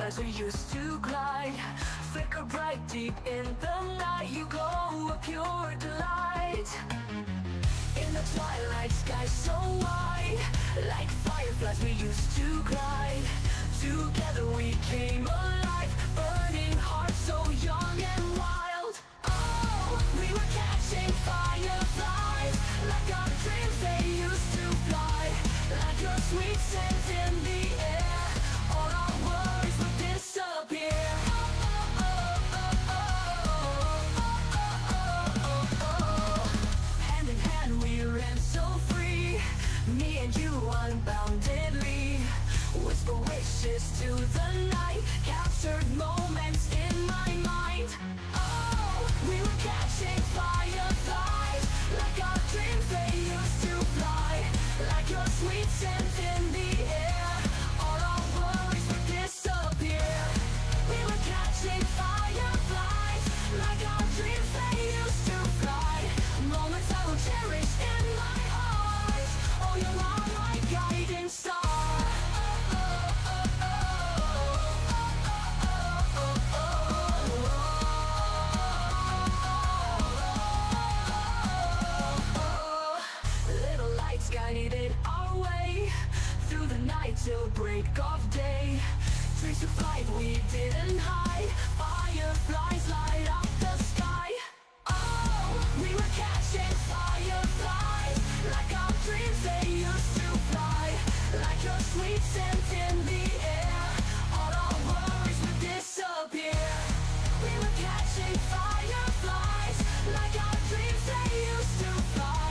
fireflies we used to glide, flicker bright deep in the night. You glow a pure delight. In the twilight sky so wide, like fireflies we used to glide. Together we came alive, burning hearts so young and wild. Oh, we were catching fireflies, like our dreams they used to fly. Like your sweet scent in the air, all our worries would disappear. Hand in hand we ran so free, me and you unboundedly. Whisper wishes to the night, captured moments in my mind. Oh, we were catching fireflies, like our dreams they used to fly. Like your sweet scent in the air, all our worries would disappear. We were catching fireflies, like our dreams they used to fly. Moments I will cherish in my eyes. Oh, you are my guiding star. Little lights guided our way through the night till break of day. Dreams to flight we didn't hide, fireflies light up the sky. Oh, we were catching fireflies, like our dreams they used to fly. Like your sweet scent in the air, all our worries would disappear. We were catching fireflies, like our dreams they used to fly.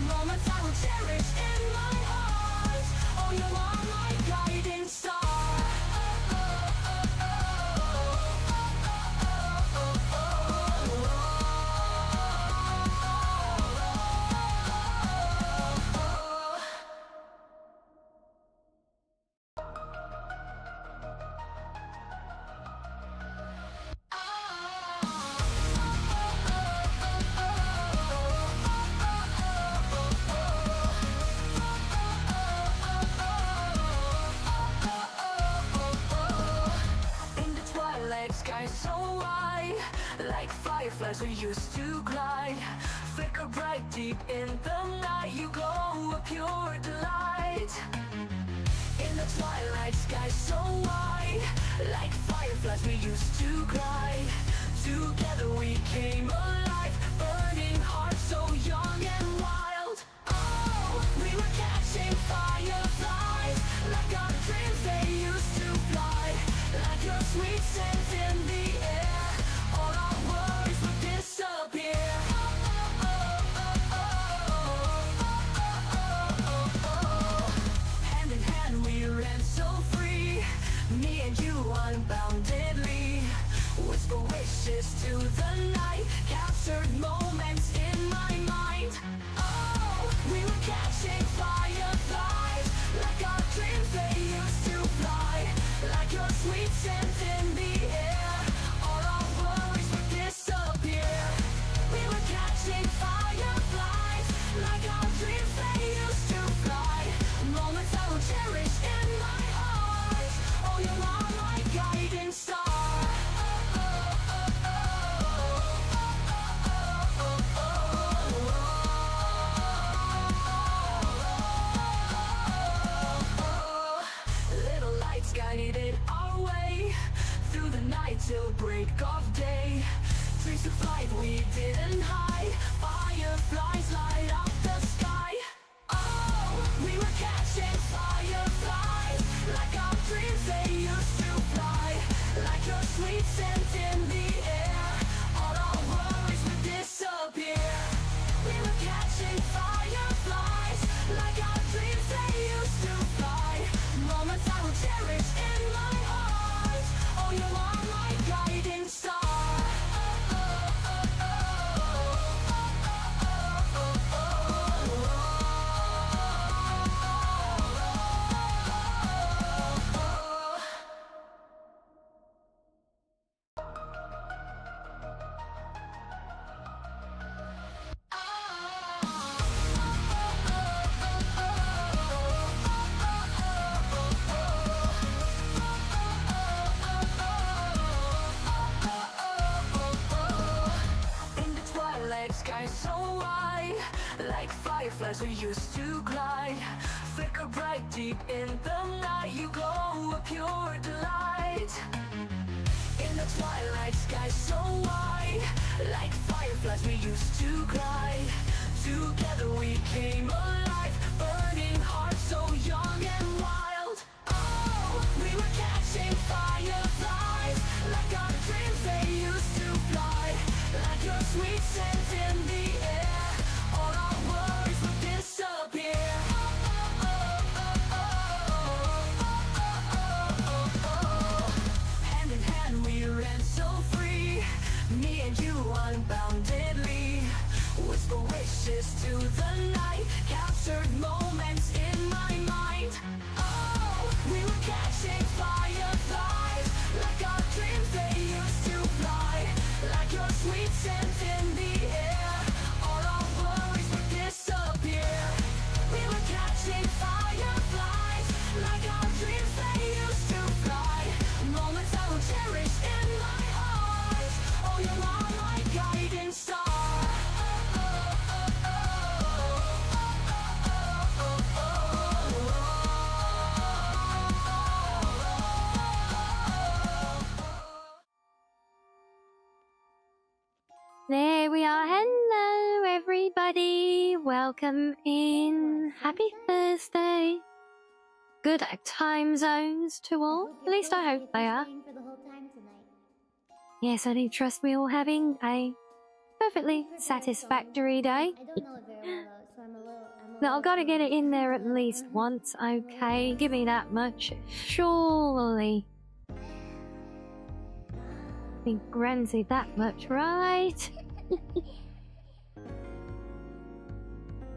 Moments I will cherish in my heart. Oh, you are my guiding star. In the twilight sky so wide, like fireflies we used to glide, flicker bright deep in the night. You glow a pure delight. In the twilight sky so wide, like fireflies we used to glide. Together we came alive, burning hearts so young and wild. Oh, we were catching fireflies, like our dreams they used to fly. Like your sweet scent in the air, all our worries would disappear. Hand in hand we ran so free, me and you unboundedly. Whisper wishes to the night, capture fireflies we used to glide. Flicker bright deep in the night, you glow a pure delight. In the twilight sky so wide, like fireflies we used to glide. Together we came alive, burning hearts so young and wild. Oh, we were catching fireflies, like our dreams they used to fly. Like your sweet scent in the air, all our worries would disappear. Hand in hand we ran so free, me and you unboundedly. Whisper wishes to the night, captured moments in my mind. Oh, we were catching fireflies, like our dreams they used to fly. Like your sweet scent in the air, all our worries would disappear. We were catching fireflies, like our dreams they used to fly. Moments I will cherish in my heart. Oh, you are my guiding star. There we are. Hello, everybody. Welcome in. Happy Thursday. Good time zones to all. At least I hope they are. Yes, I do trust we're all having a perfectly satisfactory day. Now, I've got to get it in there at least once. Okay, give me that much. Surely. Been granted that much, right?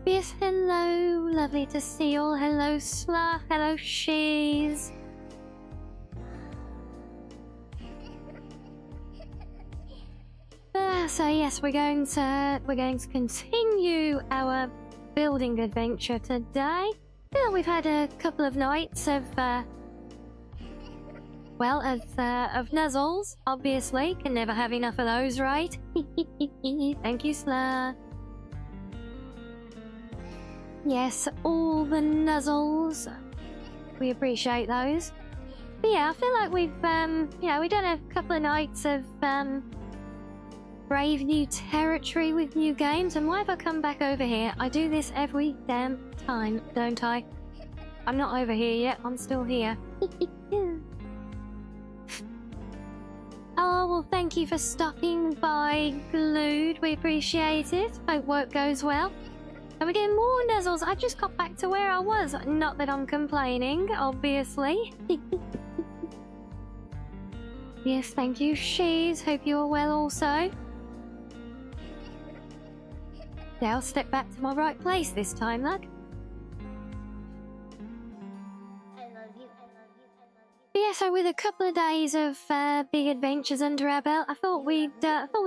Yes, hello. Lovely to see you all. Hello, Sla. Hello, Shees. So yes, we're going to continue our building adventure today. Yeah, we've had a couple of nights of nuzzles, obviously. Can never have enough of those, right? Thank you, Slur. Yes, all the nuzzles. We appreciate those. But yeah, I feel like we've, we've done a couple of nights of, brave new territory with new games. And why have I come back over here? I do this every damn time, don't I? I'm not over here yet. I'm still here. Oh, well, thank you for stopping by, Glued. We appreciate it. Hope work goes well. And we're getting more nuzzles. I just got back to where I was. Not that I'm complaining, obviously. Yes, thank you, Shees. Hope you're well also. Yeah, I'll step back to my right place this time, look. Yeah, so with a couple of days of big adventures under our belt, I thought we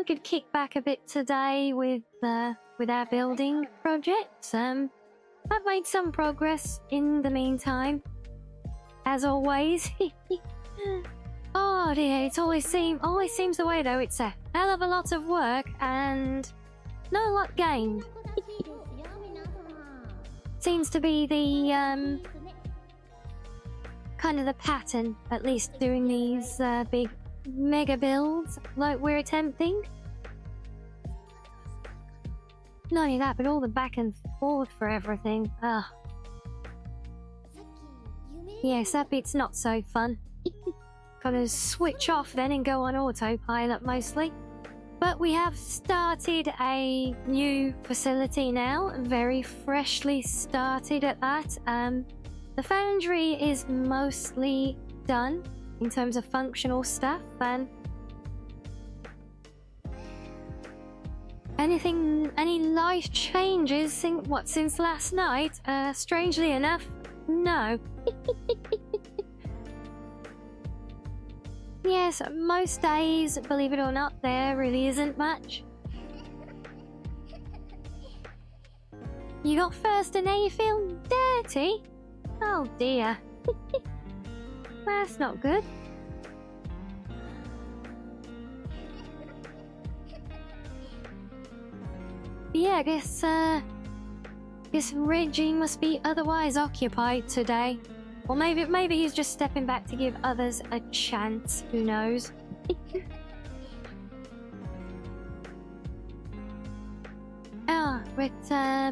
could kick back a bit today with our building projects. I've made some progress in the meantime, as always. Oh dear, it always seems the way though. It's a hell of a lot of work and no lot gained. Seems to be the kind of the pattern, at least doing these big mega builds like we're attempting. Not only that, but all the back and forth for everything. Ugh. Yes, that bit's not so fun. Gotta switch off then and go on autopilot mostly. But we have started a new facility now, very freshly started at that. The foundry is mostly done in terms of functional stuff, and any life changes since last night? Strangely enough, no. Yes, most days, believe it or not, there really isn't much. You got first and now you feel dirty? Oh dear. That's not good. Yeah, I guess Guess Reggie must be otherwise occupied today. Or maybe he's just stepping back to give others a chance. Who knows?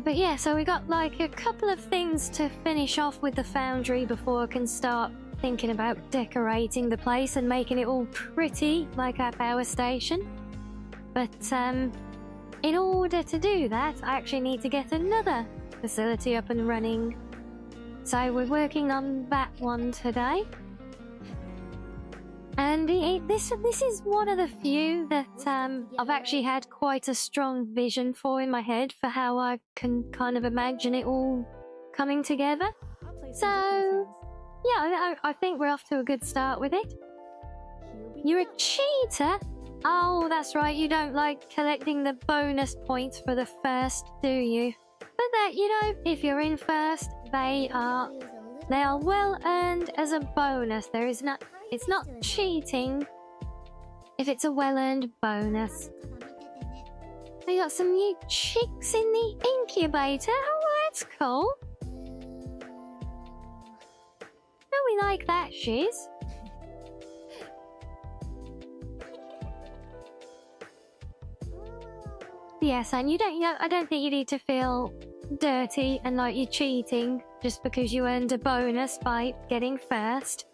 But yeah, so we got like a couple of things to finish off with the foundry before I can start thinking about decorating the place and making it all pretty like our power station. But in order to do that, I actually need to get another facility up and running. So we're working on that one today. And this is one of the few that I've actually had quite a strong vision for in my head for how I can kind of imagine it all coming together. So, yeah, I think we're off to a good start with it. You're a cheater? Oh, that's right, you don't like collecting the bonus points for the first, do you? But that, you know, if you're in first, they are well earned as a bonus. It's not cheating if it's a well-earned bonus. We got some new chicks in the incubator. Oh, that's cool. No, we like that, Shiz. Yes, and I don't think you need to feel dirty and like you're cheating just because you earned a bonus by getting first.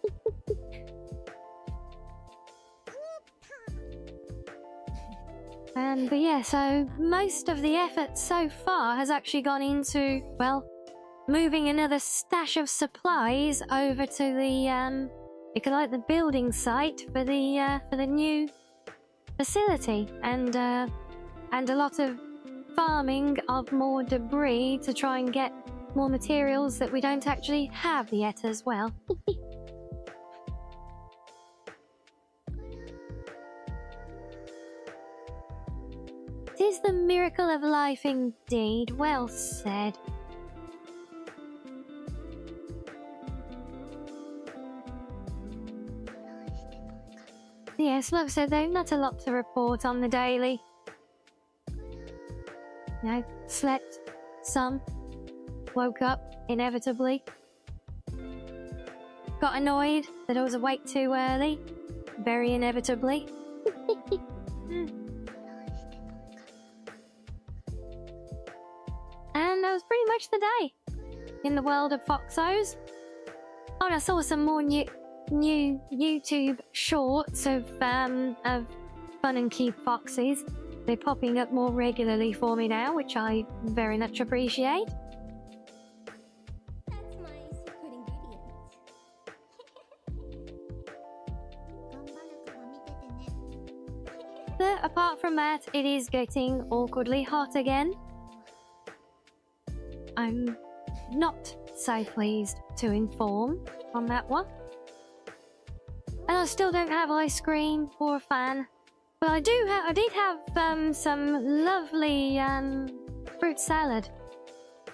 But yeah, so most of the effort so far has actually gone into, well, moving another stash of supplies over to the, if you like, the building site for the new facility, and a lot of farming of more debris to try and get more materials that we don't actually have yet as well. Tis the miracle of life indeed. Well said. Yes, like I said, though, not a lot to report on the daily. No, slept some, woke up inevitably, got annoyed that I was awake too early, very inevitably. And that was pretty much the day in the world of Foxos. Oh, and I saw some more new YouTube shorts of fun and cute foxes. They're popping up more regularly for me now, which I very much appreciate. That's my secret ingredient. But apart from that, it is getting awkwardly hot again. I'm not so pleased to inform on that one. And I still don't have ice cream or a fan. But I did have some lovely fruit salad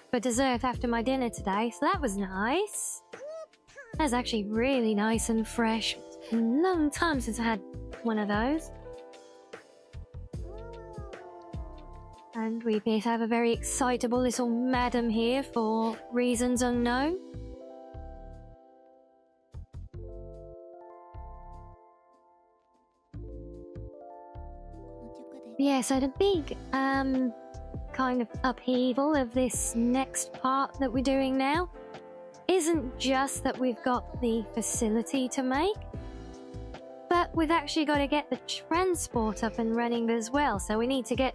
for dessert after my dinner today, so that was nice. That was actually really nice and fresh. It's been a long time since I had one of those. And we appear to have a very excitable little madam here for reasons unknown. Yeah, so the big kind of upheaval of this next part that we're doing now isn't just that we've got the facility to make, but we've actually got to get the transport up and running as well. So we need to get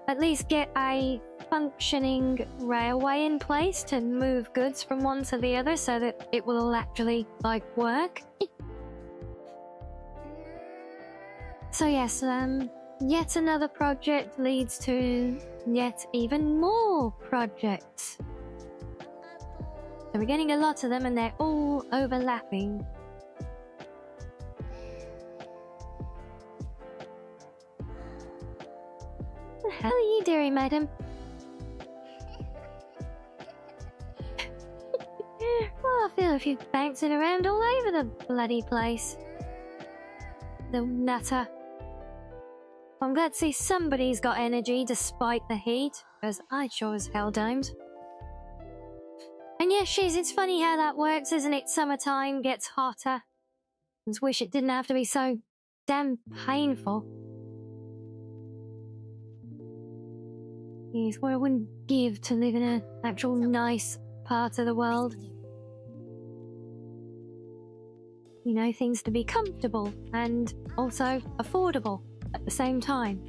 at least get a functioning railway in place to move goods from one to the other so that it will all actually like work. So yes, yet another project leads to yet even more projects. So we're getting a lot of them and they're all overlapping. What the hell are you doing, madam? Well, I feel if you're bouncing around all over the bloody place. The nutter. I'm glad to see somebody's got energy despite the heat. because I sure as hell don't. And yeah, shiz, it's funny how that works, isn't it? Summertime gets hotter. I just wish it didn't have to be so damn painful. Yes, what I wouldn't give to live in an actual nice part of the world. You know, things to be comfortable and also affordable at the same time.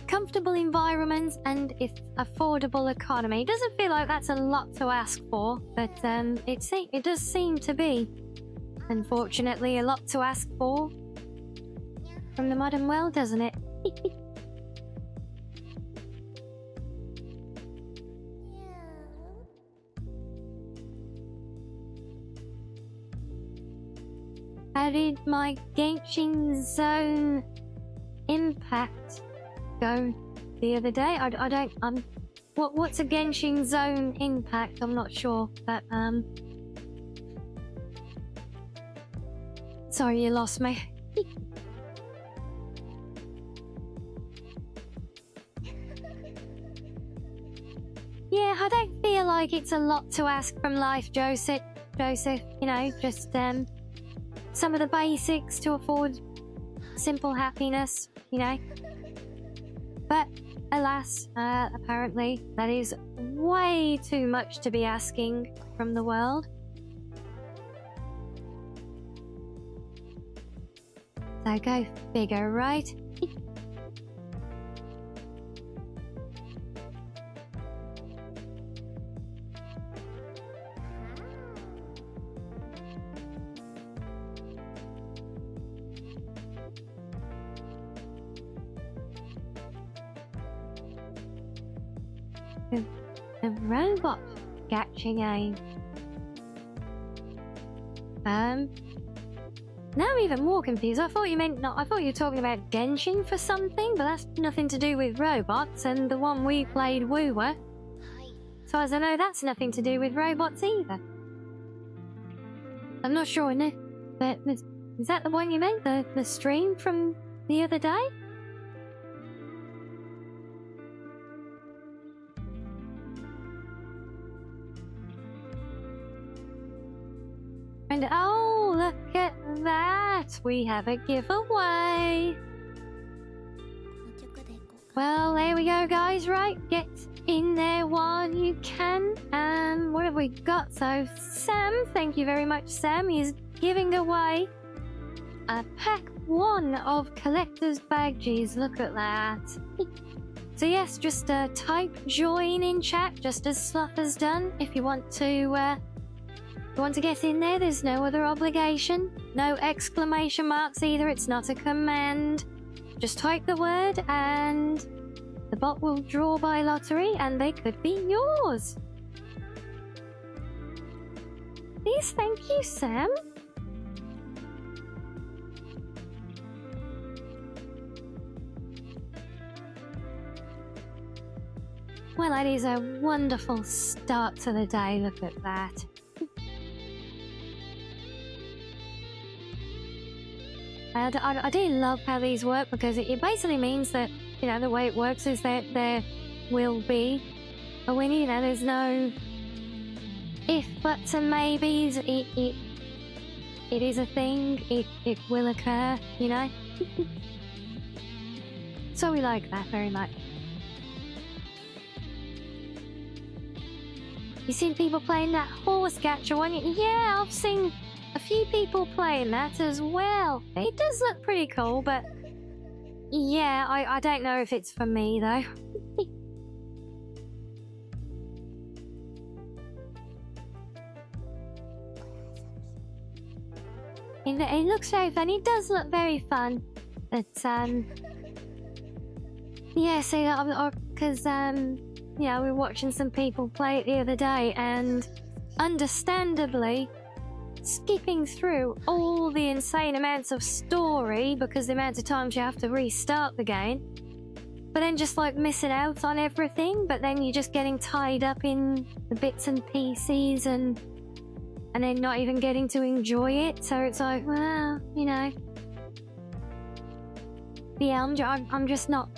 Comfortable environments and affordable economy. It doesn't feel like that's a lot to ask for, but it does seem to be, unfortunately, a lot to ask for from the modern world, doesn't it? How did my Genshin Zone impact go the other day? I don't, what's a Genshin Zone impact? I'm not sure, but, sorry, you lost me. Yeah, I don't feel like it's a lot to ask from life, Joseph, you know, just, some of the basics to afford simple happiness, you know. But alas, apparently that is way too much to be asking from the world. So go figure, right? The robot gacha game. Now I'm even more confused. I thought you were talking about Genshin for something, but that's nothing to do with robots, and the one we played Woowa. So as I know, that's nothing to do with robots either. I'm not sure, no, but is that the one you meant? The stream from the other day? And oh, look at that! We have a giveaway! Well, there we go, guys, right? Get in there while you can. What have we got? So, Sam, thank you very much, Sam. He's giving away a pack 1 of collector's badges. Look at that. So yes, just type join in chat, just as Sloth has done, if you want to get in there. There's no other obligation, no exclamation marks either. It's not a command. Just type the word and the bot will draw by lottery and they could be yours. Please, thank you, Sam. Well, that is a wonderful start to the day. Look at that. I do love how these work, because it basically means that, you know, the way it works is that there will be a winner. You know, there's no if, buts and maybes. It is a thing. It will occur, you know. So we like that very much. You seen people playing that horse gacha one? Yeah, I've seen a few people playing that as well. It does look pretty cool, but yeah, I don't know if it's for me though. It looks very fun. It does look very fun. But yeah, see, because yeah, we were watching some people play it the other day, and understandably skipping through all the insane amounts of story because the amount of times you have to restart the game, but then just like missing out on everything, but then you're just getting tied up in the bits and pieces and then not even getting to enjoy it. So it's like, well, you know, yeah, I'm just not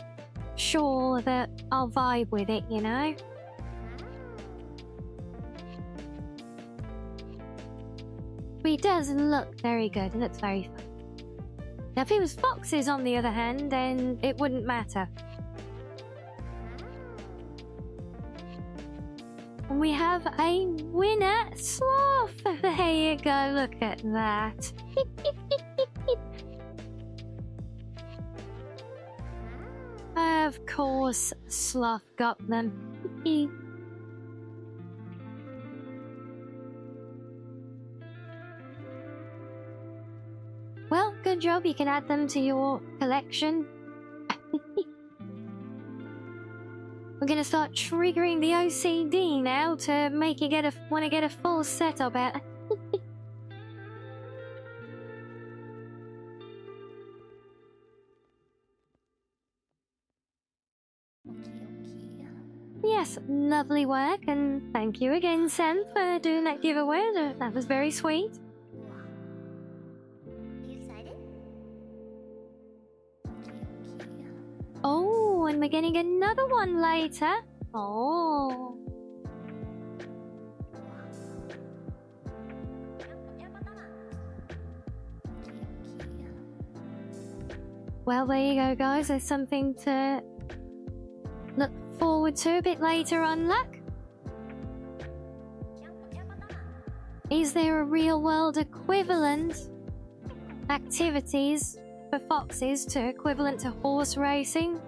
sure that I'll vibe with it, you know? But it does look very good. It looks very fun. Now, if it was foxes, on the other hand, then it wouldn't matter. And we have a winner, Sloth. There you go. Look at that. Of course, Sloth got them. Well, good job. You can add them to your collection. We're gonna start triggering the OCD now to make you want to get a full setup out. Yes, lovely work, and thank you again, Sam, for doing that giveaway. That was very sweet. Are you excited? Oh, and we're getting another one later. Oh. Well, there you go, guys. There's something to look forward to a bit later on, Luck. Is there a real-world equivalent activities for foxes to equivalent to horse racing?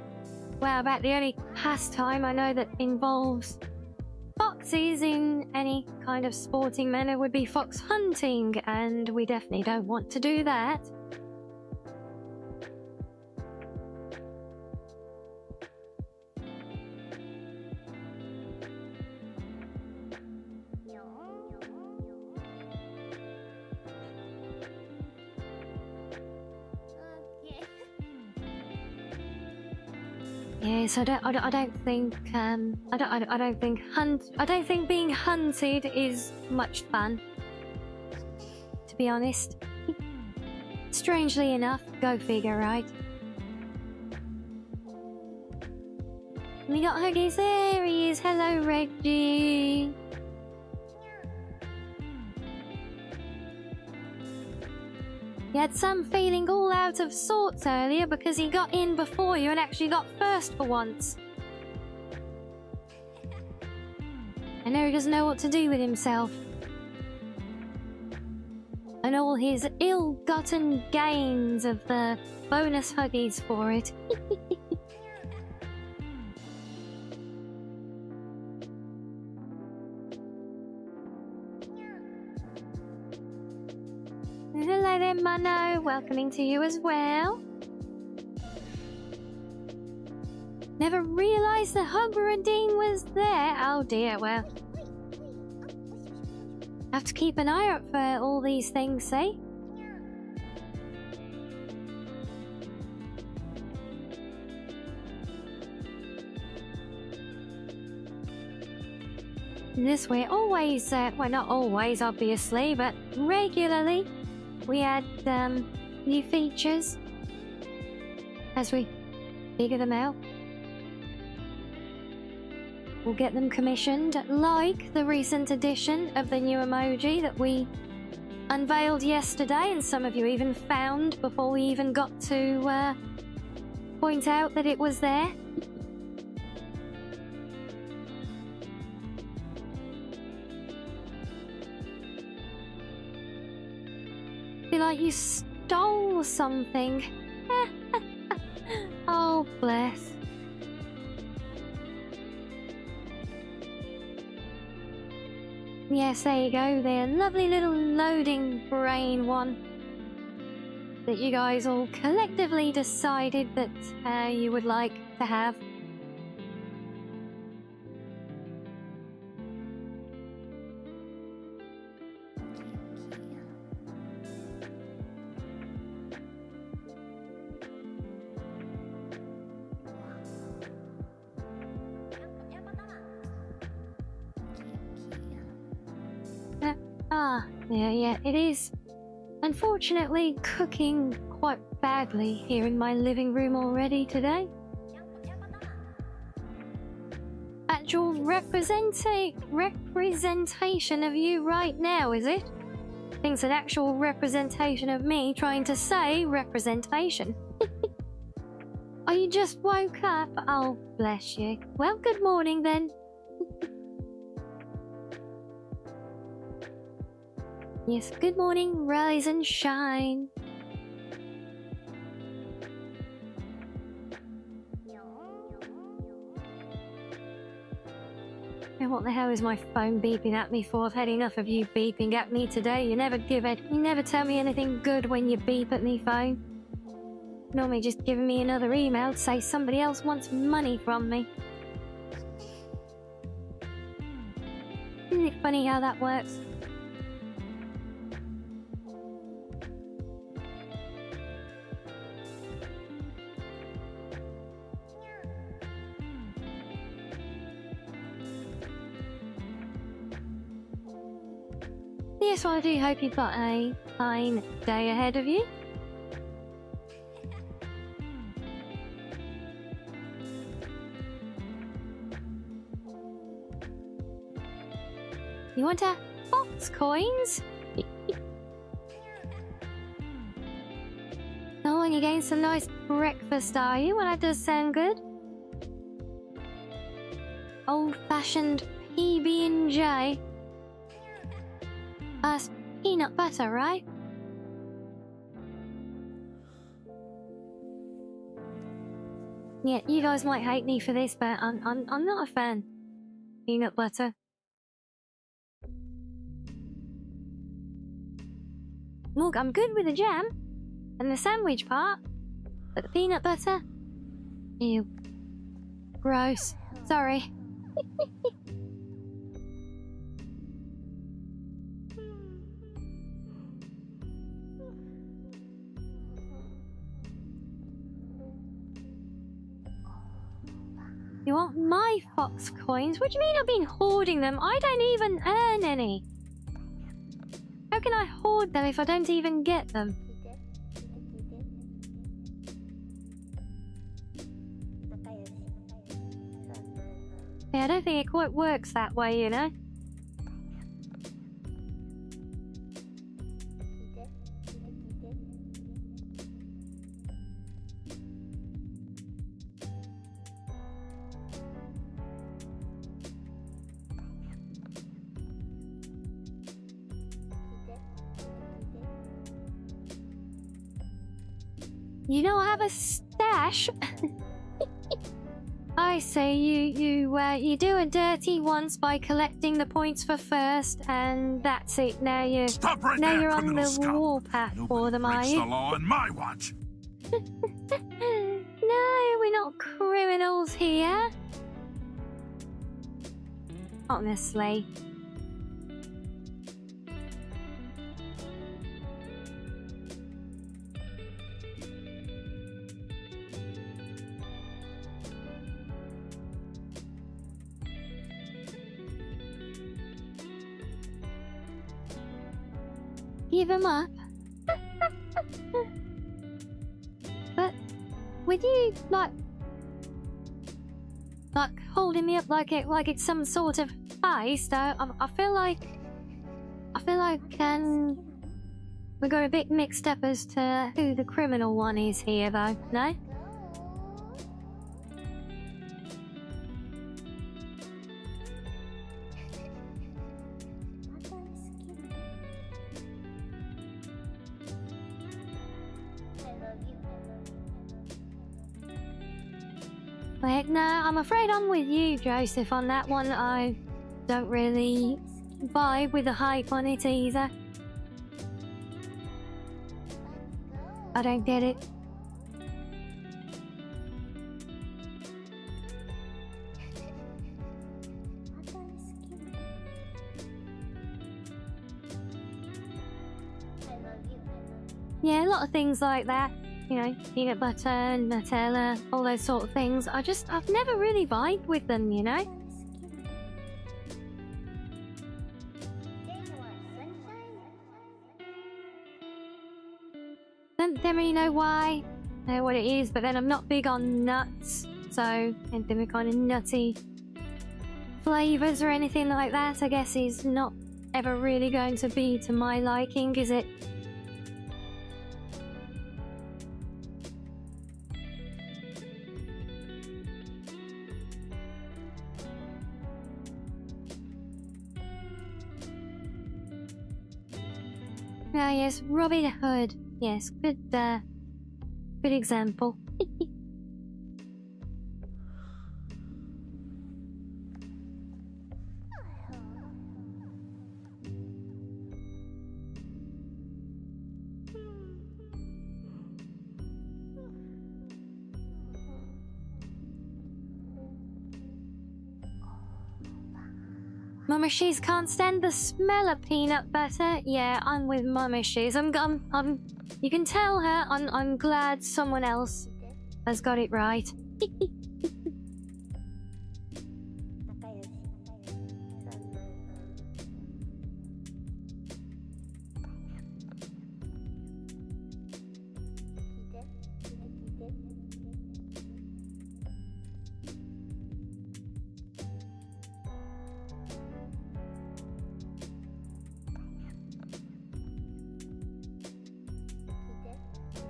Well, about the only pastime I know that involves foxes in any kind of sporting manner would be fox hunting, and we definitely don't want to do that. Yes, I don't think being hunted is much fun, to be honest. Strangely enough, go figure, right? We got Huggies. There he is. Hello, Reggie. He had some feeling all out of sorts earlier because he got in before you and actually got first for once. I know he doesn't know what to do with himself. And all his ill-gotten gains of the bonus Huggies for it. Hello there, Mano. Welcoming to you as well. Never realised the Hubradine was there. Oh dear, well. Have to keep an eye out for all these things, see? This way, always, well, not always, obviously, but regularly, we add new features as we figure them out. We'll get them commissioned, like the recent edition of the new emoji that we unveiled yesterday, and some of you even found before we even got to point out that it was there. Feel like you stole something. Oh, bless. Yes, there you go. There, lovely little loading brain one that you guys all collectively decided that you would like to have. Yeah, it is unfortunately cooking quite badly here in my living room already today. actual representation of you right now, is it? I think it's an actual representation of me trying to say representation. Oh, you just woke up? Oh, bless you. Well, good morning then. Yes, good morning, rise and shine. And what the hell is my phone beeping at me for? I've had enough of you beeping at me today. You never tell me anything good when you beep at me, phone. Normally just giving me another email to say somebody else wants money from me. Isn't it funny how that works? Yes, well, I do hope you've got a fine day ahead of you. You want a fox coins? Oh, and you're getting some nice breakfast, are you? Well, that does sound good. Old-fashioned PB&J. Peanut butter, right? Yeah, you guys might hate me for this, but I'm not a fan. Peanut butter. Look, I'm good with the jam and the sandwich part, but the peanut butter? Ew. Gross. Sorry. You want my fox coins? What do you mean I've been hoarding them? I don't even earn any. How can I hoard them if I don't even get them? Yeah, I don't think it quite works that way, you know? You know, I have a stash. I say you do a dirty once by collecting the points for first, and that's it. Now you're on the warpath for them, are you? The law on my watch. No, we're not criminals here. Honestly. Give him up. But with you like holding me up like it's some sort of heist, I feel like we got a bit mixed up as to who the criminal one is here, though. No? But no, I'm afraid I'm with you, Joseph, on that one. I don't really vibe with the hype on it either. I don't get it. Yeah, a lot of things like that. You know, peanut butter, Nutella, all those sort of things. I've never really vibed with them, you know? Don't really know why, know what it is, but then I'm not big on nuts, so and them are kind of nutty. flavors or anything like that, I guess, is not ever really going to be to my liking, is it? Ah, yes, Robin Hood. Yes, good example. Mama She's can't stand the smell of peanut butter. Yeah, I'm with Mama She's. You can tell her I'm glad someone else has got it right.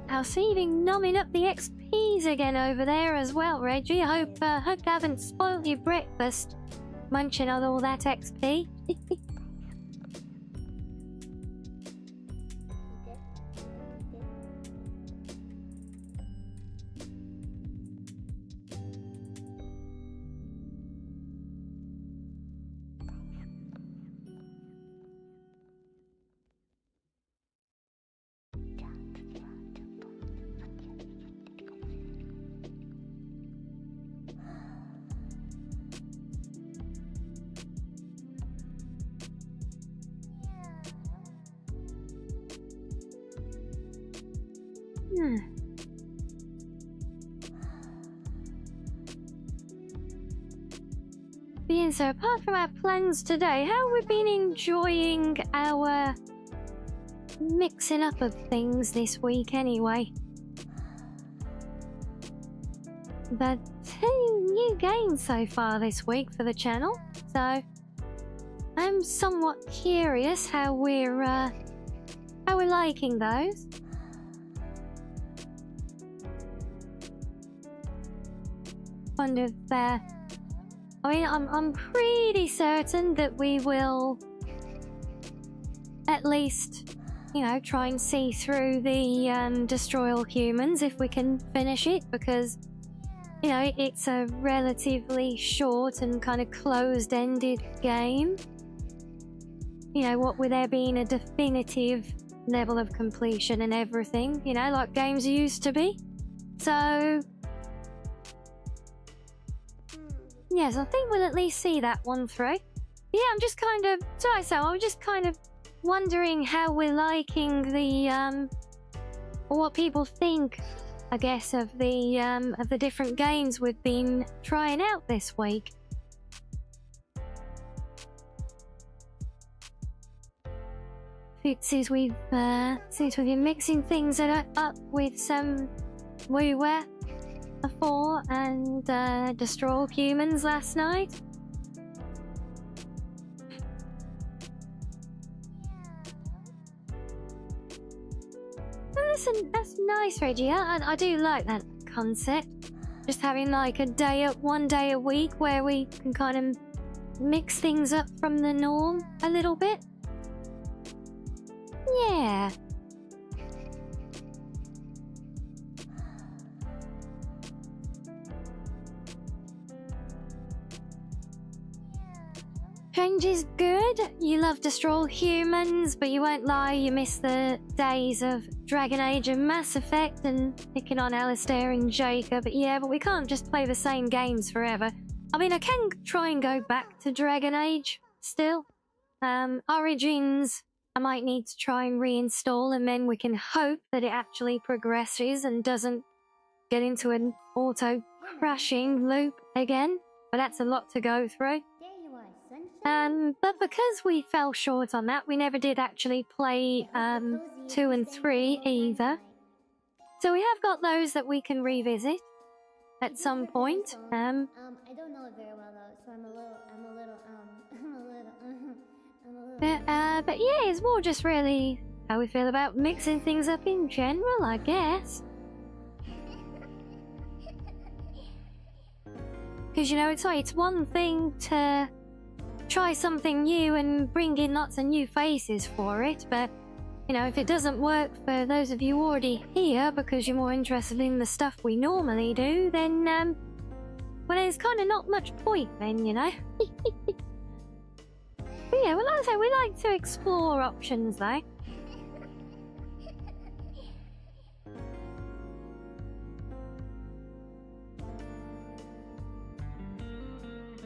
Housekeeping numbing up the XPs again over there as well, Reggie. I hope I haven't spoiled your breakfast munching on all that XP. Being so, apart from our plans today, how have we been enjoying our mixing up of things this week anyway? But 2 new games so far this week for the channel, so I'm somewhat curious how we're liking those. Wonder if I mean, I'm pretty certain that we will at least, you know, try and see through the Destroy All Humans if we can finish it, because, you know, it's a relatively short and kind of closed-ended game. You know, what with there being a definitive level of completion and everything, you know, like games used to be. So yes, I think we'll at least see that one through. Yeah, I'm just kind of... Sorry, so I'm just kind of wondering how we're liking the, or what people think, I guess, of the different games we've been trying out this week. Since we've been mixing things up with some WoW before and Destroy All Humans last night. Oh, that's nice, Reggie. I do like that concept. Just having like one day a week where we can kind of mix things up from the norm a little bit. Yeah. Change is good. You love Destroy All Humans, but you won't lie, you miss the days of Dragon Age and Mass Effect and picking on Alistair and Jacob. But yeah, but we can't just play the same games forever. I mean, I can try and go back to Dragon Age still. Origins, I might need to try and reinstall, and then we can hope that it actually progresses and doesn't get into an auto-crashing loop again. But that's a lot to go through. But because we fell short on that, we never did actually play 2 and 3 either. So we have got those that we can revisit at some point. I don't know it very well though, so I'm a little But yeah, it's more just really how we feel about mixing things up in general, I guess. Because, you know, it's one thing to try something new and bring in lots of new faces for it, but, you know, if it doesn't work for those of you already here because you're more interested in the stuff we normally do, then, well, there's kind of not much point then, you know? But yeah, well, like I say, we like to explore options, though.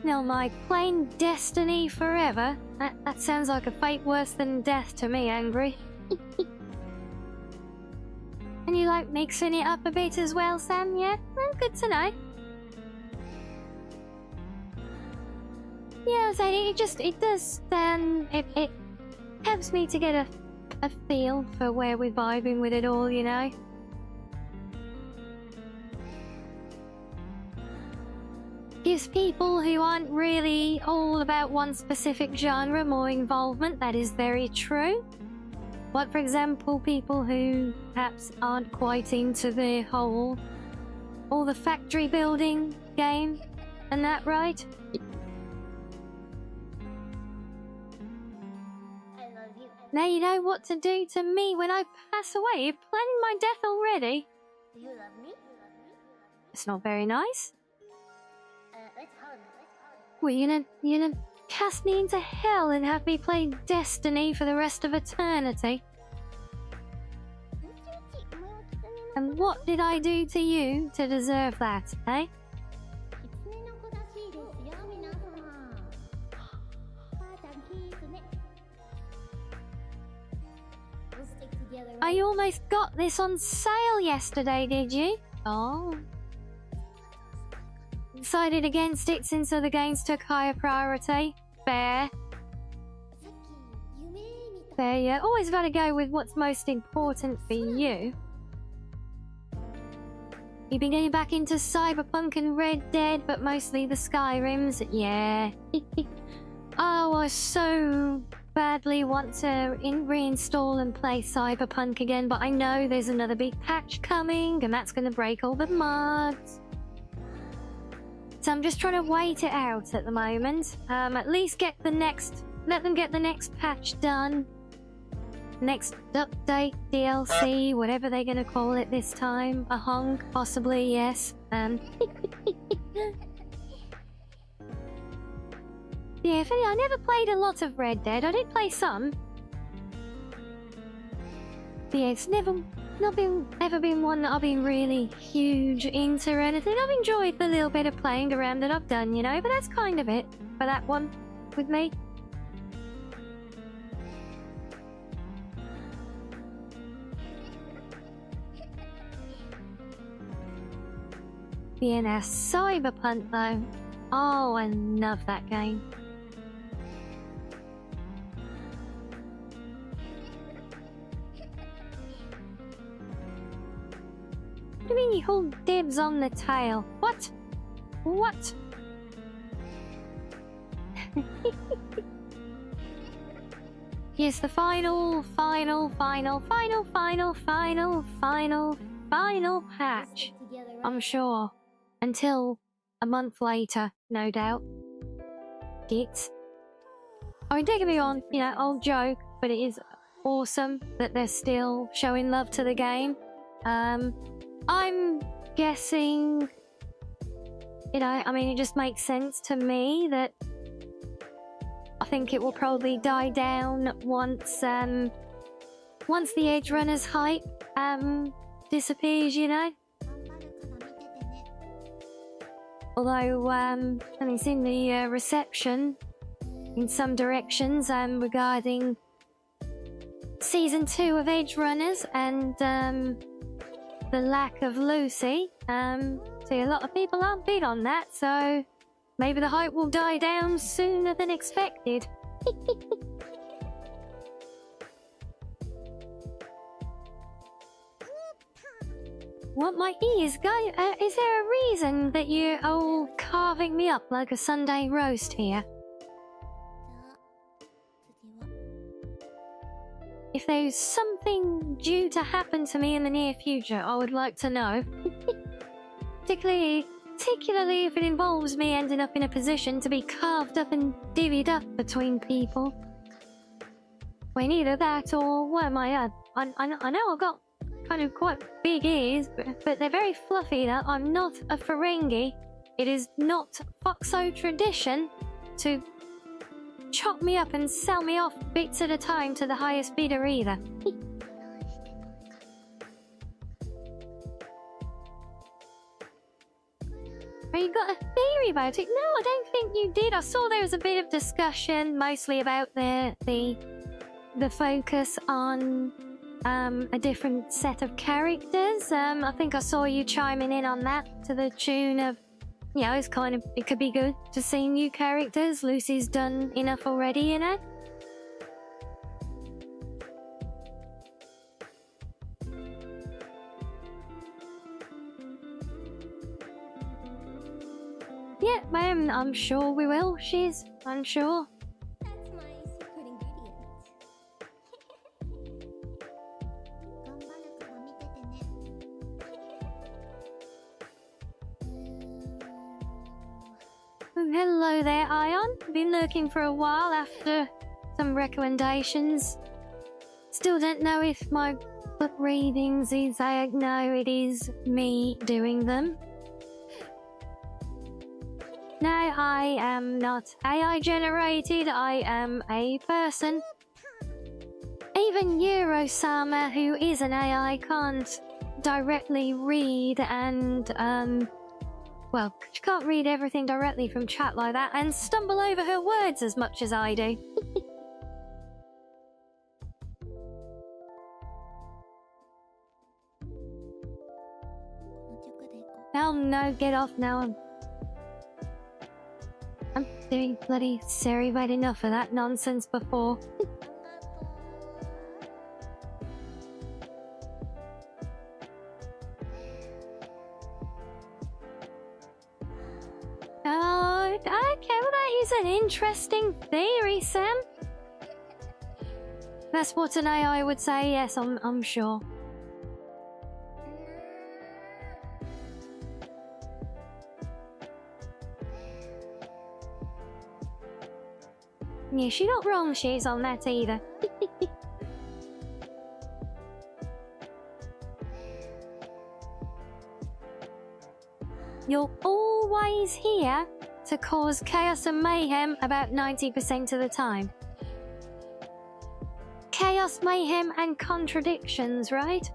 No, my plain destiny forever. That sounds like a fate worse than death to me, Angry. And you like mixing it up a bit as well, Sam, yeah? Well, good to know. Yeah, so it does, it helps me to get a feel for where we're vibing with it all, you know? Gives people who aren't really all about one specific genre more involvement, that is very true. But for example, people who perhaps aren't quite into the whole, all the factory building game and that, right? Now you know what to do to me when I pass away. You're planning my death already. Do you love me? It's not very nice. Let's hug. Well, you're gonna cast me into hell and have me play Destiny for the rest of eternity. And what did I do to you to deserve that, eh? I almost got this on sale yesterday, did you? Oh. Decided against it since other games took higher priority. Fair. Fair, yeah. Always gotta go with what's most important for you. You've been getting back into Cyberpunk and Red Dead, but mostly the Skyrims. Yeah. Oh, I so badly want to reinstall and play Cyberpunk again, but I know there's another big patch coming, and that's gonna break all the mods. So I'm just trying to wait it out at the moment. At least let them get the next patch done. Next update, DLC, whatever they're gonna call it this time. A honk, possibly, yes. Yeah, I never played a lot of Red Dead. I did play some. But yeah, it's ever been one that I've been really huge into or anything. I've enjoyed the little bit of playing around that I've done, you know, but that's kind of it for that one with me. Yeah, now Cyberpunk though. Oh, I love that game. What do you mean you hold dibs on the tail? What? What? Yes, the final patch. I'm sure. Until a month later, no doubt. Gits. I mean, don't get me wrong, you know, old joke, but it is awesome that they're still showing love to the game. I'm guessing, you know, I mean, it just makes sense to me that I think it will probably die down once the Edge Runner's hype disappears, you know. Although, I mean, seeing the reception in some directions regarding Season 2 of Edge Runners and the lack of Lucy, see, a lot of people aren't big on that, so maybe the hype will die down sooner than expected. What my ears go? Is there a reason that you're all carving me up like a Sunday roast here? if there's something due to happen to me in the near future, I would like to know. Particularly if it involves me ending up in a position to be carved up and divvied up between people. I mean, either that or what am I at? I know I've got kind of quite big ears, but they're very fluffy. That I'm not a Ferengi. It is not Foxo tradition to chop me up and sell me off bits at a time to the highest bidder either. You got a theory about it? No, I don't think you did. I saw there was a bit of discussion, mostly about the focus on a different set of characters. I think I saw you chiming in on that to the tune of, you know, it could be good to see new characters. Lucy's done enough already, you know? Yeah, ma'am, I'm sure we will, I'm sure. That's my secret ingredient. 頑張るから見ててね。Hello there, Ion. Been looking for a while after some recommendations. Still don't know if my book readings is no, it is me doing them. No, I am not AI generated, I am a person. Even Eurosama, who is an AI, can't directly read and, well, she can't read everything directly from chat like that and stumble over her words as much as I do. Oh no, get off now. I'm doing bloody Siri right enough of that nonsense before. Oh, okay, well that is an interesting theory, Sam. That's what an AI would say, yes, I'm sure. Yeah, she's not wrong, she's on that either. You're always here to cause chaos and mayhem about 90% of the time. Chaos, mayhem, and contradictions, right?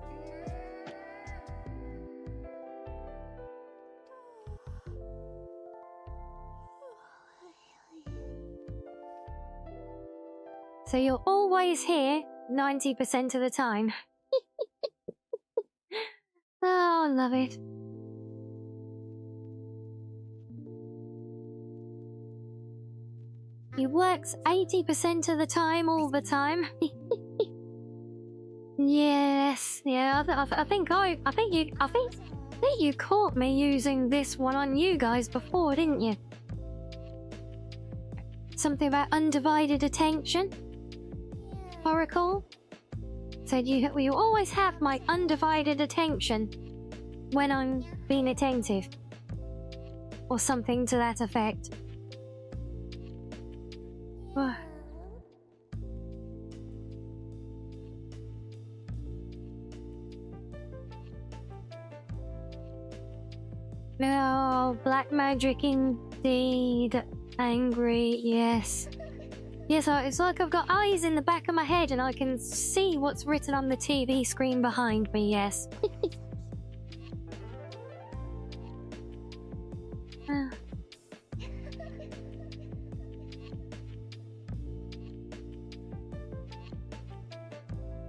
So you're always here 90% of the time. Oh, I love it. He works 80% of the time, all the time. Yes, yeah. I think you caught me using this one on you guys before, didn't you? Something about undivided attention. Oracle said you always have my undivided attention when I'm being attentive, or something to that effect. No, black magic indeed. Angry, yes. Yes, it's like I've got eyes in the back of my head and I can see what's written on the TV screen behind me, yes.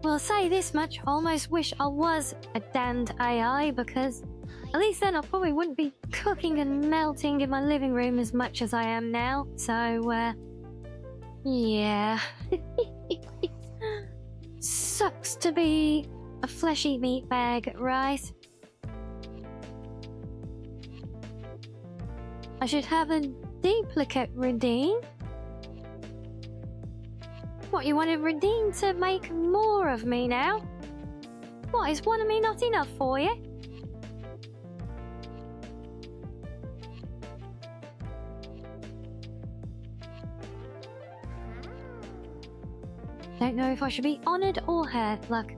Well, I'll say this much, I almost wish I was a damned AI, because at least then I probably wouldn't be cooking and melting in my living room as much as I am now, so, yeah. Sucks to be a fleshy meat bag, right? I should have a duplicate redeem. What, you want to redeem to make more of me now? What, is one of me not enough for you? Don't know if I should be honoured or hurt, look.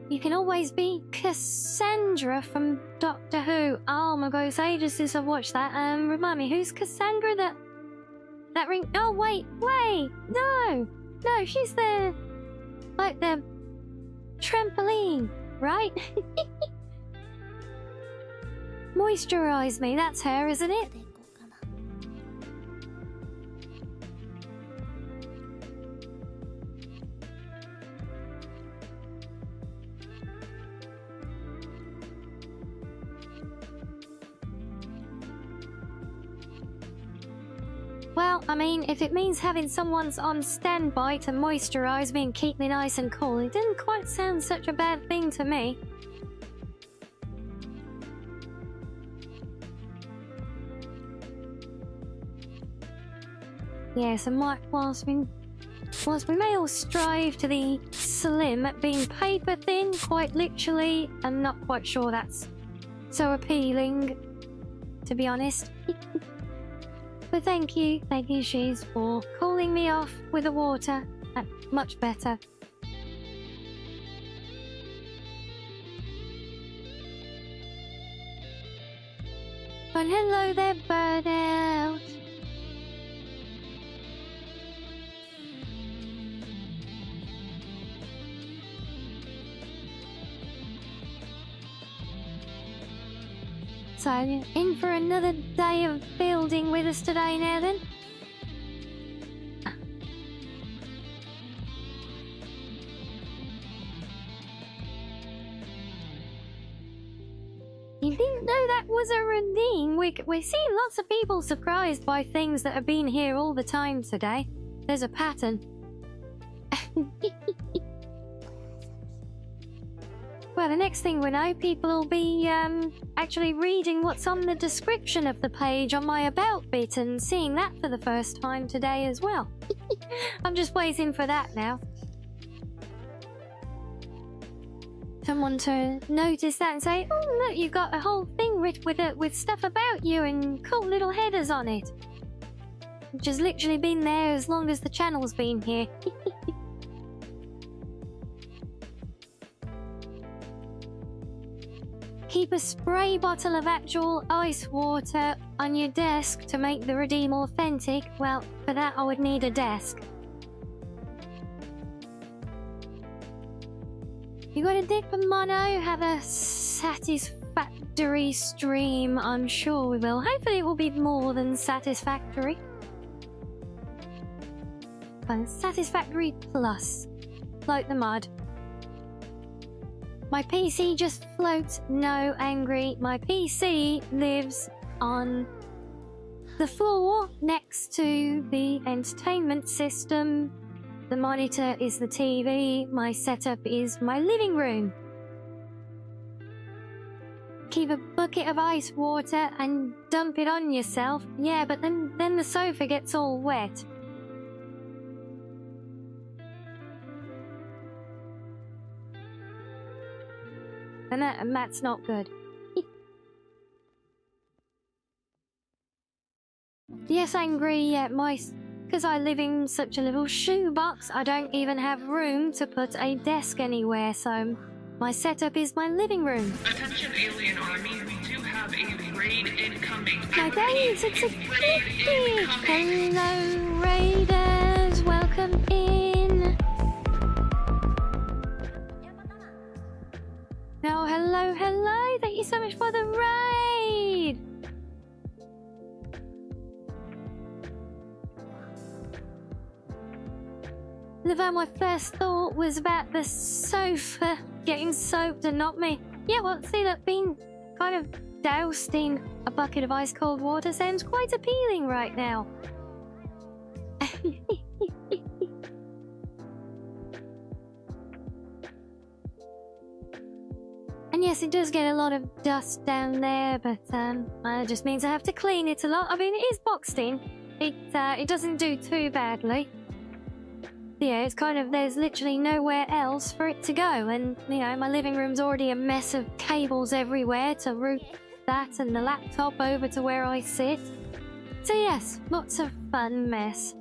You can always be Cassandra from Doctor Who. Oh my god, it's ages since I've watched that. Remind me, who's Cassandra? That ring? Oh wait, no, she's the like the trampoline, right? Moisturize me. That's her, isn't it? Well, I mean, if it means having someone's on standby to moisturize me and keep me nice and cool, it didn't quite sound such a bad thing to me. Yes, and whilst we may all strive to the slim at being paper thin, quite literally, I'm not quite sure that's so appealing, to be honest. But thank you, Shees, for cooling me off with the water. That's much better. And hello there, Burnout. So, in for another day of building with us today now then? You didn't know that was a redeem? We're seeing lots of people surprised by things that have been here all the time today. There's a pattern. Well, the next thing we know, people will be actually reading what's on the description of the page on my About bit and seeing that for the first time today as well. I'm just waiting for that now. Someone to notice that and say, oh look, you've got a whole thing with stuff about you and cool little headers on it. Which has literally been there as long as the channel's been here. Keep a spray bottle of actual ice water on your desk to make the redeem authentic. Well, for that I would need a desk. You got a dip for mono? Have a satisfactory stream. I'm sure we will. Hopefully it will be more than satisfactory. But satisfactory plus. Float the mud. My PC just floats. No, angry. My PC lives on the floor next to the entertainment system. The monitor is the TV. My setup is my living room. Keep a bucket of ice water and dump it on yourself. Yeah, but then the sofa gets all wet. And that's not good. Yes, angry, because I live in such a little shoebox, I don't even have room to put a desk anywhere, so my setup is my living room. Attention Alien Army, we do have a raid incoming. My days, it's a clicky! Hello, raiders, welcome in. Oh, hello, thank you so much for the raid! Levan, my first thought was about the sofa getting soaked and not me. Yeah, well, see, that being kind of doused in a bucket of ice cold water sounds quite appealing right now. yes, it does get a lot of dust down there, but it just means I have to clean it a lot. I mean, it is boxed in. It doesn't do too badly. Yeah, it's kind of, there's literally nowhere else for it to go, and, you know, my living room's already a mess of cables everywhere to route that and the laptop over to where I sit. So yes, lots of fun mess.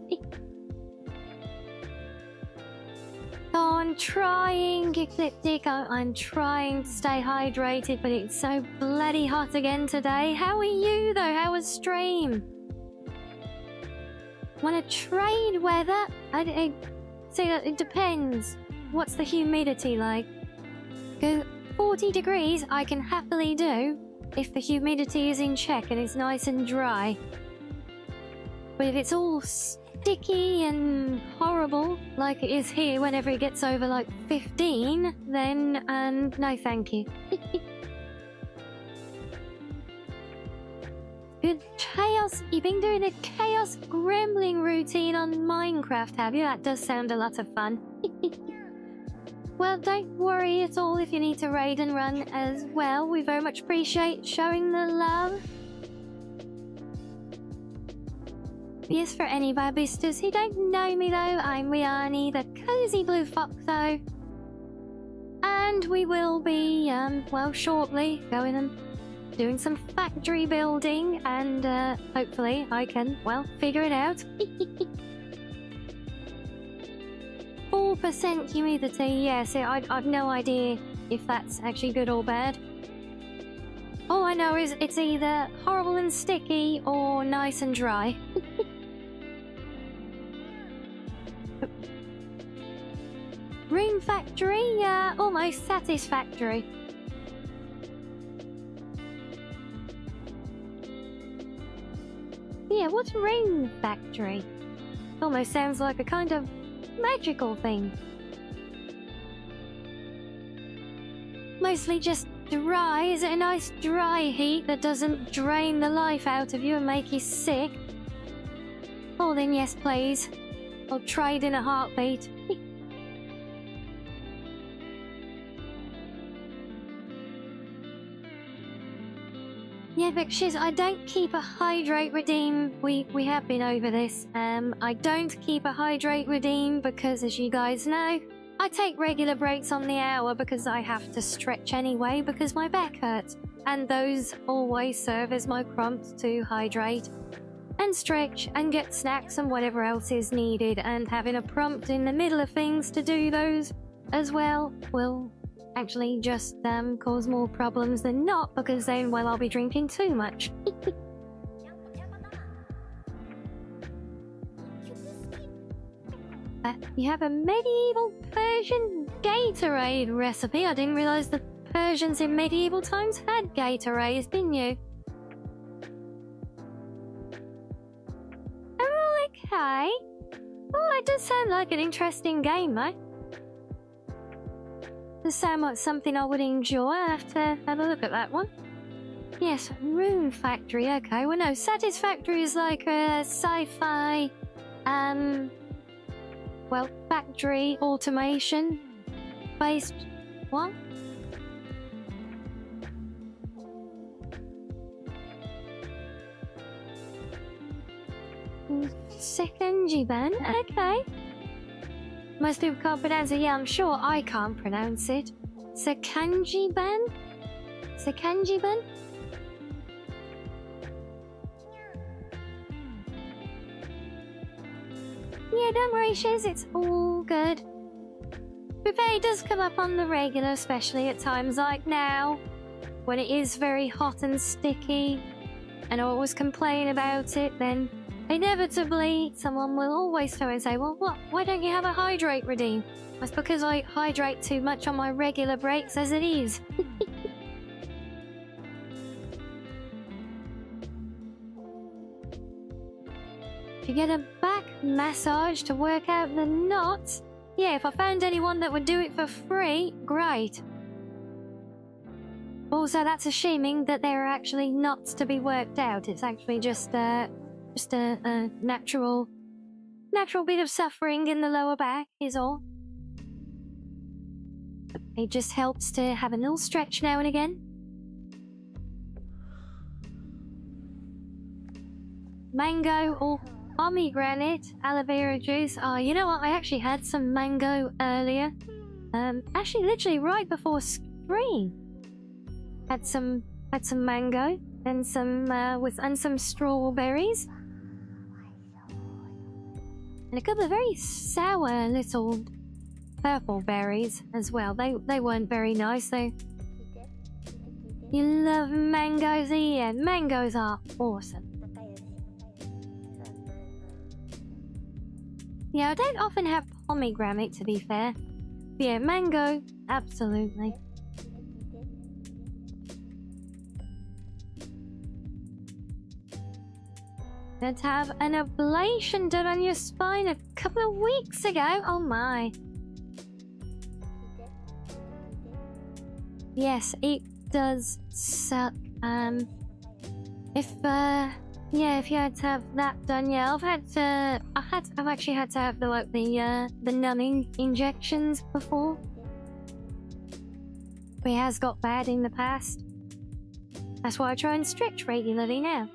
Oh, I'm trying, Ecliptic, I'm trying to stay hydrated, but it's so bloody hot again today. How are you, though? How was stream? Wanna trade weather? I say that it depends. What's the humidity like? Because 40 degrees I can happily do if the humidity is in check and it's nice and dry. But if it's all sticky and horrible, like it is here whenever it gets over like 15, then no thank you. Good chaos. You've been doing a chaos gremlin routine on Minecraft, have you? That does sound a lot of fun. Well, don't worry at all if you need to raid and run as well. We very much appreciate showing the love. Yes, for any Barbistas who don't know me though, I'm Rianni, the cozy blue foxo. And we will be, well, shortly going and doing some factory building, and hopefully I can, well, figure it out. 4% humidity, yes, I've no idea if that's actually good or bad. All I know is it's either horrible and sticky or nice and dry. Room factory, almost satisfactory. Yeah, what's room factory? Almost sounds like a kind of magical thing. Mostly just dry. Is it a nice dry heat that doesn't drain the life out of you and make you sick? Oh, then yes, please. I'll trade in a heartbeat. Yeah, but shiz, I don't keep a hydrate redeem. We have been over this. I don't keep a hydrate redeem because, as you guys know, I take regular breaks on the hour because I have to stretch anyway because my back hurts. And those always serve as my prompt to hydrate and stretch and get snacks and whatever else is needed. And having a prompt in the middle of things to do those as well will actually just cause more problems than not, because then, well, I'll be drinking too much. You have a medieval Persian Gatorade recipe. I didn't realise the Persians in medieval times had Gatorades, didn't you? Oh, okay. Well, that does sound like an interesting game, though. Does sound like something I would enjoy. I have to have a look at that one. Yes, Rune Factory. Okay, well, no, Satisfactory is like a sci-fi, well, factory automation based. What? Sekanjiban. Okay. Most people can't pronounce it. Yeah, I'm sure I can't pronounce it. Sekanjiban? Sekanjiban? Yeah, don't worry, Shiz, it's all good. Buffet does come up on the regular, especially at times like now, when it is very hot and sticky, and I always complain about it, then inevitably someone will always come and say, well, what? Why don't you have a hydrate redeem? That's because I hydrate too much on my regular breaks as it is. To get a back massage to work out the knots? Yeah, if I found anyone that would do it for free, great. Also, that's assuming that there are actually knots to be worked out. It's actually just a natural bit of suffering in the lower back is all. It just helps to have a little stretch now and again. Mango or pomegranate aloe vera juice. Oh, you know what? I actually had some mango earlier. Actually, literally right before stream. Had some mango and some strawberries. And a couple of very sour little purple berries as well. They weren't very nice though. You love mangoes? Yeah, mangoes are awesome. Yeah, I don't often have pomegranate to be fair. But yeah, mango, absolutely. Let's have an ablation done on your spine a couple of weeks ago. Oh my. Yes, it does suck. If you had to have that done, yeah, I've actually had to have the numbing injections before. But it has got bad in the past. That's why I try and stretch regularly now.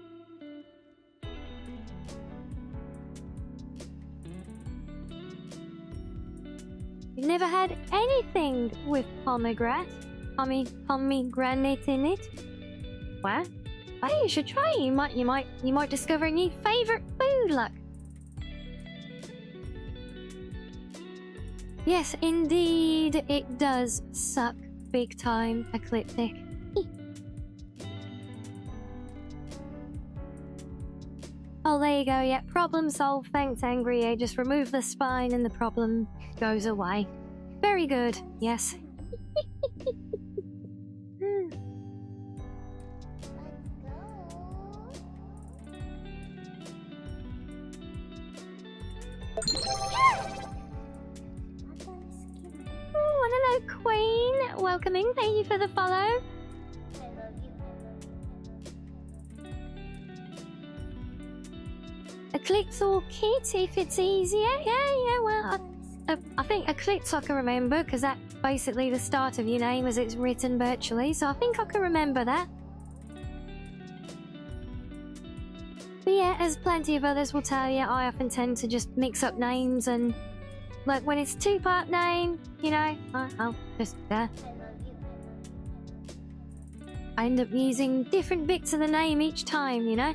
You've never had anything with pomegranate in it? What? Oh, you should try. You might discover a new favorite food. Look. Yes, indeed, it does suck big time, Ecliptic. Oh, there you go. Yeah, problem solved. Thanks, Angry. Just remove the spine and the problem goes away. Very good. Yes. Oh, and hello, Queen. Welcoming. Thank you for the follow. A click's all kit if it's easier. Yeah, well, I think a click's I can remember because that's basically the start of your name as it's written virtually, so I think I can remember that. But yeah, as plenty of others will tell you, I often tend to just mix up names and like when it's two-part name, you know, I'll just I end up using different bits of the name each time, you know.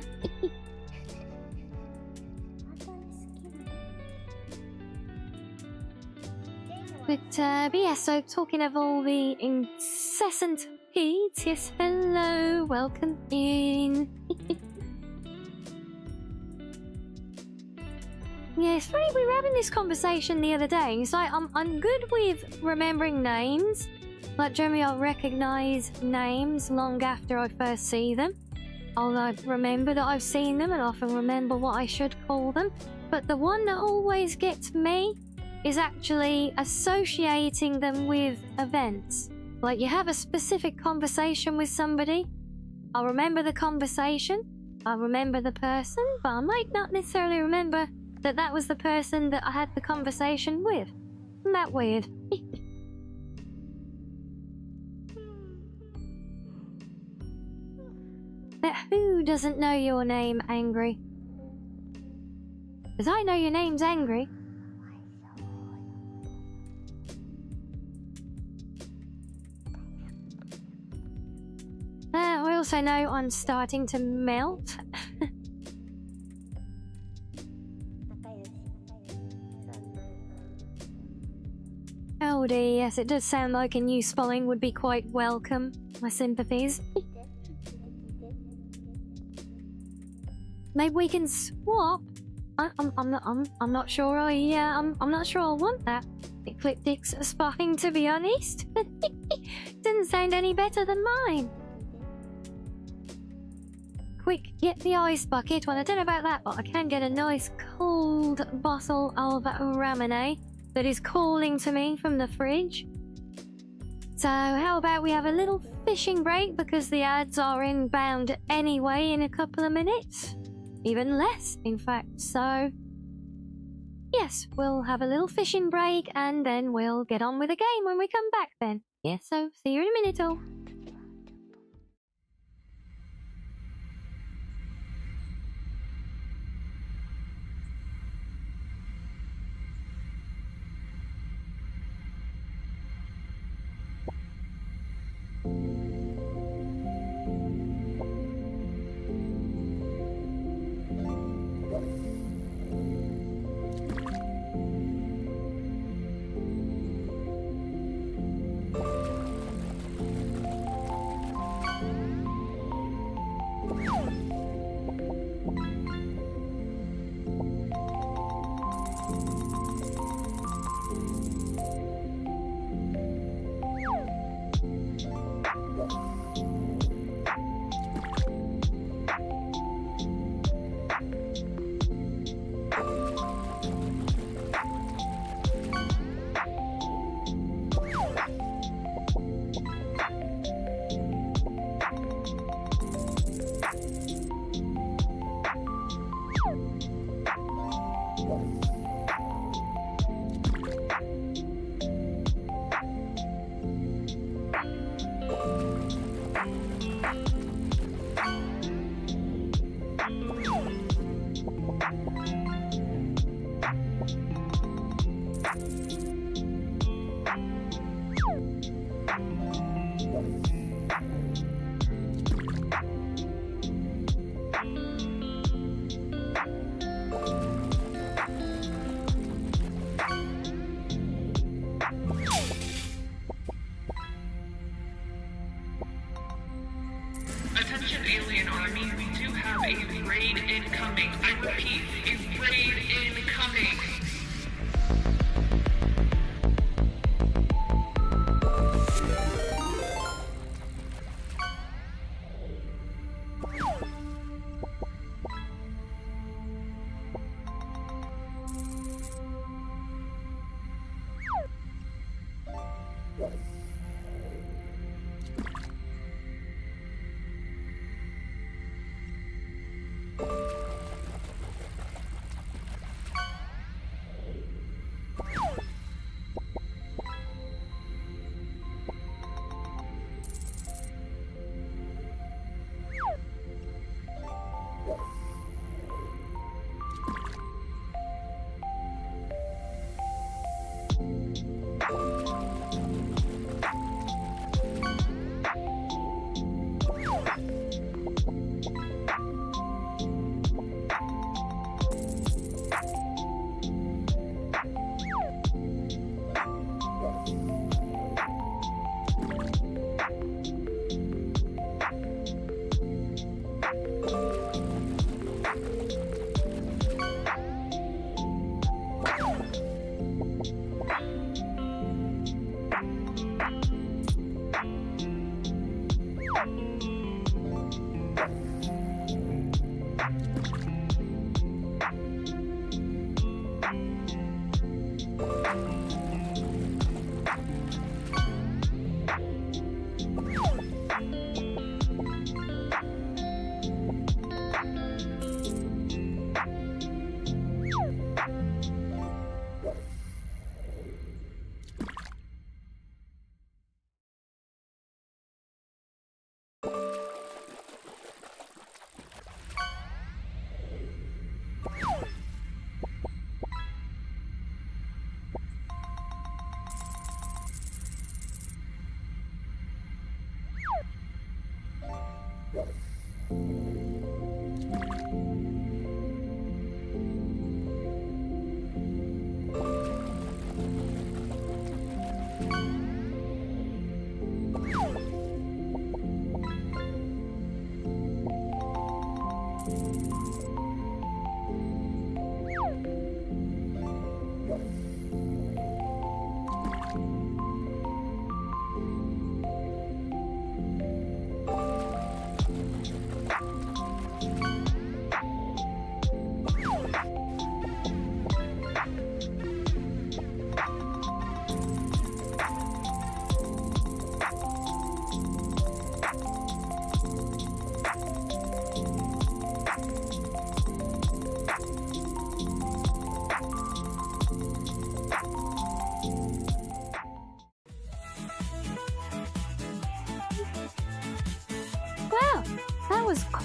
But yeah, so talking of all the incessant heat, yes, hello, welcome in. Yes, funny, we were having this conversation the other day. It's like, I'm good with remembering names. Like, generally I'll recognise names long after I first see them. I'll remember that I've seen them and often remember what I should call them. But the one that always gets me is actually associating them with events. Like you have a specific conversation with somebody, I'll remember the conversation, I'll remember the person, but I might not necessarily remember that that was the person that I had the conversation with. Isn't that weird? But who doesn't know your name, Angry? Because I know your name's Angry. I also know I'm starting to melt. Oh dear, yes, it does sound like a new spelling would be quite welcome. My sympathies. Maybe we can swap. I'm not sure. I'm not sure I want that. Ecliptic's spotting, to be honest. Didn't sound any better than mine. Quick, get the ice bucket. Well, I don't know about that, but I can get a nice cold bottle of Ramune that is calling to me from the fridge. So how about we have a little fishing break because the ads are inbound anyway in a couple of minutes. Even less, in fact. So yes, we'll have a little fishing break and then we'll get on with the game when we come back then. Yes, so see you in a minute all. Attention alien army, we do have a raid incoming. I repeat, a raid incoming.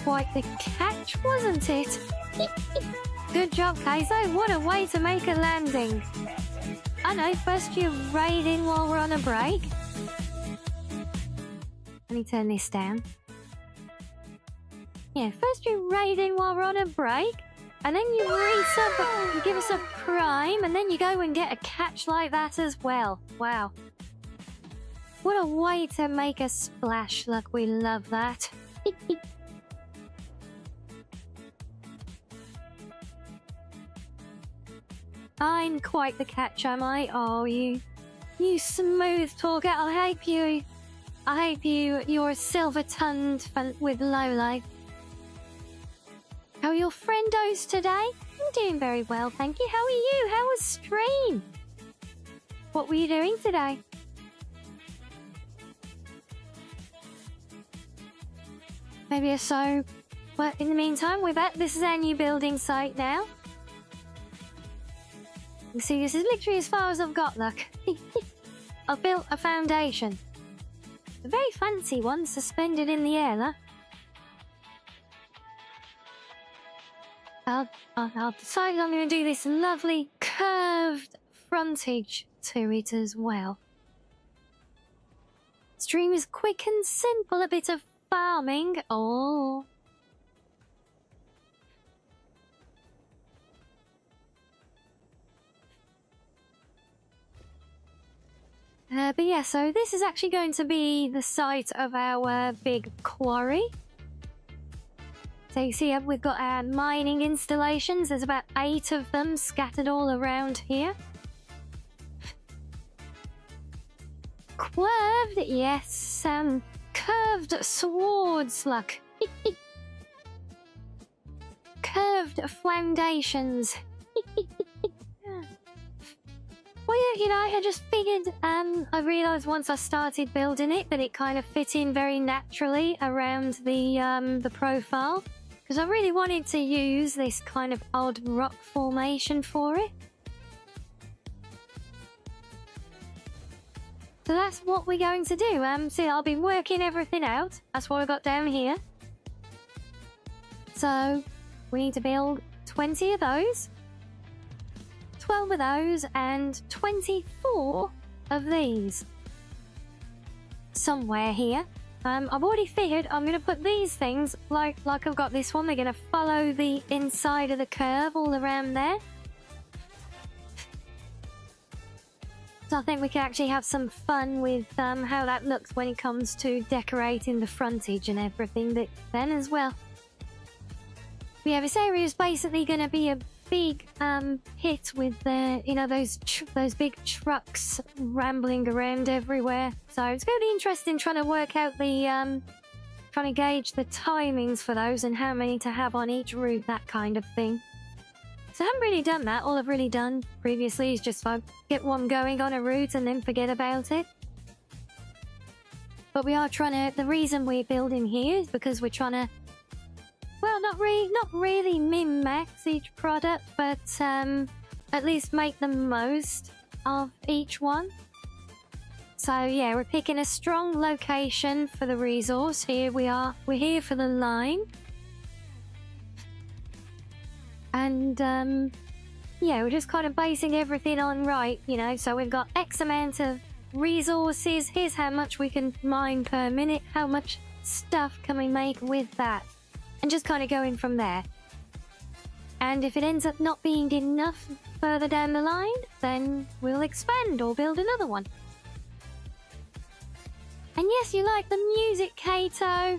quite the catch, wasn't it? Good job, Kaizo. What a way to make a landing. I know, first you raid in while we're on a break. Let me turn this down. Yeah, first you raid in while we're on a break, and then you resub, you give us a prime, and then you go and get a catch like that as well. Wow. What a way to make a splash. Look, we love that. I'm quite the catch, am I? Oh, you smooth talker. I hope you're silver-tongued with low life. How are your friendos today? I'm doing very well, thank you. How are you? How was stream? What were you doing today? Maybe so. Well, in the meantime, this is our new building site now. You see, this is literally as far as I've got, look. I've built a foundation. A very fancy one, suspended in the air, look. I'll decide I'm going to do this lovely curved frontage to it as well. Stream is quick and simple, a bit of farming. Oh. But yeah, so this is actually going to be the site of our big quarry. So you see we've got our mining installations. There's about 8 of them scattered all around here. Curved, yes, curved swords, look. Curved foundations. Well, yeah, you know, I just figured, I realised once I started building it that it kind of fit in very naturally around the profile. Because I really wanted to use this kind of odd rock formation for it. So that's what we're going to do. See, I'll be working everything out. That's what I got down here. So, we need to build 20 of those. 12 of those and 24 of these. Somewhere here. I've already figured I'm going to put these things, like I've got this one, they're going to follow the inside of the curve all around there. So I think we can actually have some fun with how that looks when it comes to decorating the frontage and everything then as well. Yeah, this area is basically going to be a big hit with those big trucks rambling around everywhere. So it's going to be interesting trying to work out trying to gauge the timings for those and how many to have on each route, that kind of thing. So I haven't really done that. All I've really done previously is just get one going on a route and then forget about it. But we are trying to, the reason we're building here is because we're trying to, well, not really min-max each product, but at least make the most of each one. So yeah, we're picking a strong location for the resource. Here we are. We're here for the line. And yeah, we're just kind of basing everything on right, you know. So we've got X amount of resources. Here's how much we can mine per minute. How much stuff can we make with that? And just kind of going from there. And if it ends up not being enough further down the line, then we'll expand or build another one. And yes, you like the music, Kato.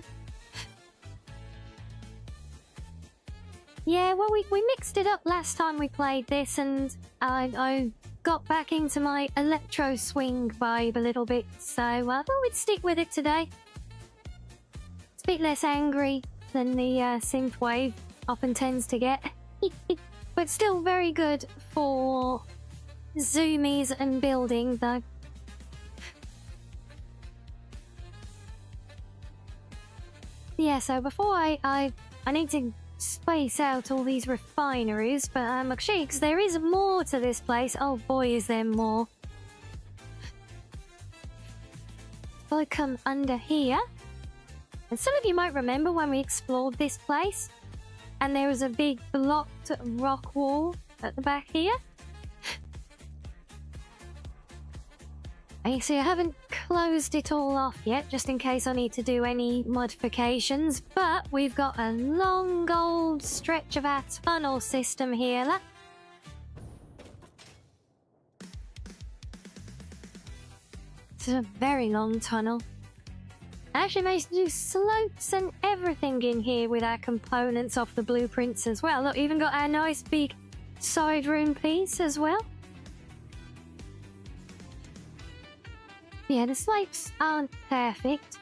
Yeah, well, we mixed it up last time we played this, and I got back into my electro swing vibe a little bit, so I thought we'd stick with it today. It's a bit less angry than the synthwave often tends to get. But still very good for zoomies and building, though. Yeah, so before I need to space out all these refineries, but actually, because there is more to this place. Oh boy, is there more. If I come under here, And some of you might remember when we explored this place, and there was a big blocked rock wall at the back here. And you see, I haven't closed it all off yet, just in case I need to do any modifications, but we've got a long old stretch of our tunnel system here. Look. It's a very long tunnel. I actually managed to do slopes and everything in here with our components off the blueprints as well. Look, even got our nice big side room piece as well. Yeah, the slopes aren't perfect,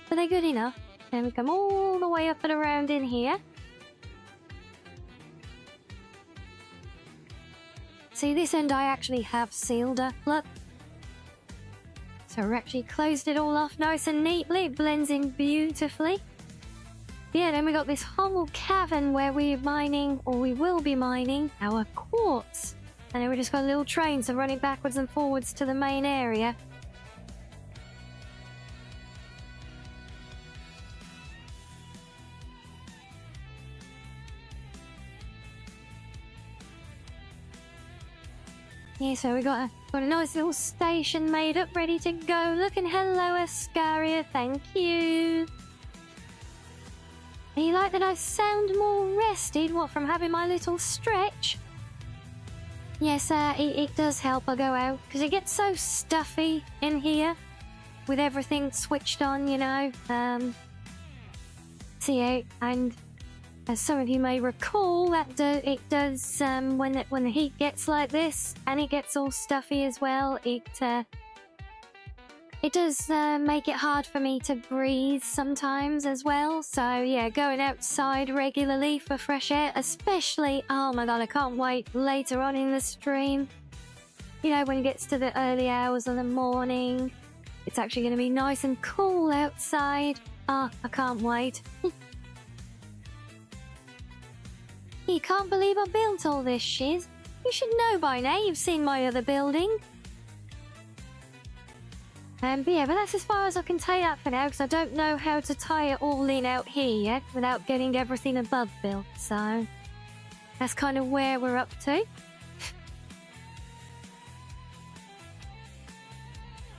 but they're good enough. And we come all the way up and around in here. See, this end I actually have sealed up, look. So we're actually closed it all off nice and neatly. It blends in beautifully. Yeah, then we got this whole cavern where we're mining, or we will be mining, our quartz. And then we just got a little train, so running backwards and forwards to the main area. Yeah, so we got a nice little station made up, ready to go. Look, and hello, Ascaria, thank you. And you like that I sound more rested, what, from having my little stretch? Yes, it does help I go out, because it gets so stuffy in here, with everything switched on, you know. So yeah, and as some of you may recall, that it does, when the heat gets like this, and it gets all stuffy as well, it does make it hard for me to breathe sometimes as well. So yeah, going outside regularly for fresh air, especially, oh my god, I can't wait later on in the stream. You know, when it gets to the early hours of the morning, it's actually going to be nice and cool outside. Oh, I can't wait. You can't believe I built all this shiz. You should know by now, you've seen my other building. But yeah, but that's as far as I can take that for now, because I don't know how to tie it all in out here yet without getting everything above built, so that's kind of where we're up to.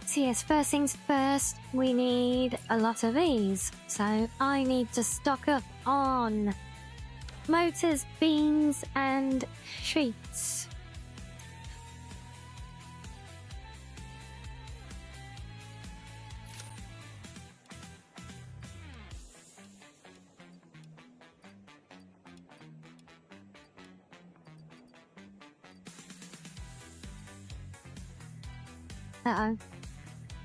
So yes, first things first, we need a lot of these. So I need to stock up on motors, beams, and sheets. Uh-oh.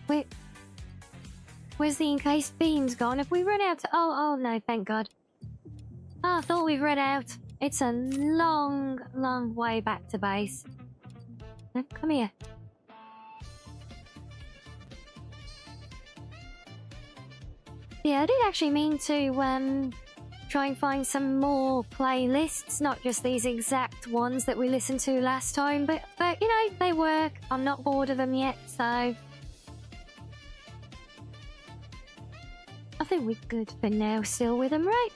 Wait. Where's the encased beams gone? Have we run out? Oh no, thank God. Oh, I thought we'd run out. It's a long, long way back to base. No, come here. Yeah, I did actually mean to, try and find some more playlists, not just these exact ones that we listened to last time, but you know, they work. I'm not bored of them yet, so I think we're good for now still with them, right?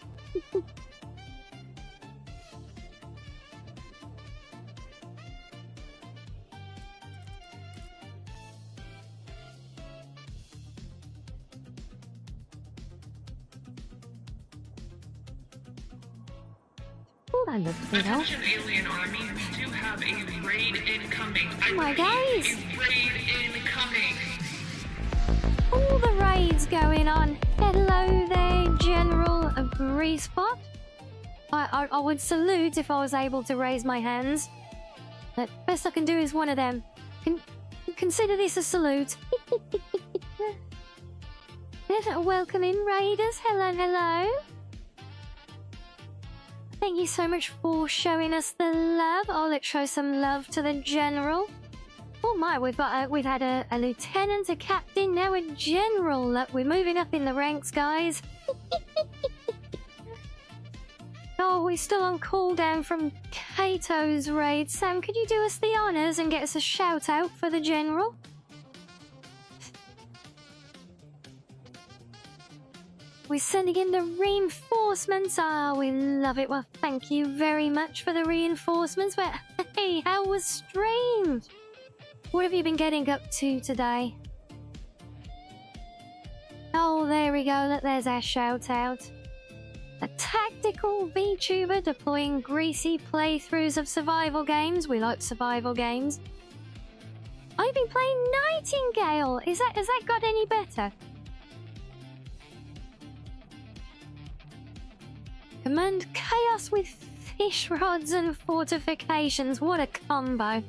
I look good. Attention alien army, we do have a raid incoming. Oh my guys! A raid incoming. All the raids going on. Hello there, General Greasepot. I would salute if I was able to raise my hands. But best I can do is one of them. Consider this a salute. Welcome in, raiders. Hello, hello. Thank you so much for showing us the love. Oh, let's show some love to the General. Oh my, we've had a lieutenant, a captain, now a general. Look, we're moving up in the ranks, guys. Oh, we're still on cooldown from Kato's raid. Sam, could you do us the honours and get us a shout out for the General? We're sending in the reinforcements. Ah, we love it. Well, thank you very much for the reinforcements. But hey, how was streamed? What have you been getting up to today? Oh, there we go. Look, there's our shout out. A tactical VTuber deploying greasy playthroughs of survival games. We like survival games. I've been playing Nightingale. Has that got any better? Command chaos with fish rods and fortifications. What a combo.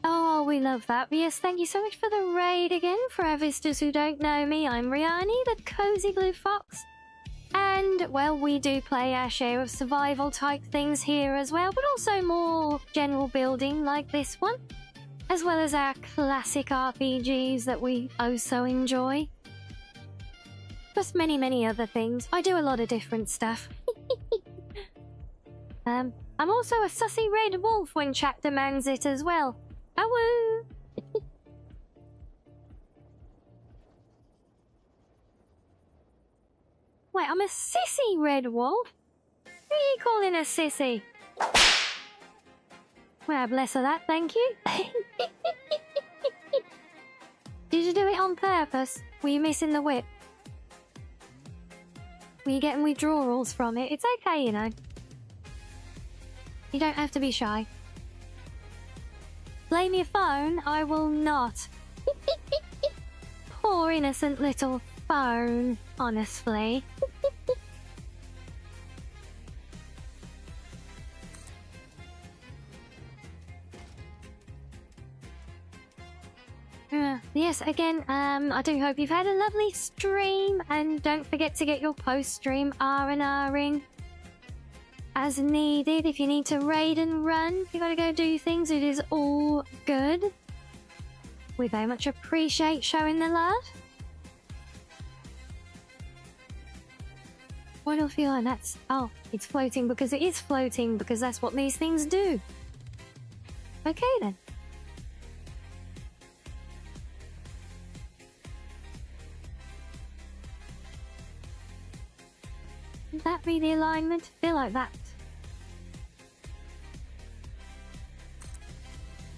Oh, we love that. But yes, thank you so much for the raid again. For our visitors who don't know me, I'm Rianni, the Cozy Blue Fox. And, well, we do play our share of survival type things here as well, but also more general building like this one, as well as our classic RPGs that we oh so enjoy. Plus many, many other things. I do a lot of different stuff. I'm also a sussy red wolf when chat demands it as well. Oh, wait, I'm a sissy red wolf? Who are you calling a sissy? Well, bless her that, thank you. Did you do it on purpose? Were you missing the whip? Were you getting withdrawals from it? It's okay, you know. You don't have to be shy. Blame your phone? I will not. Poor innocent little phone, honestly. Yes, again, I do hope you've had a lovely stream, and don't forget to get your post-stream R&Ring as needed. If you need to raid and run, if you gotta go do things, it is all good. We very much appreciate showing the love. Why do I feel like that's... Oh, it's floating because it is floating, because that's what these things do. Okay then. Would that be the alignment? I feel like that.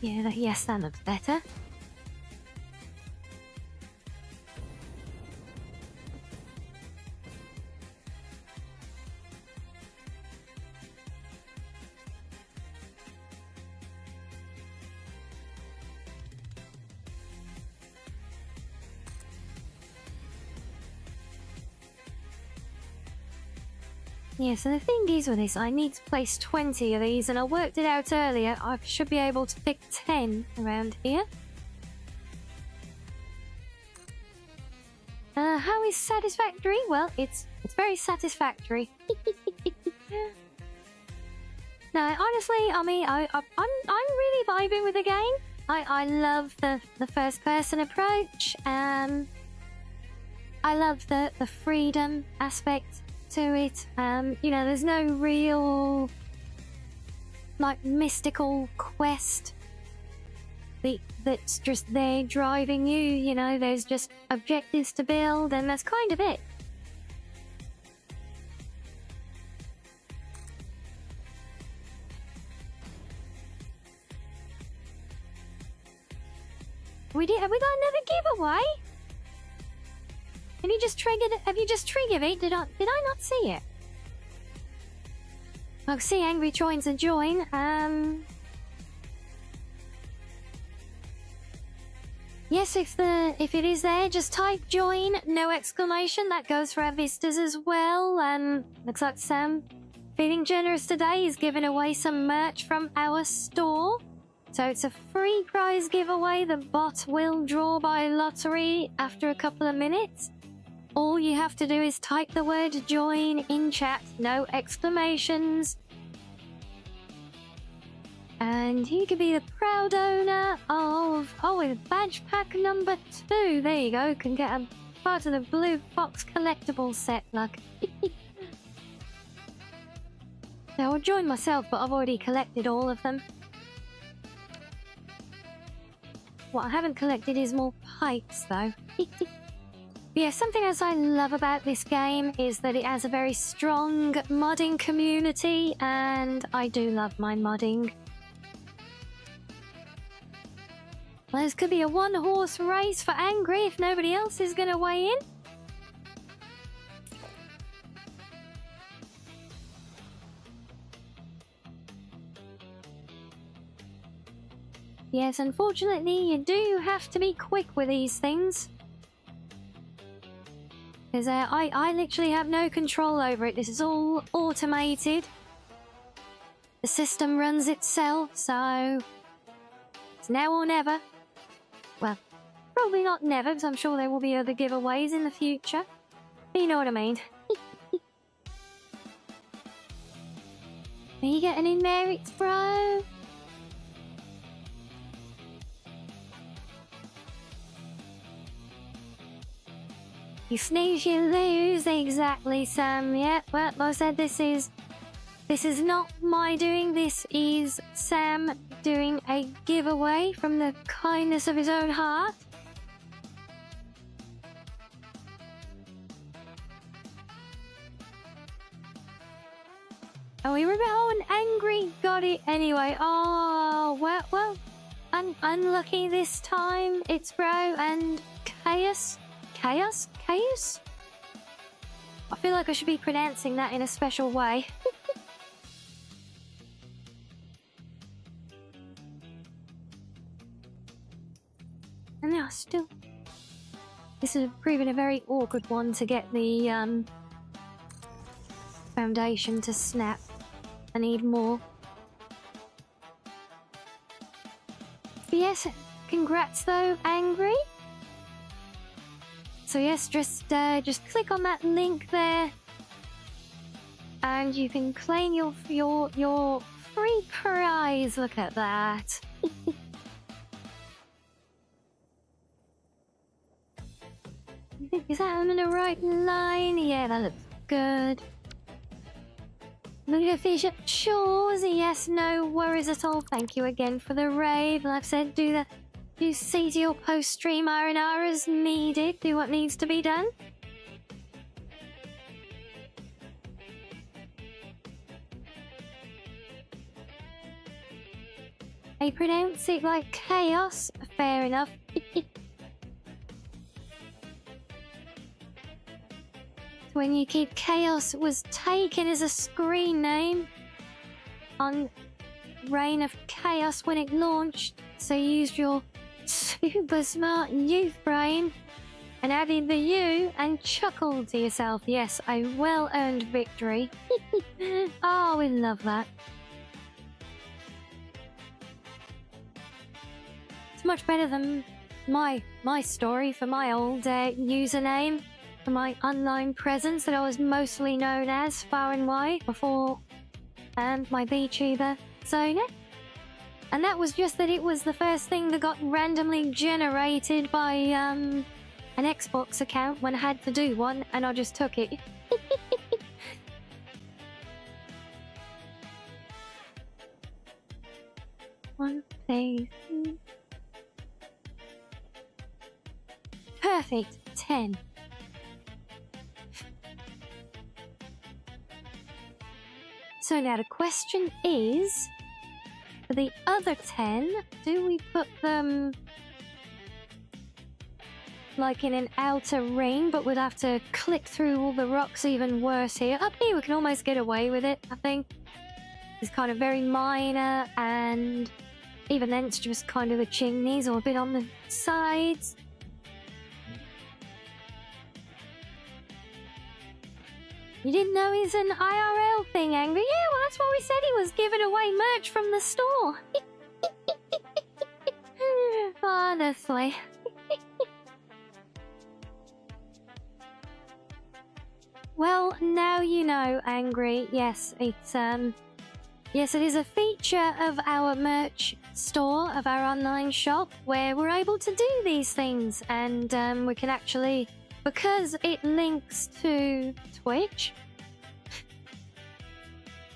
Yeah, yes, that looks better. Yeah, so the thing is with this, I need to place 20 of these, and I worked it out earlier. I should be able to pick 10 around here. How is Satisfactory? Well, it's very satisfactory. No, honestly, I mean, I'm really vibing with the game. I love the first person approach. I love the freedom aspect to it. You know, there's no real like mystical quest that's just there driving you. You know, there's just objectives to build, and that's kind of it. Have we got another giveaway? Have you just triggered it? Did I not see it? I see Angry joins a join. Yes, if it is there, just type join, no exclamation. That goes for our visitors as well. Looks like Sam, feeling generous today, is giving away some merch from our store. So it's a free prize giveaway. The bot will draw by lottery after a couple of minutes. All you have to do is type the word join in chat, no exclamations. And you can be the proud owner of, with badge pack number 2. There you go, can get a part of the Blue Fox collectible set, look. Now I'll join myself, but I've already collected all of them. What I haven't collected is more pipes, though. Yeah, something else I love about this game is that it has a very strong modding community, and I do love my modding. Well, this could be a one-horse race for Angry if nobody else is going to weigh in. Yes, unfortunately, you do have to be quick with these things. Because I literally have no control over it. This is all automated. The system runs itself, so it's now or never. Well, probably not never, because I'm sure there will be other giveaways in the future. But you know what I mean. Are you getting in merits, bro? You sneeze, you lose. Exactly, Sam. Yeah, well, like I said, this is not my doing. This is Sam doing a giveaway from the kindness of his own heart. Oh, we were a bit and Angry got it anyway. Oh, well, unlucky this time. It's Bro and Chaos. Chaos? I feel like I should be pronouncing that in a special way. And now still... This is proving a very awkward one to get the foundation to snap. I need more. But yes, congrats though, Angry. So yes, just click on that link there, and you can claim your free prize. Look at that. Is that on the right line? Yeah, that looks good. Look at the fish up shores. Yes, no worries at all. Thank you again for the rave. Like I've said, do seize your post-stream R&R as needed. Do what needs to be done. I pronounce it like chaos. Fair enough. When you keep chaos was taken as a screen name on Reign of Chaos when it launched, so you used your super smart youth brain and added the U and chuckled to yourself. Yes, a well-earned victory. Oh, we love that. It's much better than my story for my old username, for my online presence that I was mostly known as far and wide before my VTuber Zona. And that was just that it was the first thing that got randomly generated by an Xbox account when I had to do one, and I just took it. One thing. Perfect. 10. So now the question is, for the other 10, do we put them like in an outer ring, but we'd have to click through all the rocks even worse here? Up here we can almost get away with it, I think. It's kind of very minor, and even then it's just kind of the chimneys or a bit on the sides. You didn't know he's an IRL thing, Angry? Yeah, well, that's why we said he was giving away merch from the store. Honestly. Well, now you know, Angry. Yes, it's yes, it is a feature of our merch store, of our online shop, where we're able to do these things, and we can actually, because it links to Twitch,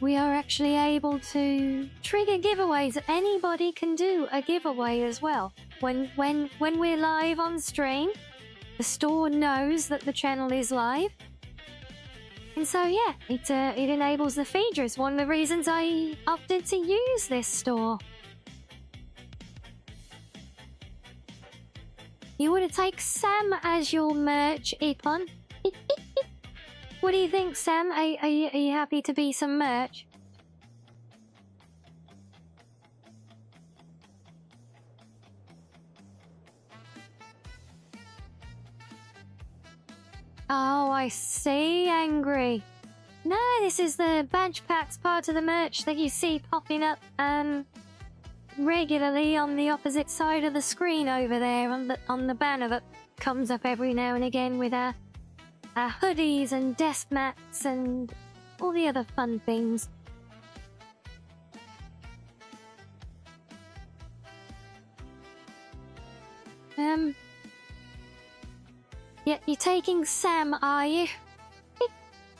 we are actually able to trigger giveaways. Anybody can do a giveaway as well. when we're live on stream, the store knows that the channel is live. And so yeah, it enables the feeder. It's one of the reasons I opted to use this store. You want to take Sam as your merch, Ipon? What do you think, Sam? Are you happy to be some merch? Oh, I see, Angry. No, this is the badge packs part of the merch that you see popping up regularly on the opposite side of the screen over there on the banner that comes up every now and again with our hoodies and desk mats and all the other fun things. Yeah, you're taking Sam, are you?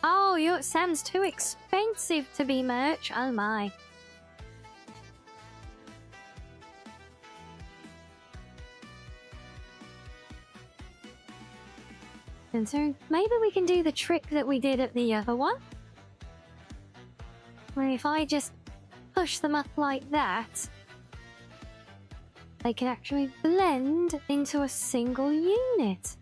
Oh, Sam's too expensive to be merch. Oh my. And so maybe we can do the trick that we did at the other one. Where if I just push them up like that, they can actually blend into a single unit.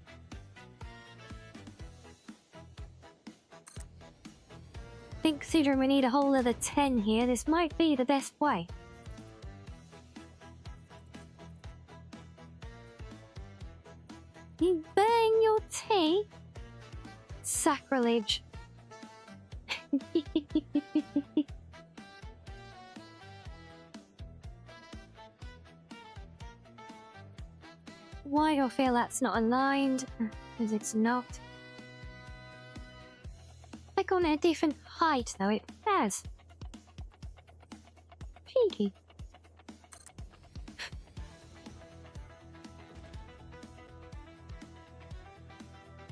I think considering we need a whole other 10 here, this might be the best way. You burn your tea? Sacrilege. Why do I feel that's not aligned? Because it's not. Like on a different height though, it has. Cheeky.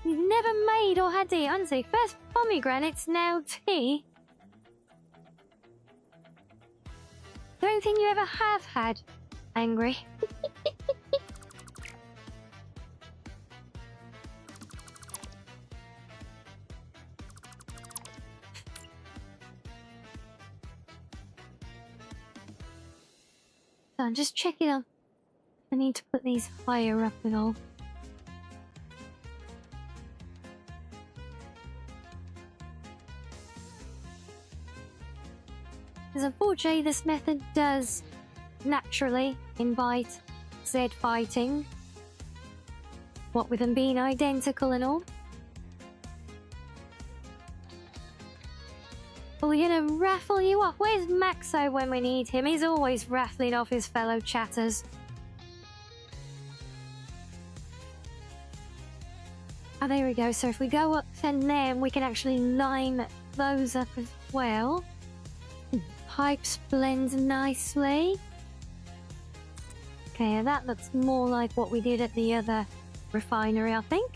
You've never made or had tea, honestly. First pomegranates, now tea. Don't think you ever have had, Angry. So I'm just checking on. I need to put these higher up and all. Because unfortunately this method does naturally invite Z fighting. What with them being identical and all. Are we gonna raffle you off? Where's Maxo when we need him? He's always raffling off his fellow chatters. Oh, there we go. So if we go up and then we can actually line those up as well. Pipes blend nicely. Okay, that looks more like what we did at the other refinery, I think.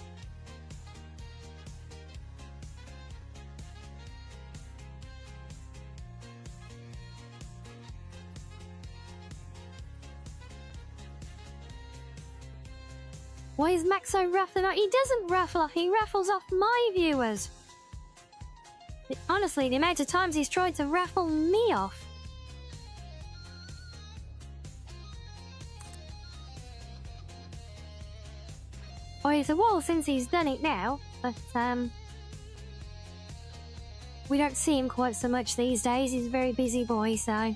Why is Max so raffling off? He doesn't raffle off, he raffles off my viewers. Honestly, the amount of times he's tried to raffle me off. Oh, it's a while since he's done it now, but we don't see him quite so much these days. He's a very busy boy, so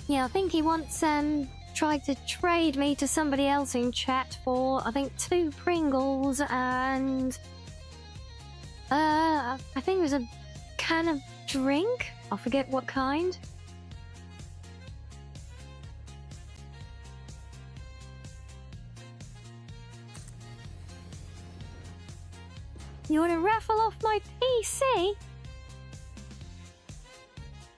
yeah, I think he once tried to trade me to somebody else in chat for, I think, 2 Pringles and I think it was a can of drink. I forget what kind. You want to raffle off my PC?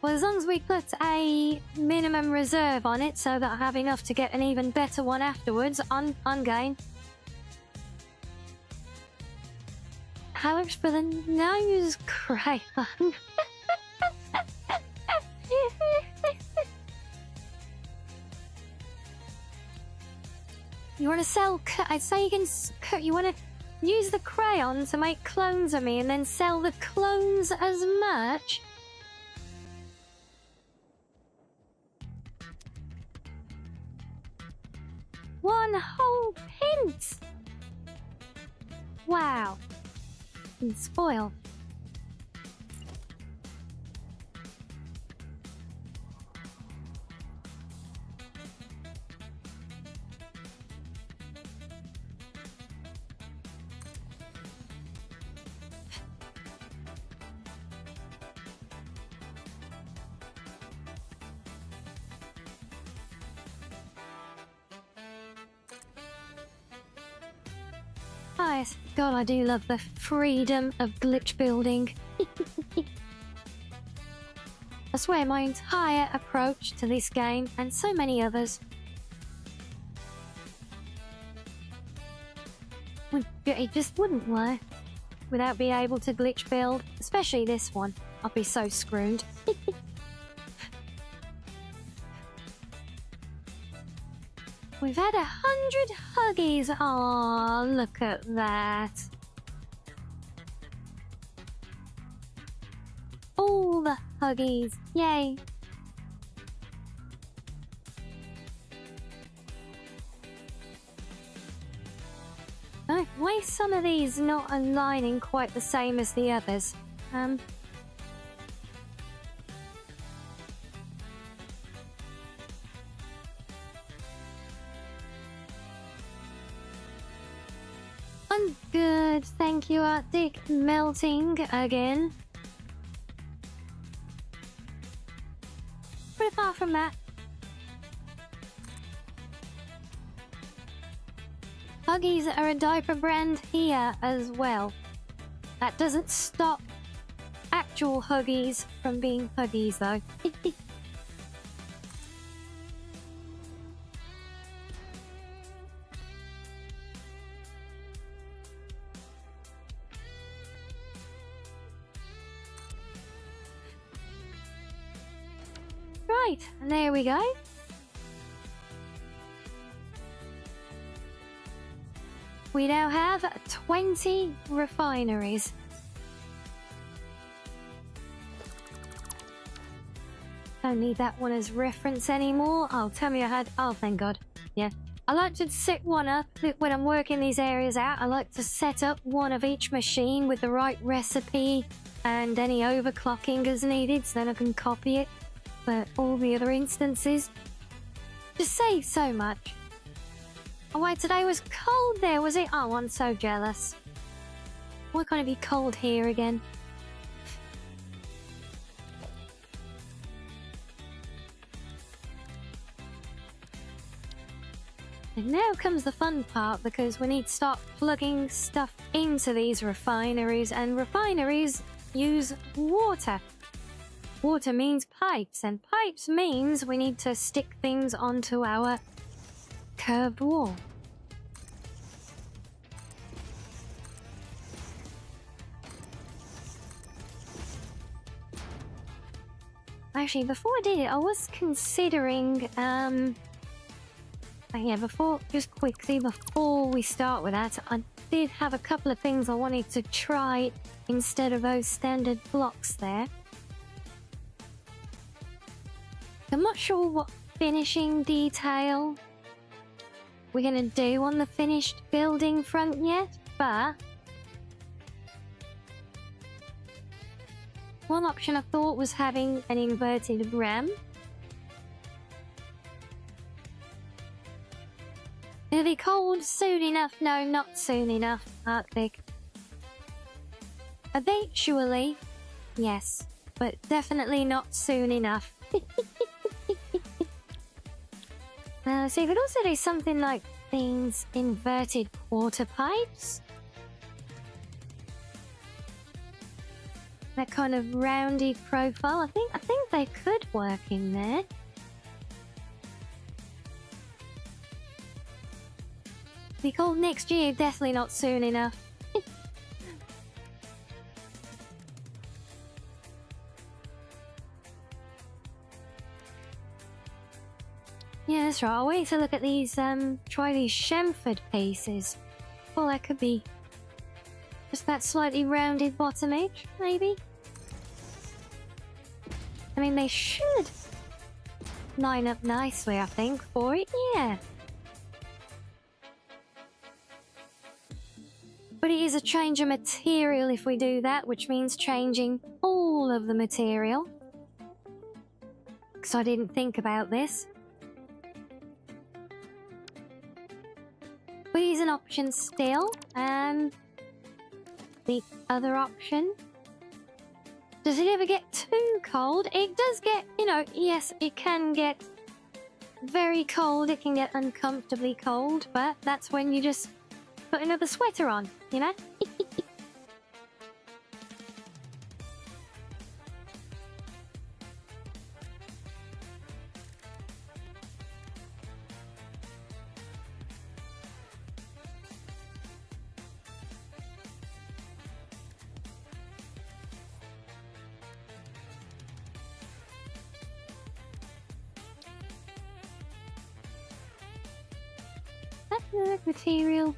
Well, as long as we put a minimum reserve on it so that I have enough to get an even better one afterwards, on game. How much for the nose crayon? You want to sell? I'd say you can. You want to use the crayon to make clones of me, and then sell the clones as merch. One whole pint. Wow. And spoil. Nice. God, I do love the freedom of glitch building. I swear my entire approach to this game, and so many others, it just wouldn't work without being able to glitch build, especially this one. I'll be so screwed. We've had 100 huggies. Aw, look at that. All the huggies. Yay. Oh, why are some of these not aligning quite the same as the others? I'm good, thank you, Arctic. Melting again. But apart from that, Huggies are a diaper brand here as well. That doesn't stop actual Huggies from being Huggies though. Right, and there we go. We now have 20 refineries. Don't need that one as reference anymore. Oh, tell me I had... Oh, thank God. Yeah. I like to set one up when I'm working these areas out. I like to set up one of each machine with the right recipe and any overclocking as needed, so then I can copy it for all the other instances. Just saves so much. Oh wait, today was cold there, was it? Oh, I'm so jealous. Why can't it be cold here again? And now comes the fun part, because we need to start plugging stuff into these refineries, and refineries use water. Water means pipes, and pipes means we need to stick things onto our curved wall. Actually, before I did it, I was considering, yeah, before we start with that, I did have a couple of things I wanted to try instead of those standard blocks there. I'm not sure what finishing detail we're gonna do on the finished building front yet, but one option I thought was having an inverted ramp. It'll be cold soon enough. No, not soon enough, Arctic. Eventually, yes, but definitely not soon enough. So you could also do something like these inverted water pipes. That kind of roundy profile. I think they could work in there. Be cold next year, definitely not soon enough. Yeah, that's right. I'll wait to look at these, try these chamfered pieces. Well, that could be just that slightly rounded bottom edge, maybe? I mean, they should line up nicely, I think, for it, yeah. But it is a change of material if we do that, which means changing all of the material. Because I didn't think about this. But it is an option still. The other option. Does it ever get too cold? It does get, you know, yes, it can get very cold. It can get uncomfortably cold, but that's when you just put another sweater on, you know? That material.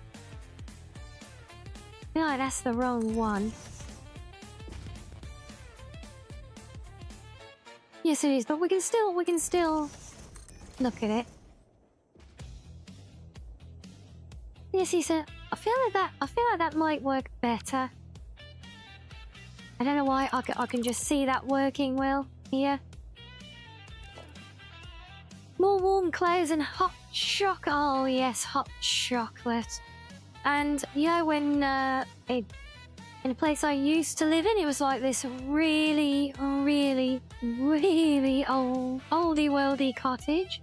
No, that's the wrong one. Yes, it is, but we can still look at it. Yes, he said. I feel like that might work better. I don't know why. I can just see that working well here. More warm clothes and hot chocolate. Oh yes, hot chocolate. And yeah, when in a place I used to live in, it was like this really, really, really oldie worldy cottage.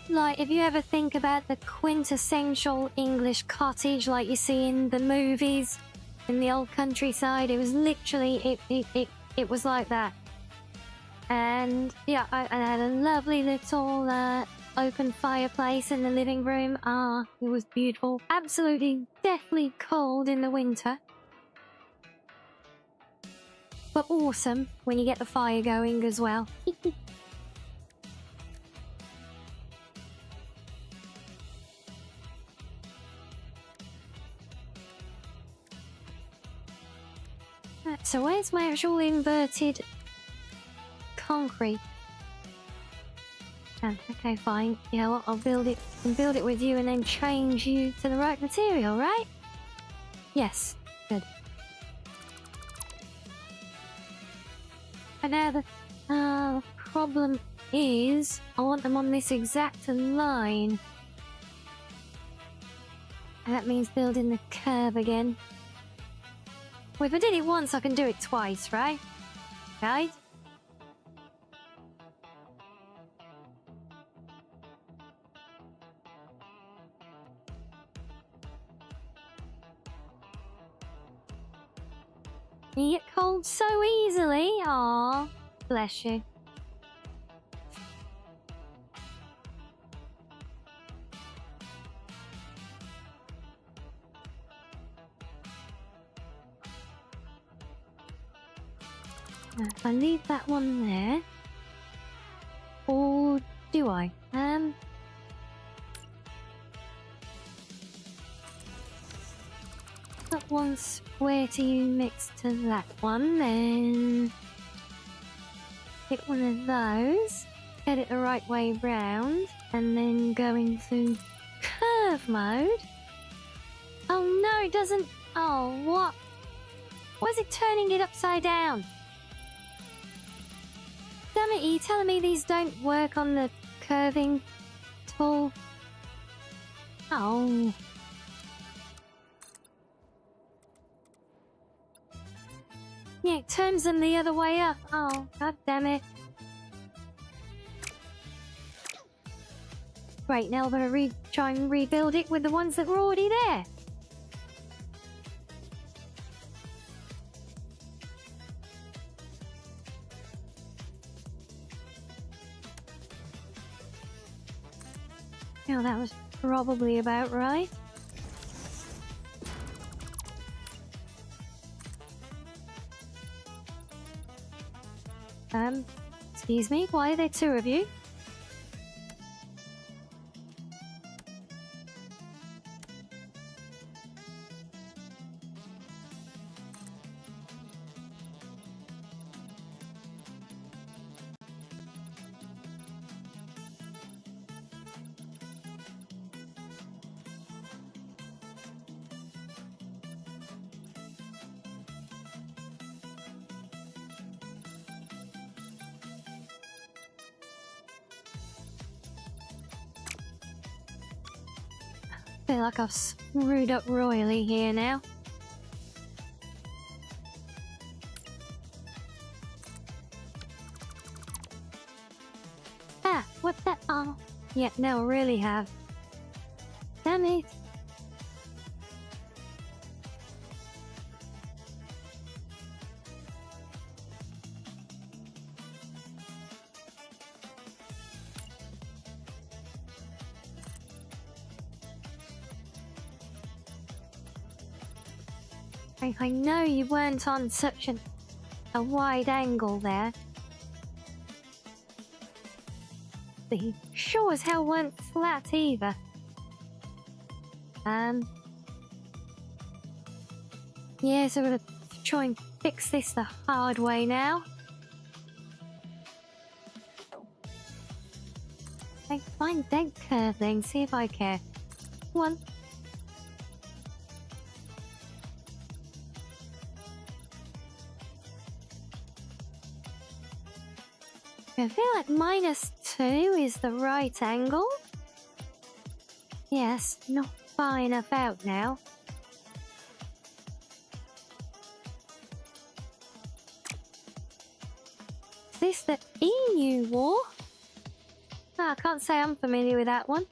Like, if you ever think about the quintessential English cottage like you see in the movies in the old countryside, it was literally it was like that. And yeah, I had a lovely little open fireplace in the living room. Ah, it was beautiful. Absolutely deathly cold in the winter, but awesome when you get the fire going as well. Right, so where's my actual inverted concrete? Oh, okay, fine. Yeah, well, I'll build it with you and then change you to the right material, right? Yes, good. But now the problem is I want them on this exact line. And that means building the curve again. Well, if I did it once, I can do it twice, right? Right? You get cold so easily. Aw, bless you. Now, if I leave that one there, or do I? Put one square to next to that one, then pick one of those, get it the right way round, and then go into curve mode. Oh no, it doesn't. Oh, what? Why is it turning it upside down? Damn it, are you telling me these don't work on the curving tool? Oh. Yeah, it turns them the other way up. Oh, god damn it. Right, now I've got to try and rebuild it with the ones that were already there. Now that was probably about right. Excuse me, why are there two of you? feel like I've screwed up royally here now. Ah, what the? Oh, yeah, no, I really have. Damn it. I know you weren't on such a wide angle there. But he sure as hell weren't flat either. Yeah, so we're gonna try and fix this the hard way now. I find that curve then, see if I care. One. I feel like -2 is the right angle. Yes, not far enough out now. Is this the EU war? Oh, I can't say I'm familiar with that one.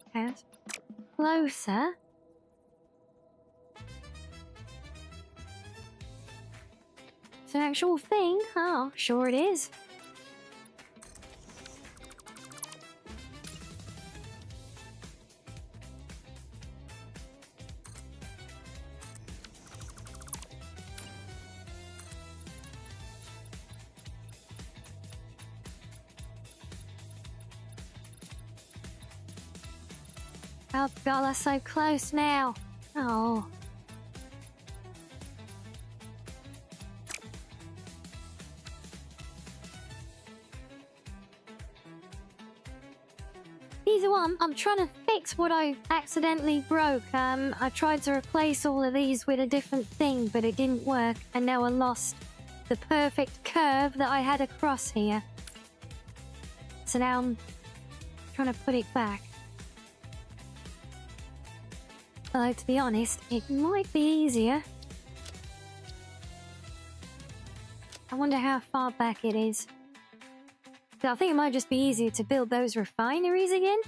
Okay, that's closer. It's an actual thing? Oh, sure it is. Oh god, that's so close now. Oh. Either one, I'm trying to fix what I accidentally broke. I tried to replace all of these with a different thing, but it didn't work, and now I lost the perfect curve that I had across here. So now I'm trying to put it back. Although, to be honest, it might be easier. I wonder how far back it is. I think it might just be easier to build those refineries again.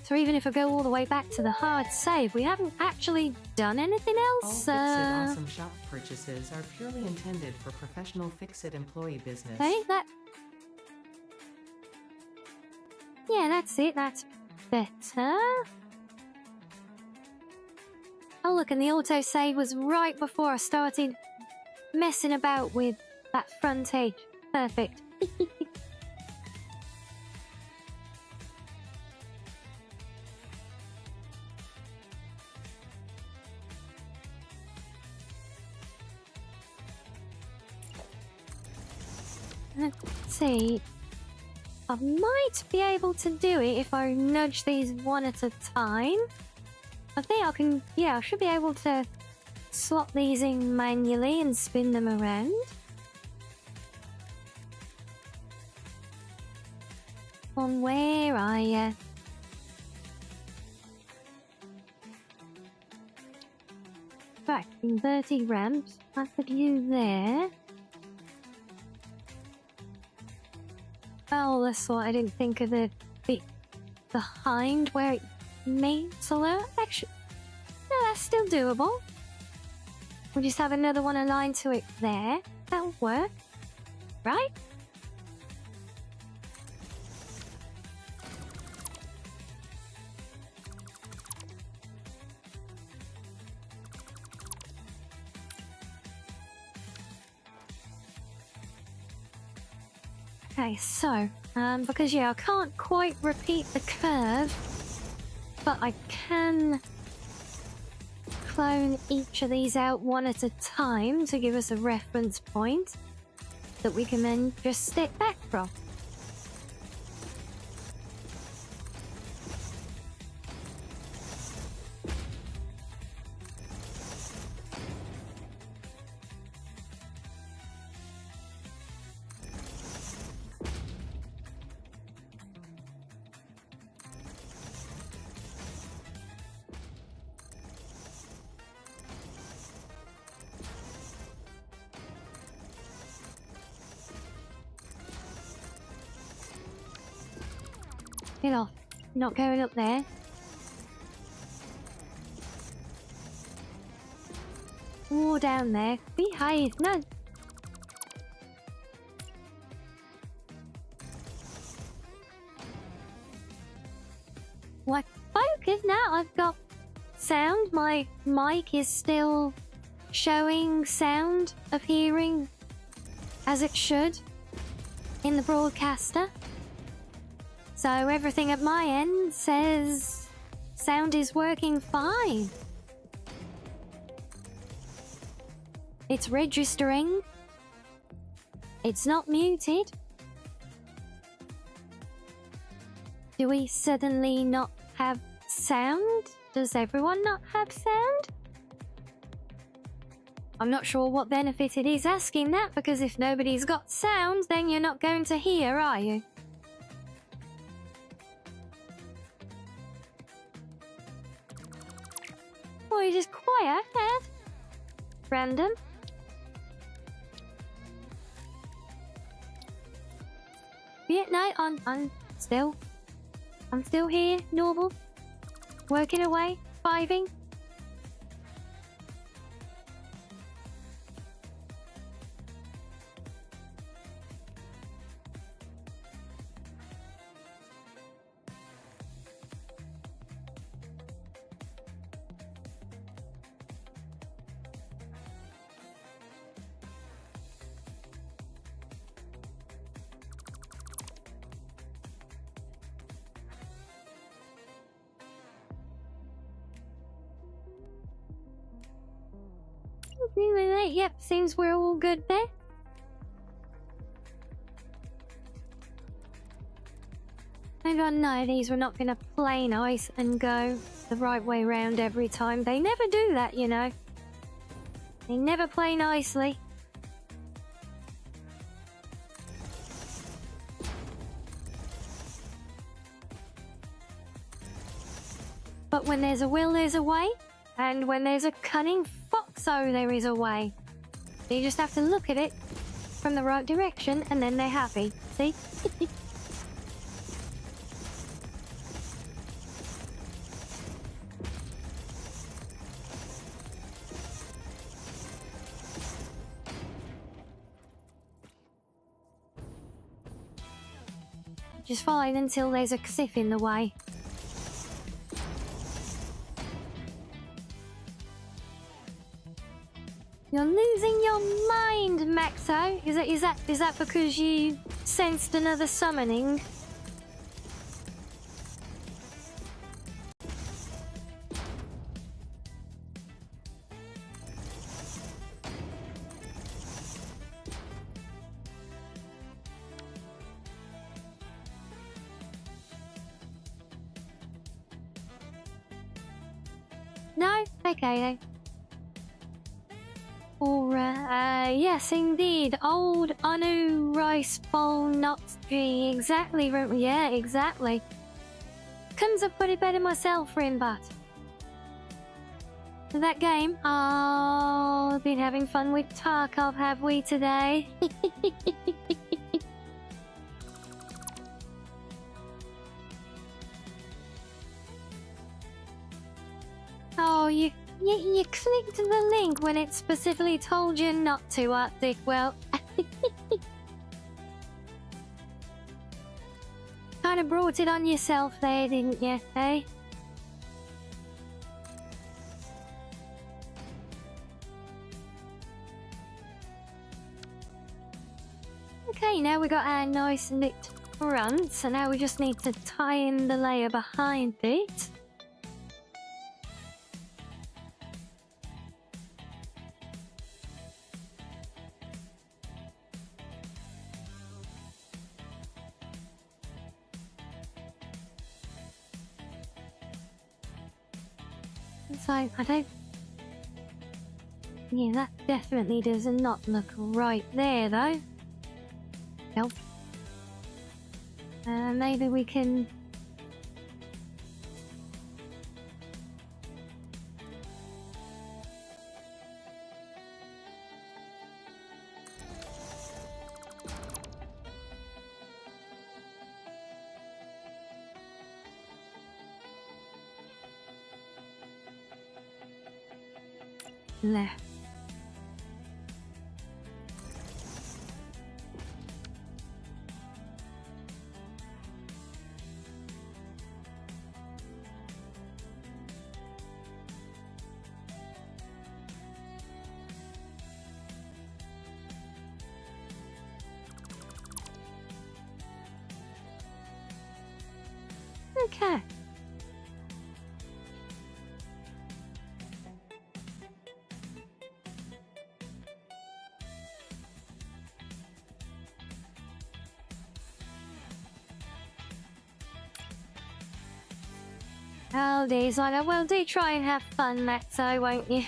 So even if I go all the way back to the hard save, we haven't actually done anything All else. Fix-It Awesome shop purchases are purely intended for professional Fix-It employee business. Okay, that... Yeah, that's it. That's better. Oh, look, and the autosave was right before I started messing about with that front edge. Perfect. Let's see. I might be able to do it if I nudge these one at a time. I think I can, yeah, I should be able to slot these in manually and spin them around. On where are you? Right, inverted ramps. I could use there. Oh, that's what I didn't think of the bit behind where it meets a lot. Actually, no, that's still doable. We'll just have another one aligned to it there. That'll work. Right? Okay, so, because yeah, I can't quite repeat the curve, but I can clone each of these out one at a time to give us a reference point that we can then just step back from. Get off. Not going up there. Or down there. Behave. No. What? Focus now. I've got sound. My mic is still showing sound appearing as it should in the broadcaster. So everything at my end says sound is working fine. It's registering. It's not muted. Do we suddenly not have sound? Does everyone not have sound? I'm not sure what benefit it is asking that, because if nobody's got sound, then you're not going to hear, are you? Or you're just quiet, Ed? Random. Yeah, no, I'm still here, normal. Working away, vibing. Yep, seems we're all good there. I don't know, these were not gonna play nice and go the right way round every time. They never do that, you know. They never play nicely. But when there's a will, there's a way. And when there's a cunning foxo, there is a way. So you just have to look at it from the right direction, and then they're happy. See? Just fine until there's a xiff in the way. You're losing your mind, Maxo. Is that because you sensed another summoning? No? Okay then. Or, yes, indeed. Old Anu Rice Bowl Nuts G. Exactly, yeah, exactly. Couldn't have put it better myself, Rimbat. That game? Oh, been having fun with Tarkov, have we, today? Oh, you clicked the link when it specifically told you not to, Arctic. Well, kind of brought it on yourself there, didn't you, eh? Okay, now we got our nice lit front, so now we just need to tie in the layer behind it. So, I don't... Yeah, that definitely does not look right there, though. Nope. Maybe we can... There. Okay. Oh, days like that. Well, do try and have fun, Maxo, won't you?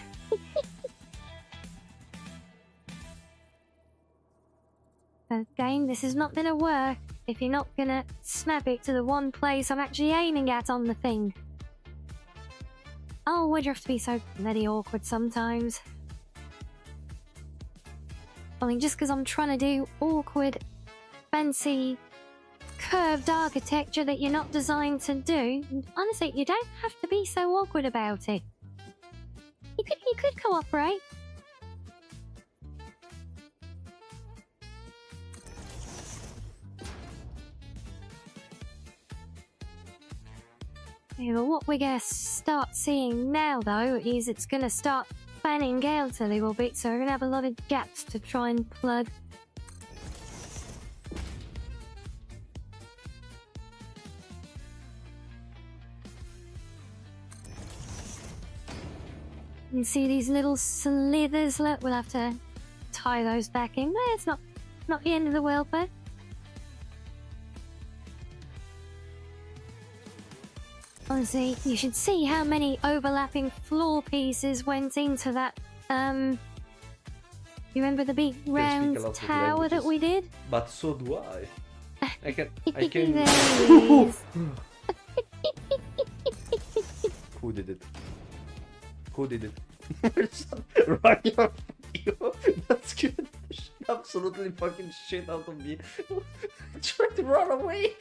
Again, this is not gonna work if you're not gonna snap it to the one place I'm actually aiming at on the thing. Oh, would you have to be so bloody awkward sometimes? I mean, just because I'm trying to do awkward, fancy, curved architecture that you're not designed to do, honestly, you don't have to be so awkward about it. You could cooperate. Yeah, but what we're gonna start seeing now, though, is it's gonna start fanning out a little bit, so we're gonna have a lot of gaps to try and plug. You can see these little slithers. Look, we'll have to tie those back in. No, it's not the end of the world, but honestly, you should see how many overlapping floor pieces went into that. You remember the big round tower that we did? But so do I. I can. There he is. Who did it? Who did it? Ryan, that's good. Absolutely fucking shit out of me. I tried to run away.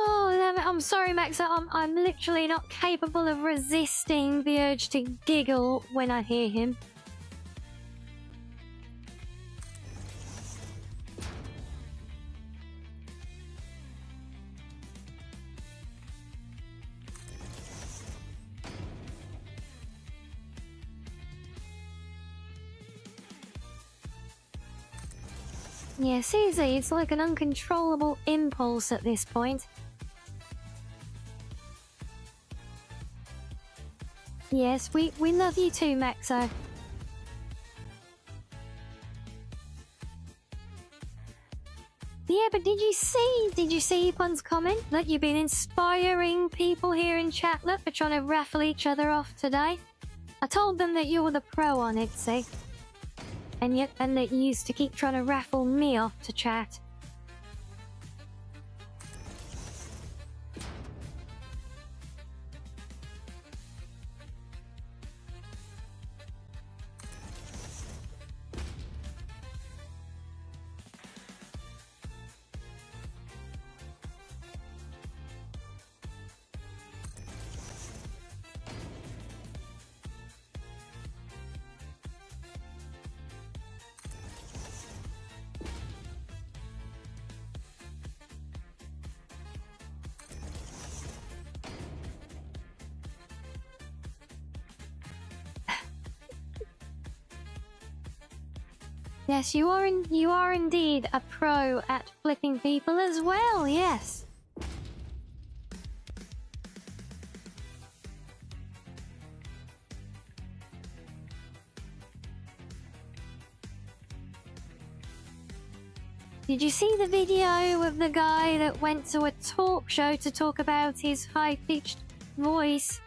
Oh, damn it. I'm sorry, Max. I'm literally not capable of resisting the urge to giggle when I hear him. Yeah, seriously, it's like an uncontrollable impulse at this point. Yes, we love you too, Maxo. Yeah, but did you see Ipon's comment? Look, you've been inspiring people here in chat, look, for trying to raffle each other off today. I told them that you were the pro on it, see? And that you used to keep trying to raffle me off to chat. Yes, you are indeed a pro at flipping people as well, yes. Did you see the video of the guy that went to a talk show to talk about his high-pitched voice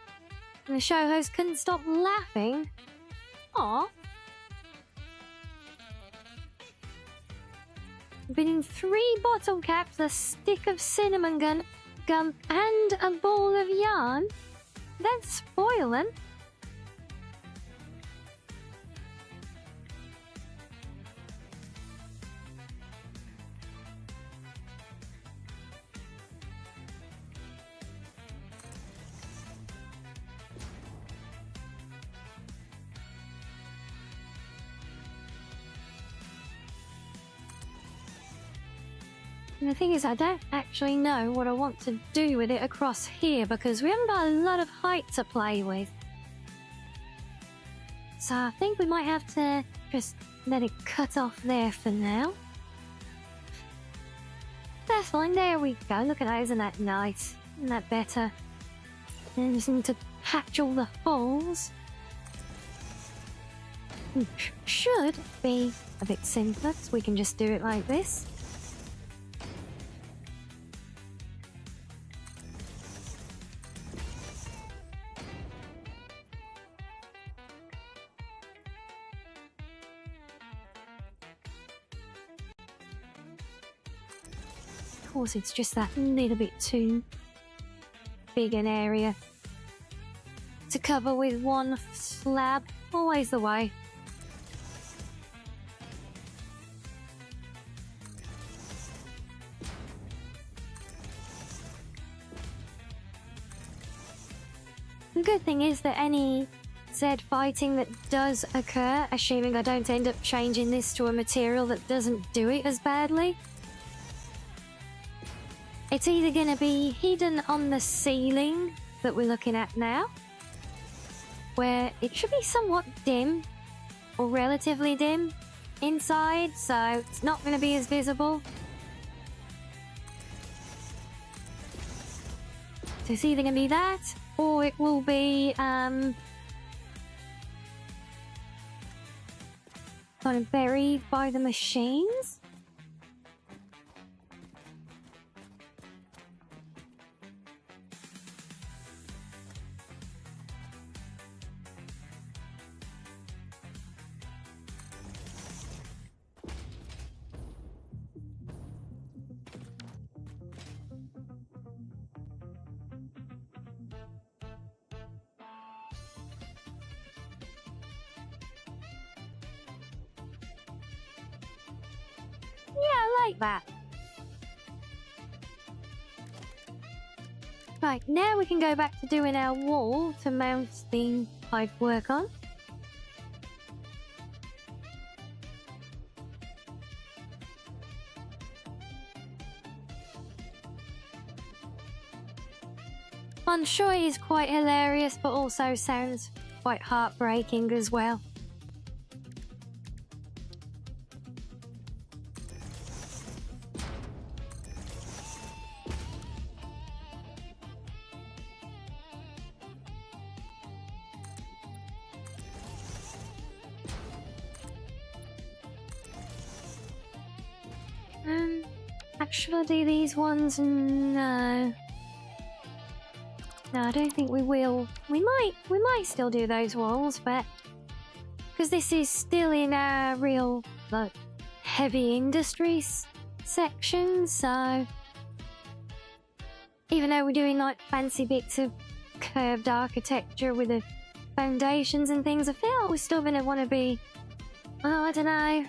and the show host couldn't stop laughing? Aw. Been in 3 bottle caps, a stick of cinnamon gun, gum and a ball of yarn? That's spoiling. And the thing is, I don't actually know what I want to do with it across here because we haven't got a lot of height to play with. So I think we might have to just let it cut off there for now. That's fine, there we go. Look at that, isn't that nice? Isn't that better? And just need to patch all the holes. Which should be a bit simpler, so we can just do it like this. Of course, it's just that little bit too big an area to cover with one slab. Always the way. The good thing is that any Z fighting that does occur, assuming I don't end up changing this to a material that doesn't do it as badly, it's either going to be hidden on the ceiling that we're looking at now, where it should be somewhat dim, or relatively dim, inside, so it's not going to be as visible. So it's either going to be that, or it will be, kind of buried by the machines. Like that. Right, now we can go back to doing our wall to mount the pipe work on. I'm sure it is quite hilarious, but also sounds quite heartbreaking as well. Actually, these ones, no. No, I don't think we will. We might still do those walls, but because this is still in our real, like, heavy industries section, so even though we're doing like fancy bits of curved architecture with the foundations and things, I feel we're still gonna want to be, oh, I don't know.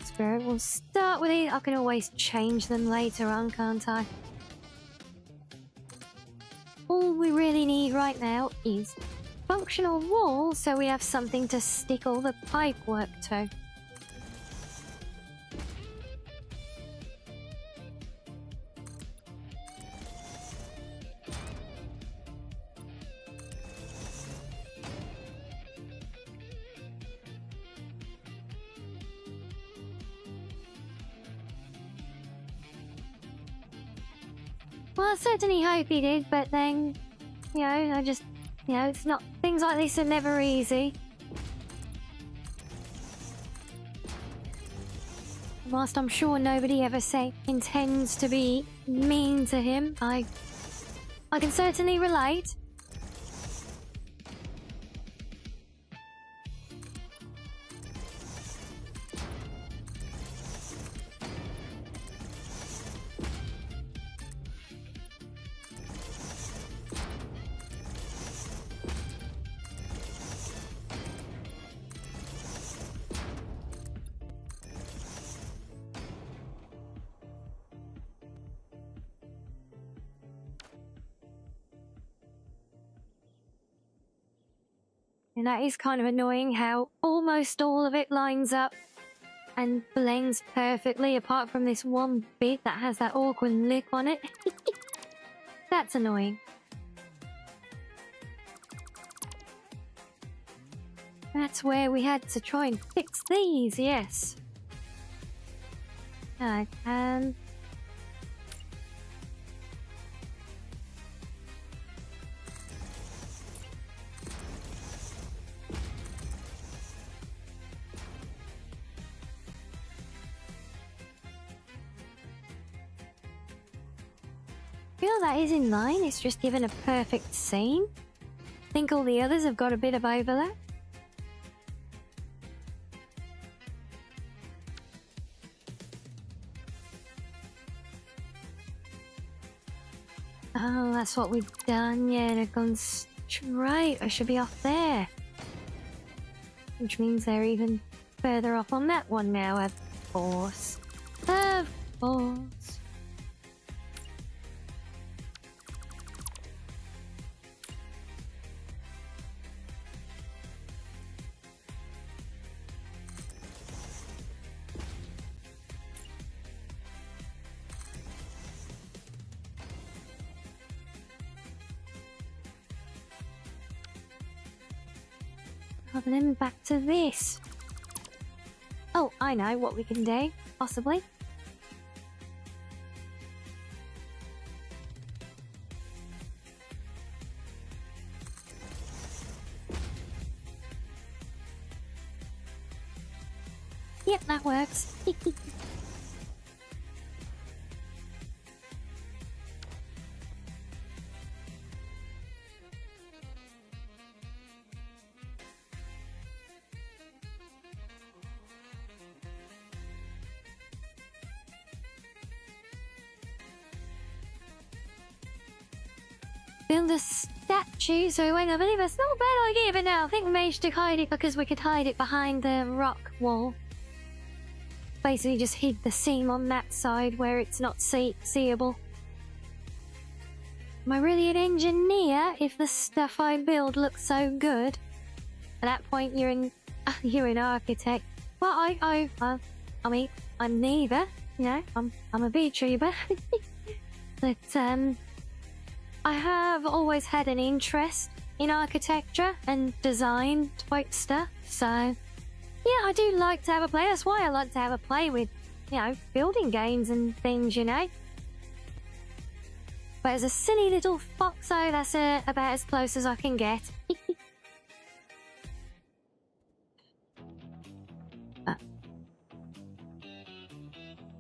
Spirit, we'll start with it. I can always change them later on, can't I? All we really need right now is functional wall, so we have something to stick all the pipe work to. Well, I certainly hope he did, but then, you know, I just, you know, it's not, things like this are never easy. Whilst I'm sure nobody ever intends to be mean to him, I can certainly relate. And that is kind of annoying how almost all of it lines up and blends perfectly, apart from this one bit that has that awkward lip on it. That's annoying. That's where we had to try and fix these, yes. Alright, I feel that is in line. It's just given a perfect scene. I think all the others have got a bit of overlap. Oh, that's what we've done. Yeah, they've gone straight. I should be off there. Which means they're even further off on that one now, of course. Of course. And then back to this. Oh, I know what we can do, possibly. Yep, that works. Build a statue, so wait, I believe that's not a bad idea, but no, I think we managed to hide it because we could hide it behind the rock wall. Basically just hid the seam on that side where it's not seeable. Am I really an engineer if the stuff I build looks so good? At that point you're an architect. Well, I mean, I'm neither, you know, I'm a VTuber. But I have always had an interest in architecture and design type stuff, so yeah, I do like to have a play. That's why I like to have a play with, you know, building games and things, you know. But as a silly little foxo, that's about as close as I can get.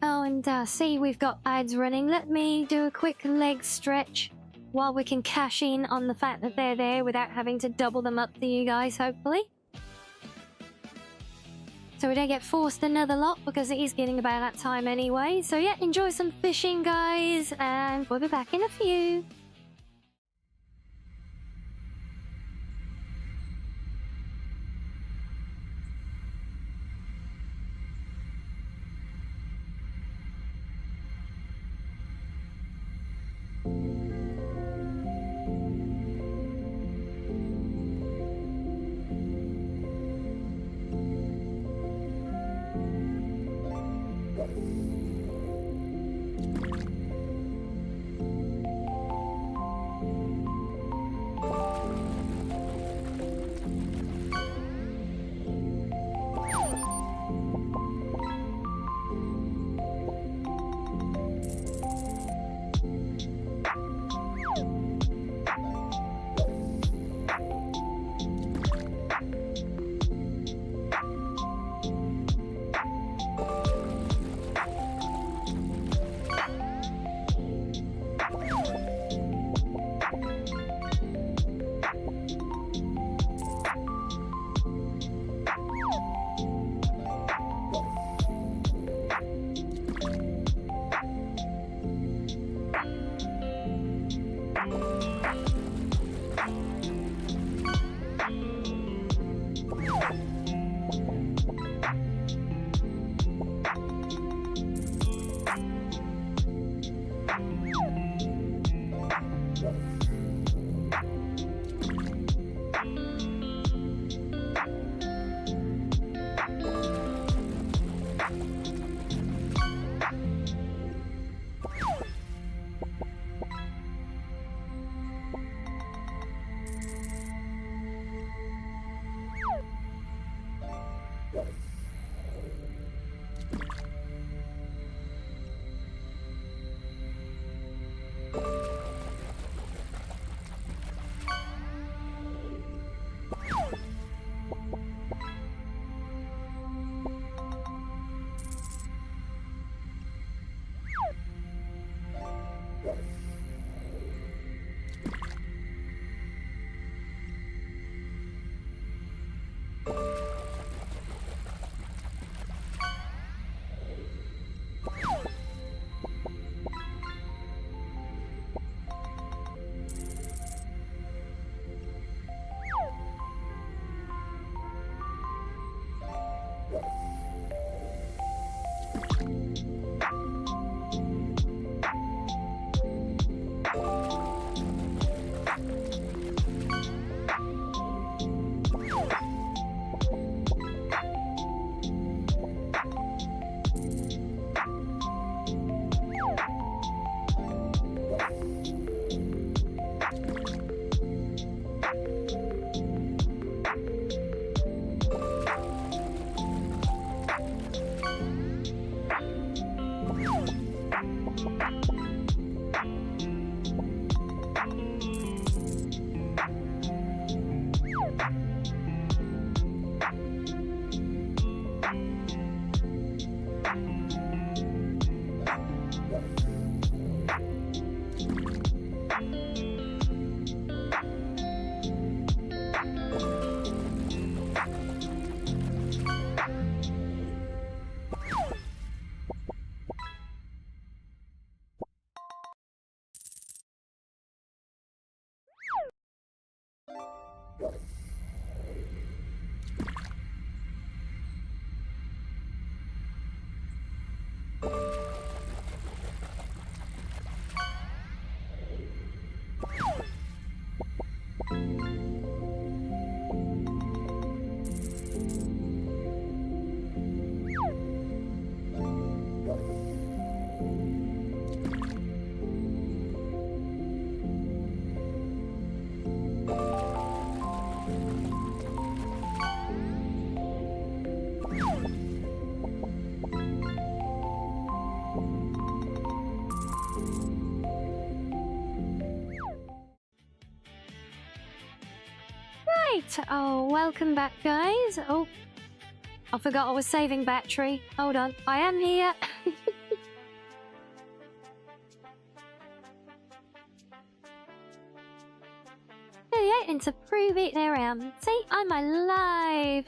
Oh, and see, we've got ads running. Let me do a quick leg stretch while we can cash in on the fact that they're there without having to double them up to you guys, hopefully. So we don't get forced another lot because it is getting about that time anyway. So yeah, enjoy some fishing, guys, and we'll be back in a few. Right, oh, welcome back, guys. Oh, I forgot I was saving battery. Hold on, I am here. 38, and to prove it, there I am. See, I'm alive.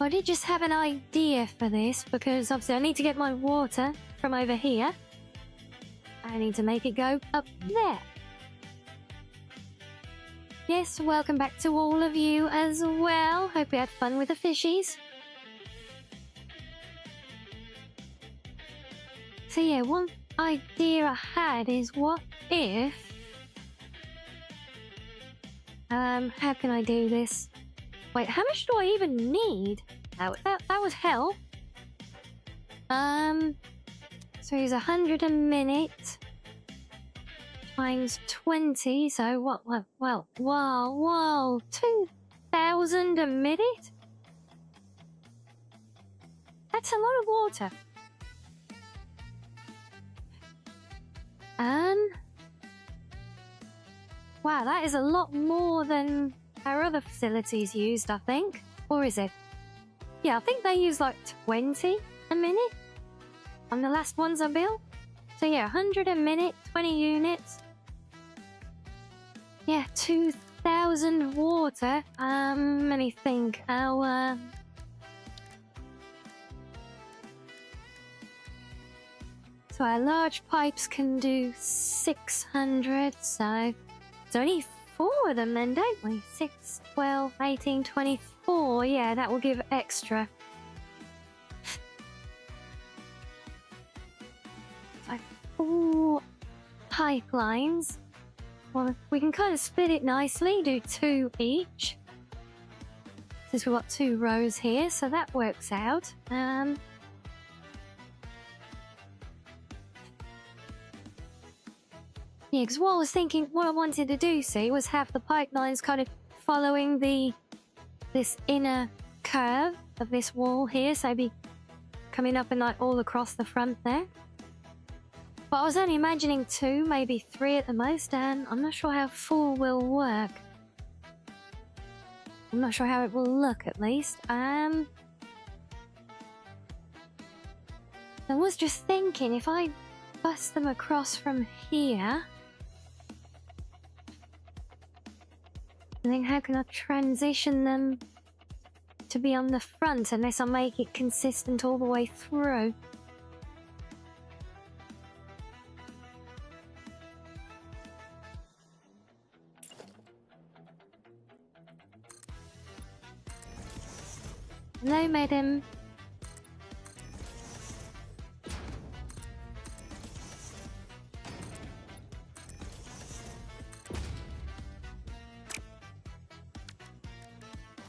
I did just have an idea for this, because obviously I need to get my water from over here. I need to make it go up there. Yes, welcome back to all of you as well. Hope you had fun with the fishies. So yeah, one idea I had is what if... how can I do this? Wait, how much do I even need? That was hell. So he's 100 a minute times 20. So what? Well, whoa, 2,000 a minute. That's a lot of water. Wow, that is a lot more than our other facilities used, I think. Or is it? Yeah, I think they use like 20 a minute on the last ones I built. So yeah, 100 a minute, 20 units. Yeah, 2,000 water. Let me think. So our large pipes can do 600, so it's only 4 of them then, don't we? 6, 12, 18, 24. Yeah, that will give extra. So 4 pipelines. Well, we can kind of split it nicely, do 2 each. Since we've got 2 rows here, so that works out. Yeah, because what I was thinking, what I wanted to do, see, was have the pipelines kind of following this inner curve of this wall here, so be coming up and like all across the front there. But I was only imagining 2, maybe 3 at the most, and I'm not sure how 4 will work. I'm not sure how it will look, at least. I was just thinking, if I bust them across from here, and then how can I transition them to be on the front unless I make it consistent all the way through? Hello, madam.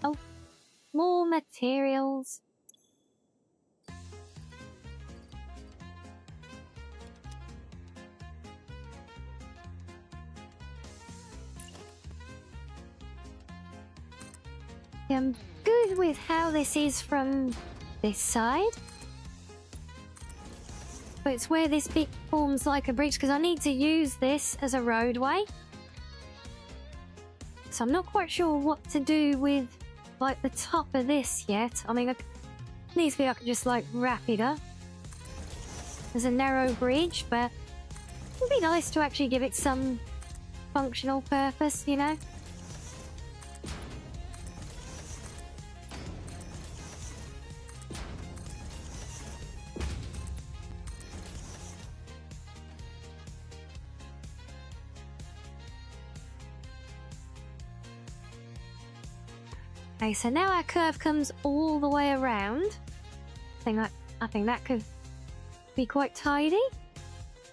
Oh, more materials. I'm good with how this is from this side. But it's where this bit forms like a bridge, because I need to use this as a roadway. So I'm not quite sure what to do with, like, the top of this yet. I mean, needs to be I could just, like, wrap it up as a narrow bridge, but it would be nice to actually give it some functional purpose, you know? Okay, so now our curve comes all the way around. I think that could be quite tidy.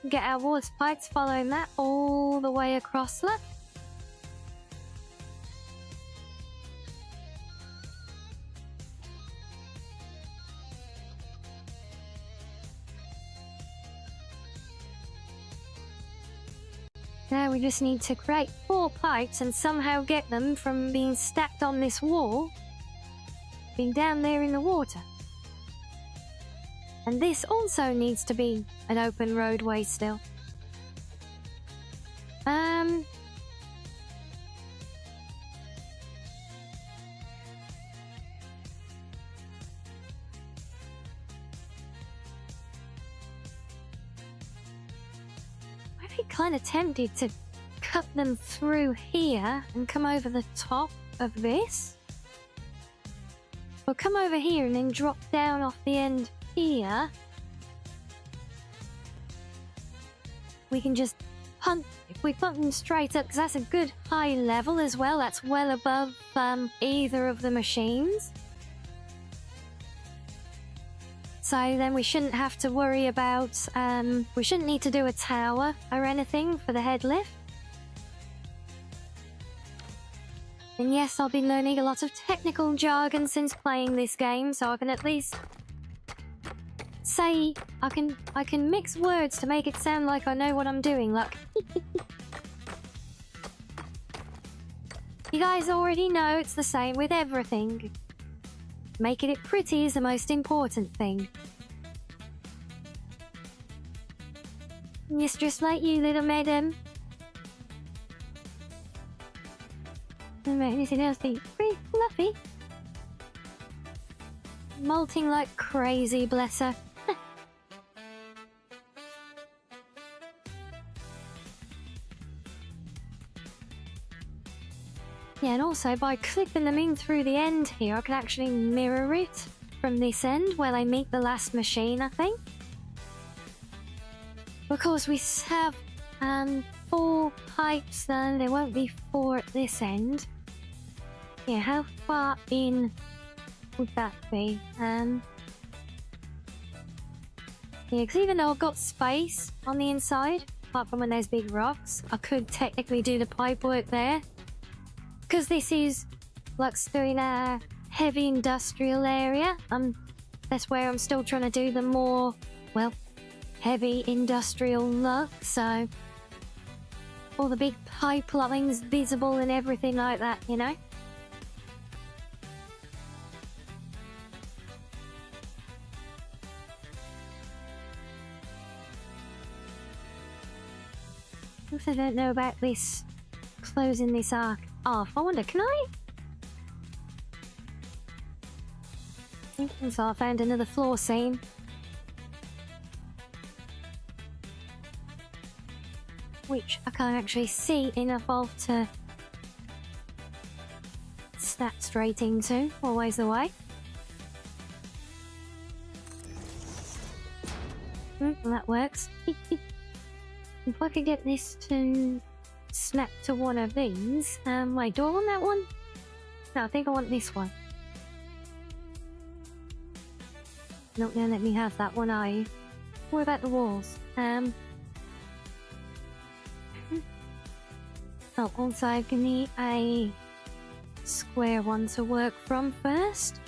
Get our water pipes following that all the way across that. Now we just need to create 4 pipes and somehow get them from being stacked on this wall, being down there in the water. And this also needs to be an open roadway still. I'm kind of tempted to cut them through here and come over the top of this. Or come over here and then drop down off the end here. We can just punt, if we punt them straight up, because that's a good high level as well. That's well above either of the machines. So then we shouldn't have to worry about, we shouldn't need to do a tower or anything for the head lift. And yes, I've been learning a lot of technical jargon since playing this game, so I can at least say, I can mix words to make it sound like I know what I'm doing, like. You guys already know it's the same with everything. Making it pretty is the most important thing. Yes, just like you, little madam. Don't make anything else be pretty fluffy. Molting like crazy, bless her. Yeah, and also by clipping them in through the end here, I can actually mirror it from this end where they meet the last machine, I think. Of course, we have 4 pipes, then there won't be 4 at this end. Yeah, how far in would that be? Yeah, because even though I've got space on the inside, apart from when there's big rocks, I could technically do the pipe work there. Because this is like still in a heavy industrial area, that's where I'm still trying to do the more, well, heavy industrial look, so all the big pipelines visible and everything like that, you know? I don't know about this, closing this arc off. I wonder, can I? So I found another floor seam. Which I can't actually see enough of to snap straight into. Always the way. Well, that works. If I could get this to snap to one of these. Wait, do I want that one? No, I think I want this one. Not gonna let me have that one, are you? What about the walls? Oh, also I need a square one to work from first.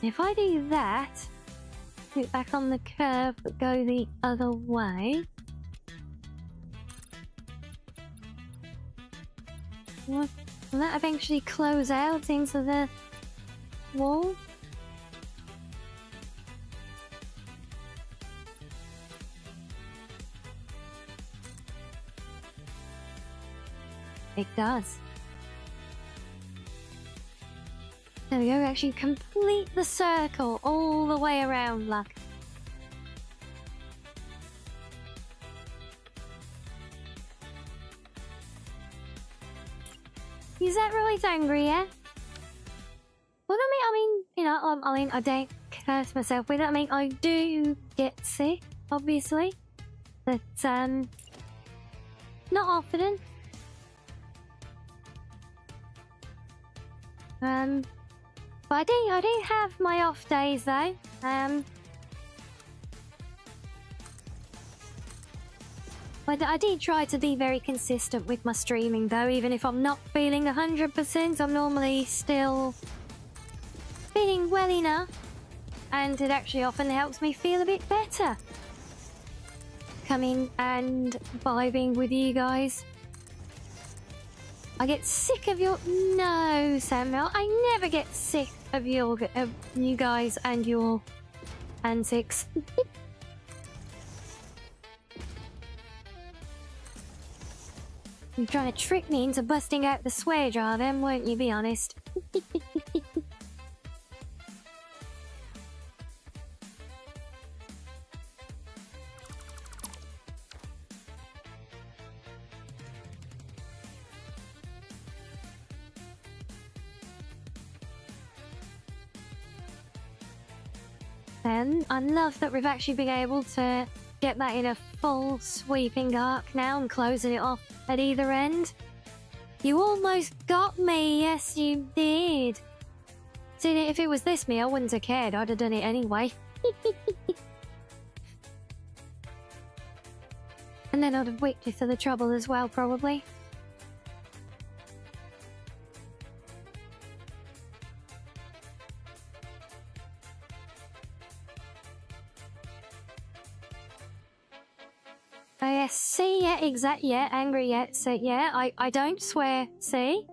If I do that, put it back on the curve but go the other way. Will that eventually close out into the wall. It does. There we go, actually complete the circle all the way around, luck. Is that really angry, yeah? Well, I mean, you know, I don't curse myself with it. I mean, I do get sick, obviously. But, not often. But I do have my off days though. But I do try to be very consistent with my streaming though, even if I'm not feeling 100%, I'm normally still feeling well enough, and it actually often helps me feel a bit better. Coming and vibing with you guys. I get sick of your... No, Samuel, I never get sick of you guys and your antics. You're trying to trick me into busting out the swear jar then, won't you, be honest? And I love that we've actually been able to get that in a full sweeping arc now and closing it off at either end. You almost got me, yes you did. See, if it was this me, I wouldn't have cared, I'd have done it anyway. And then I'd have whipped you for the trouble as well, probably. Oh yes, see, yeah, yeah, angry, yeah, so yeah, I don't swear, see?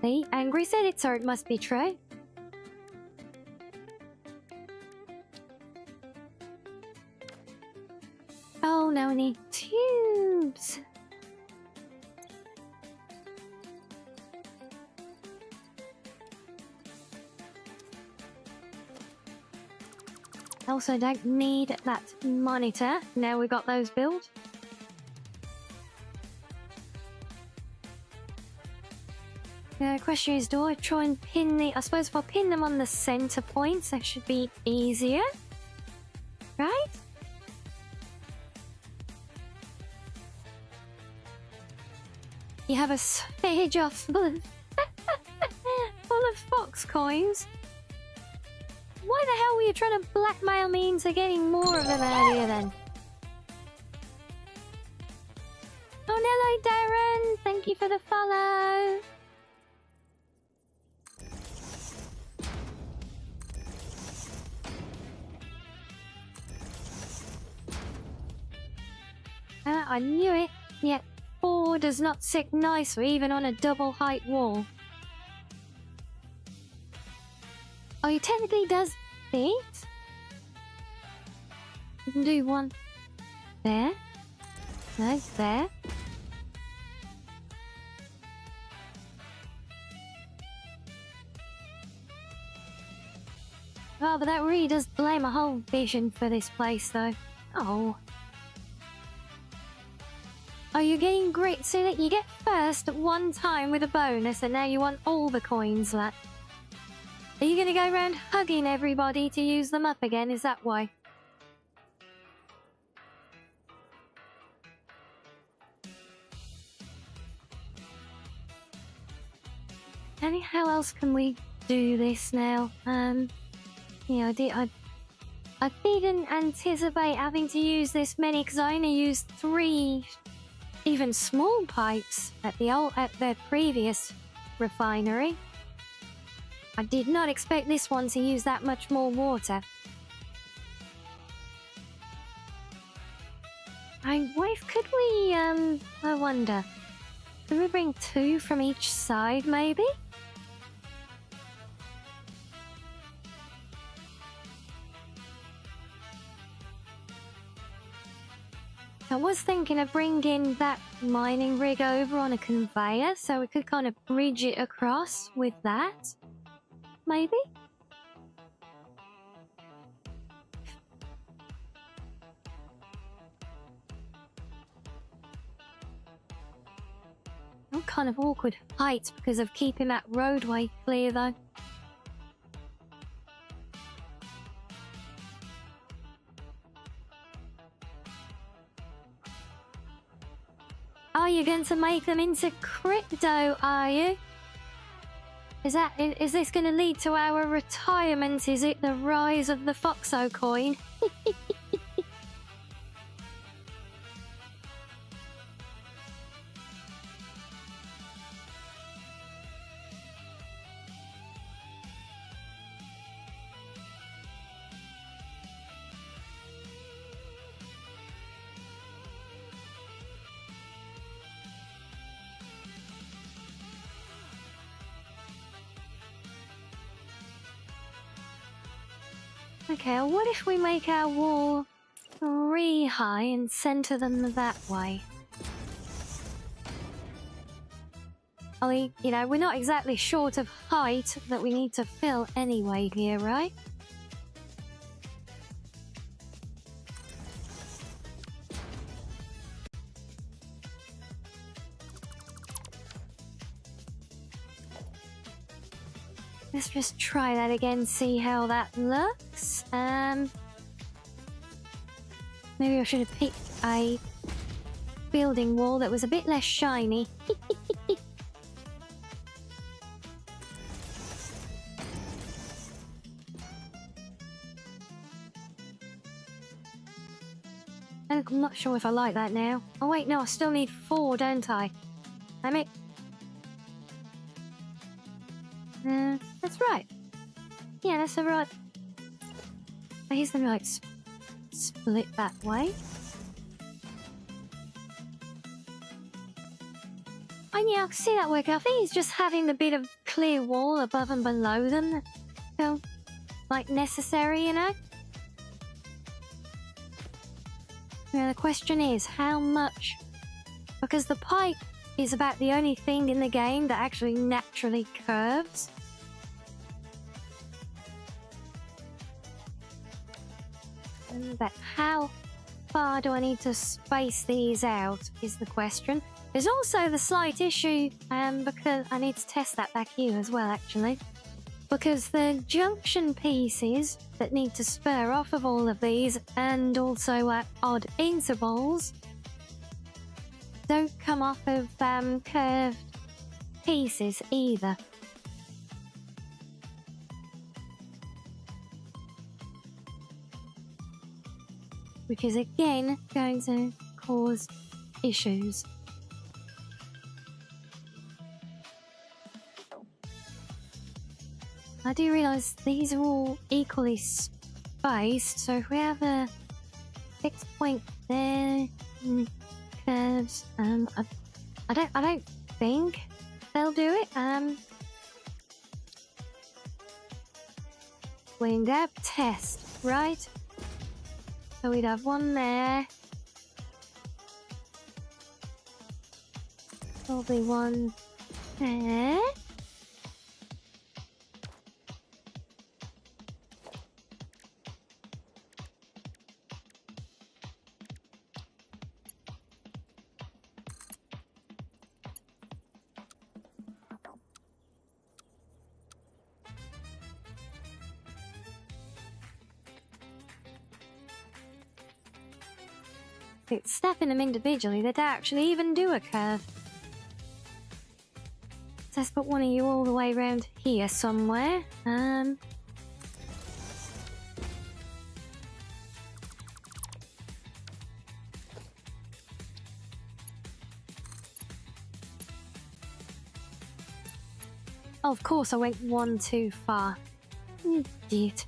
See, angry said it, so it must be true. Oh, now we need tubes. Also don't need that monitor. Now we got those built. The question is, do I try and pin the... I suppose if I pin them on the center points, that should be easier. Right? You have a stage off full of... full of fox coins. Why the hell were you trying to blackmail me into getting more of them earlier then? Oh, hello, Darren. Thank you for the follow. I knew it. Yet 4 does not sit nicely even on a double height wall. Oh, it technically does fit. You can do one there. No, there. Oh, but that really does delay my whole vision for this place, though. Oh. Are you getting great so that you get first at one time with a bonus and now you want all the coins left? Are you gonna go around hugging everybody to use them up again? Is that why? And how else can we do this now? Yeah, I didn't anticipate having to use this many because I only used 3 even small pipes at the previous refinery. I did not expect this one to use that much more water. Could we, I wonder. Can we bring 2 from each side, maybe? I was thinking of bringing that mining rig over on a conveyor so we could kind of bridge it across with that. Maybe? I'm kind of awkward height because of keeping that roadway clear though. Are you going to make them into crypto, are you? Is this going to lead to our retirement? Is it the rise of the Foxo coin? Okay, well, what if we make our wall 3 high and center them that way? Ollie, you know, we're not exactly short of height that we need to fill anyway here, right? Let's just try that again, see how that looks. Maybe I should have picked a building wall that was a bit less shiny. I'm not sure if I like that now. Oh wait, no, I still need 4, don't I? Damn it. That's right. Yeah, that's the right. Here's the right split that way. And yeah, I can see that working. I think it's just having a bit of clear wall above and below them. You know, like necessary, you know? Now the question is, how much? Because the pipe is about the only thing in the game that actually naturally curves. But how far do I need to space these out is the question. There's also the slight issue, because I need to test that back here as well, actually. Because the junction pieces that need to spur off of all of these, and also at odd intervals, don't come off of curved pieces either. Which is again going to cause issues. I do realise these are all equally spaced, so if we have a fixed point there, curves, I don't think they'll do it. Wing gap test, right? So we'd have one there. Probably one there. It's snapping them individually that actually even do a curve. So let's put one of you all the way around here somewhere. Oh, of course I went one too far. Idiot.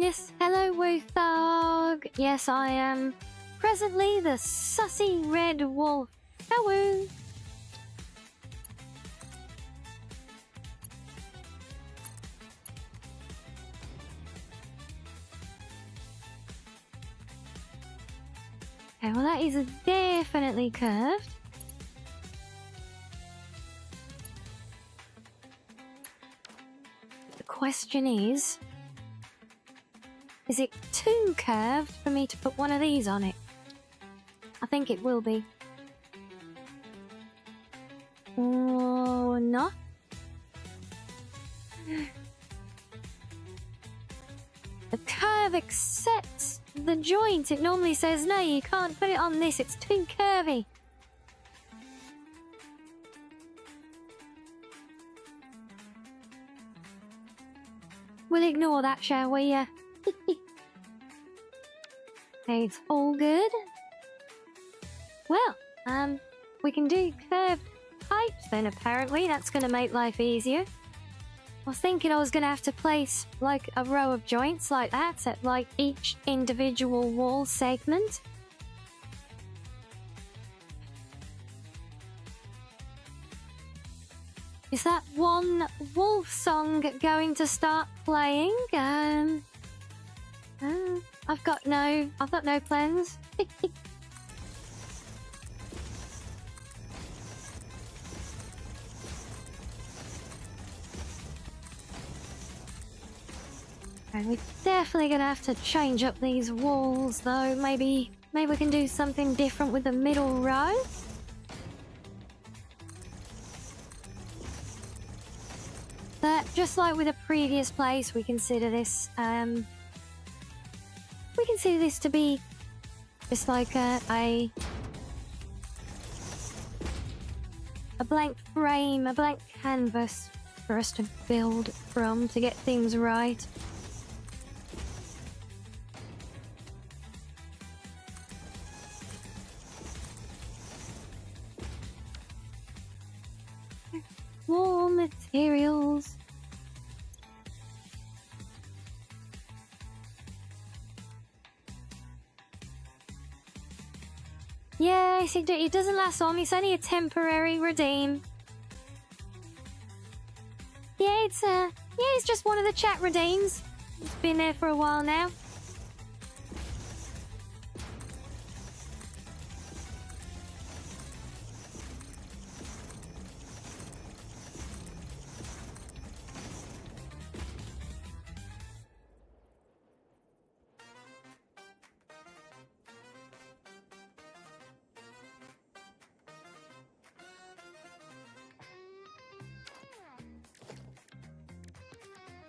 Yes, hello, Wothog. Yes, I am presently the sussy red wolf. Hello. Okay, well that is definitely curved. The question is it too curved for me to put one of these on it? I think it will be. Or not? The curve accepts the joint. It normally says, no, you can't put it on this. It's too curvy. We'll ignore that, shall we? Okay, it's all good. Well, we can do curved pipes then, apparently. That's going to make life easier. I was thinking I was going to have to place, like, a row of joints like that at, like, each individual wall segment. Is that one wolf song going to start playing? I've got no plans. And we're definitely gonna have to change up these walls, though. Maybe we can do something different with the middle row. But just like with the previous place, we consider this to be just like a blank frame, a blank canvas for us to build from to get things right. More materials. Yeah, it doesn't last long. It's only a temporary redeem. Yeah, it's just one of the chat redeems. It's been there for a while now.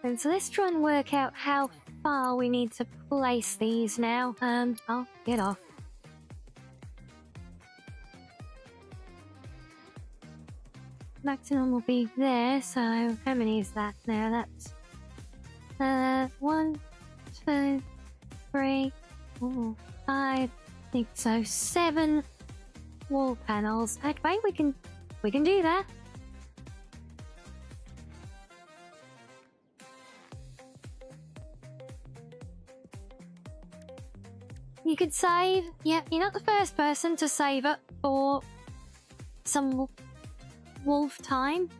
And so let's try and work out how far we need to place these now. I'll get off. Maximum will be there, so how many is that now? That's 1, 2, 3, 4, 5, 6, so 7 wall panels. Okay, we can do that. You could save. Yeah, you're not the first person to save up for some wolf time.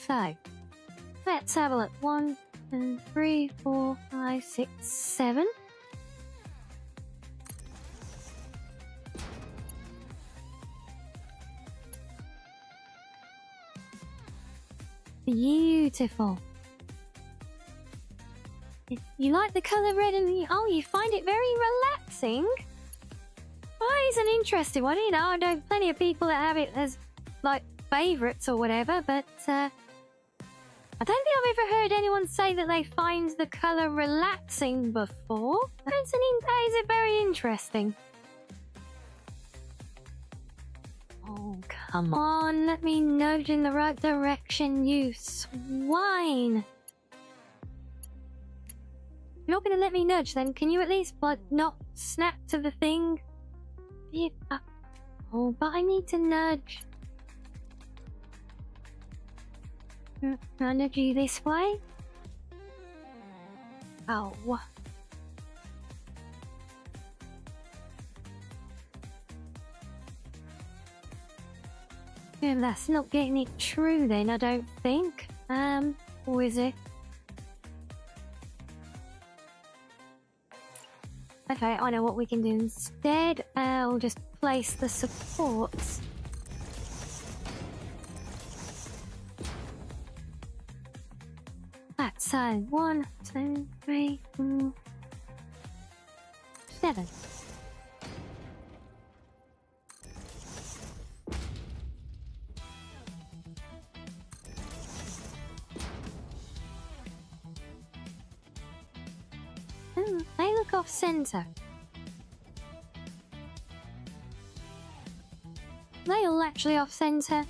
So, let's have a look. 1, 2, 3, 4, 5, 6, 7. Beautiful. You like the colour red and you find it very relaxing? Oh, it's an interesting one. You know, I know plenty of people that have it as, like, favourites or whatever, but I don't think I've ever heard anyone say that they find the colour relaxing before. That is very interesting. Oh, come on, let me nudge in the right direction, you swine. you're not gonna let me nudge, then can you at least, like, not snap to the thing? Yeah. Oh, but I need to nudge. Can I nudge you this way? Oh. Yeah, that's not getting it true then, I don't think. Or is it? Okay, I know what we can do instead. I'll just place the supports. That's 1, 2, 3, 4, 7. They look off center. They all actually off center.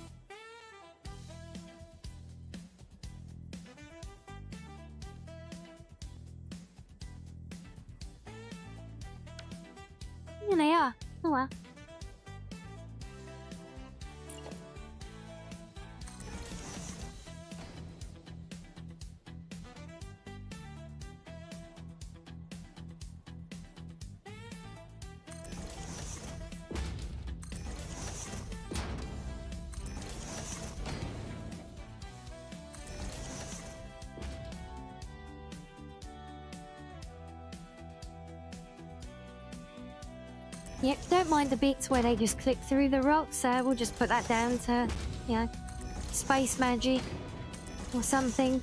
Yeah, they are. Oh well. Yep, don't mind the bits where they just click through the rocks. We'll just put that down to, you know, space magic or something.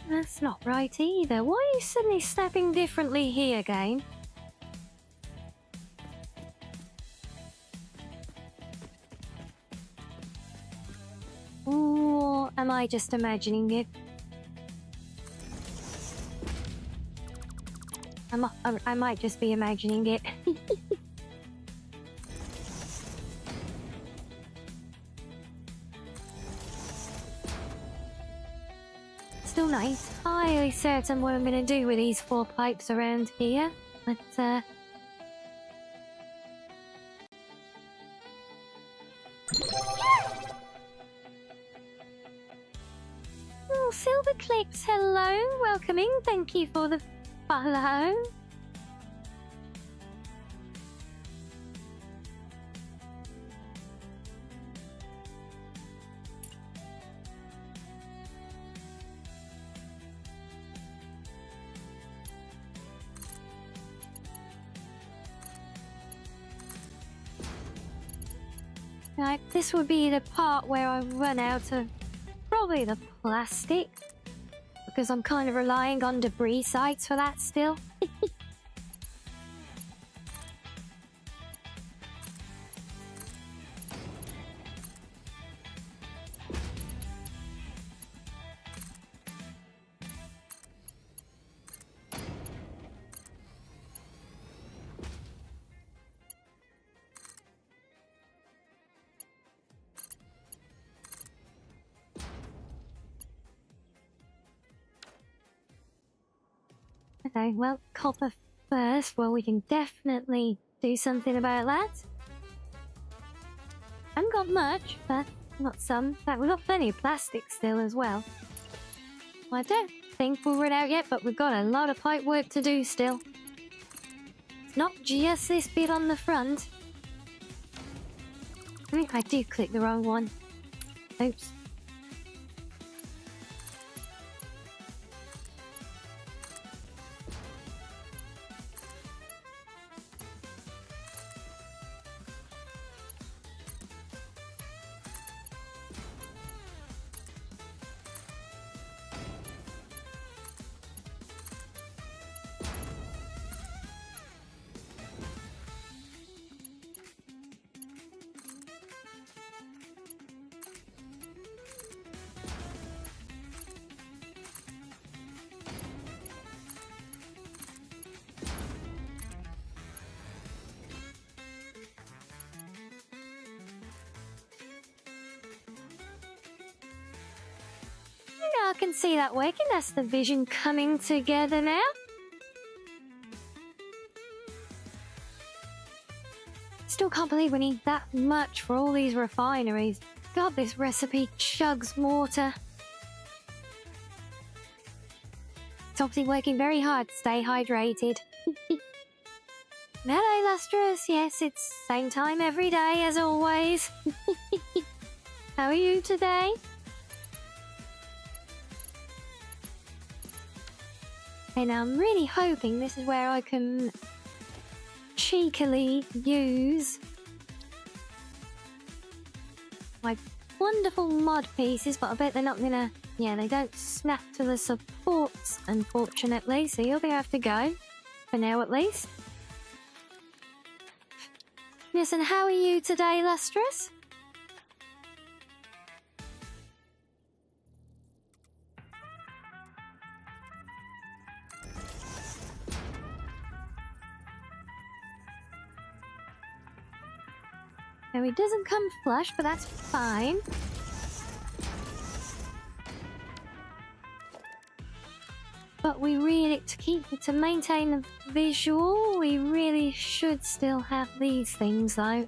That's not right either. Why are you suddenly snapping differently here again? Or am I just imagining it? I might just be imagining it. Still nice. Highly certain what I'm gonna do with these 4 pipes around here. But, Oh, Silver Clips, hello. Welcoming. Thank you for the follow. Right, this would be the part where I run out of probably the plastic, because I'm kind of relying on debris sites for that still. Okay, well, copper first. Well, we can definitely do something about that. Haven't got much, but got some. In fact, we've got plenty of plastic still as well. I don't think we'll run out yet, but we've got a lot of pipe work to do still. It's not just this bit on the front. I think I do click the wrong one. Oops. can see that working. That's the vision coming together now. Still can't believe we need that much for all these refineries. God, this recipe chugs water. It's obviously working very hard to stay hydrated. Hello, Lustrous. Yes, it's same time every day as always. How are you today? And I'm really hoping this is where I can cheekily use my wonderful mod pieces, but I bet they're not gonna... Yeah, they don't snap to the supports, unfortunately, so you'll be have to go. For now, at least. Yes, and how are you today, Lustrous? No, he doesn't come flush, but that's fine. But we really, to maintain the visual, we really should still have these things though.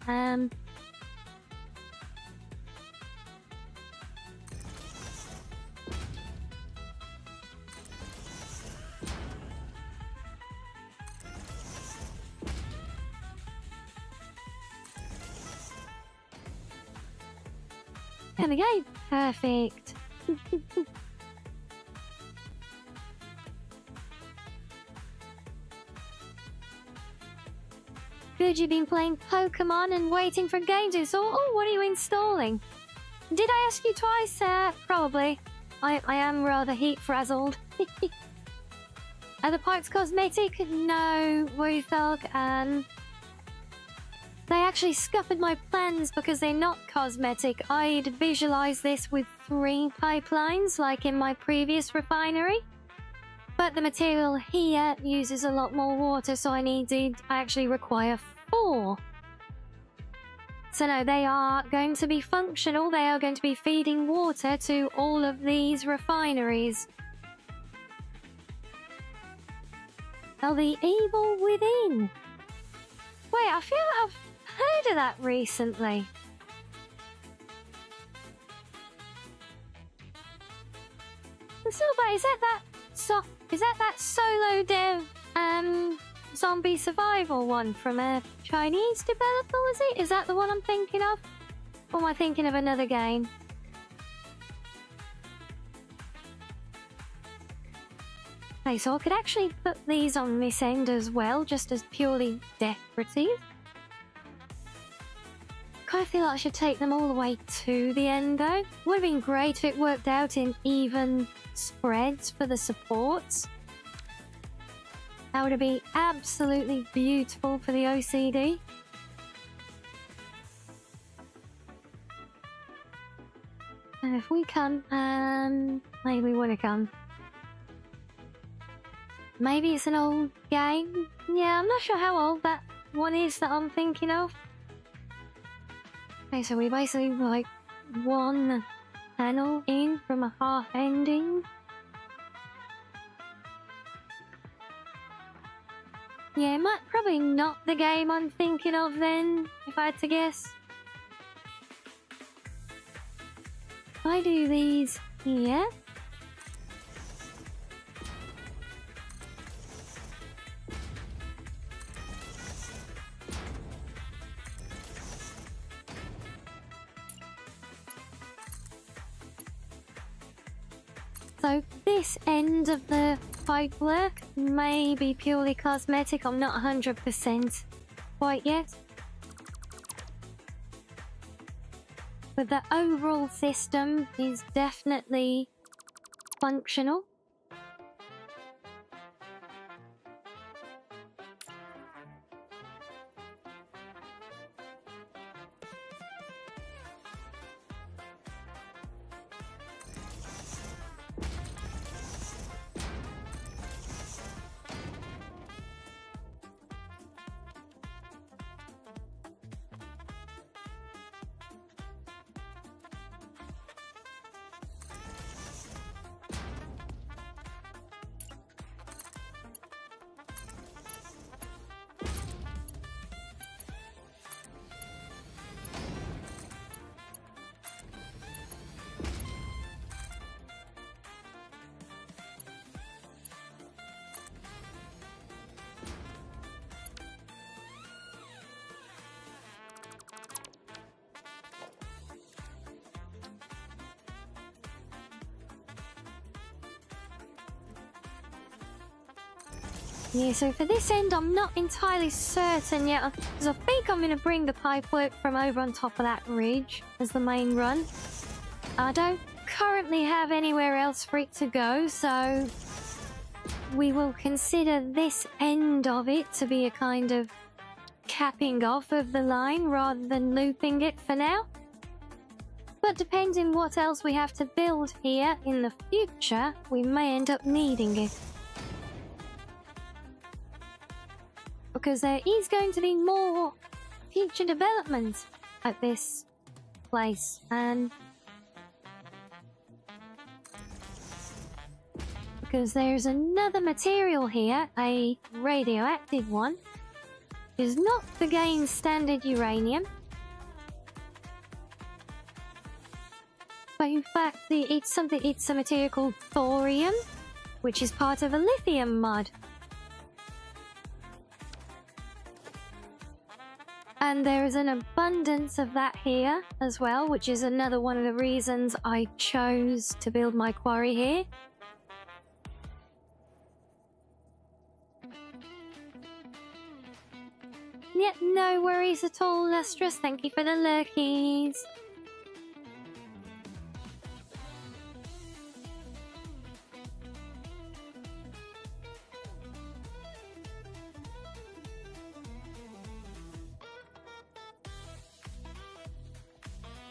There we go, perfect. Good, you've been playing Pokemon and waiting for games to install. Oh, what are you installing? Did I ask you twice? Probably. I am rather heat frazzled. Are the parks cosmetic? No, Wothog. They actually scuppered my plans because they're not cosmetic. I'd visualize this with 3 pipelines, like in my previous refinery. But the material here uses a lot more water, so I actually require 4. So no, they are going to be functional. They are going to be feeding water to all of these refineries. Oh, the evil within. Wait, I feel like I've heard of that recently. So, but is that solo dev zombie survival one from a Chinese developer, was it? Is that the one I'm thinking of? Or am I thinking of another game? Okay, so I could actually put these on this end as well, just as purely decorative. I feel like I should take them all the way to the end though. Would have been great if it worked out in even spreads for the supports. That would have been absolutely beautiful for the OCD. And if we come, maybe we want to come. Maybe it's an old game. Yeah, I'm not sure how old that one is that I'm thinking of. Okay, so we basically like 1 panel in from a half ending. Yeah, probably not the game I'm thinking of then, if I had to guess. If I do these here. So this end of the pipe work may be purely cosmetic. I'm not 100% quite yet. But the overall system is definitely functional. Yeah, so for this end, I'm not entirely certain yet, because I think I'm going to bring the pipework from over on top of that ridge as the main run. I don't currently have anywhere else for it to go, so we will consider this end of it to be a kind of capping off of the line rather than looping it for now. But depending what else we have to build here in the future, we may end up needing it. Because there is going to be more future development at this place, and because there's another material here, a radioactive one. It's not the game's standard uranium, but in fact it's a material called thorium, which is part of a lithium mod. And there is an abundance of that here as well, which is another one of the reasons I chose to build my quarry here. Yep, no worries at all, Lustrous. Thank you for the lurkies.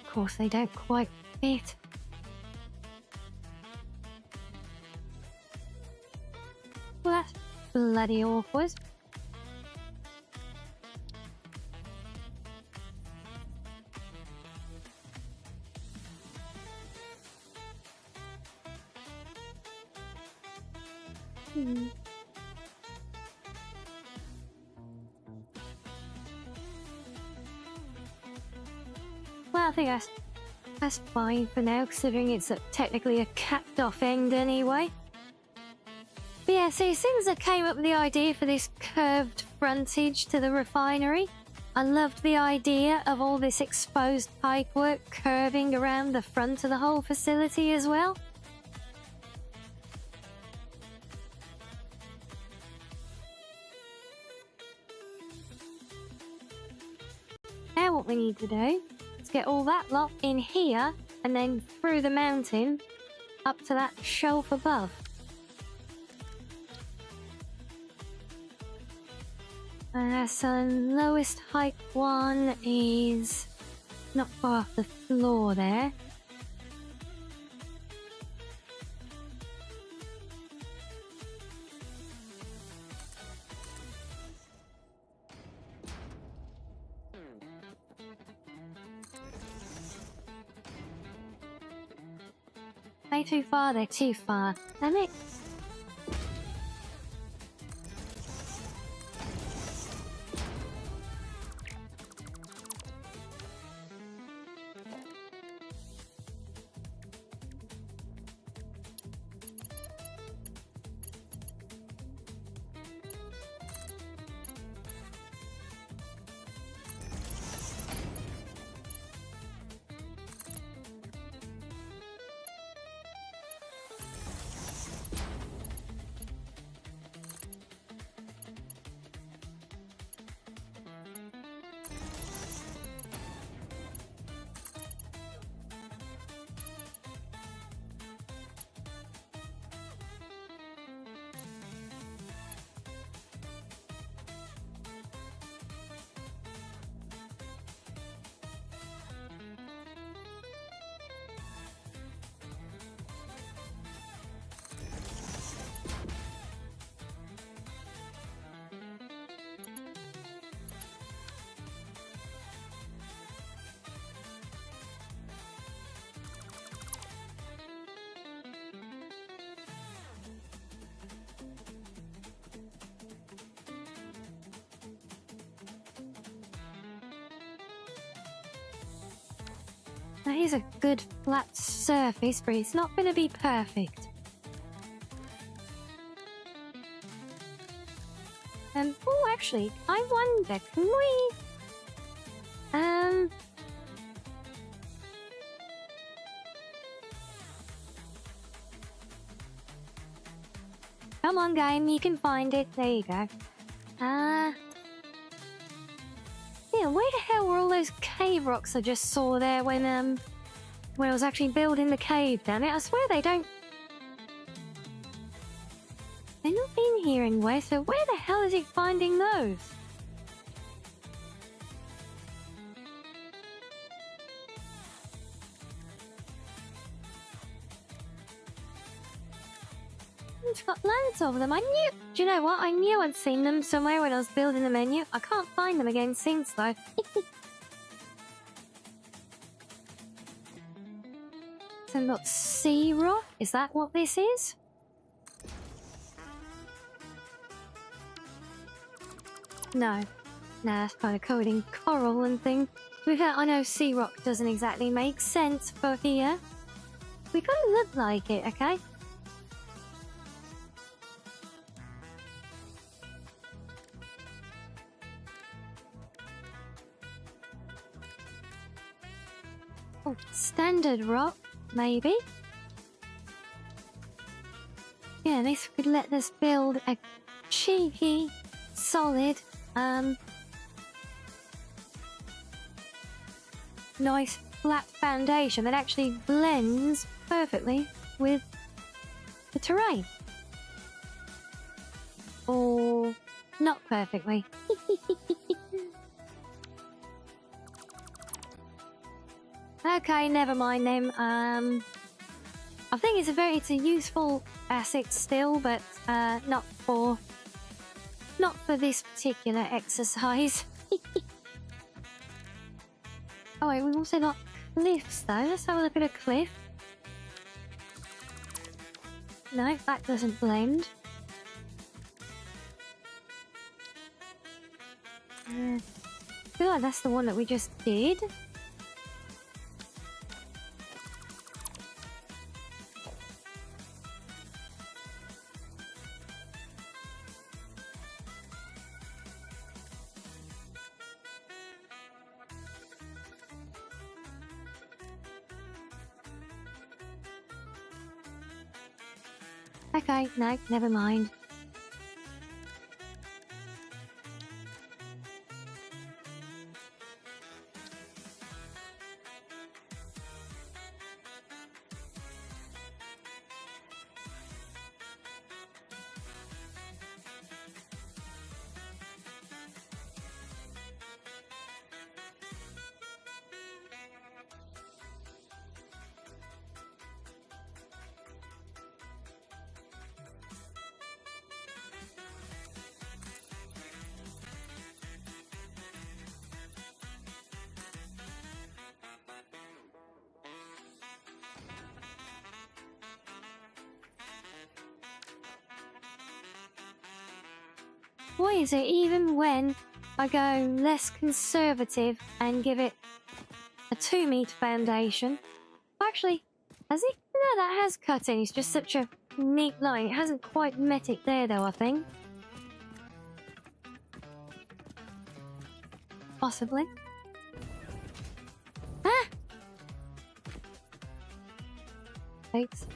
Of course, they don't quite fit. Well, that's bloody awkward. Well, I think that's fine for now, considering it's technically a capped-off end anyway. But yeah, see, as soon as I came up with the idea for this curved frontage to the refinery, I loved the idea of all this exposed pipework curving around the front of the whole facility as well. Now what we need to do is get all that lot in here and then through the mountain up to that shelf above. So lowest height one is not far off the floor there. They too far, they're too far. Damn it. Now here's a good flat surface, but it's not going to be perfect. Oh, actually, I wonder, can we... Come on, game, you can find it. There you go. Yeah, where the hell were all those cave rocks I just saw there when I was actually building the cave, damn it? I swear they don't... They're not in here anywhere, so where the hell is it finding those? It's got loads of them. I knew... Do you know what? I knew I'd seen them somewhere when I was building the menu. I can't find them again since, though. So not sea rock? Is that what this is? No. Nah, that's kind of covered in coral and thing. To be fair, I know sea rock doesn't exactly make sense for here. We gotta look like it, okay? Oh, standard rock, maybe? Yeah, this could let us build a cheeky, solid, nice flat foundation that actually blends perfectly with the terrain. Or not perfectly. Okay, never mind then. I think it's a useful asset still, but not for this particular exercise. Oh wait, we've also got cliffs though. Let's have a look at a cliff. No, that doesn't blend. I feel like that's the one that we just did. Okay, no, never mind. Why is it even when I go less conservative and give it a 2-meter foundation? Actually, has it? No, that has cut in. It's just such a neat line. It hasn't quite met it there though, I think. Possibly. Ah! Thanks.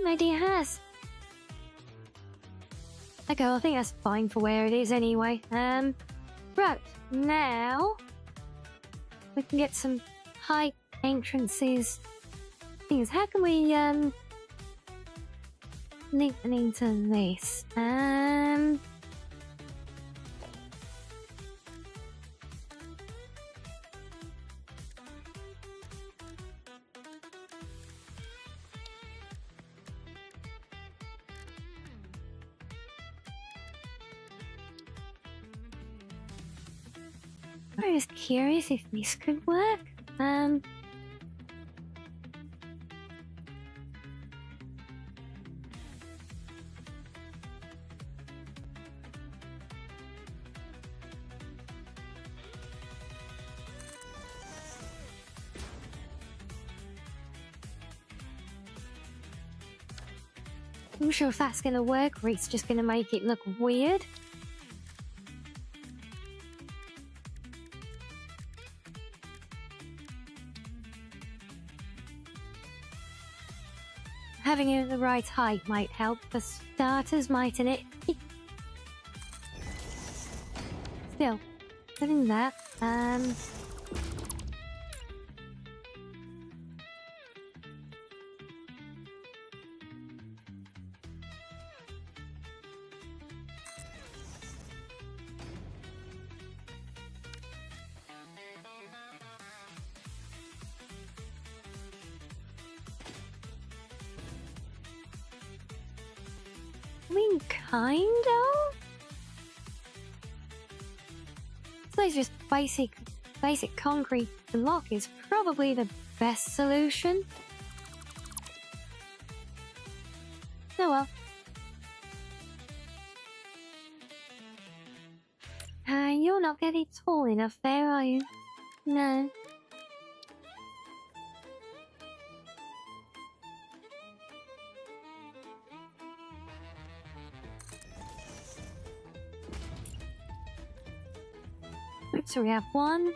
Maybe it has. Okay, well, I think that's fine for where it is anyway. Right, now we can get some height entrances. Things. How can we link them into this? I was curious if this could work. I'm not sure if that's going to work or it's just going to make it look weird. having it at the right height might help for starters, mightn't it? Still, other than that, I mean, kind of? Suppose just basic concrete block is probably the best solution. Oh well. You're not getting tall enough there, are you? No. So we have 1,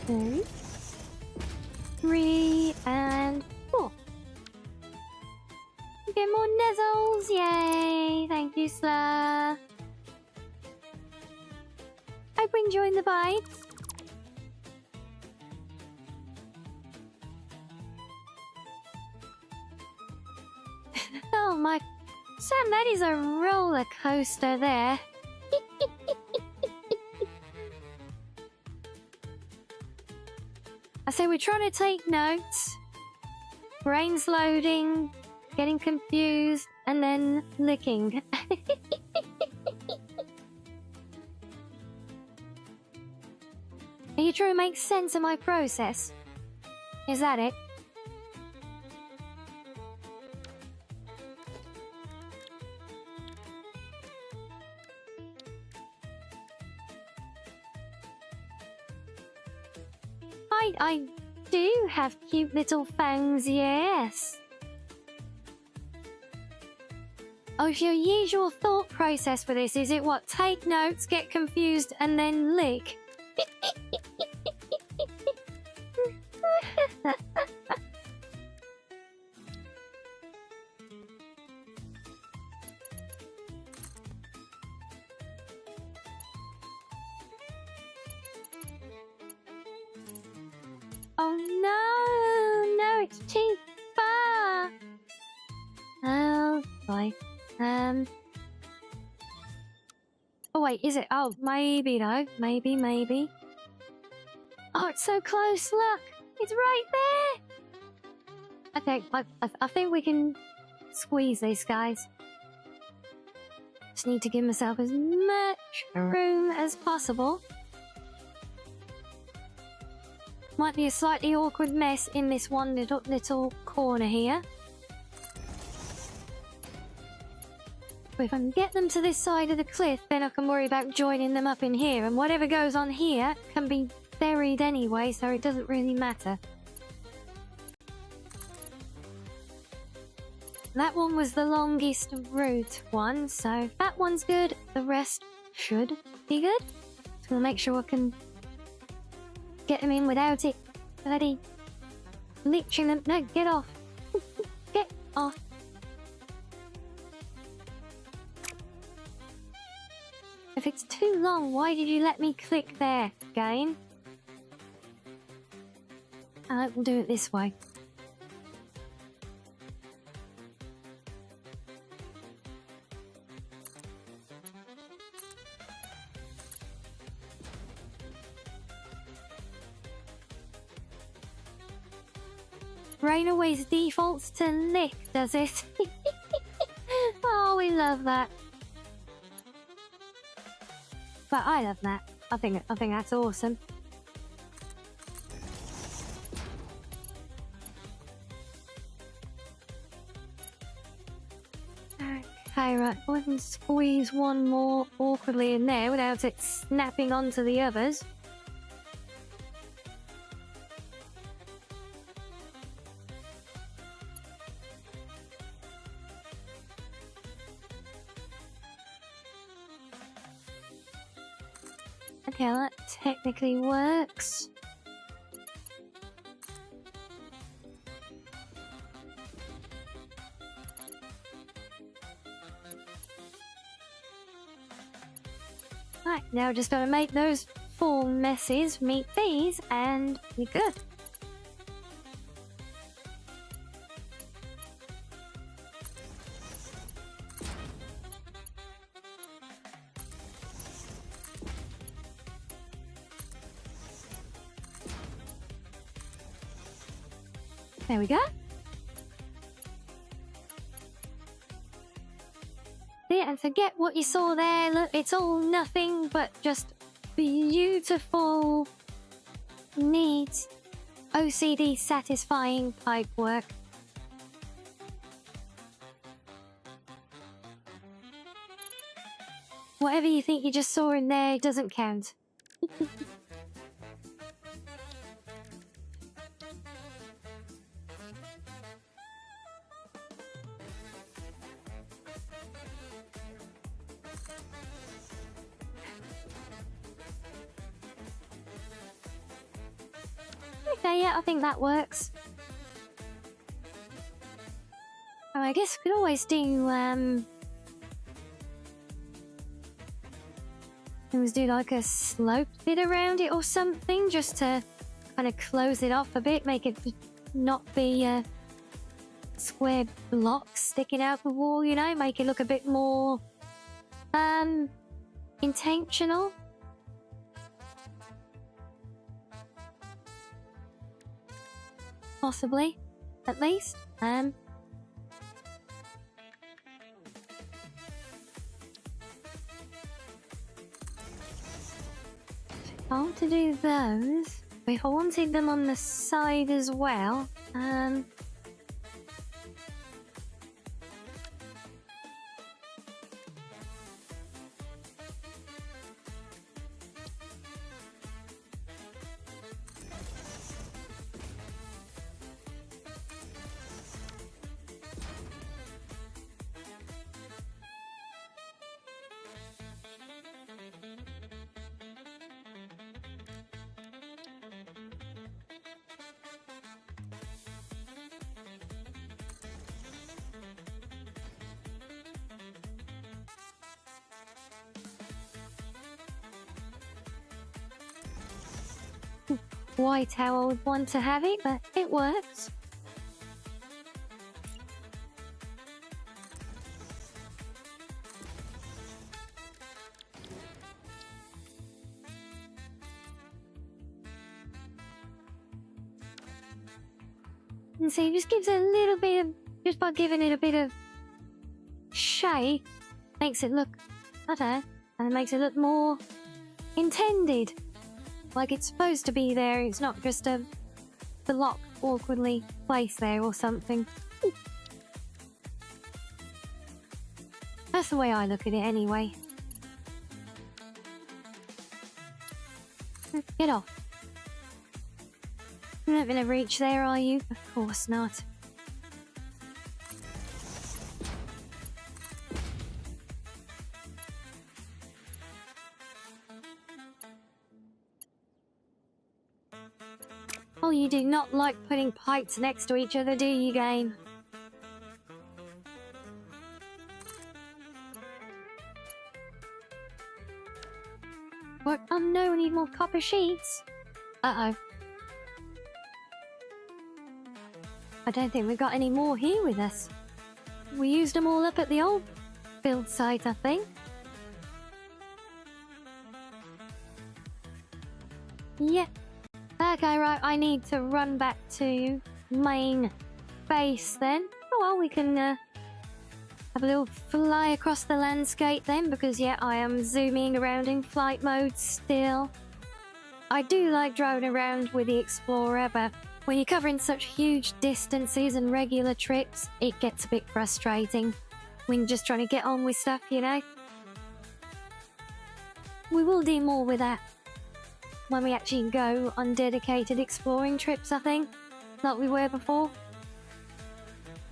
2, 3, and 4. We get more Nezzles! Yay! Thank you, Slur. Hope you're enjoying the bites. Oh my... Sam, that is a roller coaster there. I say we're trying to take notes, brains loading, getting confused, and then licking. Are you trying to make sense of my process? Is that it? I do have cute little fangs, yes. Oh, if your usual thought process for this is it what? Take notes, get confused, and then lick. Oh no, it's too far. Oh boy. Oh wait, is it? Oh, maybe though. Maybe. Oh, it's so close. Look, it's right there. Okay, I think we can squeeze this, guys. Just need to give myself as much room as possible. Might be a slightly awkward mess in this one little corner here. But if I can get them to this side of the cliff, then I can worry about joining them up in here. And whatever goes on here can be buried anyway, so it doesn't really matter. That one was the longest route one, so if that one's good, the rest should be good. So we'll make sure I can get them in without it bloody leeching them. No, get off. Get off. If it's too long, why did you let me click there, game? We'll do it this way. Brain always defaults to lick, does it? Oh, we love that. But I love that. I think that's awesome. Okay, right. Go ahead and squeeze one more awkwardly in there without it snapping onto the others. Okay, that technically works. Right, now just gotta make those 4 messes meet these, and we're good. There we go. Yeah, and forget what you saw there. Look, it's all nothing but just beautiful, neat, OCD satisfying pipe work. Whatever you think you just saw in there doesn't count. Okay, yeah, I think that works. Oh, I guess we could always do, like a sloped bit around it or something, just to kind of close it off a bit, make it not be a square block sticking out the wall, you know, make it look a bit more, intentional. Possibly, at least. If I want to do those, if I wanted them on the side as well, quite how I would want to have it, but it works. And see, it just gives it a little bit of, just by giving it a bit of shape, makes it look better, and it makes it look more intended. Like it's supposed to be there, it's not just a block awkwardly placed there or something. That's the way I look at it anyway. Get off. You're not gonna reach there, are you? Of course not. Oh, you do not like putting pipes next to each other, do you, game? What? Oh no, we need more copper sheets. Uh-oh. I don't think we've got any more here with us. We used them all up at the old build site, I think. Yeah. Okay, right, I need to run back to main base then. Oh well, we can have a little fly across the landscape then, because yeah, I am zooming around in flight mode still. I do like driving around with the Explorer, but when you're covering such huge distances and regular trips, it gets a bit frustrating when you're just trying to get on with stuff, you know? We will do more with that when we actually go on dedicated exploring trips, I think, like we were before.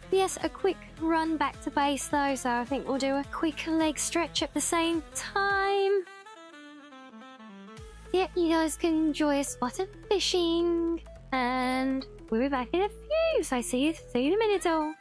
Yes, a quick run back to base though, so I think we'll do a quick leg stretch at the same time. Yeah, you guys can enjoy a spot of fishing, and we'll be back in a few, so see you in a minute all.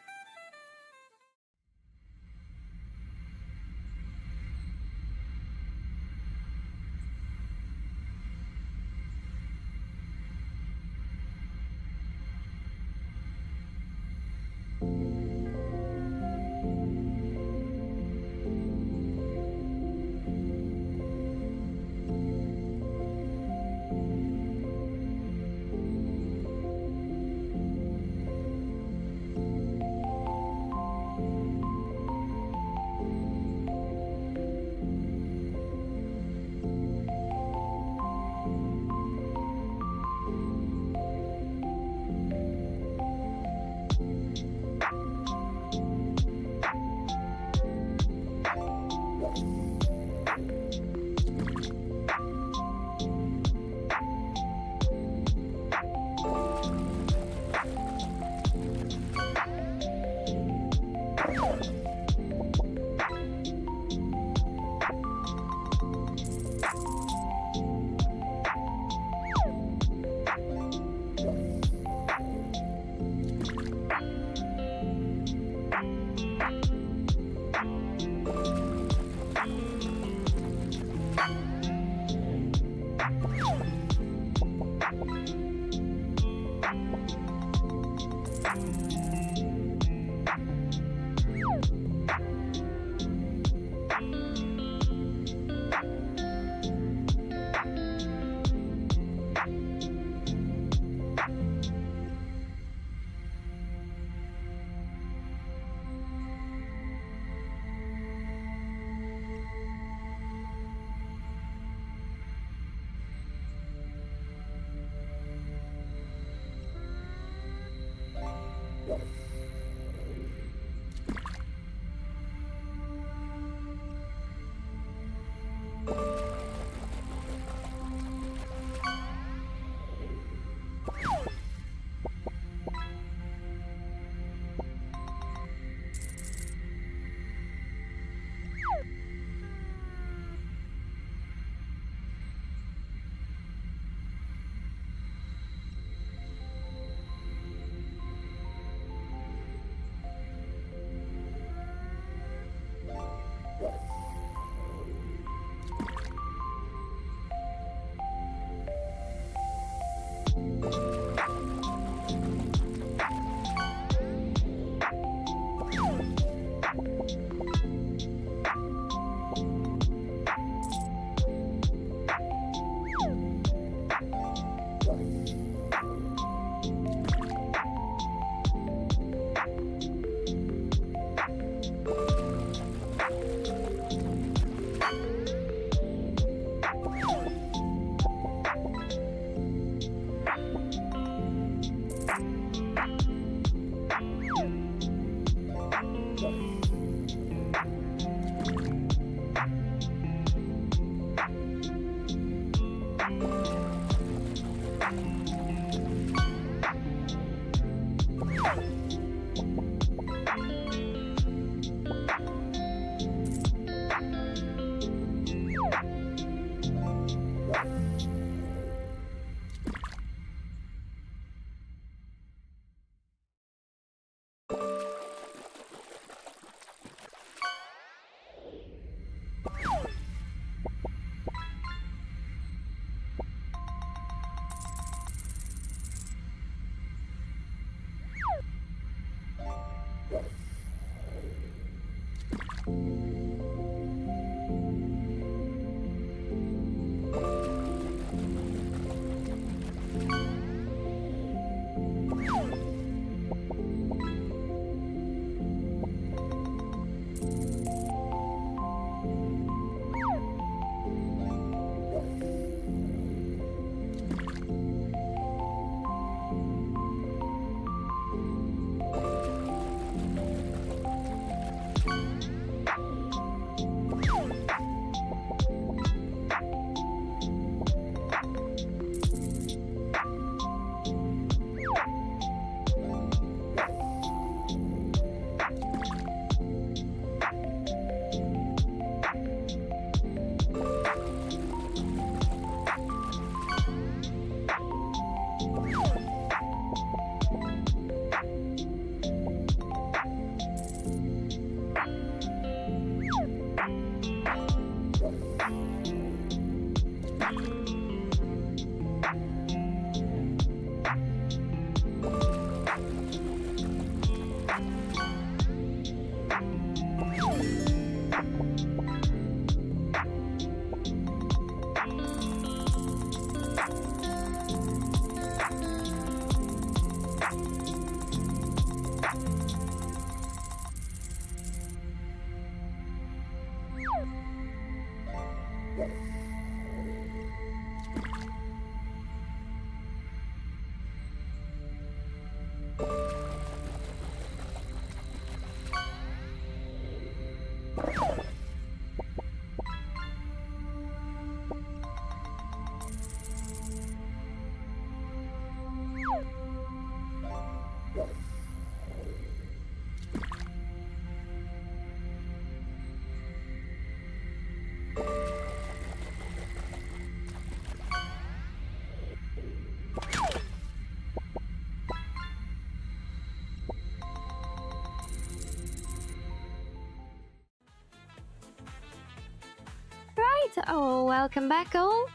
Right, oh, welcome back all.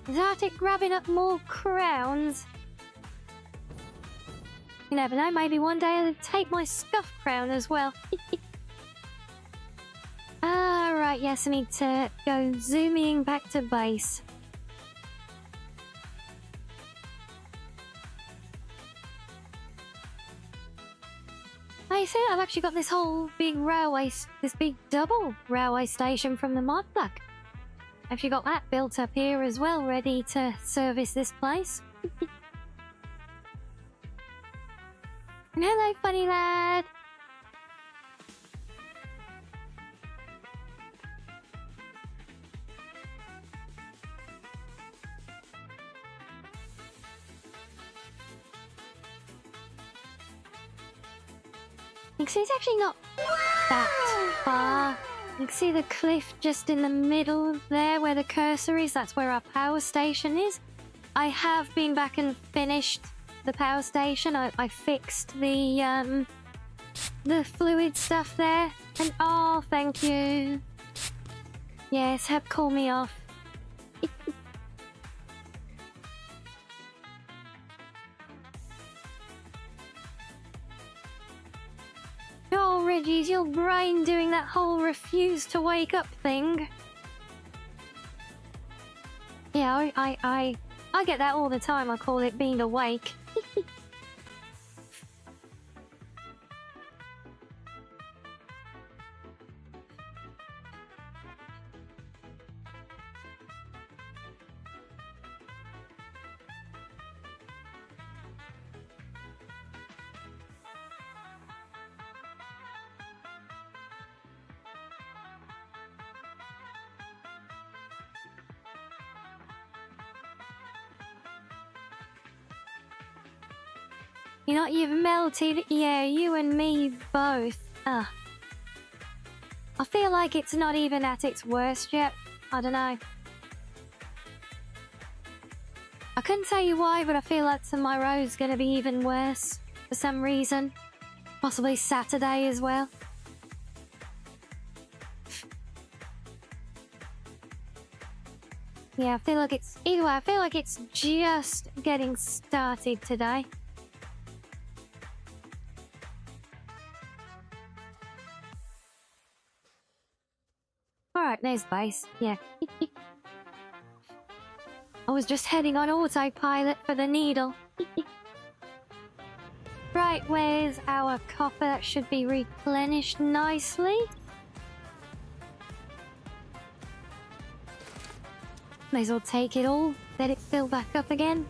Is Arctic grabbing up more crowns? You never know, maybe one day I'll take my scuff crown as well. Right, yes, I need to go zooming back to base. I see, I've actually got this whole big railway, this big double railway station from the mod pack. Actually got that built up here as well, ready to service this place. And hello, funny lad. You can see it's actually not that far. You can see the cliff just in the middle there where the cursor is. That's where our power station is. I have been back and finished the power station. I fixed the fluid stuff there. And oh, thank you. Yes, help cool me off. Oh, Reggie's your brain doing that whole refuse to wake up thing. Yeah, I get that all the time. I call it being awake. You know, you've melted. Yeah, you and me both. I feel like it's not even at its worst yet. I don't know. I couldn't tell you why, but I feel like tomorrow's gonna be even worse for some reason. Possibly Saturday as well. Yeah, I feel like it's... Either way, I feel like it's just getting started today. Alright, there's base. Yeah. I was just heading on autopilot for the needle. Right, where's our copper? That should be replenished nicely. May as well take it all, let it fill back up again.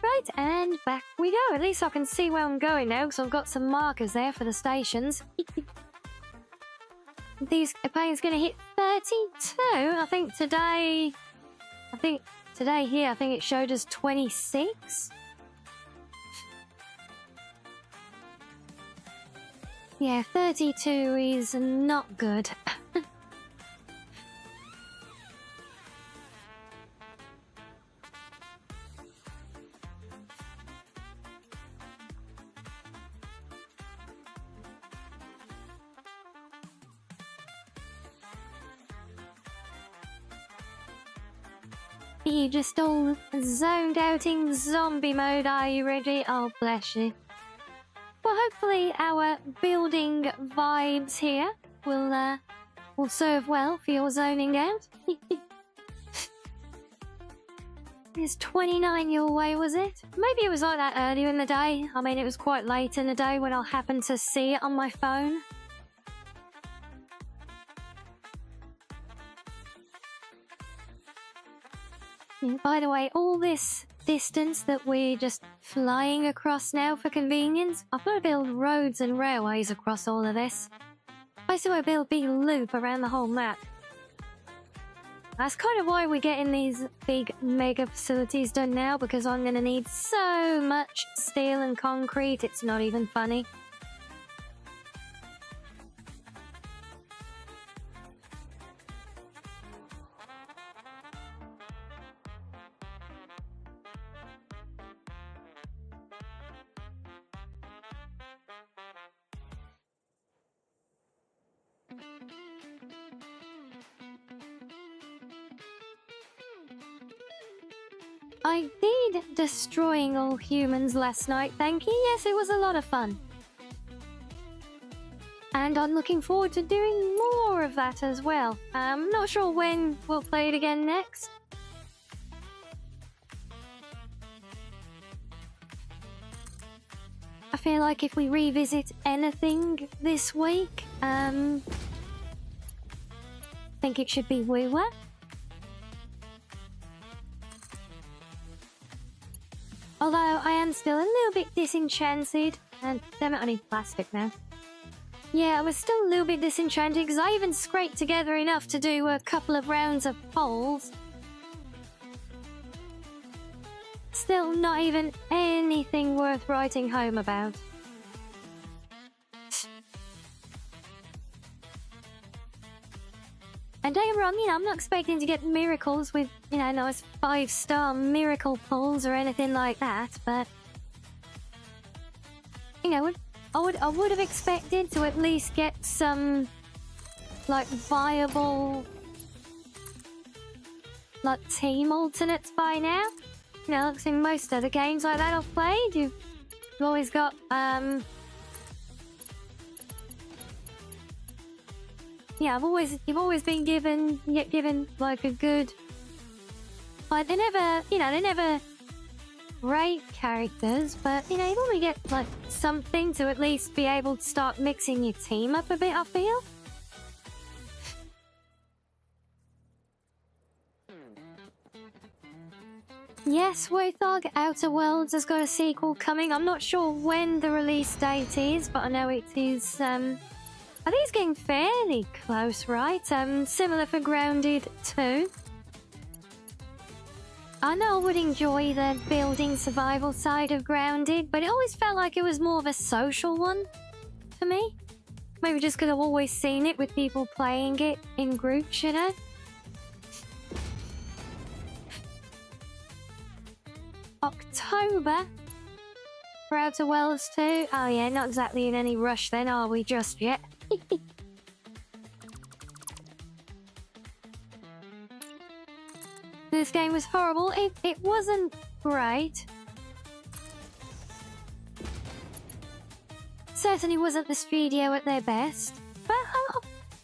Right, and back we go. At least I can see where I'm going now, because I've got some markers there for the stations. These plane's going to hit 32. I think today here, I think it showed us 26. Yeah, 32 is not good. You just all zoned out in zombie mode, are you ready? Oh, bless you. Well, hopefully our building vibes here will serve well for your zoning out. It's 29 your way, was it? Maybe it was like that earlier in the day. I mean, it was quite late in the day when I happened to see it on my phone. Yeah, by the way, all this distance that we're just flying across now for convenience, I've got to build roads and railways across all of this. Basically, I build a big loop around the whole map. That's kind of why we're getting these big mega facilities done now, because I'm going to need so much steel and concrete, it's not even funny. I did destroying all humans last night, thank you. Yes, it was a lot of fun. And I'm looking forward to doing more of that as well. I'm not sure when we'll play it again next. I feel like if we revisit anything this week, I think it should be Woowa. Although I am still a little bit disenchanted, and damn it, I need plastic now. Yeah, I was still a little bit disenchanted because I even scraped together enough to do a couple of rounds of polls. Still not even anything worth writing home about. And don't get me wrong, you know, I'm not expecting to get miracles with, you know, nice 5-star miracle pulls or anything like that, but you know, I would have expected to at least get some like viable like team alternates by now. You know, like in most other games like that I've played, you've always got yeah, you've always been given like a good, like they're never great characters, but you know, you normally get like something to at least be able to start mixing your team up a bit, I feel. Yes, Warthog Outer Worlds has got a sequel coming. I'm not sure when the release date is, but I know it is I think it's getting fairly close, right? Similar for Grounded 2. I know I would enjoy the building survival side of Grounded, but it always felt like it was more of a social one for me. Maybe just because I've always seen it with people playing it in groups, you know? October for Outer Worlds 2. Oh yeah, not exactly in any rush then, are we just yet? This game was horrible. It wasn't great. Certainly wasn't the studio at their best. But I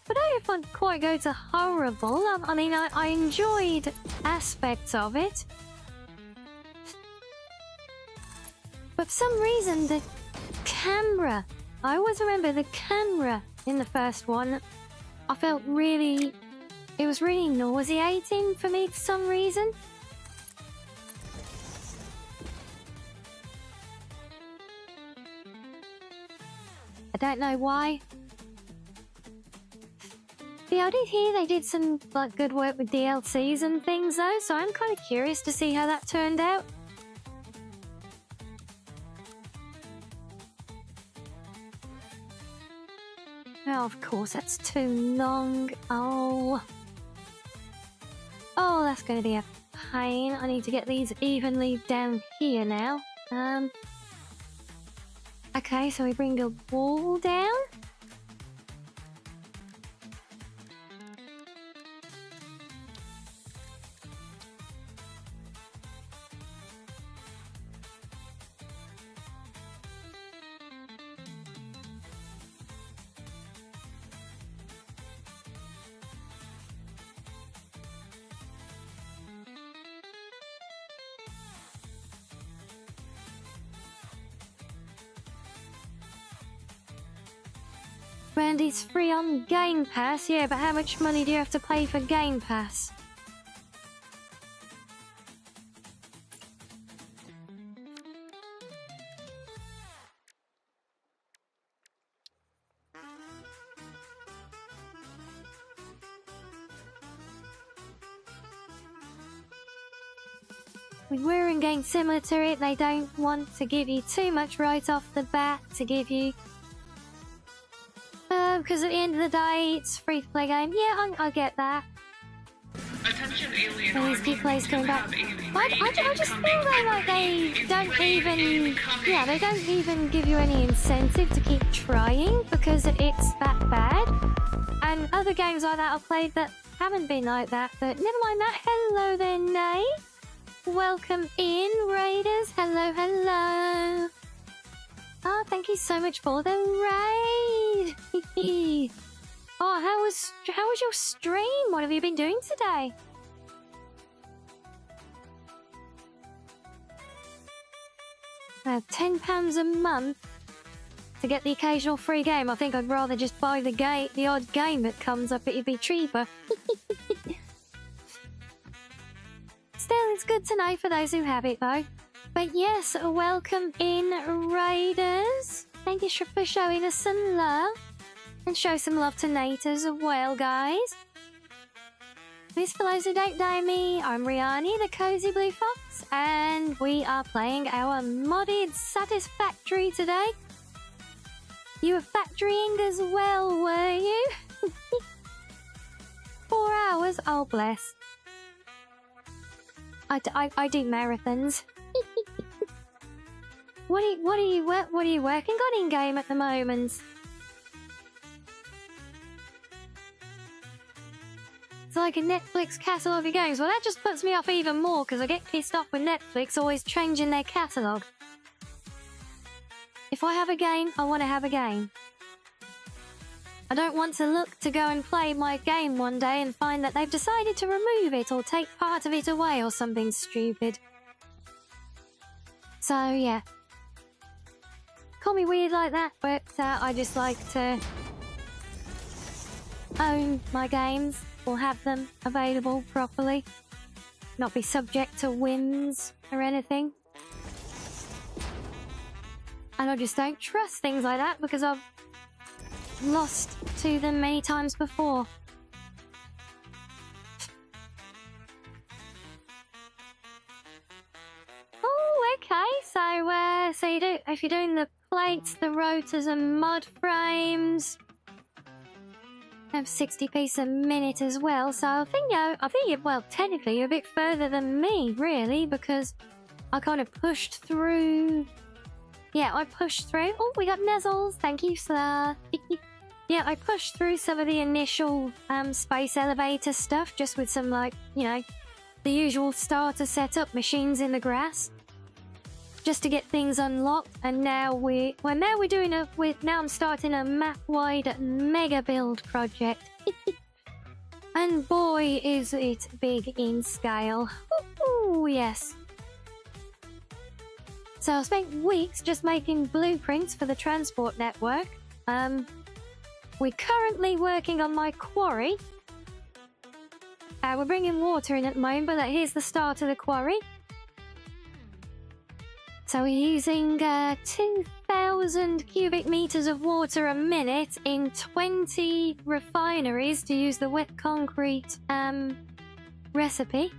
don't know if I'd quite go to horrible. I mean, I enjoyed aspects of it. But for some reason, the camera... I always remember the camera in the first one. I felt really... It was really nauseating for me for some reason. I don't know why. Yeah, I did hear they did some like good work with DLCs and things though, so I'm kind of curious to see how that turned out. Oh, of course, that's too long. Oh, that's going to be a pain. I need to get these evenly down here now. Okay, so we bring a wall down. and it's free on Game Pass. Yeah, but how much money do you have to pay for Game Pass? With Whirring games similar to it, they don't want to give you too much right off the bat to give you... because at the end of the day, it's a free-to-play game. Yeah, I get that. Attention alien And these army, players we coming do back. have a I raid just feel incoming. though like they A don't raid even... incoming. Yeah, they don't even give you any incentive to keep trying because it's that bad. And other games like that I've played that haven't been like that, but never mind that. Hello there, Nay. Welcome in, Raiders. Hello, hello. Oh, thank you so much for the raid. Oh, how was your stream? What have you been doing today? £10 a month to get the occasional free game. I think I'd rather just buy the odd game that comes up. It'd be cheaper. Still, it's good to know for those who have it, though. But yes, welcome in, Raiders. Thank you for showing us some love. And show some love to Nate as well, guys. This, for those who don't know me, I'm Rianni, the Cozy Blue Fox, and we are playing our modded Satisfactory today. You were factorying as well, were you? 4 hours? Oh, bless. I do marathons. What are you working on in game at the moment? It's like a Netflix catalogue of games. Well, that just puts me off even more because I get pissed off with Netflix always changing their catalogue. If I have a game, I want to have a game. I don't want to look to go and play my game one day and find that they've decided to remove it or take part of it away or something stupid. So, yeah. Call me weird like that, but I just like to own my games or have them available properly. Not be subject to whims or anything. And I just don't trust things like that because I've lost to them many times before. Oh, okay. So you do if you're doing the plates, the rotors, and mud frames. Have 60p a minute as well. So I think well, technically you're a bit further than me, really, because I kind of pushed through. Yeah, I pushed through. Oh, we got Nezzles. Thank you, sir. Yeah, I pushed through some of the initial space elevator stuff, just with some, like, you know, the usual starter setup, machines in the grass, just to get things unlocked. And now I'm starting a map-wide mega build project. And boy, is it big in scale. Ooh, yes. So I spent weeks just making blueprints for the transport network. We're currently working on my quarry. We're bringing water in at the moment, but here's the start of the quarry. So we're using 2,000 cubic meters of water a minute in 20 refineries to use the wet concrete recipe.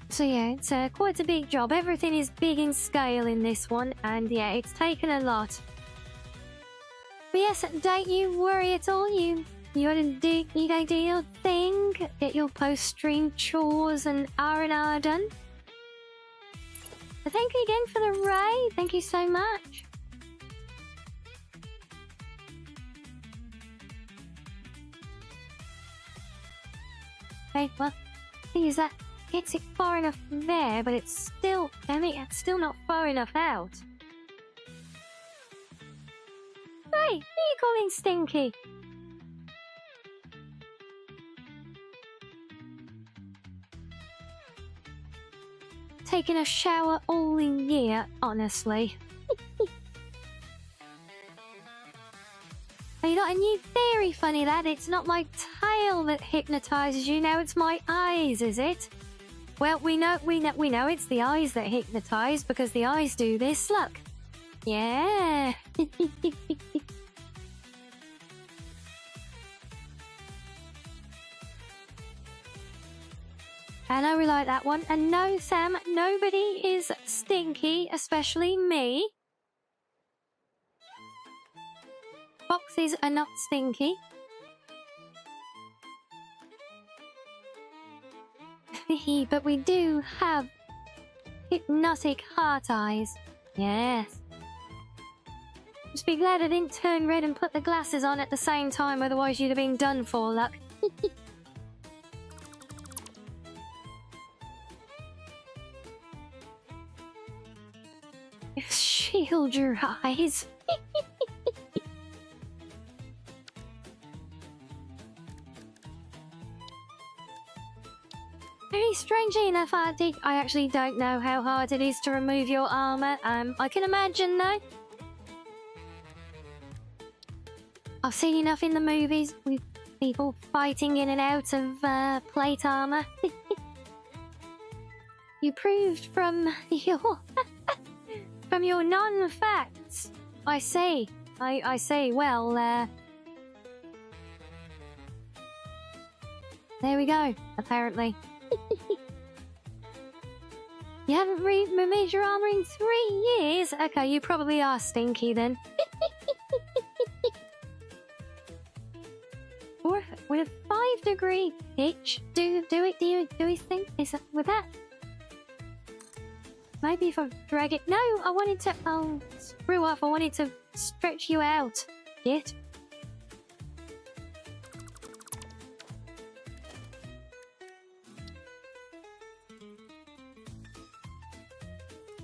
So yeah, it's quite a big job. Everything is big in scale in this one, and yeah, it's taken a lot. But yes, don't you worry at all. You gotta do your thing, get your post-stream chores and R&R done. But thank you again for the raid. Thank you so much. Okay, well, thing is that gets it far enough there, but it's still, damn it, it's still not far enough out. Hey, who are you calling Stinky? Taking a shower all in year, honestly. Are you not a new theory, funny lad? It's not my tail that hypnotizes you now, it's my eyes, is it? Well, we know it's the eyes that hypnotize because the eyes do this. Look. Yeah. I know we like that one. And no, Sam, nobody is stinky, especially me. Foxes are not stinky. But we do have hypnotic heart eyes. Yes. Just be glad I didn't turn red and put the glasses on at the same time, otherwise you'd have been done for, luck. Shield your eyes. Very strangely enough, I actually don't know how hard it is to remove your armor. I can imagine though. I've seen enough in the movies with people fighting in and out of plate armor. You proved from your from your non-facts. I say. Well, there we go. Apparently. You haven't removed your armor in 3 years? Okay, you probably are stinky then. Or with a 5-degree pitch, do you think? Is that with that? Maybe if I drag it. No, I wanted to. Oh, screw off! I wanted to stretch you out. Shit.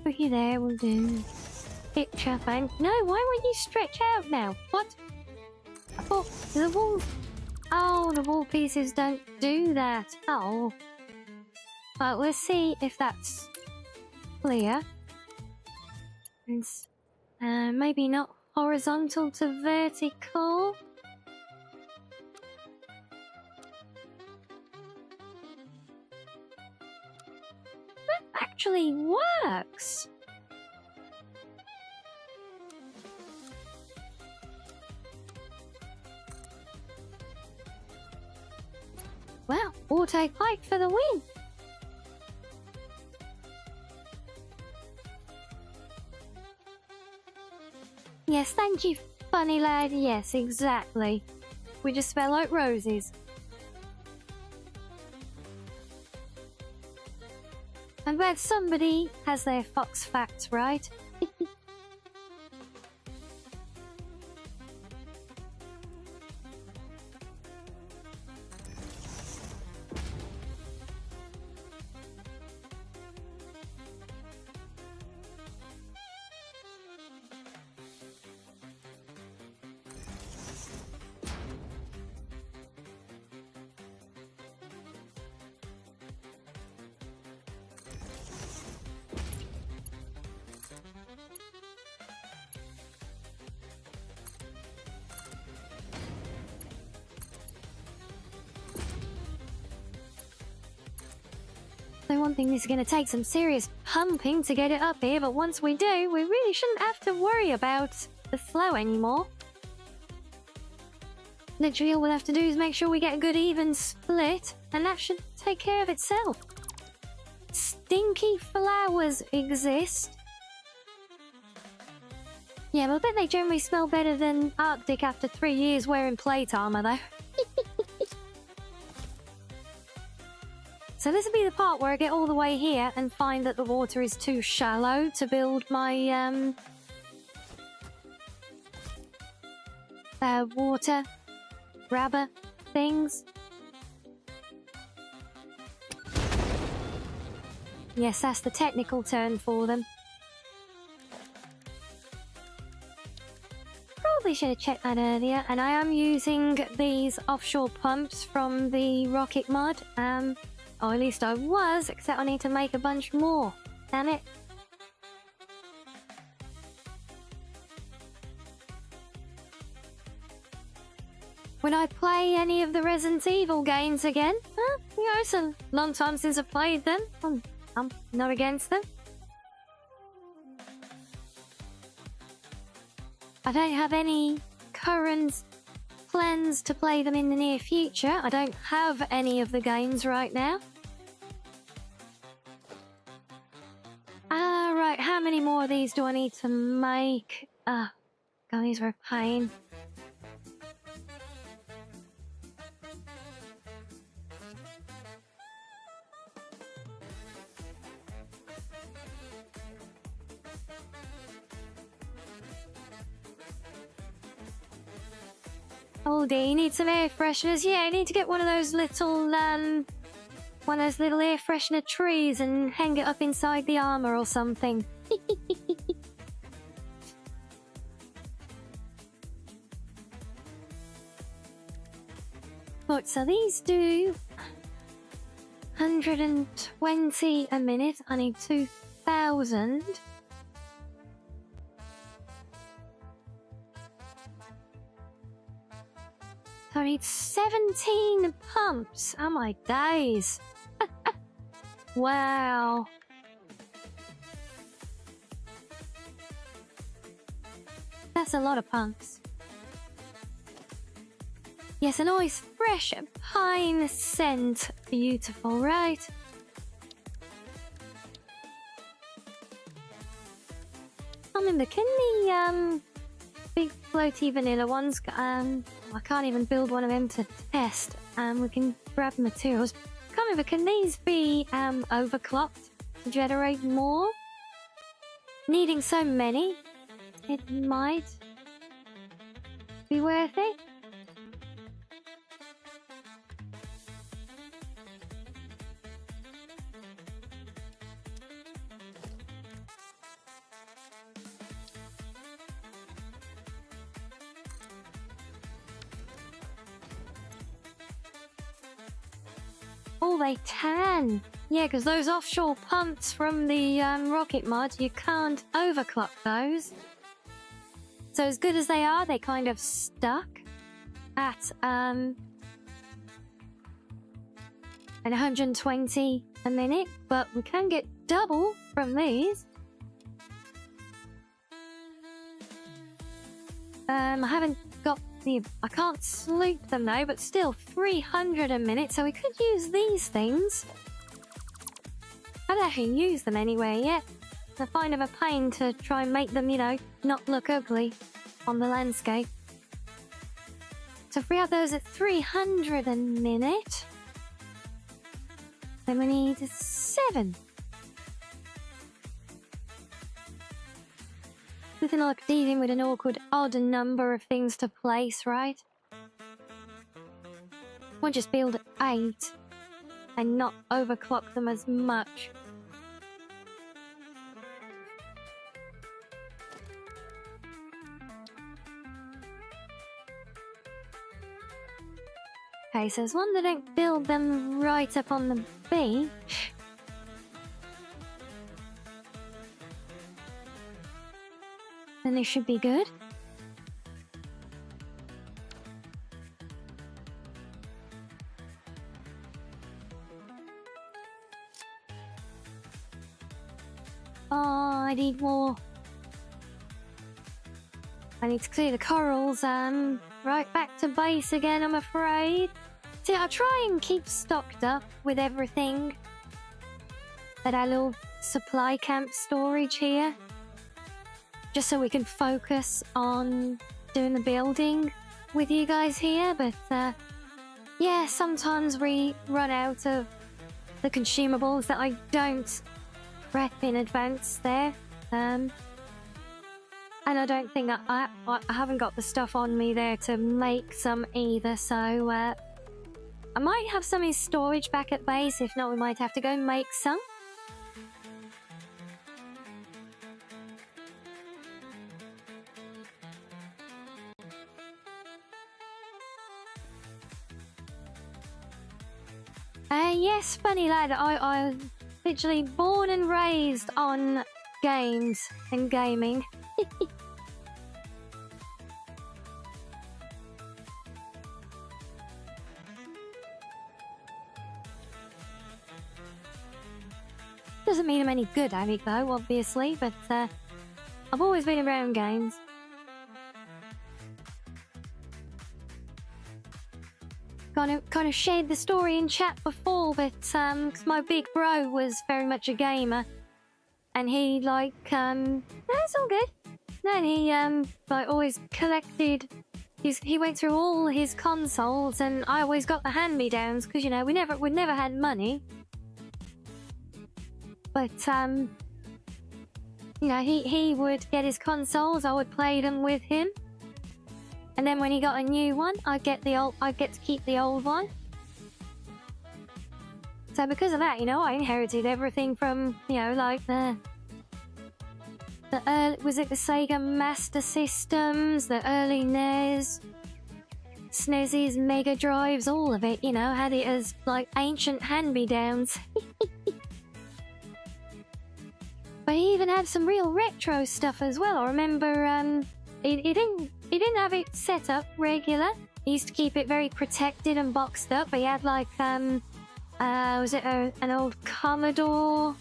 Put you there, we'll do. Picture thing. No, why won't you stretch out now? What? I thought the wall. Oh, the wall pieces don't do that. Oh. Well, we'll see if that's clear. It's maybe not horizontal to vertical. That actually works. Well, auto pipe for the win. Yes, thank you, funny lad. Yes, exactly. We just smell like roses. I'm glad somebody has their fox facts right. So one thing, this is going to take some serious pumping to get it up here, but once we do, we really shouldn't have to worry about the flow anymore. Literally all we'll have to do is make sure we get a good even split, and that should take care of itself. Stinky flowers exist. Yeah, but I bet they generally smell better than Arctic after 3 years wearing plate armor, though. So this will be the part where I get all the way here and find that the water is too shallow to build my water grabber things. Yes, that's the technical term for them. Probably should have checked that earlier, and I am using these offshore pumps from the rocket mod. Or at least I was, except I need to make a bunch more. Damn it. Would I play any of the Resident Evil games again? You know, it's a long time since I've played them. I'm not against them. I don't have any current plans to play them in the near future. I don't have any of the games right now. Right, how many more of these do I need to make? God, these are a pain. Oh dear, you need some air fresheners. Yeah, I need to get one of those little air freshener trees and hang it up inside the armor or something. Right, so these do 120 a minute. I need 2,000. I need 17 pumps. Oh my days. Wow. That's a lot of pumps. Yes, a nice fresh pine scent. Beautiful, right? I remember, can the big floaty vanilla ones, I can't even build one of them to test. We can grab materials. Can't remember, can these be overclocked to generate more? Needing so many, it might be worth it. Oh, they can. Yeah, because those offshore pumps from the rocket mod, you can't overclock those. So as good as they are, they kind of stuck at 120 a minute, but we can get double from these. I haven't got I can't sloop them though, but still 300 a minute, so we could use these things. I haven't actually used them anywhere yet. It's a kind of a pain to try and make them, you know, not look ugly on the landscape. So if we have those at 300 a minute, then we need 7. Nothing like dealing with an awkward odd number of things to place, right? We'll just build 8 and not overclock them as much. Okay, so there's one that don't build them right up on the beach. Then they should be good. Oh, I need more. I need to clear the corals. Right back to base again, I'm afraid. See, I'll try and keep stocked up with everything at our little supply camp storage here. Just so we can focus on doing the building with you guys here. But, yeah, sometimes we run out of the consumables that I don't prep in advance there. And I don't think I haven't got the stuff on me there to make some either. So, I might have some in storage back at base. If not, we might have to go and make some. Yes, funny lad, I literally born and raised on games and gaming. Doesn't mean I'm any good at it though, obviously, but I've always been around games. Kind of shared the story in chat before, but 'cause my big bro was very much a gamer, and he like no, it's all good. No, and he like always collected. He went through all his consoles, and I always got the hand-me-downs because you know we never had money. But you know he would get his consoles, I would play them with him. And then when he got a new one, I'd get to keep the old one. So because of that, you know, I inherited everything from, you know, like was it the Sega Master Systems, the early NES, SNESes, Mega Drives, all of it, you know, had it as like ancient hand-me-downs. But he even had some real retro stuff as well. I remember he didn't have it set up regular. He used to keep it very protected and boxed up. But he had like was it an old Commodore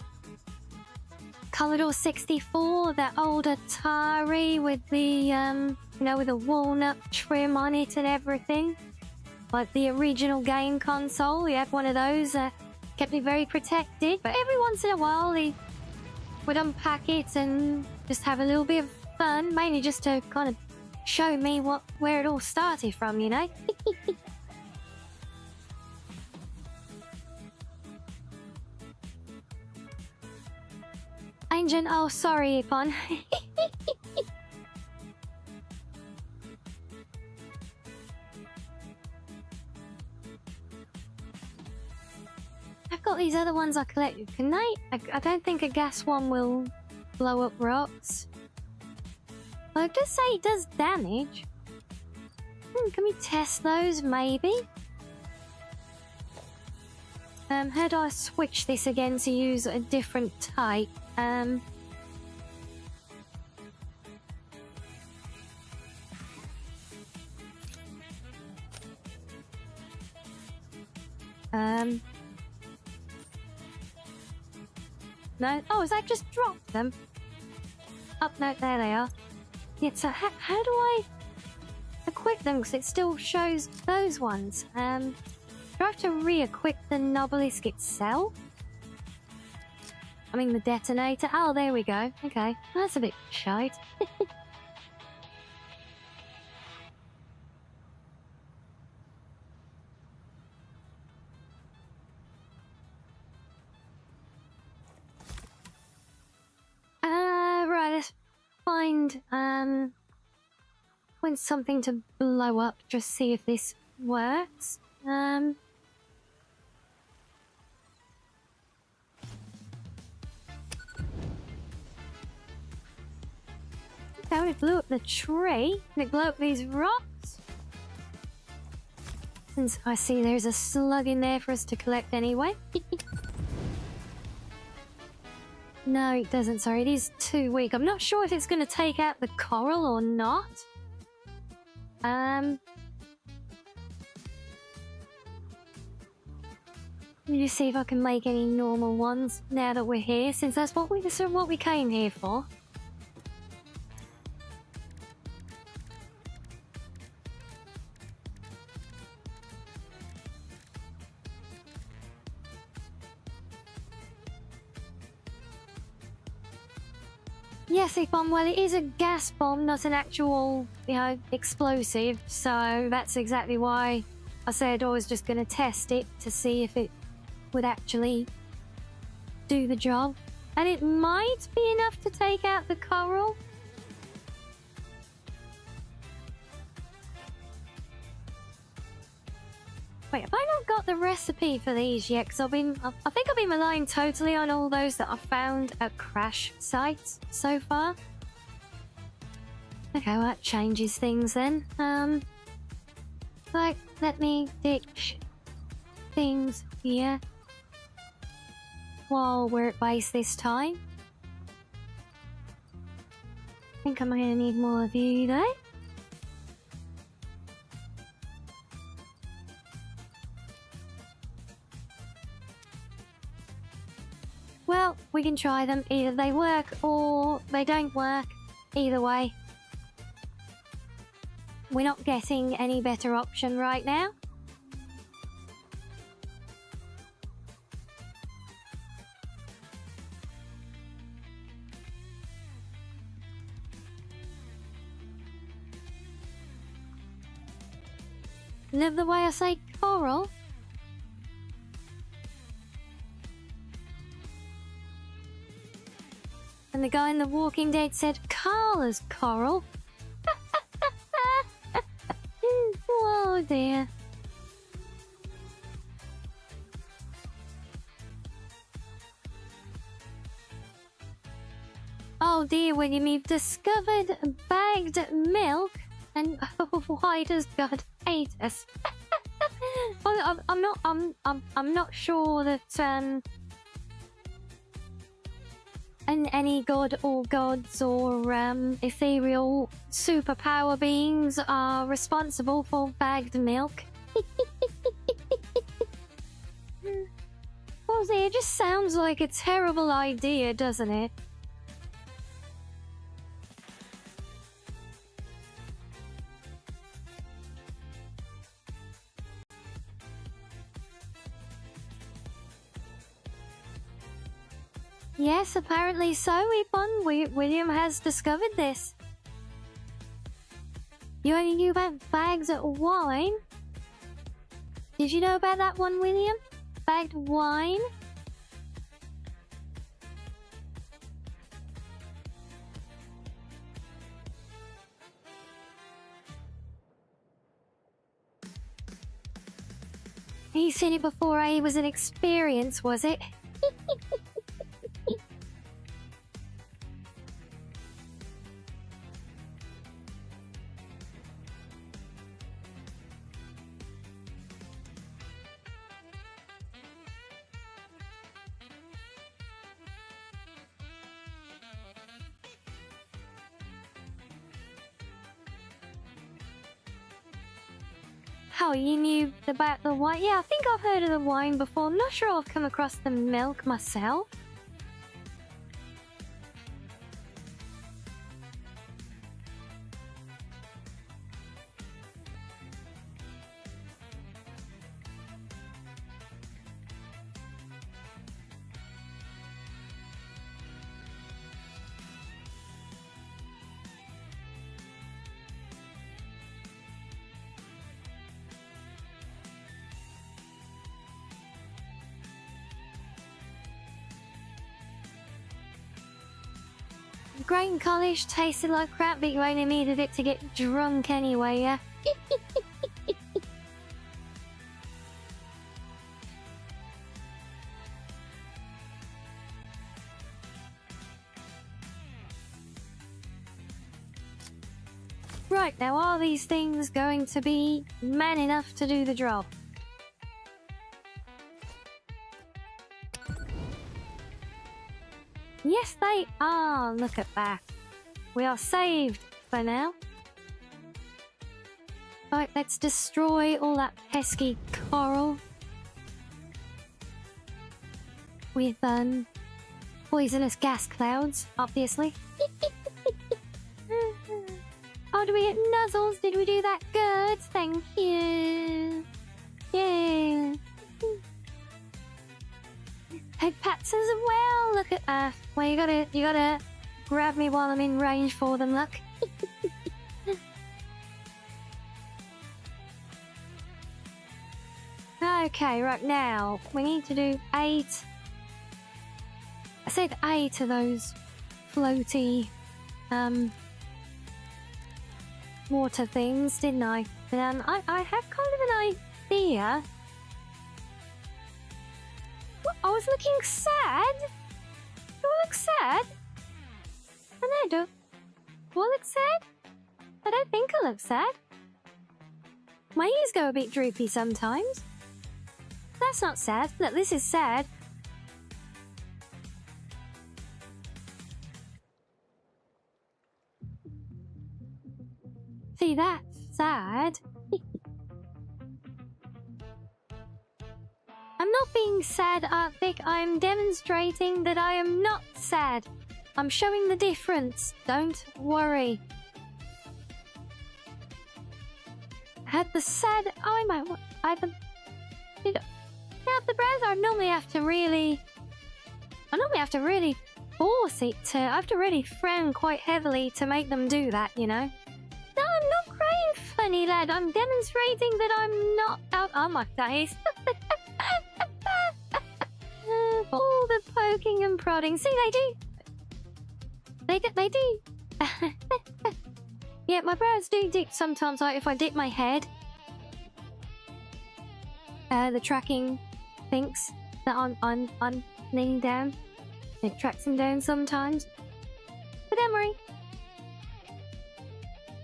64, that old Atari with the you know, with a walnut trim on it and everything, like the original game console. He had one of those. Kept it very protected. But every once in a while he would unpack it and just have a little bit of fun, mainly just to kind of show me where it all started from, you know. Ancient, oh sorry, Ipon. I've got these other ones I collected. Can they? I don't think a gas one will blow up rocks. Well, it does say it does damage. Can we test those, maybe? How do I switch this again to use a different type? No? Oh, is that just drop them? Oh, no, there they are. Yeah, so how do I equip them? Because it still shows those ones. Do I have to re-equip the Nobelisk itself? I mean the detonator. Oh, there we go. Okay, that's a bit shite. Right, let's find something to blow up, just see if this works. That would blew up the tree. Can it blow up these rocks? Since I see there's a slug in there for us to collect anyway. No, it doesn't. Sorry, it is too weak. I'm not sure if it's going to take out the coral or not. Let me just see if I can make any normal ones now that we're here, since that's what we came here for. Yes, a bomb. Well, it is a gas bomb, not an actual, you know, explosive. So that's exactly why I said I was just going to test it to see if it would actually do the job. And it might be enough to take out the coral. Wait, have I not got the recipe for these yet? Because I think I've been relying totally on all those that I've found at crash sites so far. Okay, well that changes things then. Like, let me ditch things here while we're at base this time. I think I'm gonna need more of you though. Well, we can try them. Either they work or they don't work. Either way. We're not getting any better option right now. Live the way I say coral. And the guy in The Walking Dead said Carla's coral. Oh dear. Oh dear, William, you've discovered bagged milk, and why does God hate us? Well, I'm not sure that and any god or gods or ethereal superpower beings are responsible for bagged milk. Well, it just sounds like a terrible idea, doesn't it? Yes, apparently so, Yvonne. William has discovered this. You only knew about bags of wine? Did you know about that one, William? Bagged wine? He seen it before it was an experience, was it? Oh, you knew about the wine? Yeah, I think I've heard of the wine before. I'm not sure I've come across the milk myself. Grain college tasted like crap, but you only needed it to get drunk anyway, yeah? Right, now are these things going to be man enough to do the job? Yes, they are. Look at that. We are saved for now. Right, let's destroy all that pesky coral. With, poisonous gas clouds, obviously. Oh, do we get nuzzles? Did we do that good? Thank you. Yeah. Head pats as well. Look at that. Well, you gotta grab me while I'm in range for them. Look. Okay, right now we need to do 8. I said 8 of those floaty, water things, didn't I? And I have kind of an idea. I was looking sad. Do I look sad? I know, do I look sad? I don't think I look sad. My ears go a bit droopy sometimes. That's not sad. Look, this is sad. See, that's sad. I'm not being sad, Vic. I'm demonstrating that I am not sad. I'm showing the difference. Don't worry. Had the sad... Oh, I have the brows. I normally have to really force it to... I have to really frown quite heavily to make them do that, you know? No, I'm not crying, funny lad. I'm demonstrating that I'm not out on my days. All the poking and prodding. See, they do. They do. Yeah, my brows do dip sometimes, like if I dip my head. The tracking thinks that I'm leaning down. It tracks him down sometimes. But don't worry.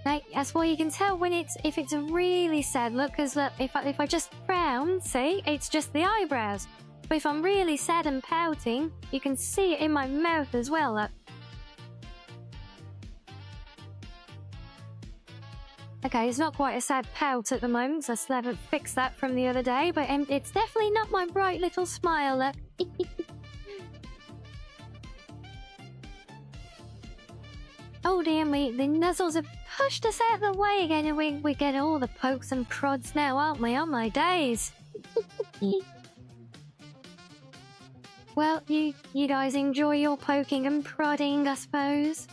Like, that's why you can tell when if it's a really sad look, because look, if I just frown, see, it's just the eyebrows. But if I'm really sad and pouting, you can see it in my mouth as well, look. Okay, it's not quite a sad pout at the moment, so I still haven't fixed that from the other day, but it's definitely not my bright little smile, look. Oh dear me, the nuzzles have pushed us out of the way again, and we get all the pokes and prods now, aren't we? On my days. Well, you guys enjoy your poking and prodding, I suppose.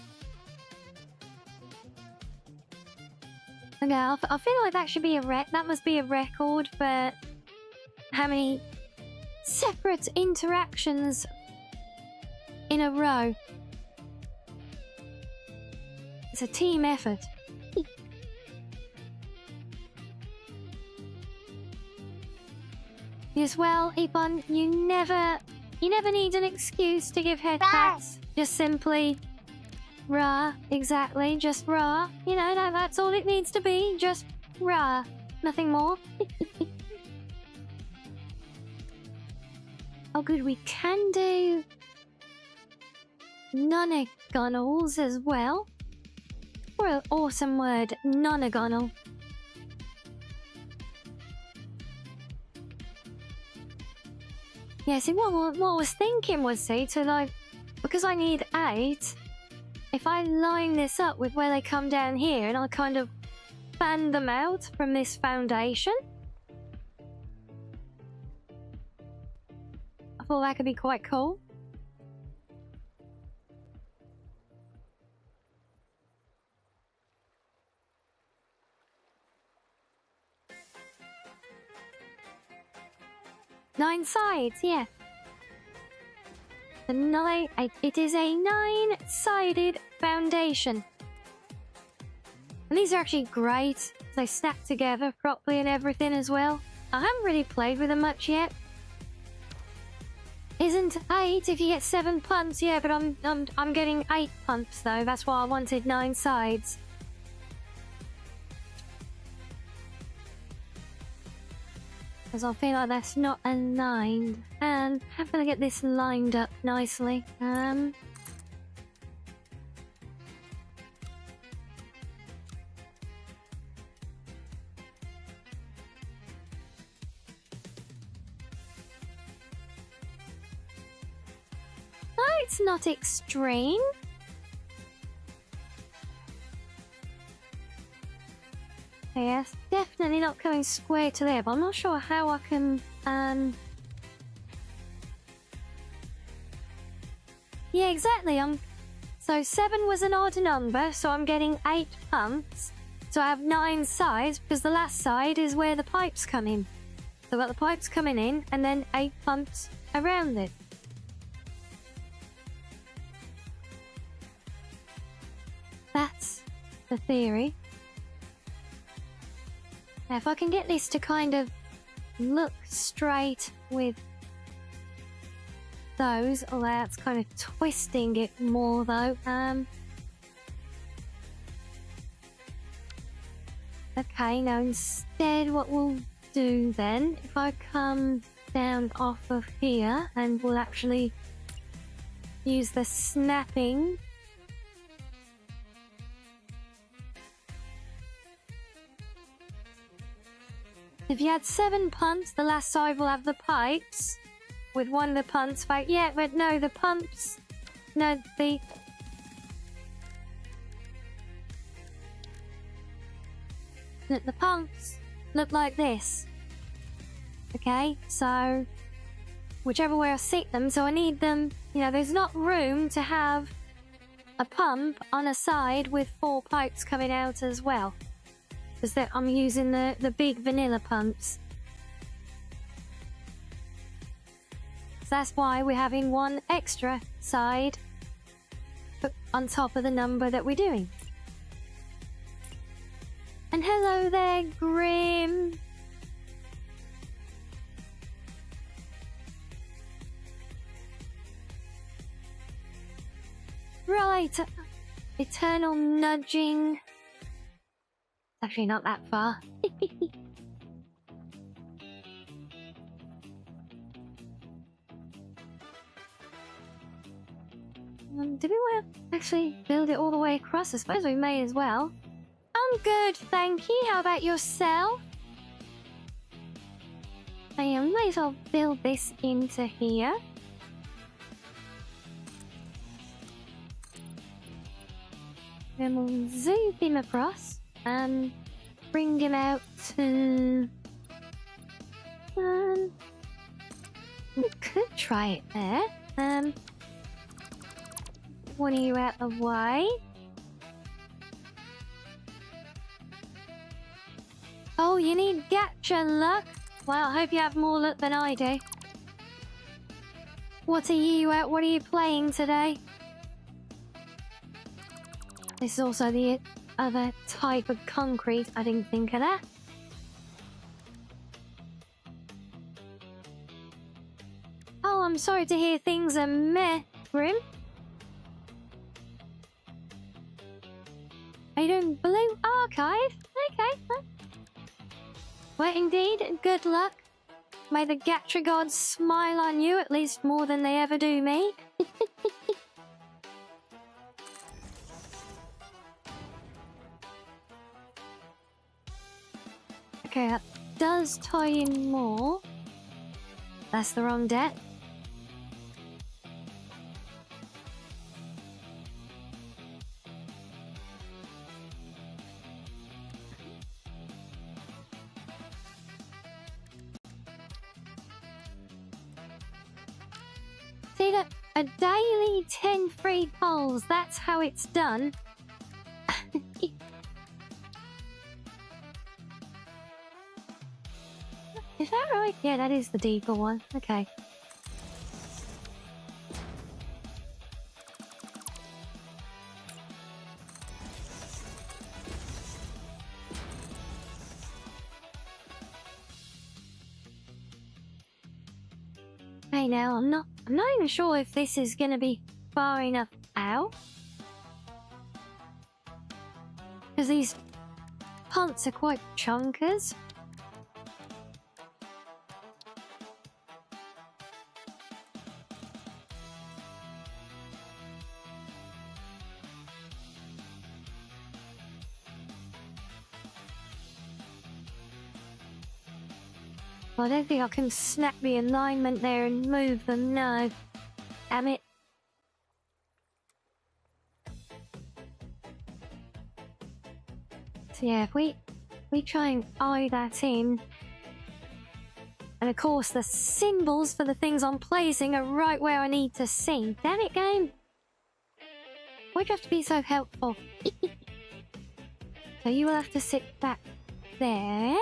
Okay, I feel like that should be that must be a record for how many separate interactions in a row. It's a team effort. Yes, well, Ipon, you never need an excuse to give head pats. Just simply rah, exactly, just rah. You know, that's all it needs to be, just rah. Nothing more. Oh good, we can do nonagonals as well. What an awesome word, nonagonal. Yeah, see, what I was thinking was, see, to like, because I need 8, if I line this up with where they come down here and I kind of fan them out from this foundation, I thought that could be quite cool. Nine sides, yeah. It is a 9-sided foundation. And these are actually great. They snap together properly and everything as well. I haven't really played with them much yet. Isn't 8 if you get 7 pumps? Yeah, but I'm getting 8 pumps though. That's why I wanted 9 sides. Because I feel like that's not aligned. And how can I get this lined up nicely? Oh, it's not extreme. Yes, definitely not coming square to there, but I'm not sure how I can, Yeah, exactly, so 7 was an odd number, so I'm getting 8 pumps. So I have 9 sides, because the last side is where the pipes come in. So I've got the pipes coming in, and then 8 pumps around it. That's the theory. Now, if I can get this to kind of look straight with those, although that's kind of twisting it more though. Okay, now instead what we'll do then, if I come down off of here and we'll actually use the snapping. If you had 7 pumps, the last side will have the pipes. With one of the pumps, yeah, but no, the pumps... No, the pumps look like this. Okay, so whichever way I sit them, so I need them, you know, there's not room to have a pump on a side with 4 pipes coming out as well. Because I'm using the big vanilla pumps. So that's why we're having one extra side on top of the number that we're doing. And hello there, Grim. Right, eternal nudging. Actually, not that far. Do we want to actually build it all the way across? I suppose we may as well. I'm good, thank you. How about yourself? I might as well build this into here. Then we'll zoom him across and bring him out to... we could try it there. One of you out the way. Oh, you need gacha luck? Well, I hope you have more luck than I do. What are you playing today? This is also the other type of concrete. I didn't think of that. Oh, I'm sorry to hear things are meh, Grim. Are you doing Blue Archive? Okay. Well, indeed, good luck. May the gacha gods smile on you at least more than they ever do me. Okay, that does tie in more. That's the wrong debt. See that? A daily 10 free polls. That's how it's done. Is that right? Yeah, that is the deeper one. Okay. Hey, now I'm not even sure if this is gonna be far enough out. Because these pumps are quite chonkers. I don't think I can snap the alignment there and move them, no. Damn it. So yeah, if we try and eye that in. And of course the symbols for the things I'm placing are right where I need to see. Damn it, game. Why'd you have to be so helpful? So you will have to sit back there.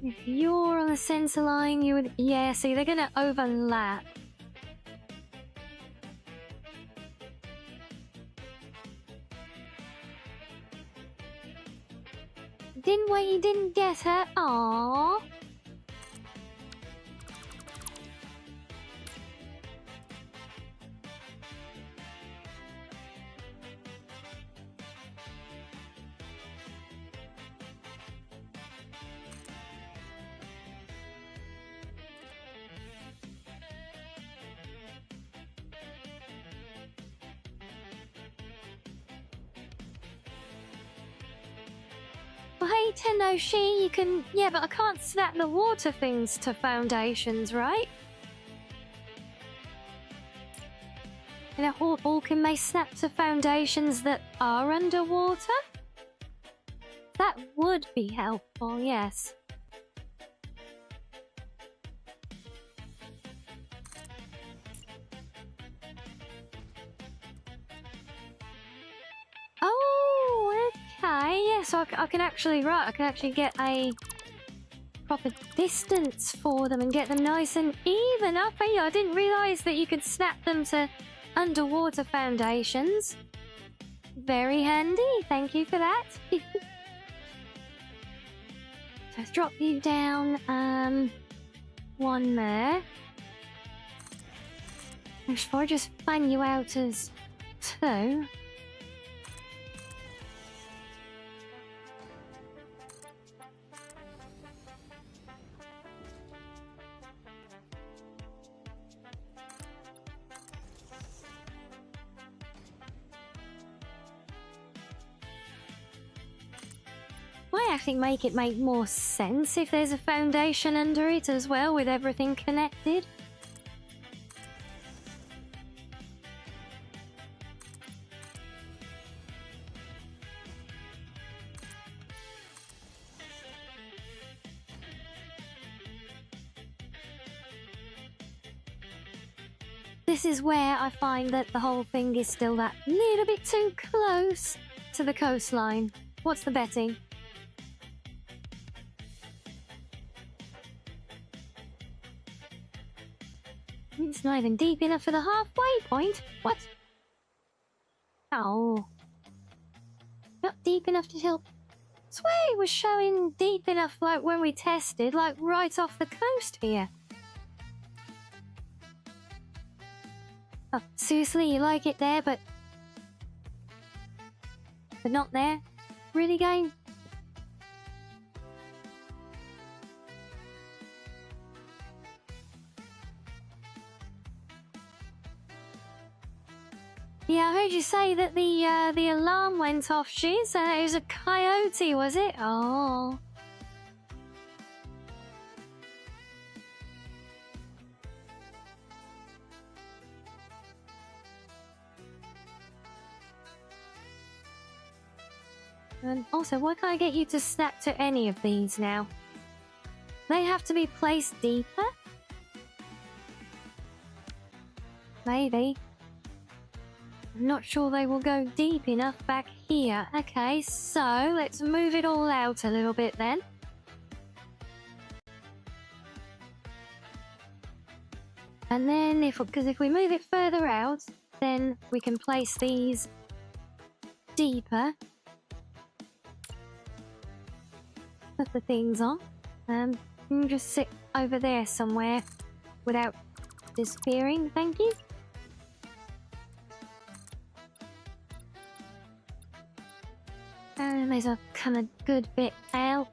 If you're on the center line, you would... Yeah, see, they're gonna overlap. You didn't get her? Aww. Well, hey, Tenoshi, you can... Yeah, but I can't snap the water things to foundations, right? And or can they snap to foundations that are underwater? That would be helpful, yes. Oh, okay. Yeah, so I can actually, right, I can actually get a proper distance for them and get them nice and even up here. I didn't realise that you could snap them to underwater foundations. Very handy. Thank you for that. So let's drop you down, one there. If I just fan you out as two. Might actually make more sense if there's a foundation under it as well, with everything connected. This is where I find that the whole thing is still that little bit too close to the coastline. What's the betting? It's not even deep enough for the halfway point. What? Oh. Not deep enough to help. Swear it was showing deep enough, like when we tested, like right off the coast here. Oh, seriously, you like it there, but not there? Really, game? Yeah, I heard you say that the alarm went off, Shiz. It was a coyote, was it? Oh. And also, why can't I get you to snap to any of these now? They have to be placed deeper? Maybe. I'm not sure they will go deep enough back here. Okay, so let's move it all out a little bit then. And then, because if we move it further out, then we can place these deeper. Put the things on. You can just sit over there somewhere without disappearing, thank you. And there's a kind of good bit out.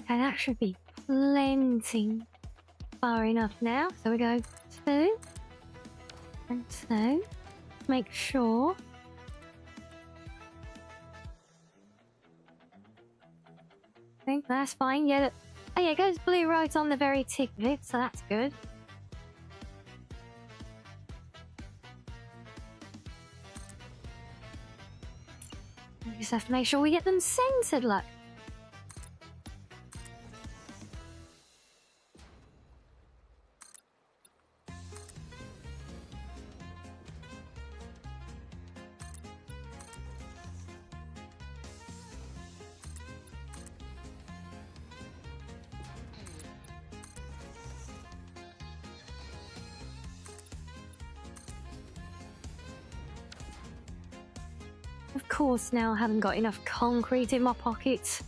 And that should be plenty far enough now. So we go 2 and 2. Make sure. I think that's fine. Yeah. Oh yeah, it goes blue right on the very tip of it, so that's good. We just have to make sure we get them centered, look. Of course, now I haven't got enough concrete in my pockets.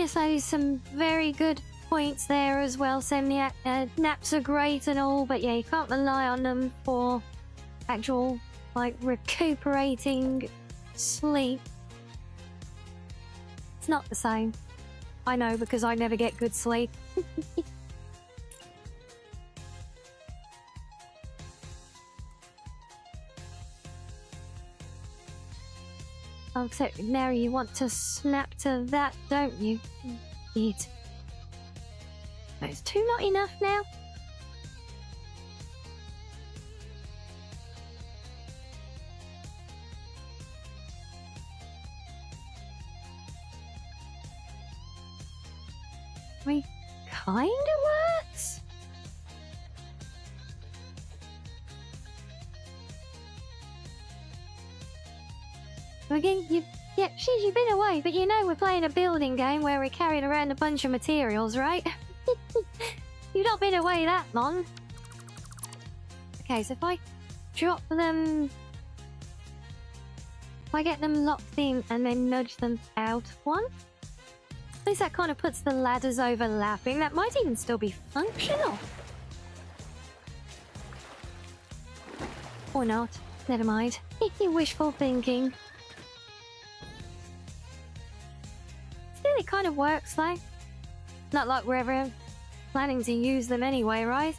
says some very good points there as well. Semniak, naps are great and all, but yeah, you can't rely on them for actual, like, recuperating sleep. It's not the same. I know, because I never get good sleep. Oh, so now you want to snap to that, don't you? Idiot. Is two not enough now? I mean, kinda works. Again, yeah, sheesh, you've been away, but you know we're playing a building game where we're carrying around a bunch of materials, right? You've not been away that long. Okay, so if I drop them... If I get them locked in and then nudge them out one, at least that kind of puts the ladders overlapping. That might even still be functional. Or not. Never mind. Wishful thinking. Still, it kind of works, though. Not like we're ever planning to use them anyway, right?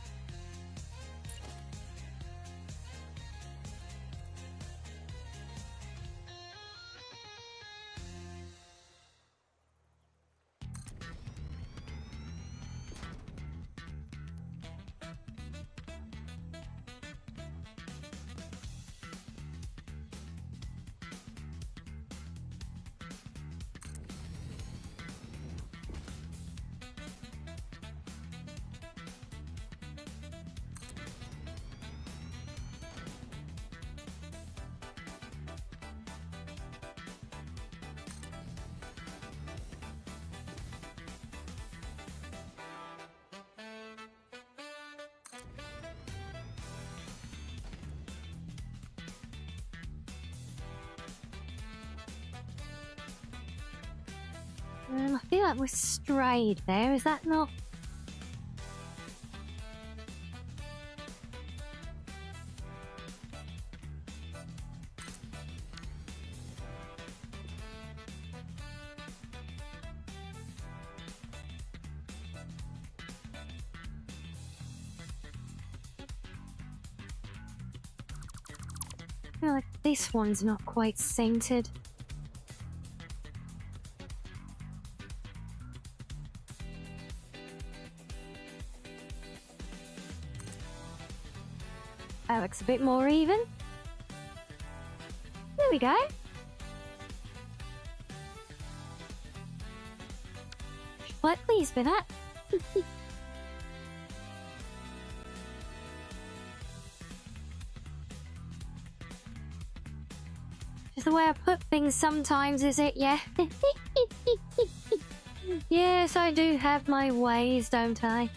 I feel like we're strayed there, is that not? I feel like this one's not quite centered. That looks a bit more even. There we go. Quite pleased with that. Just the way I put things sometimes, is it? Yeah. Yes, I do have my ways, don't I?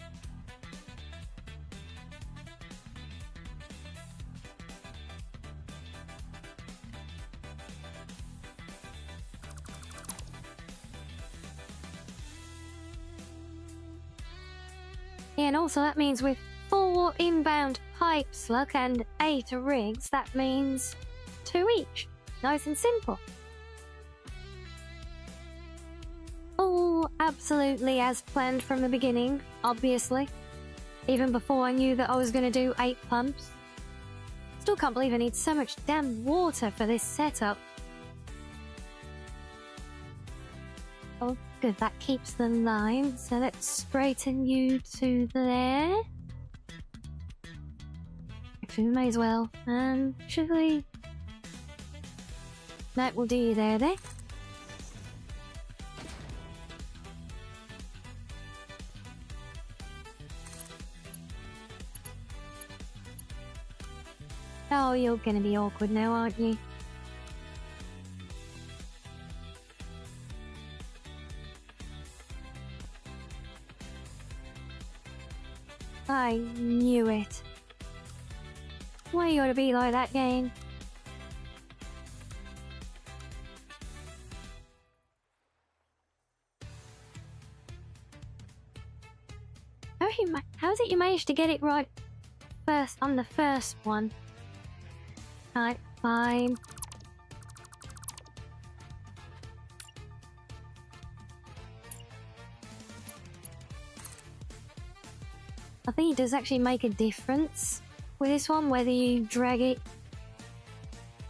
And also that means with 4 inbound pipes, look, and 8 rigs, that means 2 each. Nice and simple. All absolutely as planned from the beginning, obviously. Even before I knew that I was going to do 8 pumps. Still can't believe I need so much damn water for this setup. Oh, good, that keeps the line. So let's straighten you to there. Actually, we may as well. Should we? No, we'll do you there. Oh, you're gonna be awkward now, aren't you? I knew it. Why you gotta be like that, game? How is it you managed to get it right first on the first one? Alright, fine. I think it does actually make a difference with this one, whether you drag it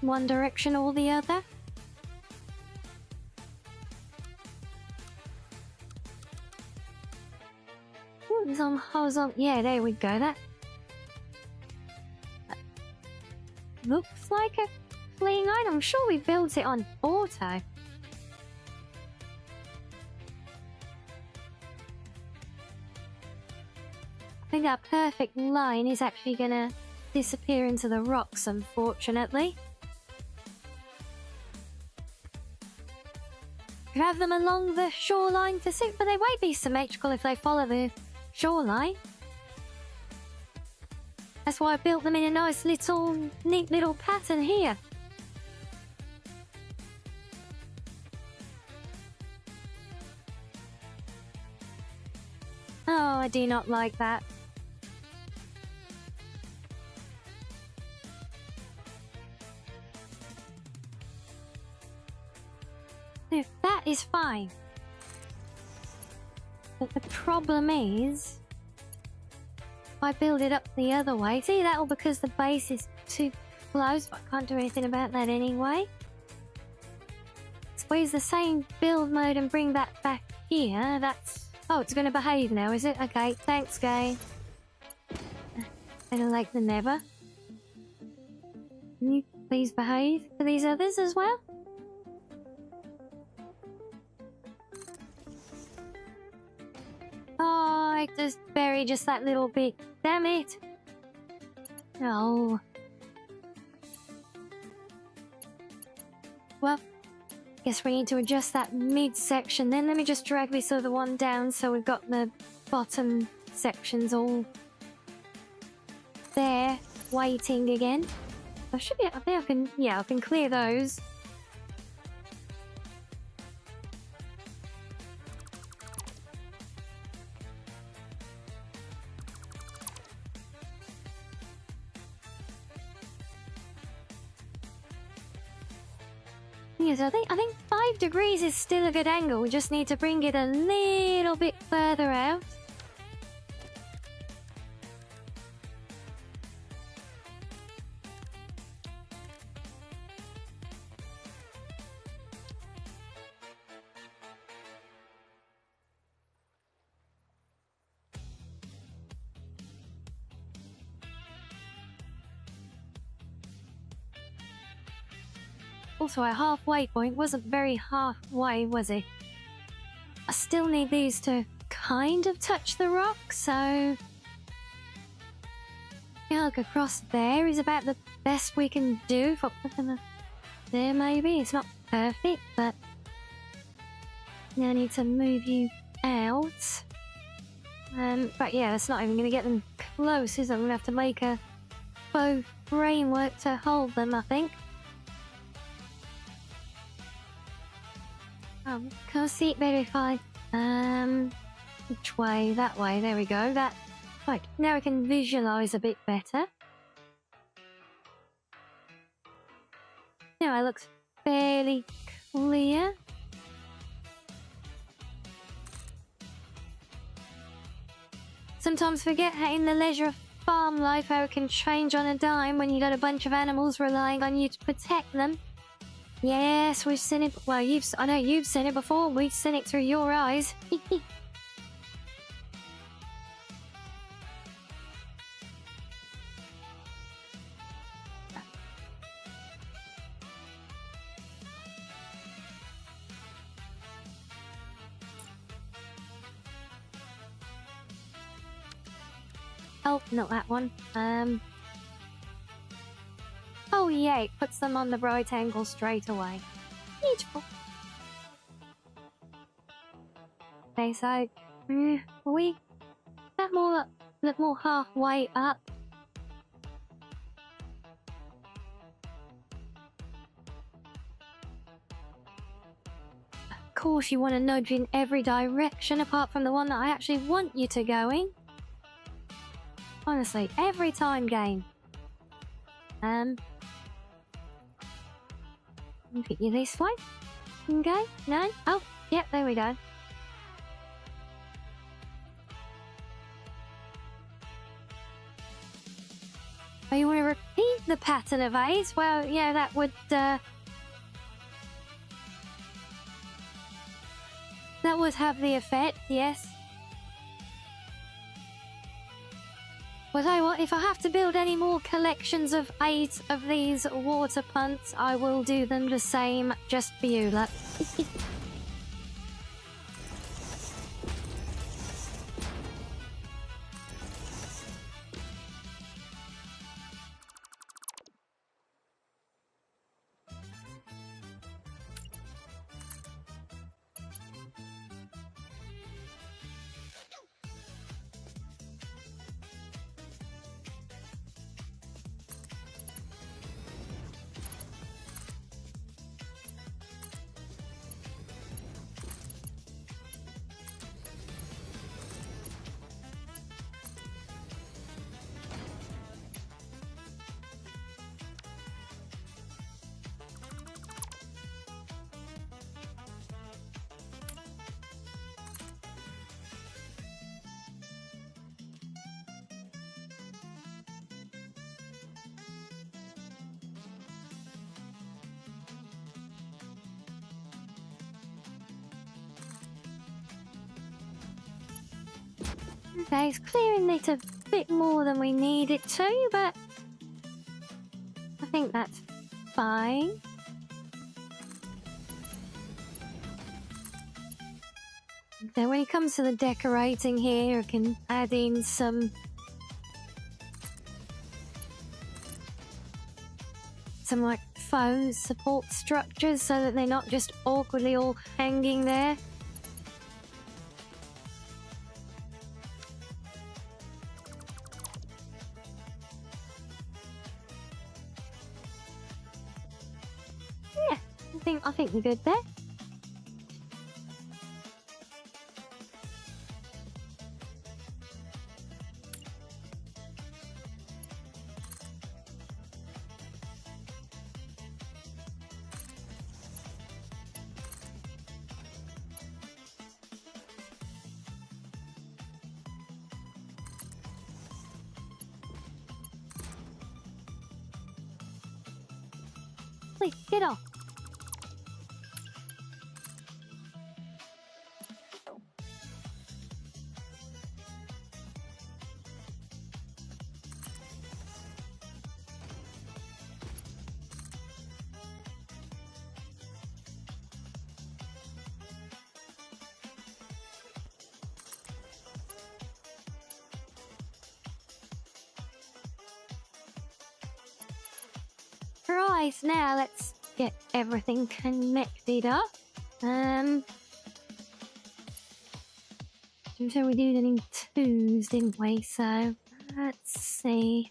one direction or the other. Ooh, it's on horizontal. Yeah, there we go. That looks like a fleeing item. I'm sure we built it on auto. I think that perfect line is actually gonna disappear into the rocks, unfortunately. You have them along the shoreline to suit, but they won't be symmetrical if they follow the shoreline. That's why I built them in a nice little, neat little pattern here. Oh, I do not like that. No, that is fine. But the problem is, if I build it up the other way, see, that'll because the base is too close, but I can't do anything about that anyway. Squeeze the same build mode and bring that back here. That's... Oh, it's going to behave now, is it? Okay, thanks, game. Better late than never. Can you please behave for these others as well? Oh, I just buried just that little bit. Damn it. Oh. Well, guess we need to adjust that mid-section then. Let me just drag this other one down so we've got the bottom sections all there, waiting again. I should be, I think I can, yeah, I can clear those. Yes, I think 5 degrees is still a good angle. We just need to bring it a little bit further out. Also, our halfway point wasn't very halfway, was it? I still need these to kind of touch the rock, so... Yeah, look, across there is about the best we can do. For there, maybe. It's not perfect, but... Now I need to move you out. But yeah, that's not even going to get them close, is it? I'm going to have to make a faux framework to hold them, I think. Oh, can I see it better if I... Which way? That way. There we go. That... Right, now I can visualise a bit better. Now it looks fairly clear. Sometimes forget how in the leisure of farm life how it can change on a dime when you got a bunch of animals relying on you to protect them. Yes, we've seen it. Well, I know you've seen it before. We've seen it through your eyes. Oh, not that one. Oh yeah, it puts them on the right angle straight away. Beautiful. Okay, so we that more halfway up. Of course, you want to nudge in every direction apart from the one that I actually want you to go in. Honestly, every time, game. Put you this way. Okay, no? Oh, yep, there we go. Oh, you want to repeat the pattern of A's? Well, yeah, that would, that would have the effect, yes. Well, tell you what, if I have to build any more collections of 8 of these water punts, I will do them the same just for you, look. Okay, it's clearing it a bit more than we need it to, but I think that's fine. So when it comes to the decorating here, I can add in some like faux support structures so that they're not just awkwardly all hanging there. Yeah, I think we're good there. Please, get off. Right, now let's get everything connected up. So we did it in 2s, didn't we? So let's see.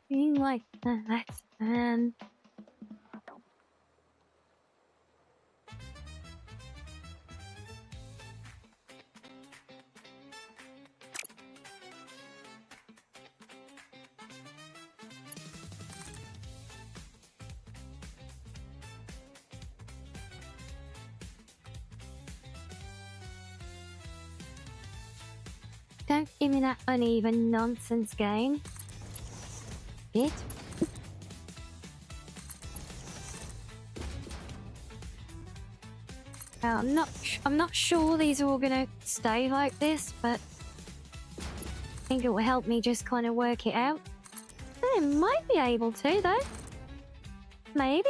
Like that. Don't give me that uneven nonsense game. Bit. I'm not sure these are all gonna stay like this, but I think it will help me just kind of work it out. I might be able to, though. Maybe.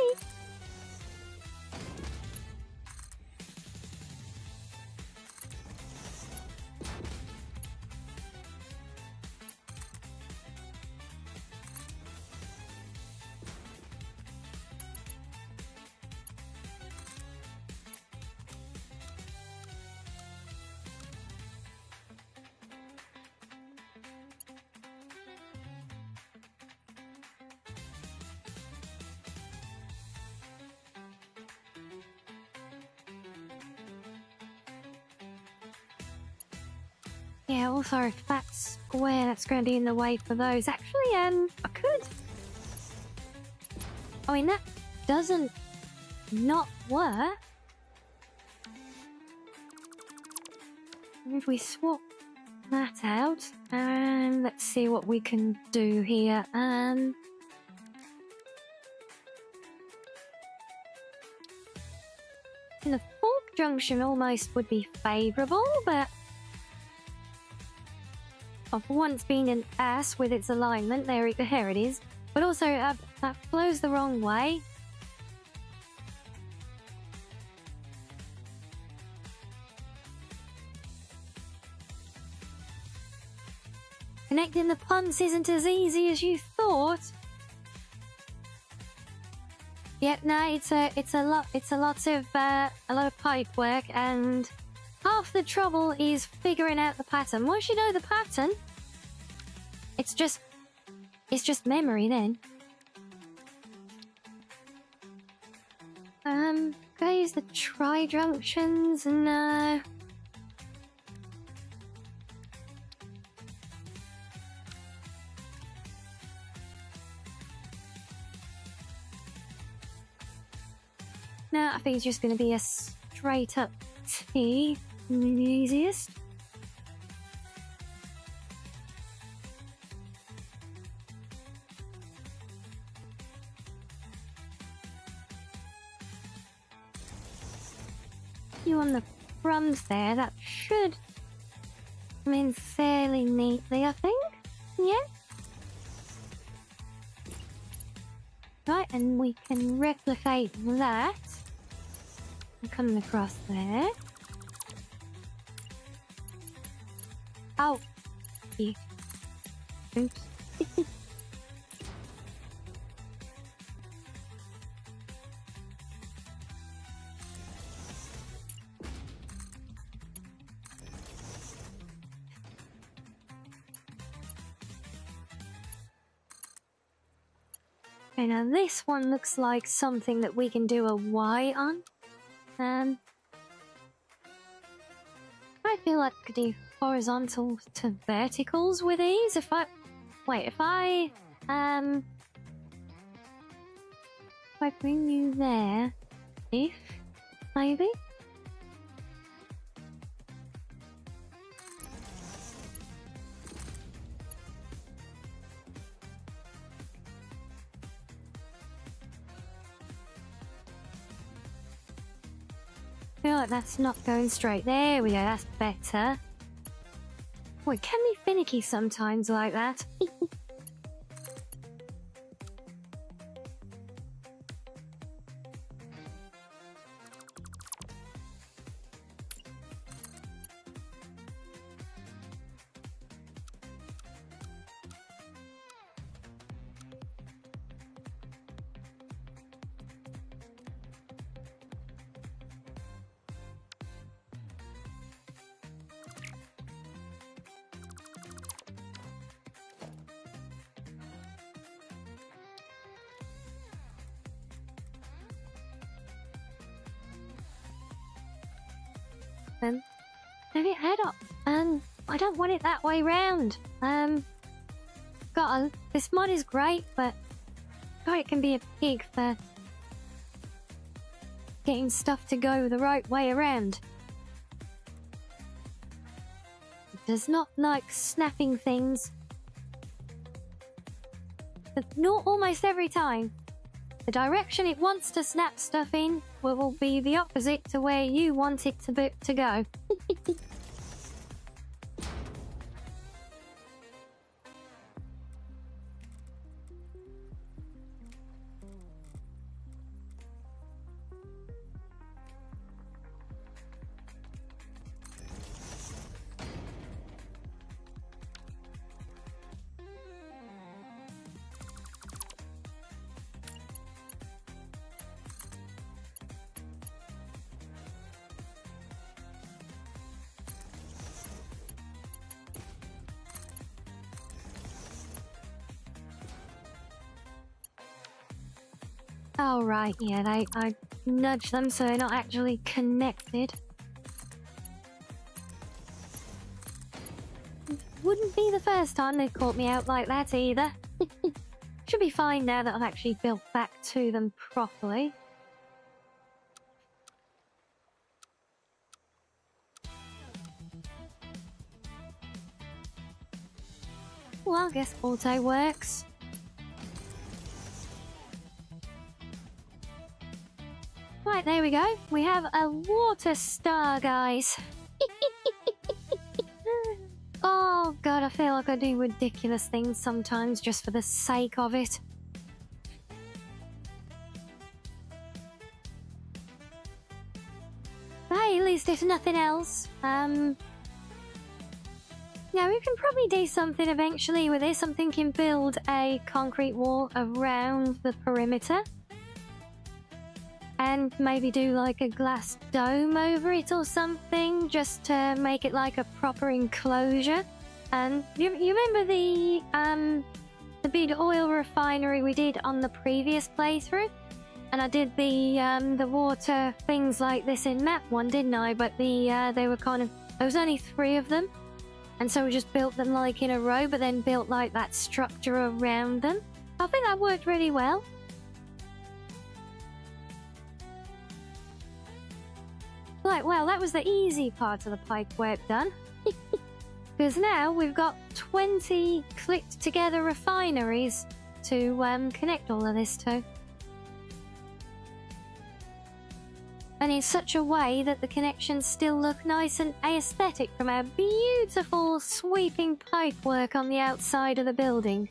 Yeah, also if that's square, that's going to be in the way for those. Actually, I could. I mean, that doesn't not work. If we swap that out, and let's see what we can do here. And the fork junction almost would be favourable, but I've once been an ass with its alignment. There it is. But also, that flows the wrong way. Connecting the punts isn't as easy as you thought. Yep, no, it's a lot of pipe work, and half the trouble is figuring out the pattern. Once you know the pattern, it's just memory then. Gotta use the tri-junctions, no. No, I think it's just going to be a straight up T, the easiest. You on the front there, that should come in fairly neatly, I think. Yeah. Right, and we can replicate that. Coming across there. Oh. Oops. Okay, now this one looks like something that we can do a Y on. I feel like I could do horizontal to verticals with these. If I bring you there, maybe. I feel like that's not going straight. There we go, that's better. Oh, it can be finicky sometimes like that. Let it head up. I don't want it that way round. This mod is great, but God, it can be a pig for getting stuff to go the right way around. It does not like snapping things. But not almost every time. The direction it wants to snap stuff in will be the opposite to where you want it to go. Oh, right, yeah, I nudge them so they're not actually connected. wouldn't be the first time they've caught me out like that either. Should be fine now that I've actually built back to them properly. Well, I guess auto works. Right, there we go. We have a water star, guys. Oh god, I feel like I do ridiculous things sometimes just for the sake of it. But hey, at least if nothing else, yeah, we can probably do something eventually with this. I'm thinking build a concrete wall around the perimeter. And maybe do like a glass dome over it or something, just to make it like a proper enclosure. And you remember the big oil refinery we did on the previous playthrough? And I did the water things like this in map 1, didn't I? But they were kind of, there was only 3 of them. And so we just built them like in a row, but then built like that structure around them. I think that worked really well. Right, well, that was the easy part of the pipe work done. Because now we've got 20 clipped together refineries to connect all of this to. And in such a way that the connections still look nice and aesthetic from our beautiful sweeping pipe work on the outside of the building.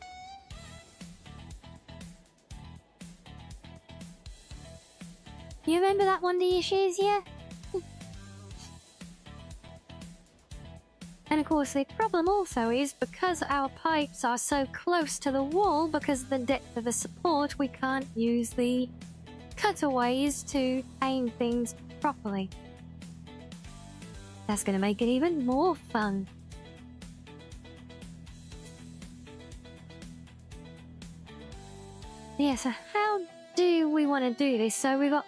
You remember that one, the issues, yeah? And of course the problem also is because our pipes are so close to the wall, because of the depth of the support, we can't use the cutaways to aim things properly. That's going to make it even more fun. Yeah, so how do we want to do this? So we've got...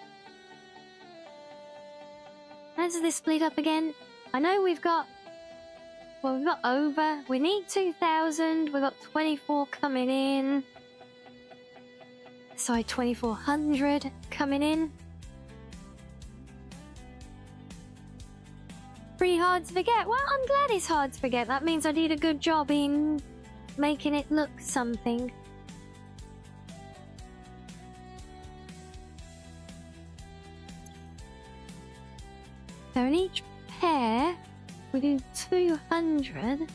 How does this split up again? I know we've got... Well, we've got over. We need 2,000. We've got 24 coming in. Sorry, 2,400 coming in. Pretty hard to forget. Well, I'm glad it's hard to forget. That means I did a good job in making it look something. So in each pair, we do 200.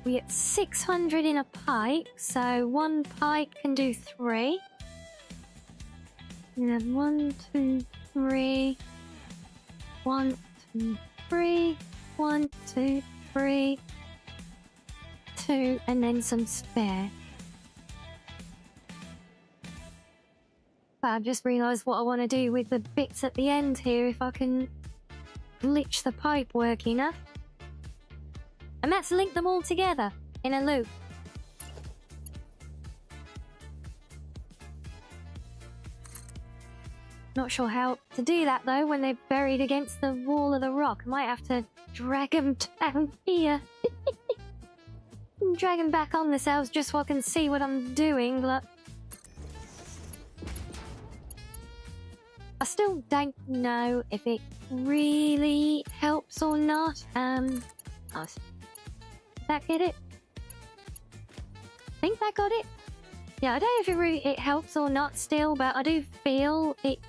We get 600 in a pipe, so one pipe can do 3. And then 1, 2, 3. 1, 2, 3. 1, 2, 3. 2, and then some spare. But I've just realised what I want to do with the bits at the end here, if I can glitch the pipe work enough. And let's link them all together in a loop. Not sure how to do that though when they're buried against the wall of the rock. I might have to drag them down here. Drag them back on themselves just so I can see what I'm doing, but... I still don't know if it really helps or not. Did that get it? I think that got it. Yeah, I don't know if it really helps or not still, but I do feel it.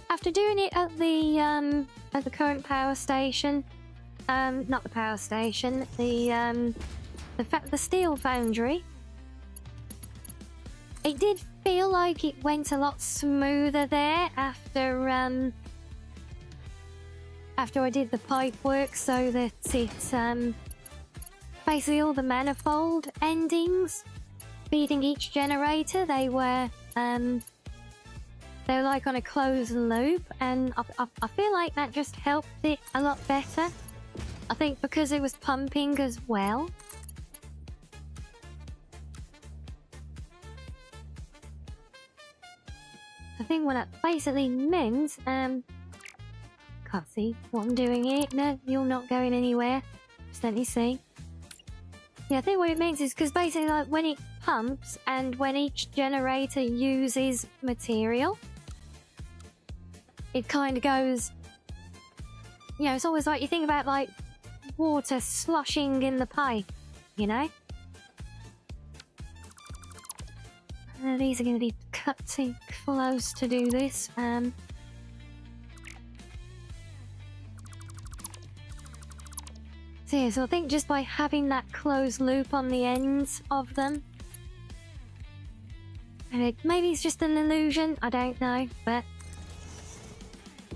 After doing it at the current power station, not the power station, the steel foundry. It did feel like it went a lot smoother there after I did the pipe work, so that it basically all the manifold endings feeding each generator, they were like on a closed loop, and I feel like that just helped it a lot better. I think because it was pumping as well. I think what that basically meant, can't can't see what I'm doing here. No, you're not going anywhere. Just let me see. Yeah, I think what it means is because basically, like, when it pumps and when each generator uses material, it kind of goes. You know, it's always like you think about like water sloshing in the pipe, you know? These are going to be cut too close to do this. So, yeah, so I think just by having that closed loop on the ends of them, and maybe it's just an illusion, I don't know, but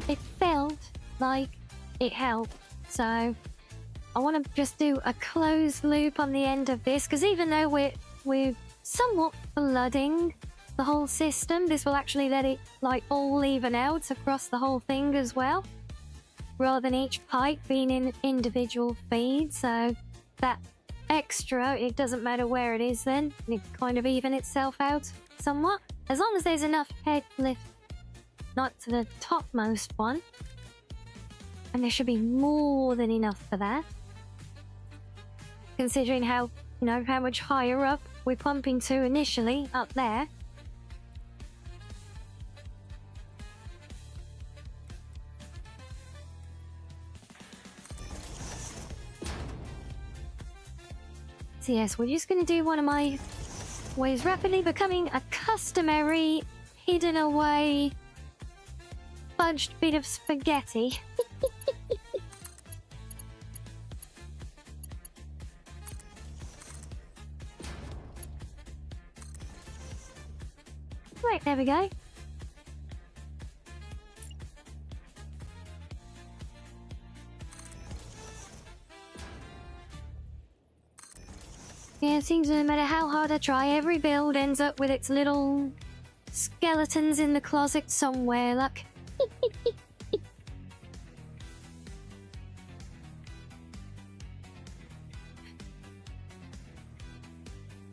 it felt like it helped. So I want to just do a closed loop on the end of this, because even though we're somewhat flooding the whole system, this will actually let it like all even out across the whole thing as well, rather than each pipe being in individual feeds. So that extra, it doesn't matter where it is then, it kind of even itself out somewhat, as long as there's enough head lift, not to the topmost one, and there should be more than enough for that, considering how, you know, how much higher up we're pumping to initially up there. So yes, we're just going to do one of my ways rapidly becoming a customary hidden away fudged bit of spaghetti. Right, there we go. Yeah, it seems no matter how hard I try, every build ends up with its little skeletons in the closet somewhere, like.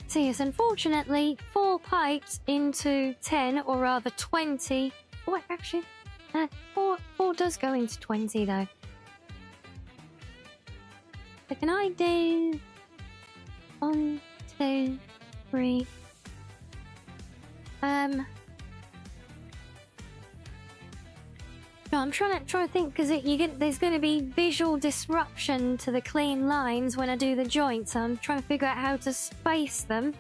So yes, unfortunately, 4 pipes into 10, or rather 20. What, actually? 4 does go into 20, though. So can I do 1, 2, 3? No, I'm trying to think, because there's going to be visual disruption to the clean lines when I do the joints. So I'm trying to figure out how to space them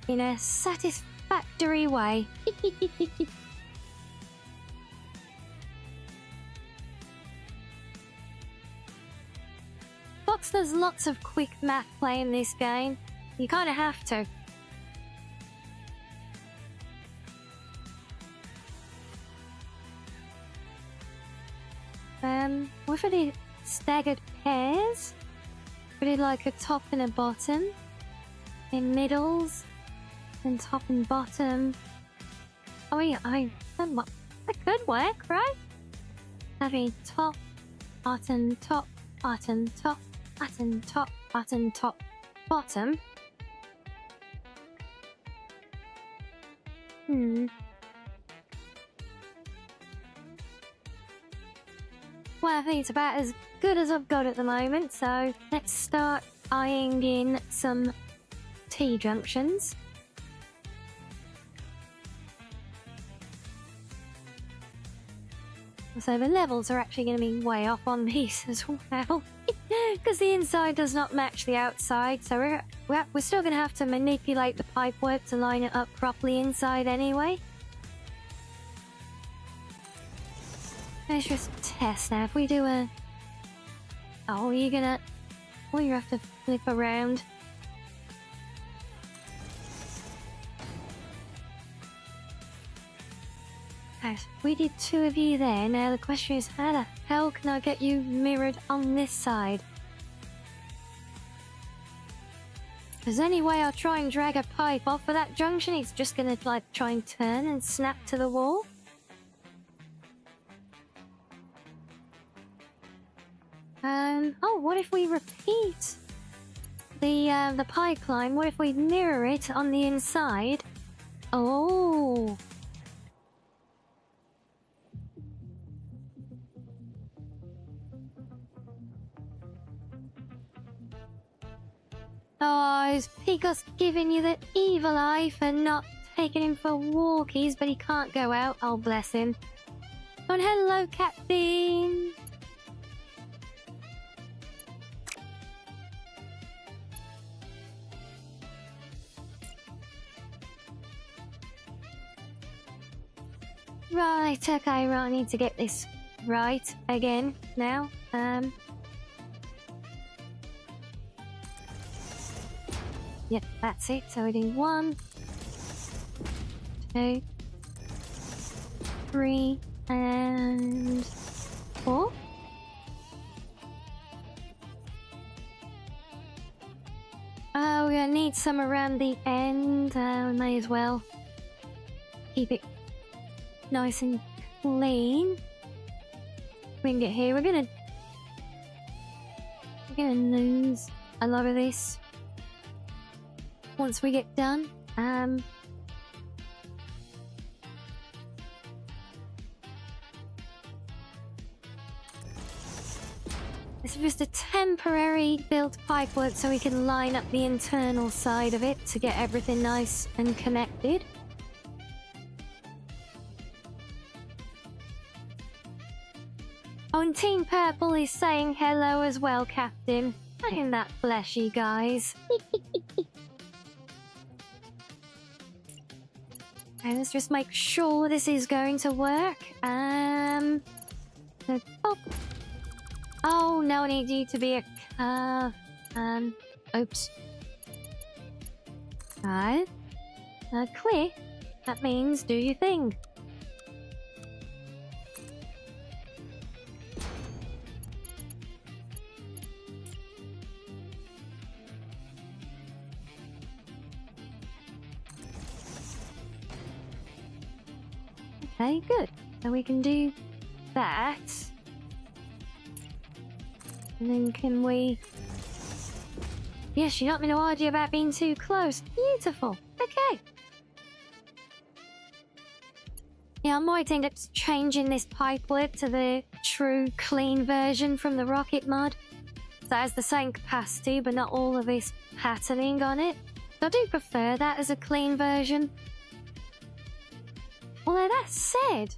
in a satisfactory way. Fox does lots of quick math play in this game. You kind of have to. What if I did staggered pairs? We did like a top and a bottom, in middles, and top and bottom. Oh yeah, that could work, right? Having top, bottom, top, bottom, top, bottom, top, bottom, top, bottom. Well, I think it's about as good as I've got at the moment, so let's start eyeing in some T-junctions. So the levels are actually going to be way off on these as well, because the inside does not match the outside, so we're still going to have to manipulate the pipework to line it up properly inside anyway. Let's just test now. If we do a... Oh, you're gonna... Well, you have to flip around. Okay, so we did 2 of you there. Now the question is, how the hell can I get you mirrored on this side? If there's any way I'll try and drag a pipe off of that junction, it's just gonna, like, try and turn and snap to the wall. Oh, what if we repeat the pipeline? What if we mirror it on the inside? Oh, Oh, is Picos giving you the evil eye for not taking him for walkies, but he can't go out? Oh, bless him. Oh, and hello, Captain. Right, okay, right, I need to get this right again now. Yep, that's it. So we do 1, 2, 3, and 4. Oh, we're gonna need some around the end. We may as well keep it nice and clean. We can get here. We're gonna lose a lot of this once we get done. This is just a temporary built pipework so we can line up the internal side of it to get everything nice and connected. Oh, and Team Purple is saying hello as well, Captain. Ain't that fleshy, guys? Okay, let's just make sure this is going to work. Oh, no, I need you to be a curve. Oops. Alright. Clear. That means do your thing. Okay, good. So we can do that. And then can we... Yes, you got me no idea about being too close. Beautiful. Okay. Yeah, I might end up changing this pipework to the true clean version from the Rocket mod. So it has the same capacity, but not all of this patterning on it. So I do prefer that as a clean version. Although that said,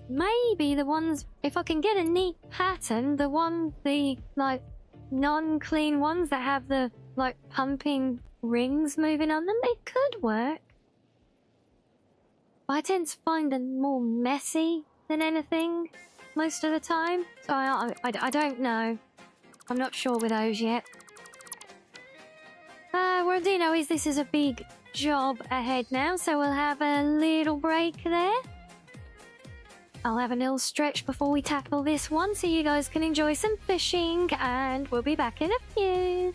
maybe the ones, if I can get a neat pattern, the like non-clean ones that have the like pumping rings moving on them, they could work. But I tend to find them more messy than anything most of the time. So I don't know. I'm not sure with those yet. What I do know is this is a big job ahead now, so we'll have a little break there. I'll have a little stretch before we tackle this one, so you guys can enjoy some fishing, and we'll be back in a few.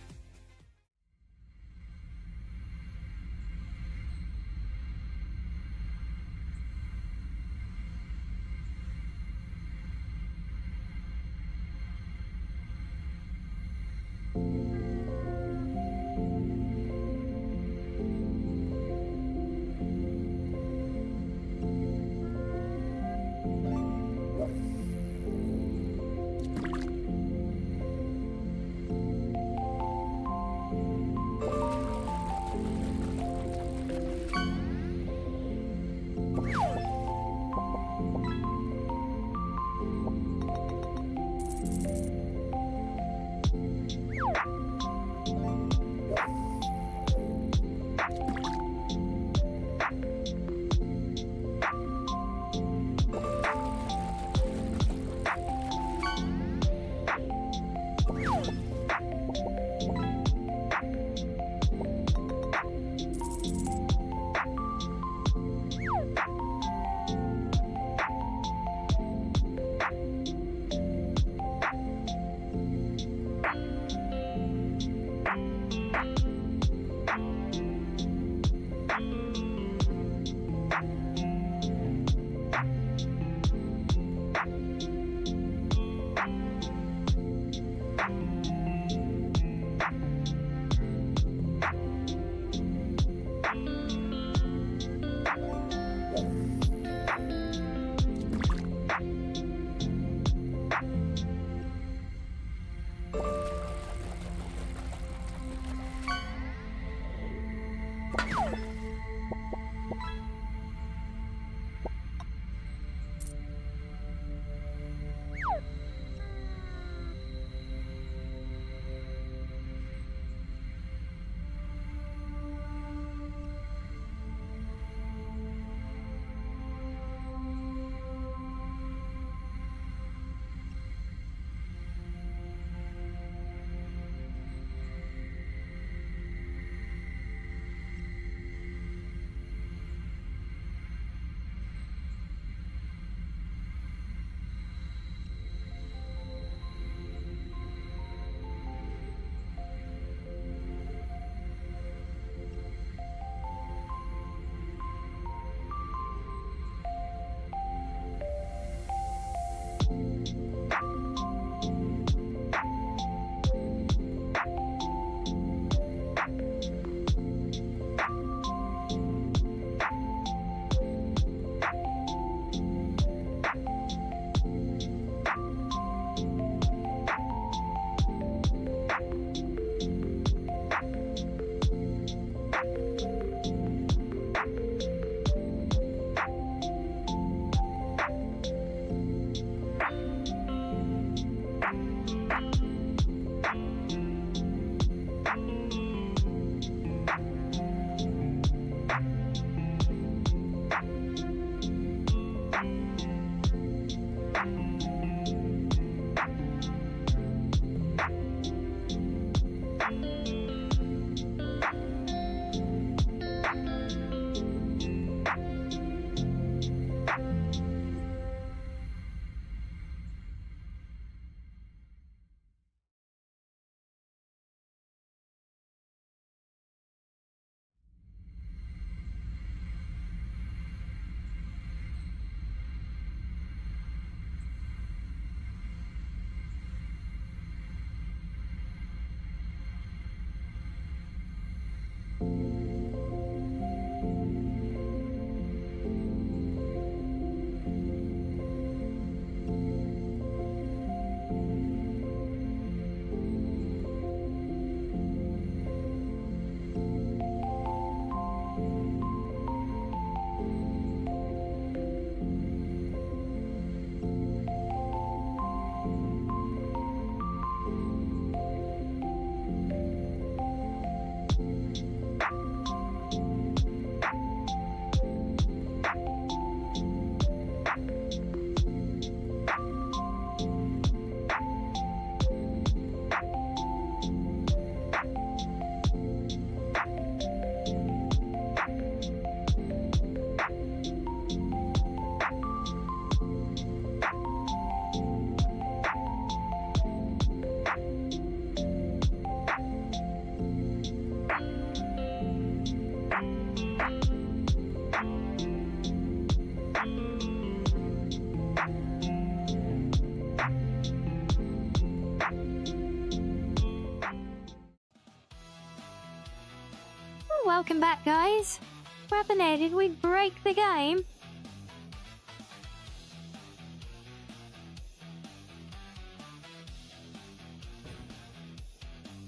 Welcome back, guys. What happened there? Did we break the game?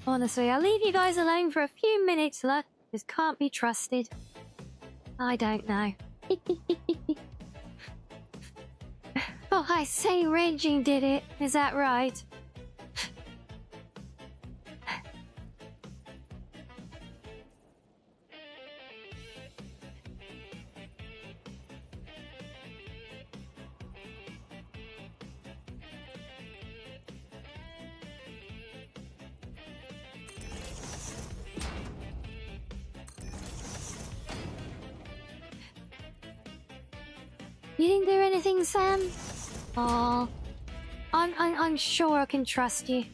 Honestly, I'll leave you guys alone for a few minutes, look. Just can't be trusted. I don't know. Oh, I say Reggie did it. Is that right? You didn't do anything, Sam? Oh, I'm sure I can trust you.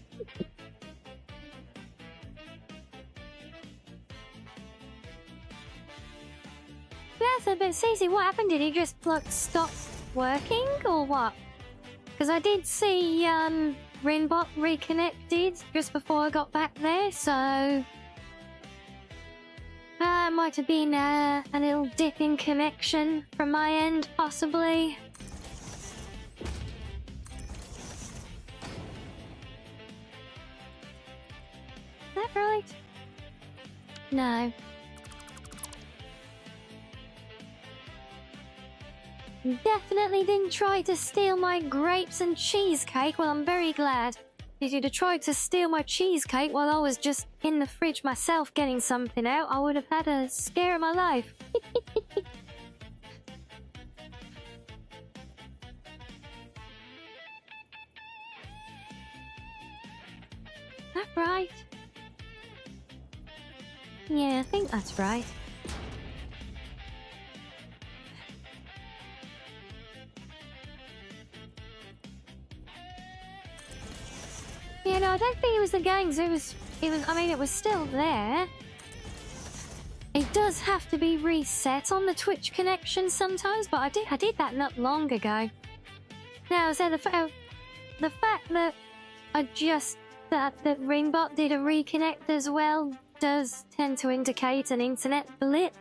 Yes, but Cece, what happened? Did he just like stop working or what? Because I did see Rinbot reconnected just before I got back there, so it might have been a little dip in connection from my end, possibly. Is that right? No. Definitely didn't try to steal my grapes and cheesecake. Well, I'm very glad. If you'd have tried to steal my cheesecake while I was just in the fridge myself getting something out, I would have had a scare of my life. That right? Yeah, I think that's right. Yeah, no, I don't think it was the gangs. It was. I mean, it was still there. It does have to be reset on the Twitch connection sometimes, but I did that not long ago. Now, so the fact that that Ringbot did a reconnect as well does tend to indicate an internet blip.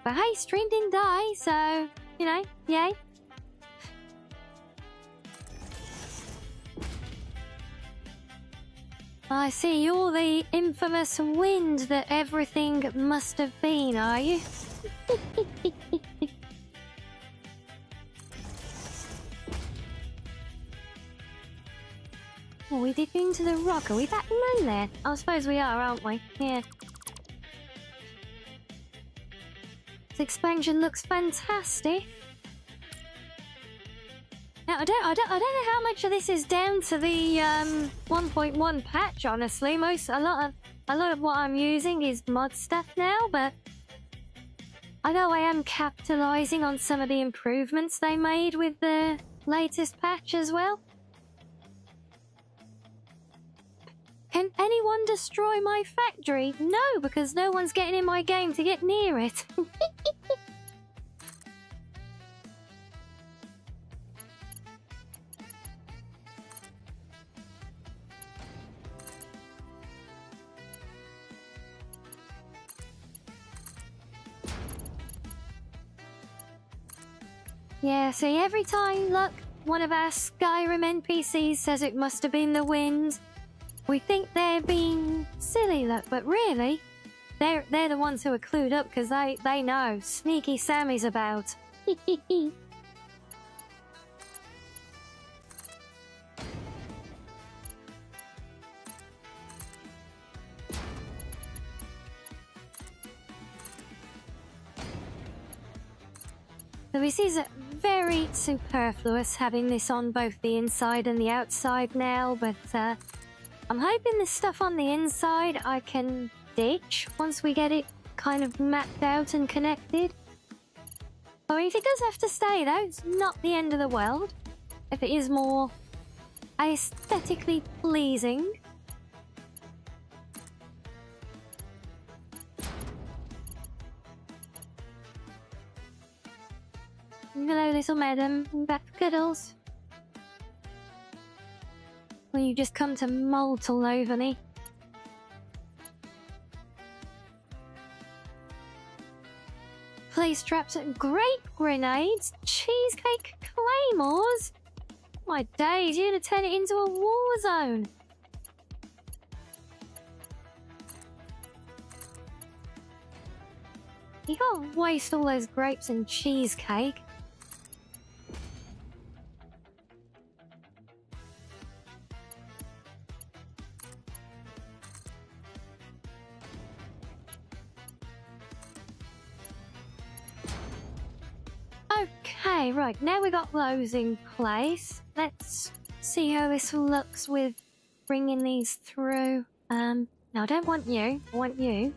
But hey, stream didn't die, so you know, yay. I see you're the infamous wind that everything must have been, are you? Oh, we did into the rock. Are we back in there? I suppose we are, aren't we? Yeah. This expansion looks fantastic. I don't know how much of this is down to the 1.1 patch. Honestly, a lot of what I'm using is mod stuff now, but I know I am capitalizing on some of the improvements they made with the latest patch as well. Can anyone destroy my factory? No, because no one's getting in my game to get near it. Yeah, see, every time, look, one of our Skyrim NPCs says it must have been the wind. We think they're being silly, look, but really, they're the ones who are clued up because they know. Sneaky Sammy's about. So this is very superfluous having this on both the inside and the outside now, but I'm hoping the stuff on the inside I can ditch once we get it kind of mapped out and connected. I mean, if it does have to stay though, it's not the end of the world. If it is more aesthetically pleasing. Hello, little madam. Back for cuddles. Well, you just come to molt all over me. Place traps at grape grenades, cheesecake claymores. My days, you're gonna turn it into a war zone. You can't waste all those grapes and cheesecake. Okay, right, now we got those in place. Let's see how this looks with bringing these through. No, I don't want you. I want you.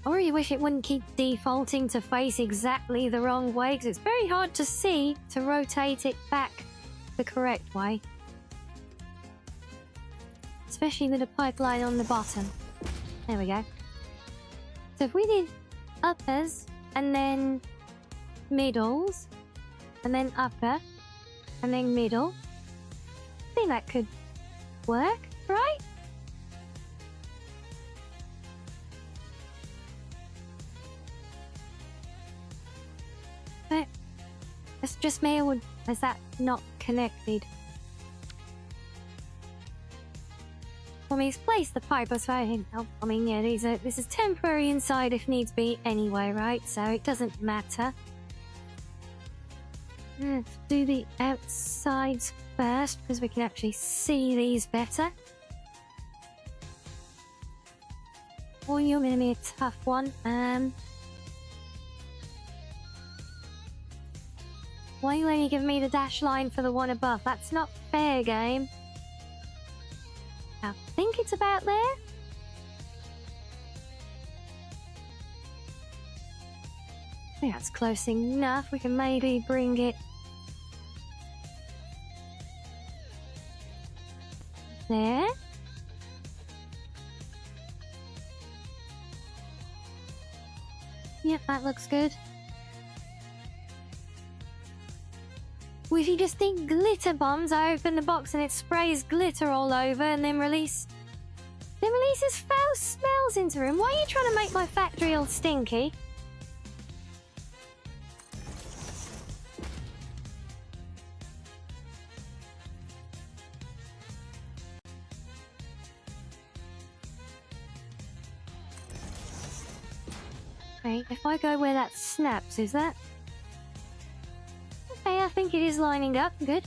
I really wish it wouldn't keep defaulting to face exactly the wrong way, because it's very hard to see to rotate it back the correct way. Especially with a pipeline on the bottom. There we go. So if we did uppers, and then middles, and then upper, and then middle, I think that could work, right? But it's just me, or is that not connected? I mean, he's placed the pipe, so I mean, yeah, this is temporary inside if needs be anyway, right? So it doesn't matter. Let's do the outsides first, because we can actually see these better. Oh, you're gonna be a tough one. Why are you only giving me the dash line for the one above? That's not fair, game. I think it's about there. I think that's close enough. We can maybe bring it there. Yep, that looks good. Well, if you just think glitter bombs, I open the box and it sprays glitter all over and then releases foul smells into the room. Why are you trying to make my factory all stinky? Okay, if I go where that snaps, is that? Okay, I think it is lining up. Good.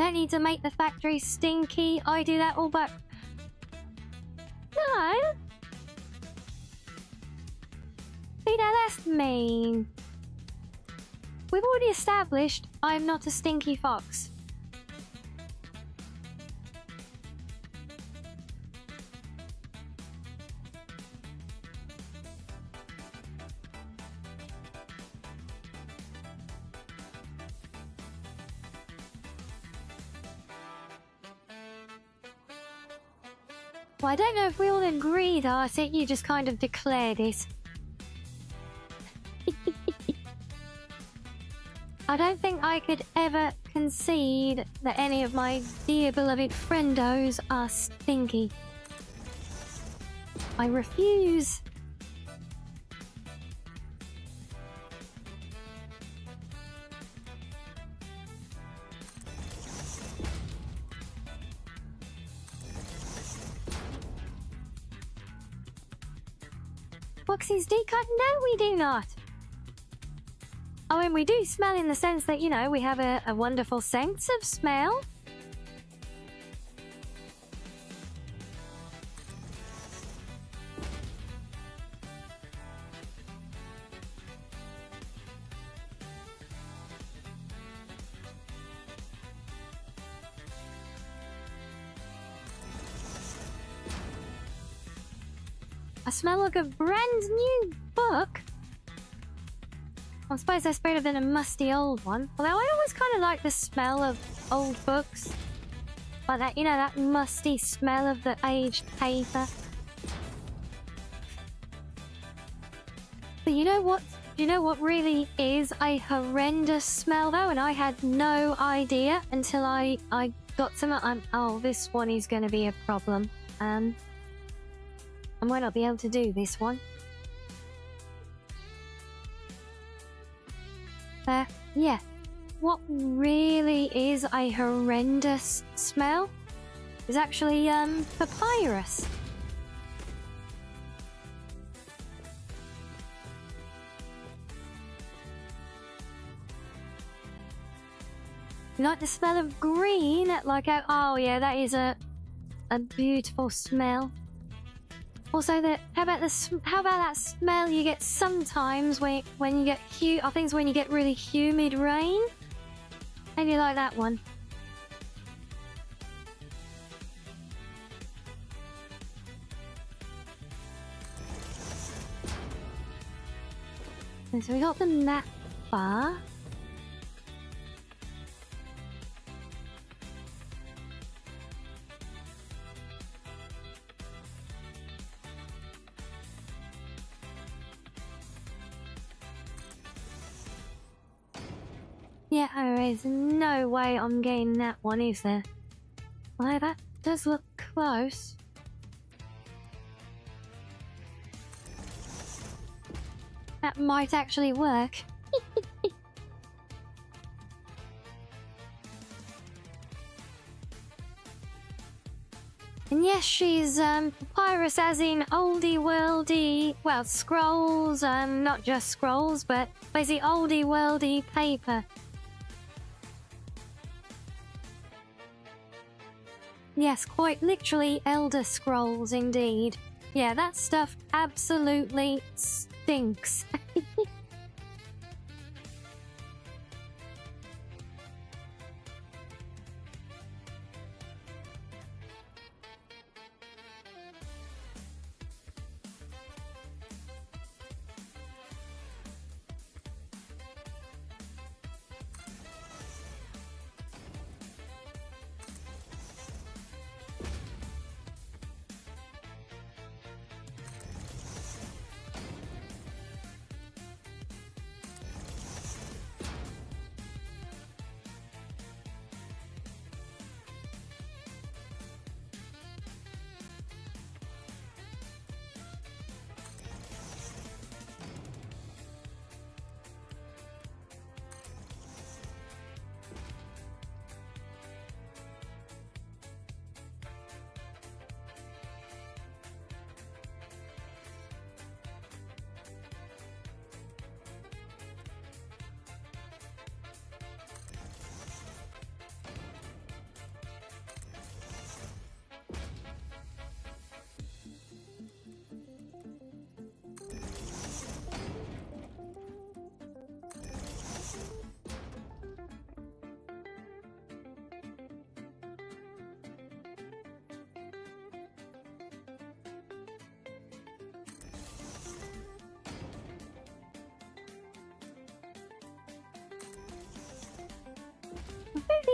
Don't need to make the factory stinky. I do that all but... No. See, now that's mean. We've already established I'm not a stinky fox. Well, I don't know if we all agree, though. I think you just kind of declared it. I don't think I could ever concede that any of my dear beloved friendos are stinky. I refuse. Foxy's decut? No, we do not. Oh, and we do smell in the sense that, you know, we have a wonderful sense of smell. I smell like a brand new book. I suppose that's better than a musty old one. Although I always kind of like the smell of old books. Like that, you know, that musty smell of the aged paper. But you know what? You know what really is a horrendous smell though? And I had no idea until I got some... oh, this one is going to be a problem. I might not be able to do this one. Yeah. What really is a horrendous smell is actually, papyrus. You like the smell of green? Like, oh yeah, that is a beautiful smell. Also, how about that smell you get sometimes when you get I think it's when you get really humid rain. How do you like that one? And so we got them that far. Yeah, there's no way I'm getting that one, is there? Well, that does look close. That might actually work. And yes, she's papyrus as in oldie worldy, well, scrolls, not just scrolls, but basically oldie worldy paper. Yes, quite literally Elder Scrolls indeed. Yeah, that stuff absolutely stinks.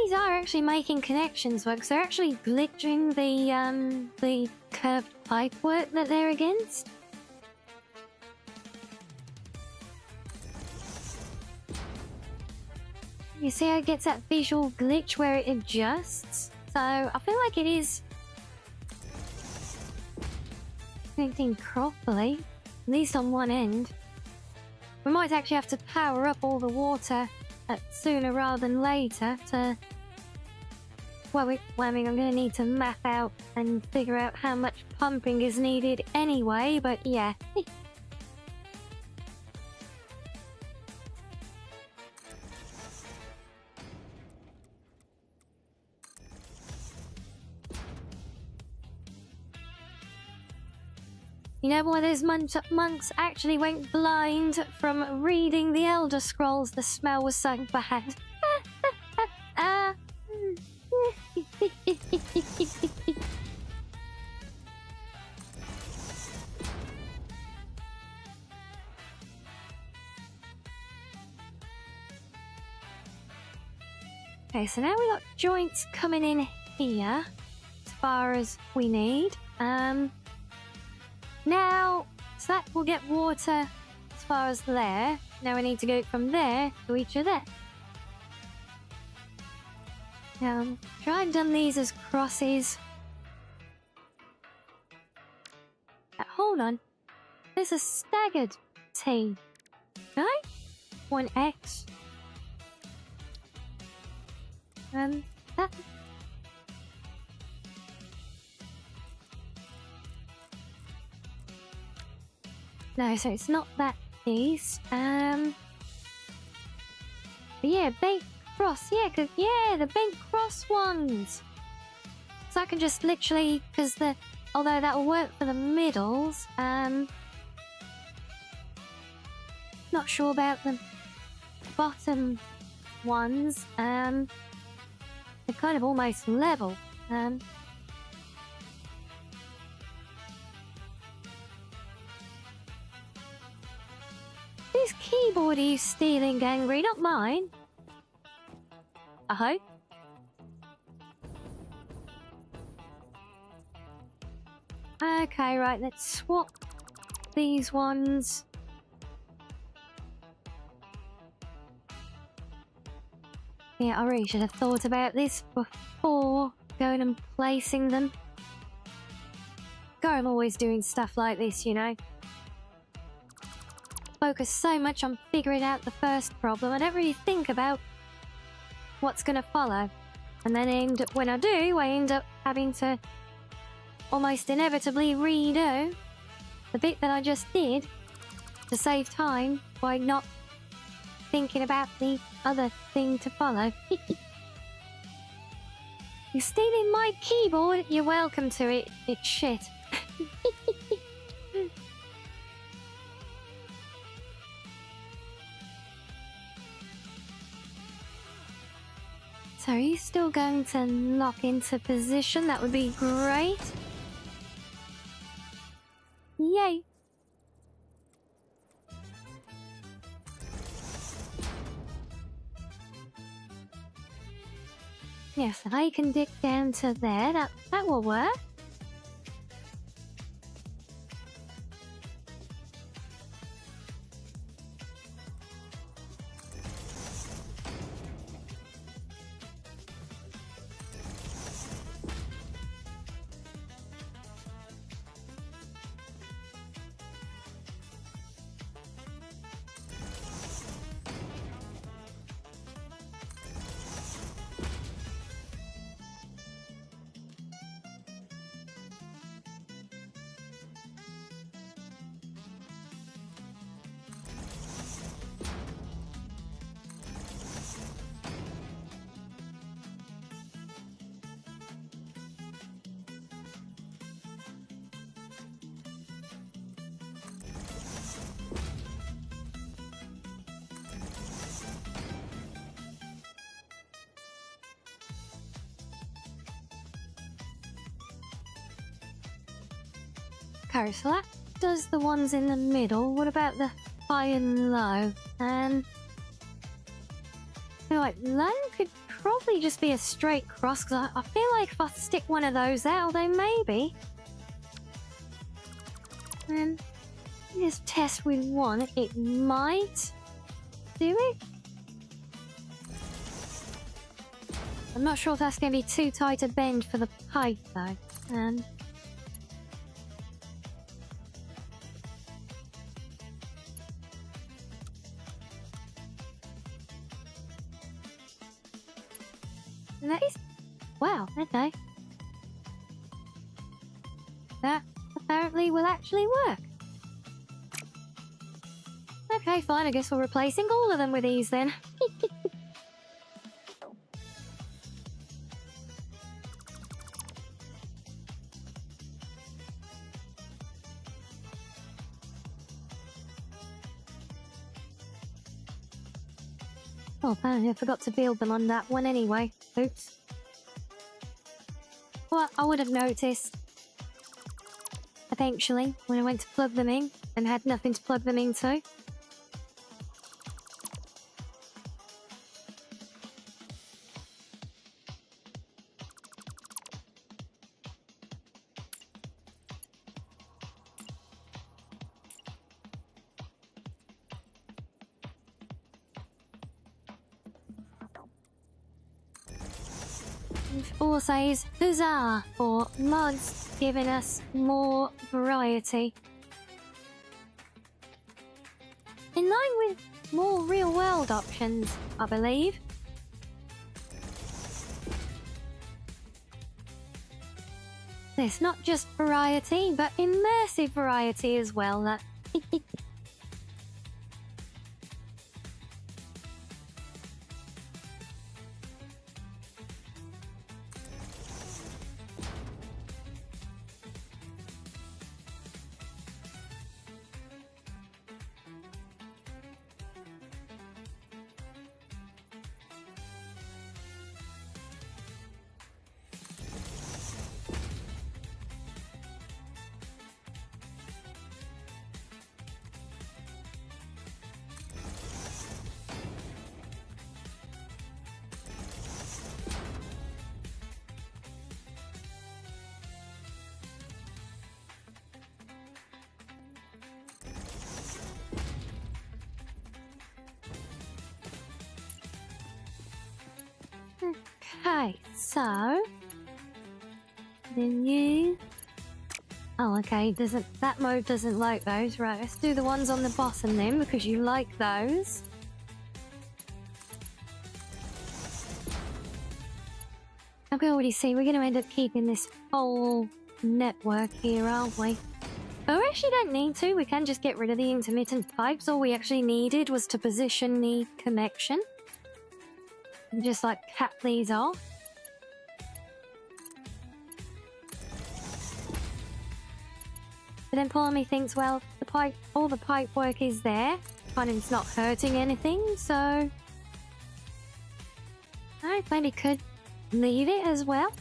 these are actually making connections work. So they're actually glitching the curved pipework that they're against. You see how it gets that visual glitch where it adjusts? So I feel like it is connecting properly, at least on one end. We might actually have to power up all the water sooner rather than later to... Well, I mean, I'm going to need to map out and figure out how much pumping is needed anyway, but yeah. You know why those monks actually went blind from reading the Elder Scrolls? The smell was so bad. Okay, so now we got joints coming in here as far as we need. Now, so that will get water as far as there. Now we need to go from there to each of there. Now, try and done these as crosses. Hold on. There's a staggered T. Right? One X. That... No, so it's not that piece. But yeah, bent cross. Yeah, the bent cross ones. So I can just literally, although that will work for the middles. Not sure about the bottom ones. They're kind of almost level. Whose keyboard are you stealing, Angry? Not mine. I hope. Okay, right, let's swap these ones. Yeah, I really should have thought about this before going and placing them. God, I'm always doing stuff like this, you know. Focus so much on figuring out the first problem, I don't really think about what's gonna follow. And then when I do, I end up having to almost inevitably redo the bit that I just did to save time by not thinking about the other thing to follow. You're stealing my keyboard? You're welcome to it. It's shit. So are you still going to lock into position? That would be great. Yay. Yes, if I can dig down to there, that will work. Okay, so that does the ones in the middle. What about the high and low? I feel like low could probably just be a straight cross, because I feel like if I stick one of those out, then maybe. Just test with one. It might do it. I'm not sure if that's going to be too tight a bend for the pipe, though. And that is... Wow, okay. That apparently will actually work. Okay, fine, I guess we're replacing all of them with these then. Oh, apparently I forgot to build them on that one anyway. Oops. Well, I would have noticed eventually when I went to plug them in and had nothing to plug them into. All says huzzah for mods giving us more variety. In line with more real world options, I believe. There's not just variety, but immersive variety as well. That okay, so then you... Oh, okay, that mode doesn't like those. Right, let's do the ones on the bottom then, because you like those. I can already see we're going to end up keeping this whole network here, aren't we? But we actually don't need to. We can just get rid of the intermittent pipes. All we actually needed was to position the connection. And just like cap these off. But then part of me thinks, well, all the pipe work is there, and it's not hurting anything, so I maybe could leave it as well,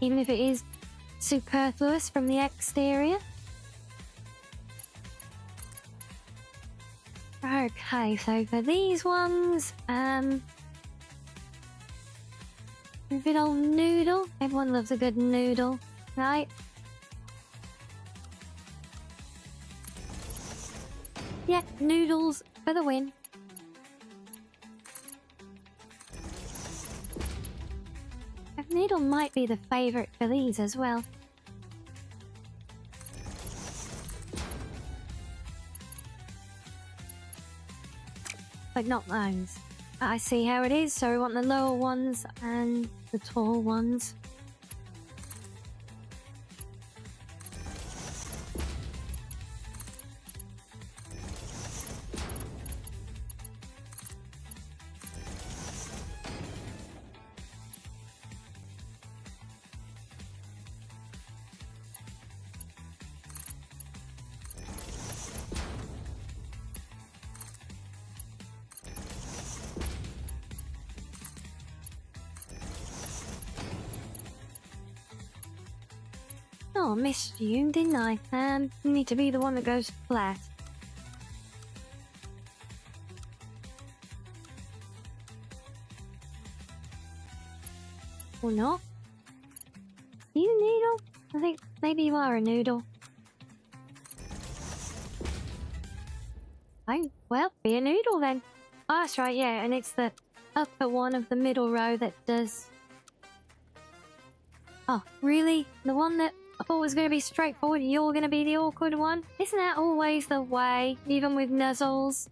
even if it is superfluous from the exterior. Okay, so for these ones, good old noodle. Everyone loves a good noodle, right? Yeah, noodles for the win. Noodle might be the favourite for these as well. But not those. I see how it is, so we want the lower ones and the tall ones. Oh, I missed you, didn't I? You need to be the one that goes flat. Or not? Are you a noodle? I think maybe you are a noodle. Oh, well, be a noodle then. Oh, that's right, yeah, and it's the upper one of the middle row that does... Oh, really? The one that I thought was going to be straightforward, you're going to be the awkward one? Isn't that always the way, even with nuzzles?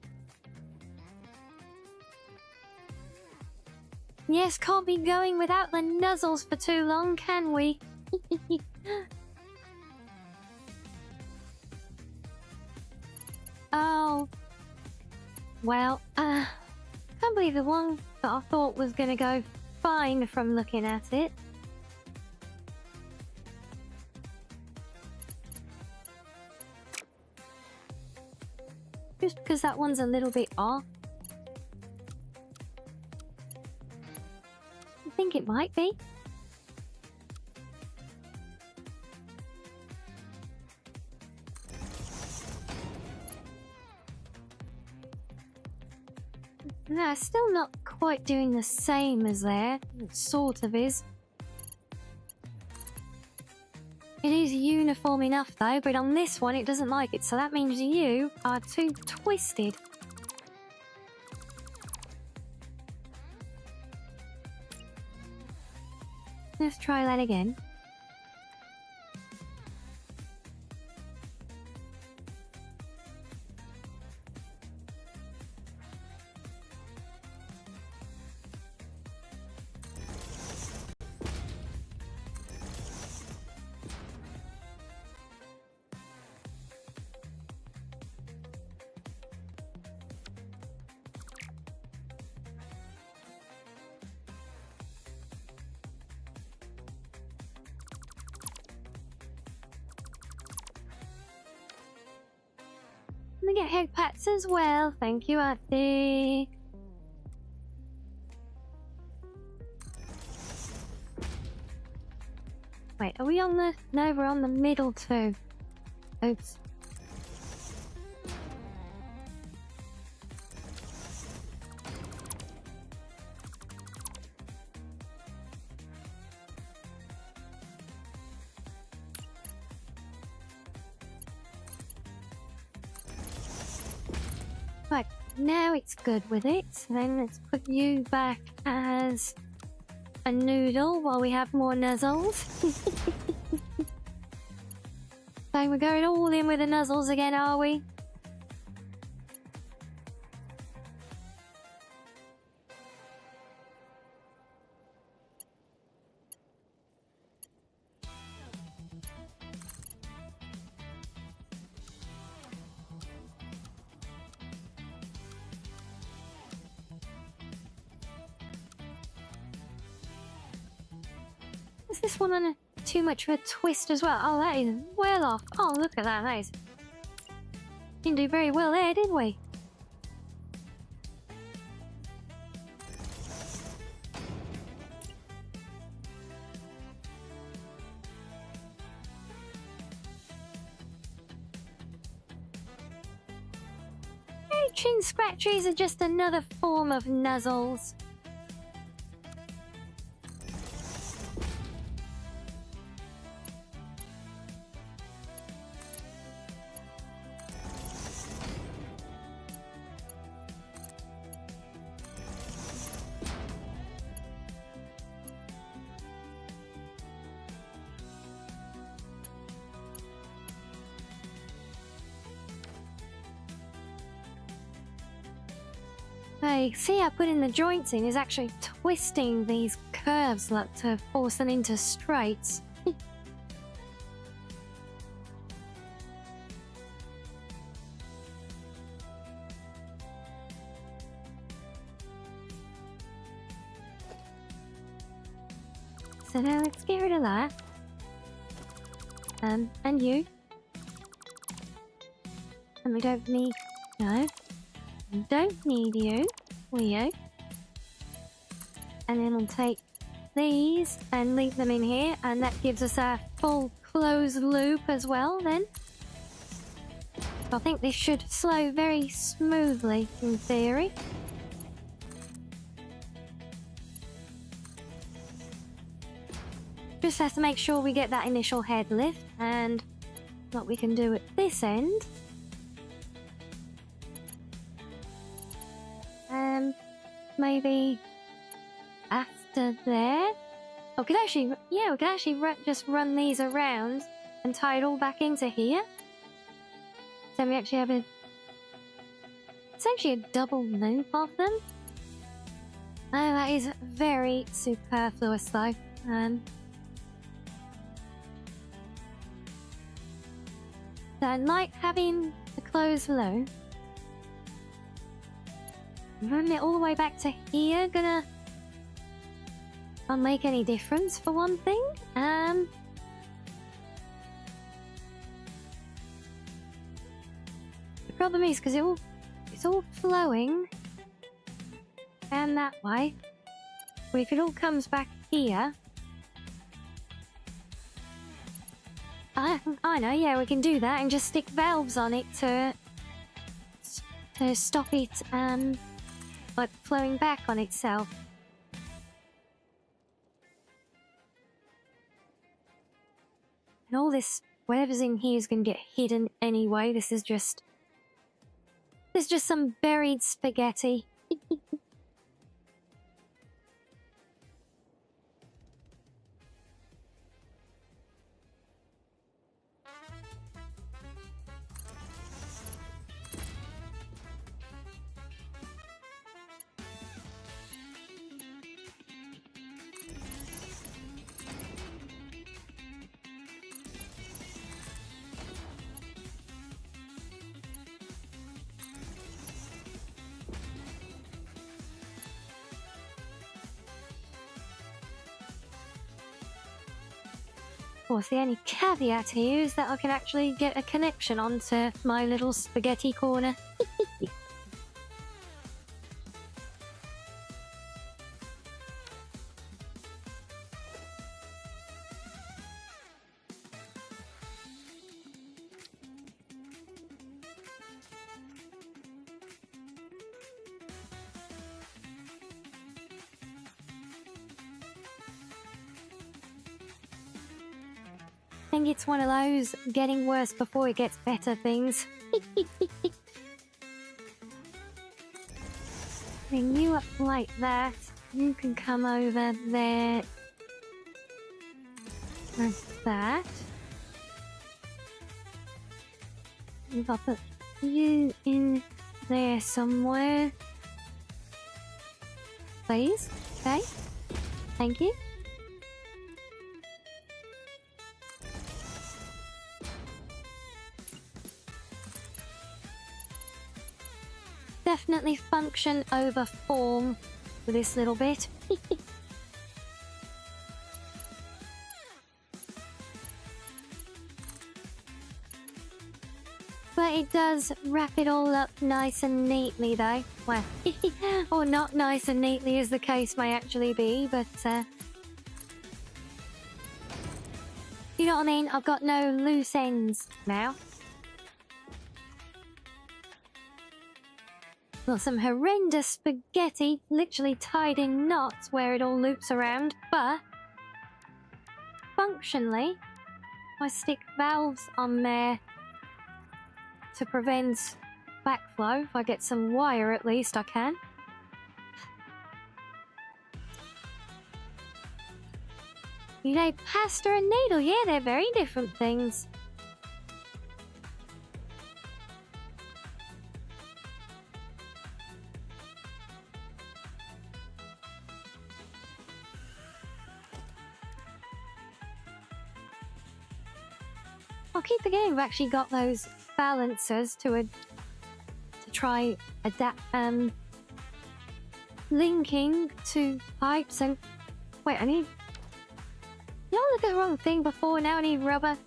Yes, can't be going without the nuzzles for too long, can we? Oh. Well, can't believe the one that I thought was gonna go fine from looking at it. Just because that one's a little bit off. I think it might be. No, still not quite doing the same as there. It sort of is. It is uniform enough though, but on this one it doesn't like it, so that means you are too twisted. Let's try that again. Let me get head pats as well. Thank you, Auntie. Wait, are we on the... No, we're on the middle too. Oops. Right, now it's good with it. Then let's put you back as a noodle while we have more nuzzles. So we're going all in with the nuzzles again, are we? Is this one on a too much of a twist as well? Oh, that is well off. Oh, look at that. That is... Didn't do very well there, did we? Hey, chin scratchies are just another form of nuzzles. Hey, see how putting the joints in is actually twisting these curves like to force them into straights. So now let's get rid of that. And you. And we don't need... No. We don't need you. Will you? And then we'll take these and link them in here, and that gives us a full closed loop as well then. I think this should flow very smoothly in theory. just have to make sure we get that initial head lift, and what we can do at this end. Maybe after there. Oh, we could actually, yeah, we could actually just run these around and tie it all back into here. So we actually have it's actually a double loop of them. Oh, that is very superfluous though. So I like having the closed loop. Run it all the way back to here, gonna not make any difference for one thing. The problem is because it's all flowing, and that way, if it all comes back here, I know, yeah, we can do that and just stick valves on it to stop it like flowing back on itself. And all this, whatever's in here is going to get hidden anyway. This is just some buried spaghetti. Of course, the only caveat here is that I can actually get a connection onto my little spaghetti corner. I think it's one of those getting worse before it gets better things. Bring you up like that. You can come over there. Like that. If I put you in there somewhere. Please. Okay. Thank you. Definitely function over form with this little bit. But it does wrap it all up nice and neatly though. Well, or not nice and neatly as the case may actually be, but you know what I mean? I've got no loose ends now. Well, some horrendous spaghetti literally tied in knots where it all loops around, but functionally, I stick valves on there to prevent backflow. If I get some wire, at least I can. You know, pasta and needle, yeah, they're very different things. I keep forgetting we've actually got those balancers to try adapt linking to pipes and wait, I need. Did I look at the wrong thing before? Now I need rubber.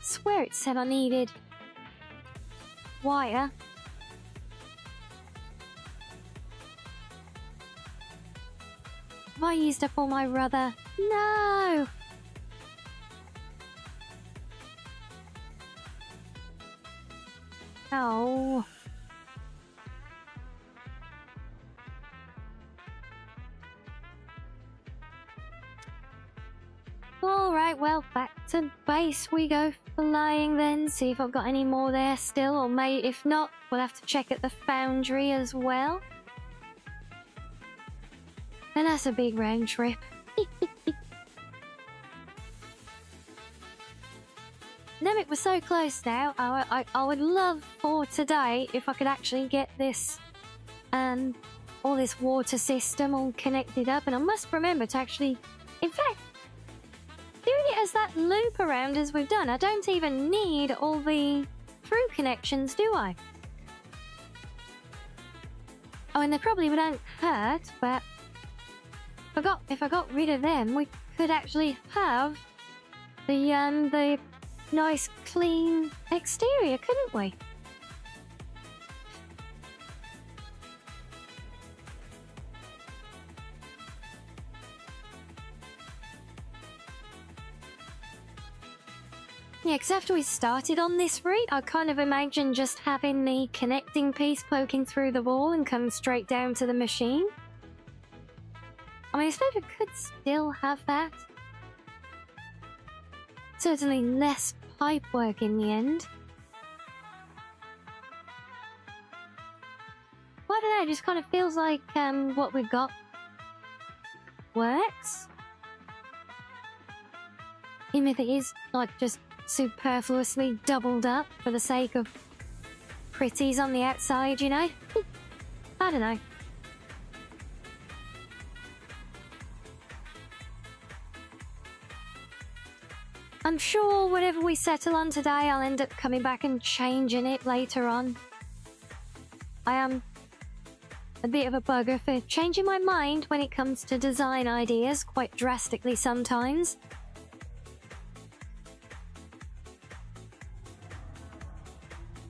Swear it said I needed wire. Have I used up all my rubber? No! Oh. well, back to base we go flying then. See if I've got any more there still, or if not, we'll have to check at the foundry as well. And that's a big round trip. Namek was so close now. I would love for today if I could actually get this, all this water system all connected up. And I must remember to actually, in fact, doing it as that loop around as we've done, I don't even need all the through connections, do I? Oh, and they probably don't hurt, but if I got rid of them, we could actually have the nice clean exterior, couldn't we? Yeah, because after we started on this route, I kind of imagined just having the connecting piece poking through the wall and come straight down to the machine. I mean, I suppose we could still have that. Certainly less pipe work in the end. Well, I don't know, it just kind of feels like what we've got works. Even if it is like just superfluously doubled up for the sake of pretties on the outside, you know? I don't know. I'm sure whatever we settle on today, I'll end up coming back and changing it later on. I am a bit of a bugger for changing my mind when it comes to design ideas quite drastically sometimes.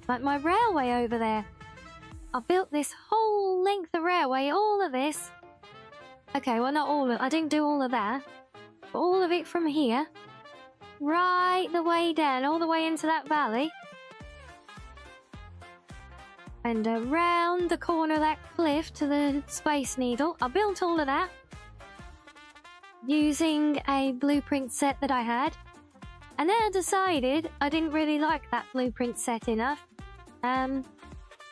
Like my railway over there. I built this whole length of railway, all of this. Okay, well not all of it, I didn't do all of that. But all of it from here, right the way down, all the way into that valley. And around the corner of that cliff to the Space Needle. I built all of that using a blueprint set that I had. And then I decided I didn't really like that blueprint set enough. And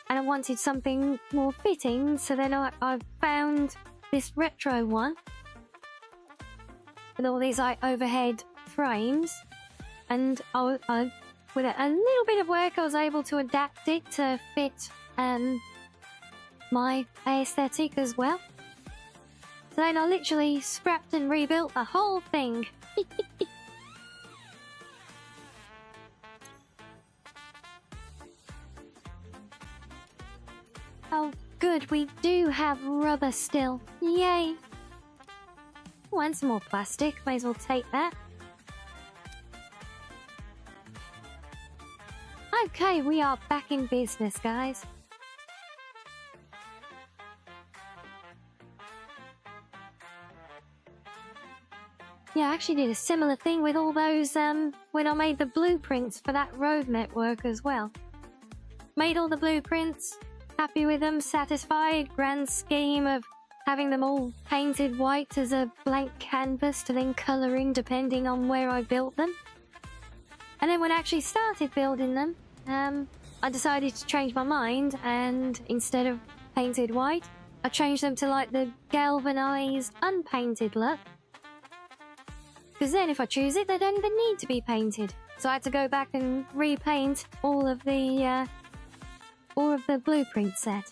I wanted something more fitting, so then I found this retro one with all these like overhead frames, and with a little bit of work I was able to adapt it to fit my aesthetic as well. So then I literally scrapped and rebuilt the whole thing. Oh, good, we do have rubber still. Yay! Oh, and some more plastic. May as well take that. Okay, we are back in business, guys. Yeah, I actually did a similar thing with all those, when I made the blueprints for that road network as well. Made all the blueprints. Happy with them, satisfied, grand scheme of having them all painted white as a blank canvas to then colouring depending on where I built them. And then when I actually started building them, I decided to change my mind, and instead of painted white, I changed them to like the galvanised unpainted look. Because then if I choose it, they don't even need to be painted. So I had to go back and repaint all of the blueprint set.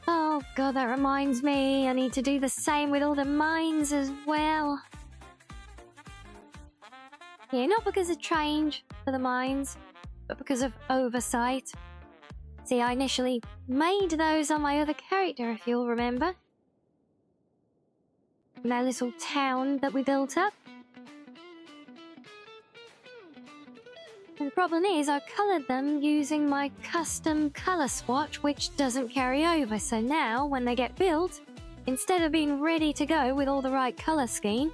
Oh god, that reminds me, I need to do the same with all the mines as well. Yeah, not because of change for the mines, but because of oversight. See, I initially made those on my other character, if you'll remember. That little town that we built up. And the problem is I coloured them using my custom colour swatch, which doesn't carry over. So now, when they get built, instead of being ready to go with all the right colour scheme,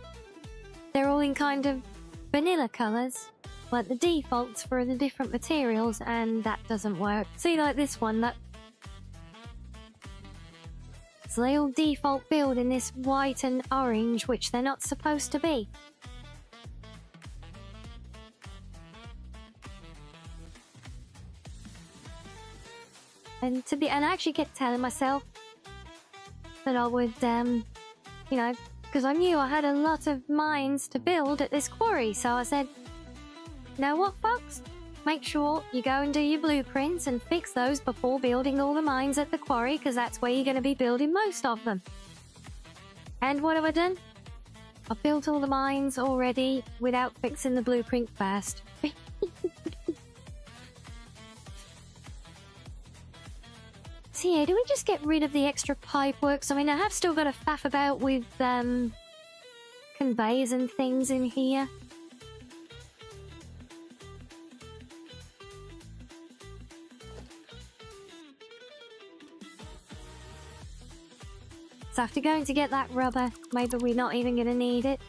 they're all in kind of vanilla colours, like the defaults for the different materials, and that doesn't work. See, like this one, so they all default build in this white and orange, which they're not supposed to be. And I actually kept telling myself that I would, you know, because I knew I had a lot of mines to build at this quarry. So I said, you know what, Fox? Make sure you go and do your blueprints and fix those before building all the mines at the quarry, because that's where you're going to be building most of them. And what have I done? I've built all the mines already without fixing the blueprint first. So yeah, do we just get rid of the extra pipeworks? I mean, I have still got to faff about with conveyors and things in here. So after going to get that rubber, maybe we're not even going to need it.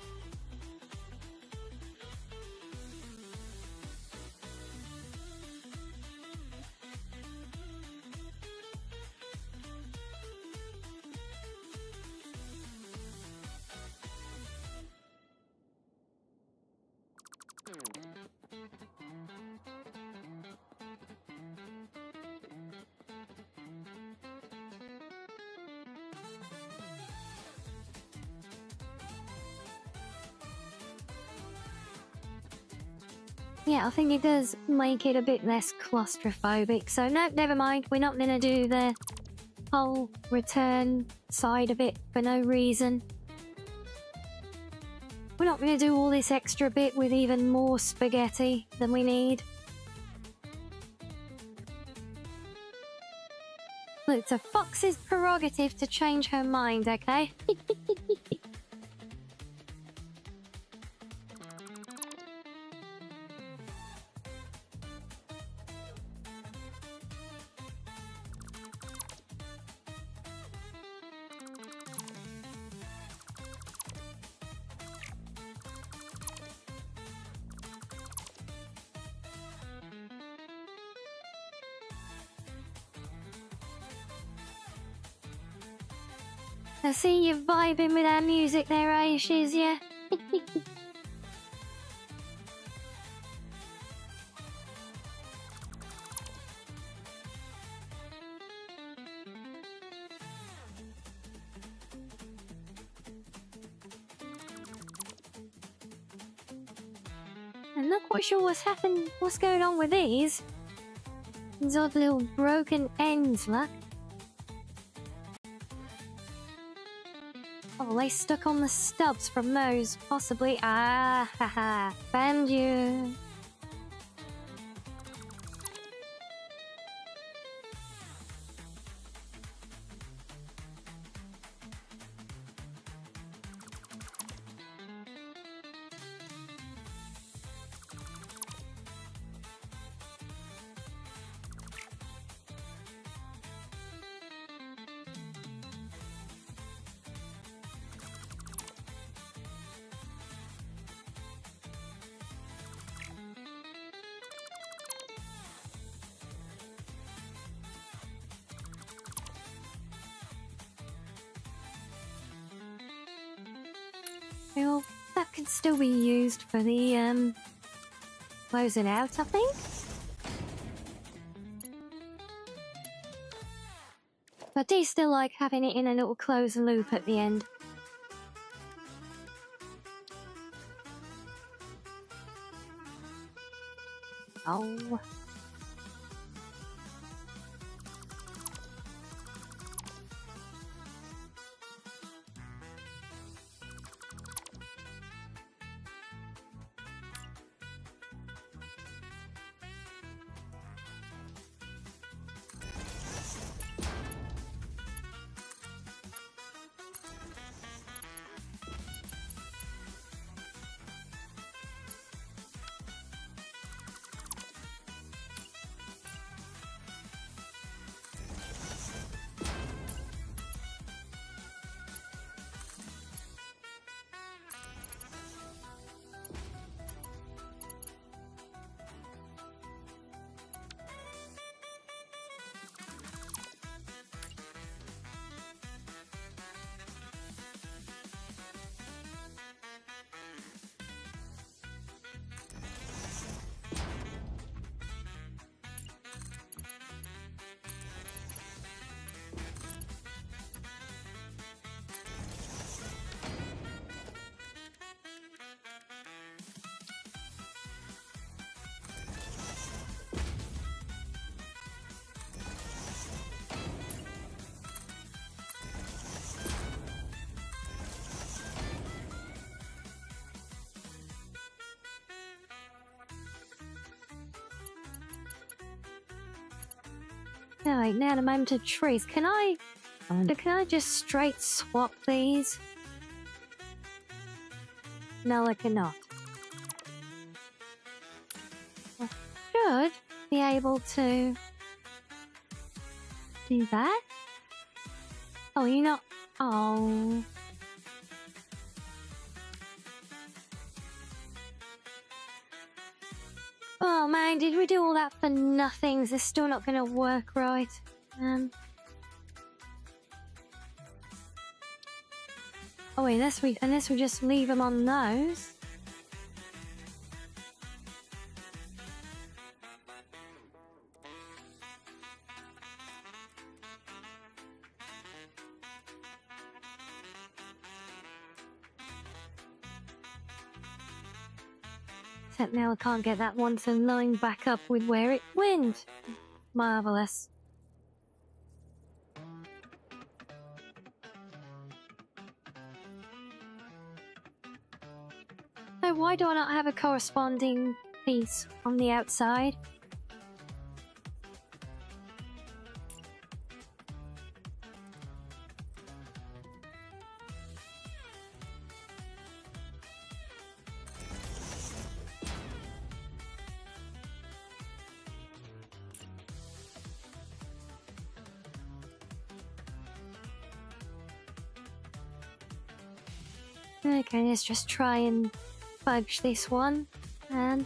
Yeah, I think it does make it a bit less claustrophobic. So no, never mind. We're not going to do the whole return side of it for no reason. We're not going to do all this extra bit with even more spaghetti than we need. Look, it's a fox's prerogative to change her mind, okay? I see you vibing with our music there, Aishes, yeah? I'm not quite sure what's going on with these. These odd little broken ends, look. Oh, they stuck on the stubs from those, possibly. Ah, haha, found you. Well, that could still be used for the, closing out, I think. But I do still like having it in a little closed loop at the end. Oh. Alright, now the moment of truth. Can I just straight swap these? No, I cannot. I should be able to do that. Oh, you're not. Oh. Oh man, did we do all that for nothing? Is this still not gonna work right? Oh wait, unless we just leave them on those. Except now I can't get that one to line back up with where it went. Marvelous. So why do I not have a corresponding piece on the outside? Okay, let's just try and fudge this one. And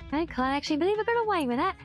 I can't actually believe I got away with that.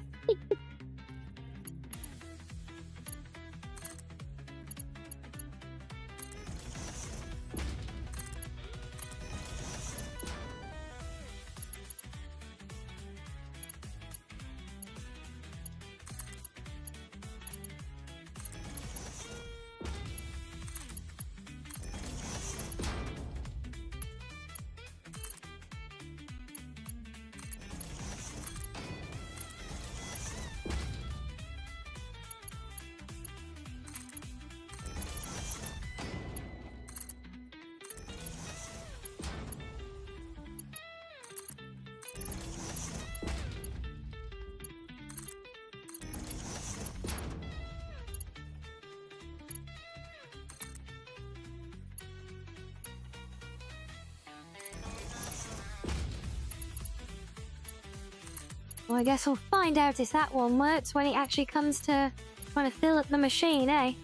Well, I guess we'll find out if that one works when it actually comes to trying to fill up the machine, eh?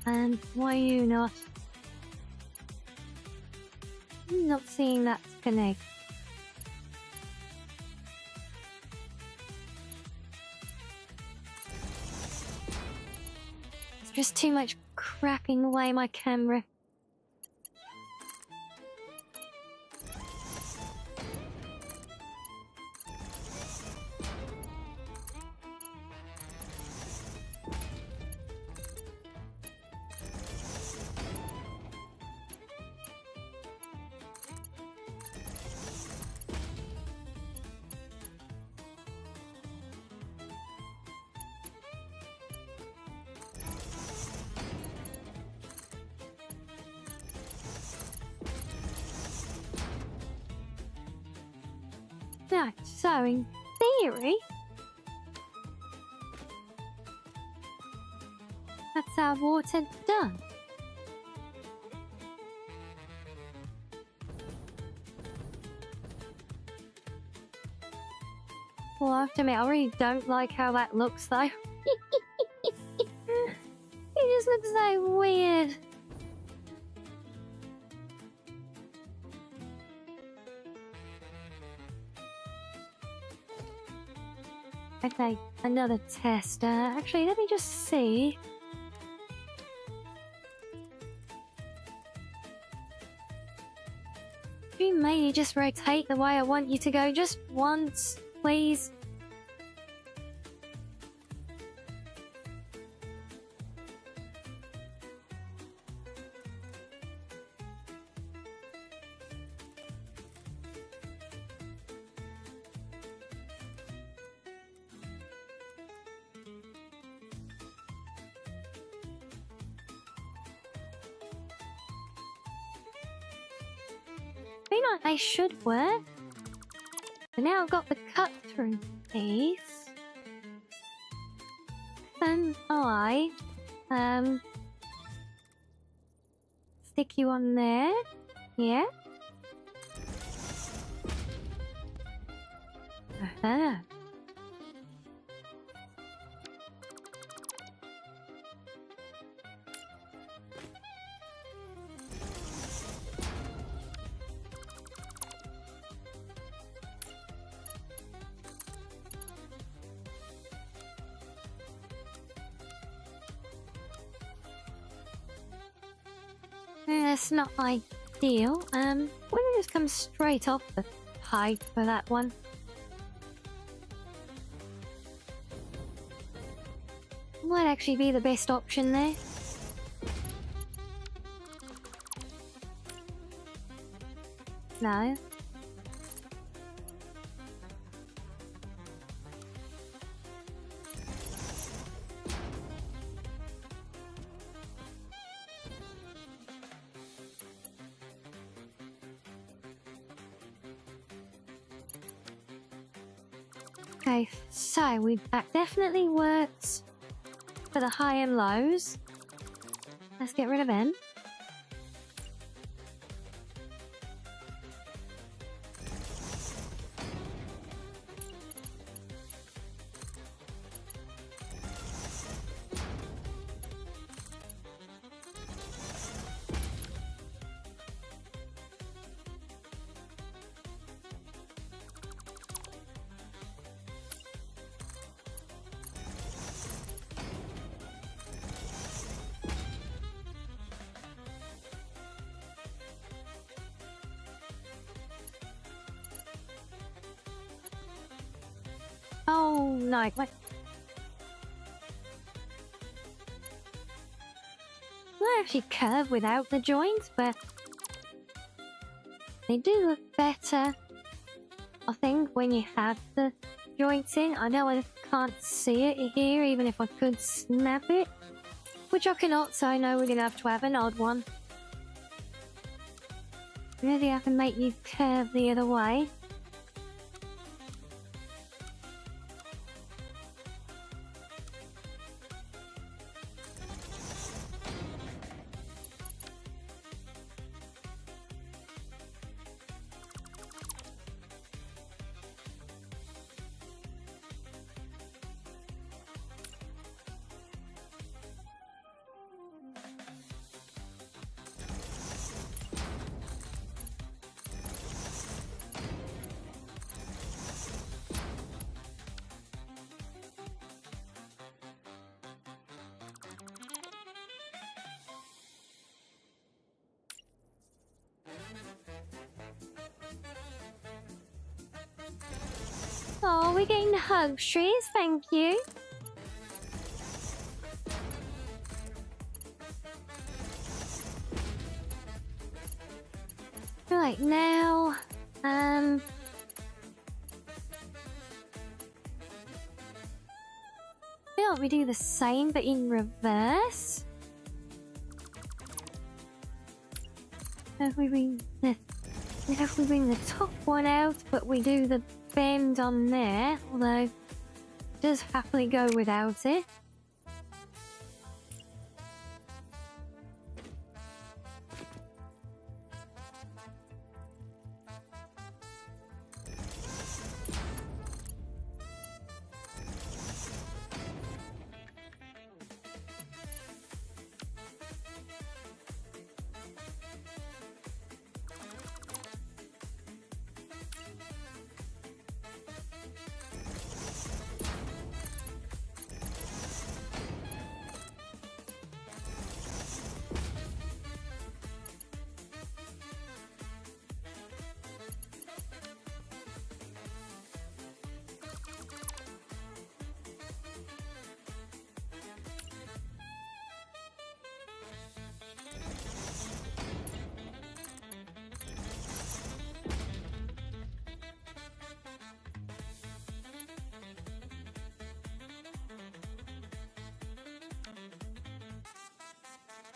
And why are you not? I'm not seeing that connect. It's just too much crapping away my camera. Yeah, so in theory, that's our water done. Well, I have to admit, I really don't like how that looks, though. It just looks so weird. Okay, another test. Actually, let me just see. Could you maybe just rotate the way I want you to go just once, please? feel like they should work. So now I've got the cut through piece. Then I stick you on there. Yeah. Aha. That's not ideal. Wouldn't it just come straight off the pipe for that one? Might actually be the best option there. No. Okay, so that definitely works for the high and lows. Let's get rid of them. Oh no, what? They actually curve without the joints, but they do look better, I think, when you have the joints in. I know I can't see it here, even if I could snap it, which I cannot, so I know we're gonna have to have an odd one. Maybe I can make you curve the other way. Oh, we're getting the hug trees, thank you. Right now, I feel like we do the same but in reverse. If we bring the top one out, but we do the bend on there, although it does happily go without it.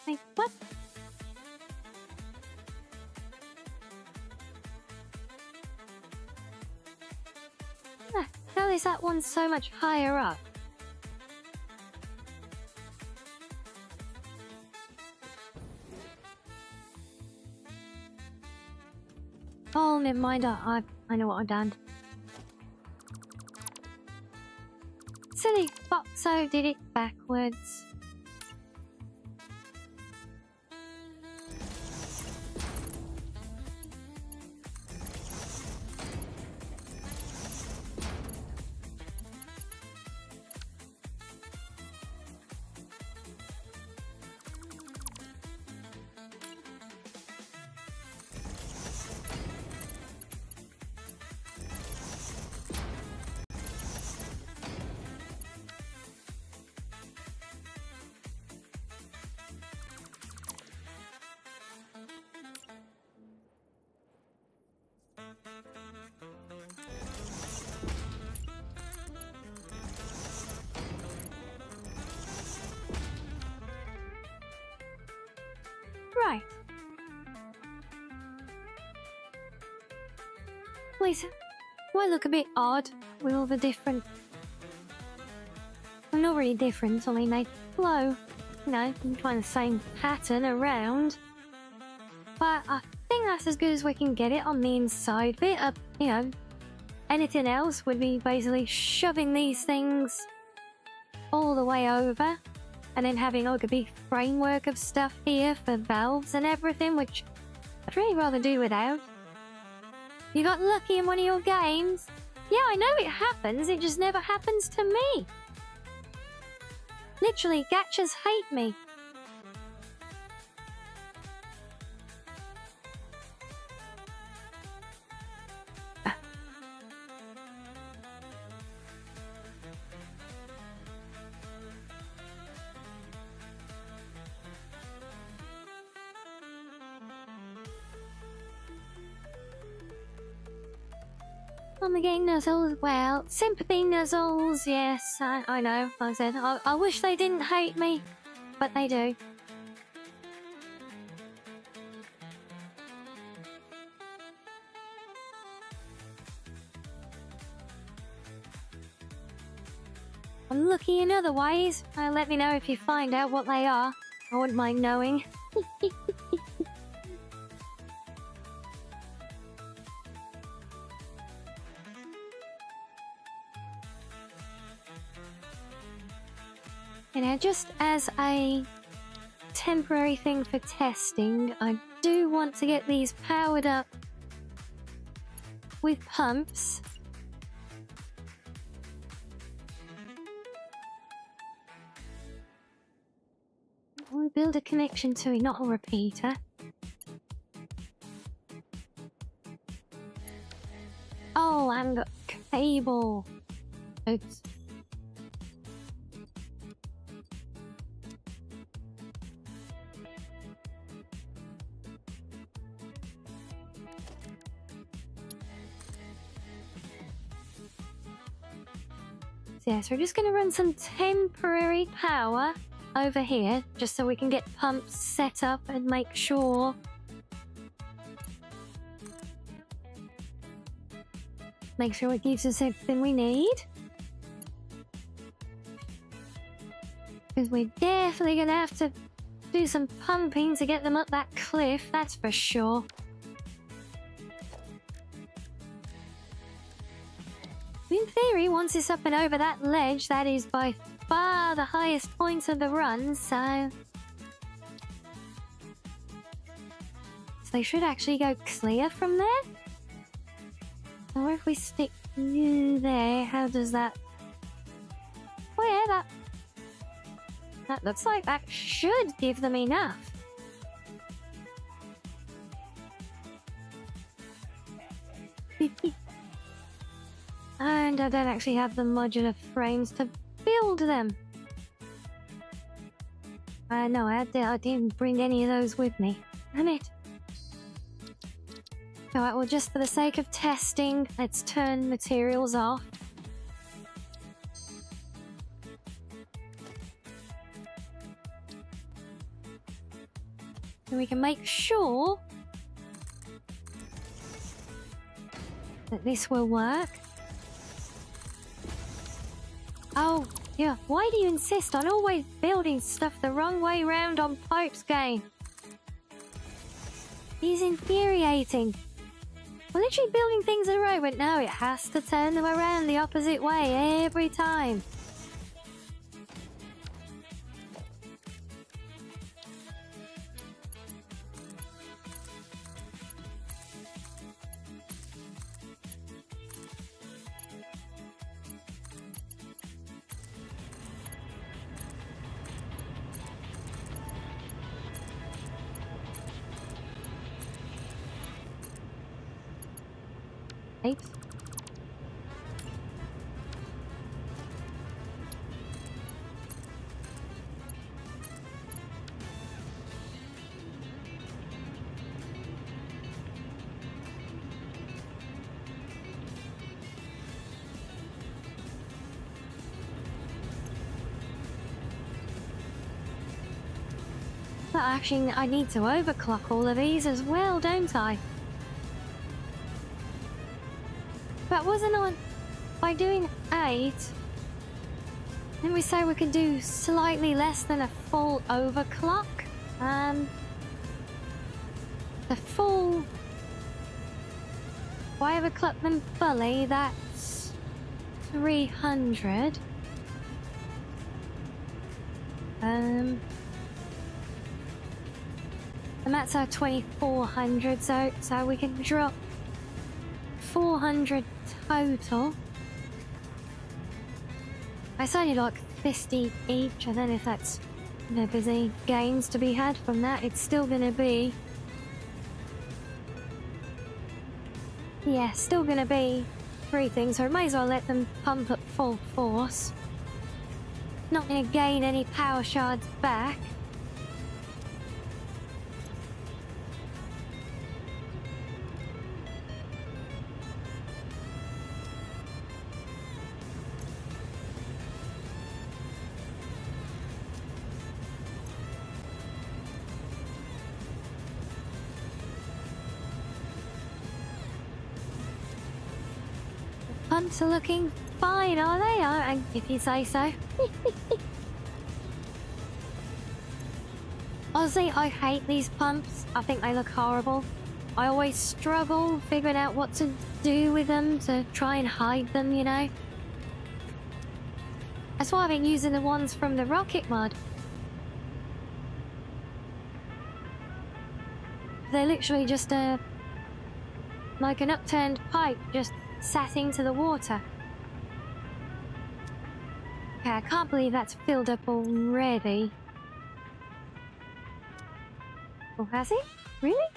Like, what? is that one so much higher up? Oh, never mind. I know what I've done. Silly Foxo did it backwards. Right. Lisa, do I look a bit odd with all the different... Well, not really different, I mean, they flow. You know, I'm trying the same pattern around. But I think that's as good as we can get it on the inside bit. You know, anything else would be basically shoving these things all the way over. And then having like a big framework of stuff here for valves and everything, which I'd really rather do without. You got lucky in one of your games? Yeah, I know it happens, it just never happens to me. Literally, gachas hate me. I'm getting nuzzles. Well, sympathy nuzzles, yes, I know. Like I said, I wish they didn't hate me, but they do. I'm lucky in other ways. Let me know if you find out what they are. I wouldn't mind knowing. You know, just as a temporary thing for testing, I do want to get these powered up with pumps. We'll build a connection to it, not a repeater. Oh, and got cable. Oops. Yeah, so we're just going to run some temporary power over here, just so we can get pumps set up and make sure it gives us everything we need. Because we're definitely going to have to do some pumping to get them up that cliff, that's for sure. In theory, once it's up and over that ledge, that is by far the highest point of the run, so they should actually go clear from there. Or if we stick there, how does that... Oh yeah, that looks like that should give them enough. And I don't actually have the modular frames to build them. No, I didn't bring any of those with me. Damn it. Alright, well, just for the sake of testing, let's turn materials off. And we can make sure that this will work. Oh, yeah. Why do you insist on always building stuff the wrong way round on Pope's game? He's infuriating. We're literally building things in a row, but no, it has to turn them around the opposite way every time. Right? But actually, I need to overclock all of these as well, don't I? But wasn't on by doing 8, didn't we say we could do slightly less than a full overclock? The full. If I overclock them fully, that's 300. And that's our 2400, so we can drop 400 total. I only like 50 each, and then if that's, you know, there's any gains to be had from that, it's still gonna be, yeah, still gonna be 3 things, so I may as well let them pump at full force. Not gonna gain any power shards back. Pumps are looking fine, are they? If you say so. Honestly, I hate these pumps. I think they look horrible. I always struggle figuring out what to do with them to try and hide them, you know? That's why I've been using the ones from the Rocket mod. They're literally just like an upturned pipe just sat into the water. Okay, I can't believe that's filled up already. Oh, has it? Really?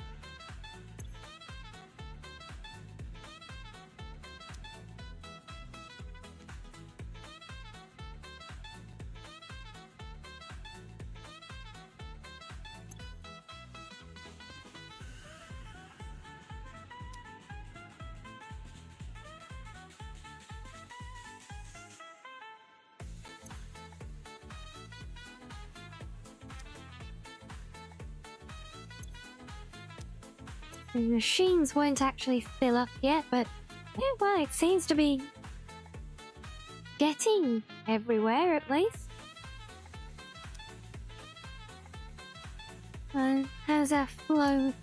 The machines won't actually fill up yet, but yeah, well, it seems to be getting everywhere at least. How's our flow?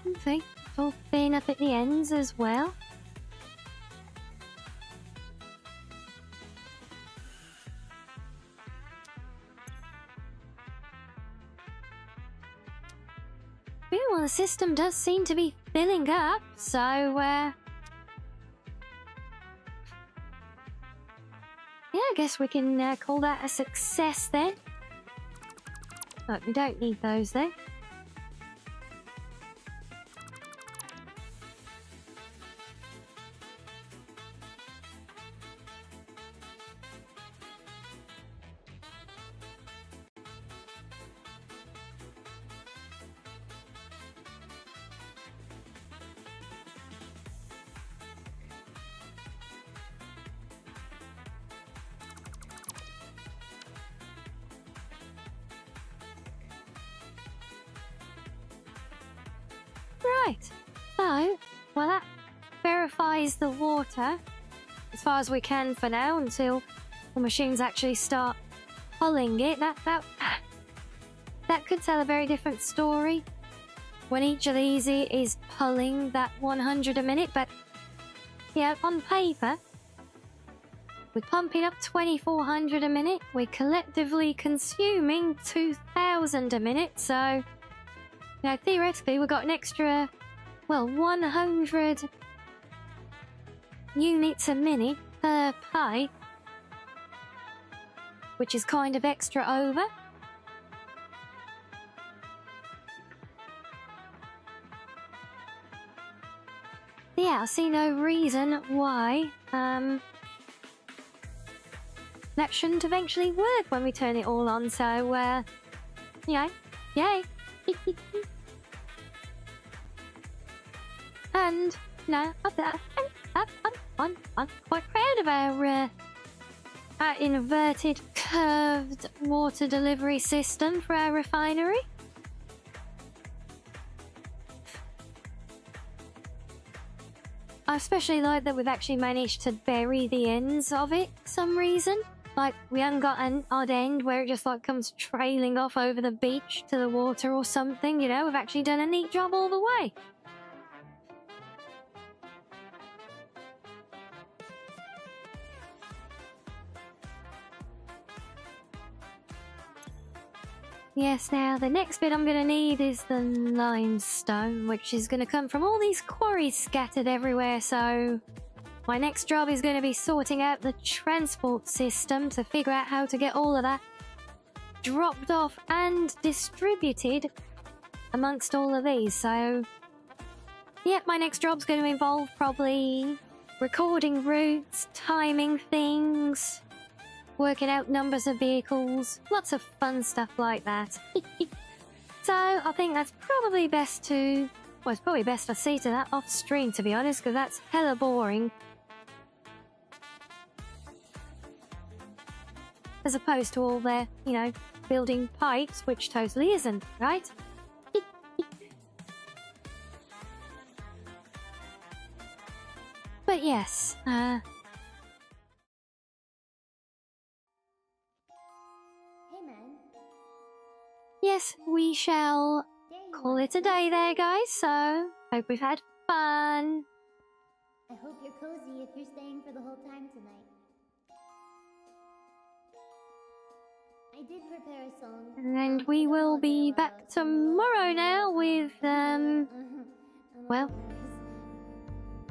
Okay, it's all filling up at the ends as well. Yeah, well, the system does seem to be filling up, so, yeah, I guess we can call that a success then. But we don't need those then. Right, so, well, that verifies the water. as far as we can for now until the machines actually start pulling it. That could tell a very different story when each of these is pulling that 100 a minute, but yeah, on paper, we're pumping up 2,400 a minute. We're collectively consuming 2,000 a minute. So, theoretically, we've got an extra, 100 units a minute per pipe, which is kind of extra over. Yeah, I see no reason why that shouldn't eventually work when we turn it all on. So, yay. And, I'm quite proud of our inverted curved water delivery system for our refinery. I especially like that we've actually managed to bury the ends of it for some reason. Like, we haven't got an odd end where it just comes trailing off over the beach to the water or something, we've actually done a neat job all the way. Yes, now the next bit I'm going to need is the limestone, which is going to come from all these quarries scattered everywhere, so my next job is going to be sorting out the transport system to figure out how to get all of that dropped off and distributed amongst all of these. So, yeah, my next job's going to involve probably recording routes, timing things, working out numbers of vehicles, lots of fun stuff like that. So I think that's probably best to... it's probably best I see to that off stream, to be honest, because that's hella boring. As opposed to all their, building pipes, which totally isn't, right? But yes, Hey man, yes, we shall there you call are. it a day there, guys, so hope we've had fun. I hope you're cozy if you're staying for the whole time tonight. I did prepare a song. And we will be back tomorrow now with,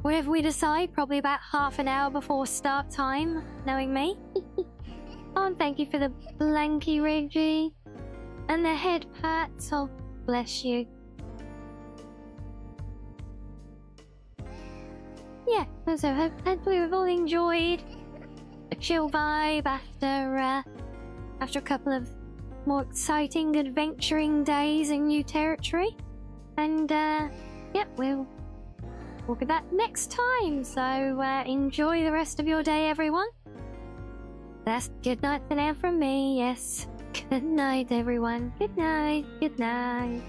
whatever we decide, probably about half an hour before start time, knowing me. Oh, and thank you for the blankie, Reggie. And the head pats, oh, bless you. Yeah, so hopefully we've all enjoyed a chill vibe after a couple of more exciting adventuring days in new territory. And, we'll look at that next time. So, enjoy the rest of your day, everyone. That's good night for now from me, yes. Good night, everyone. Good night. Good night.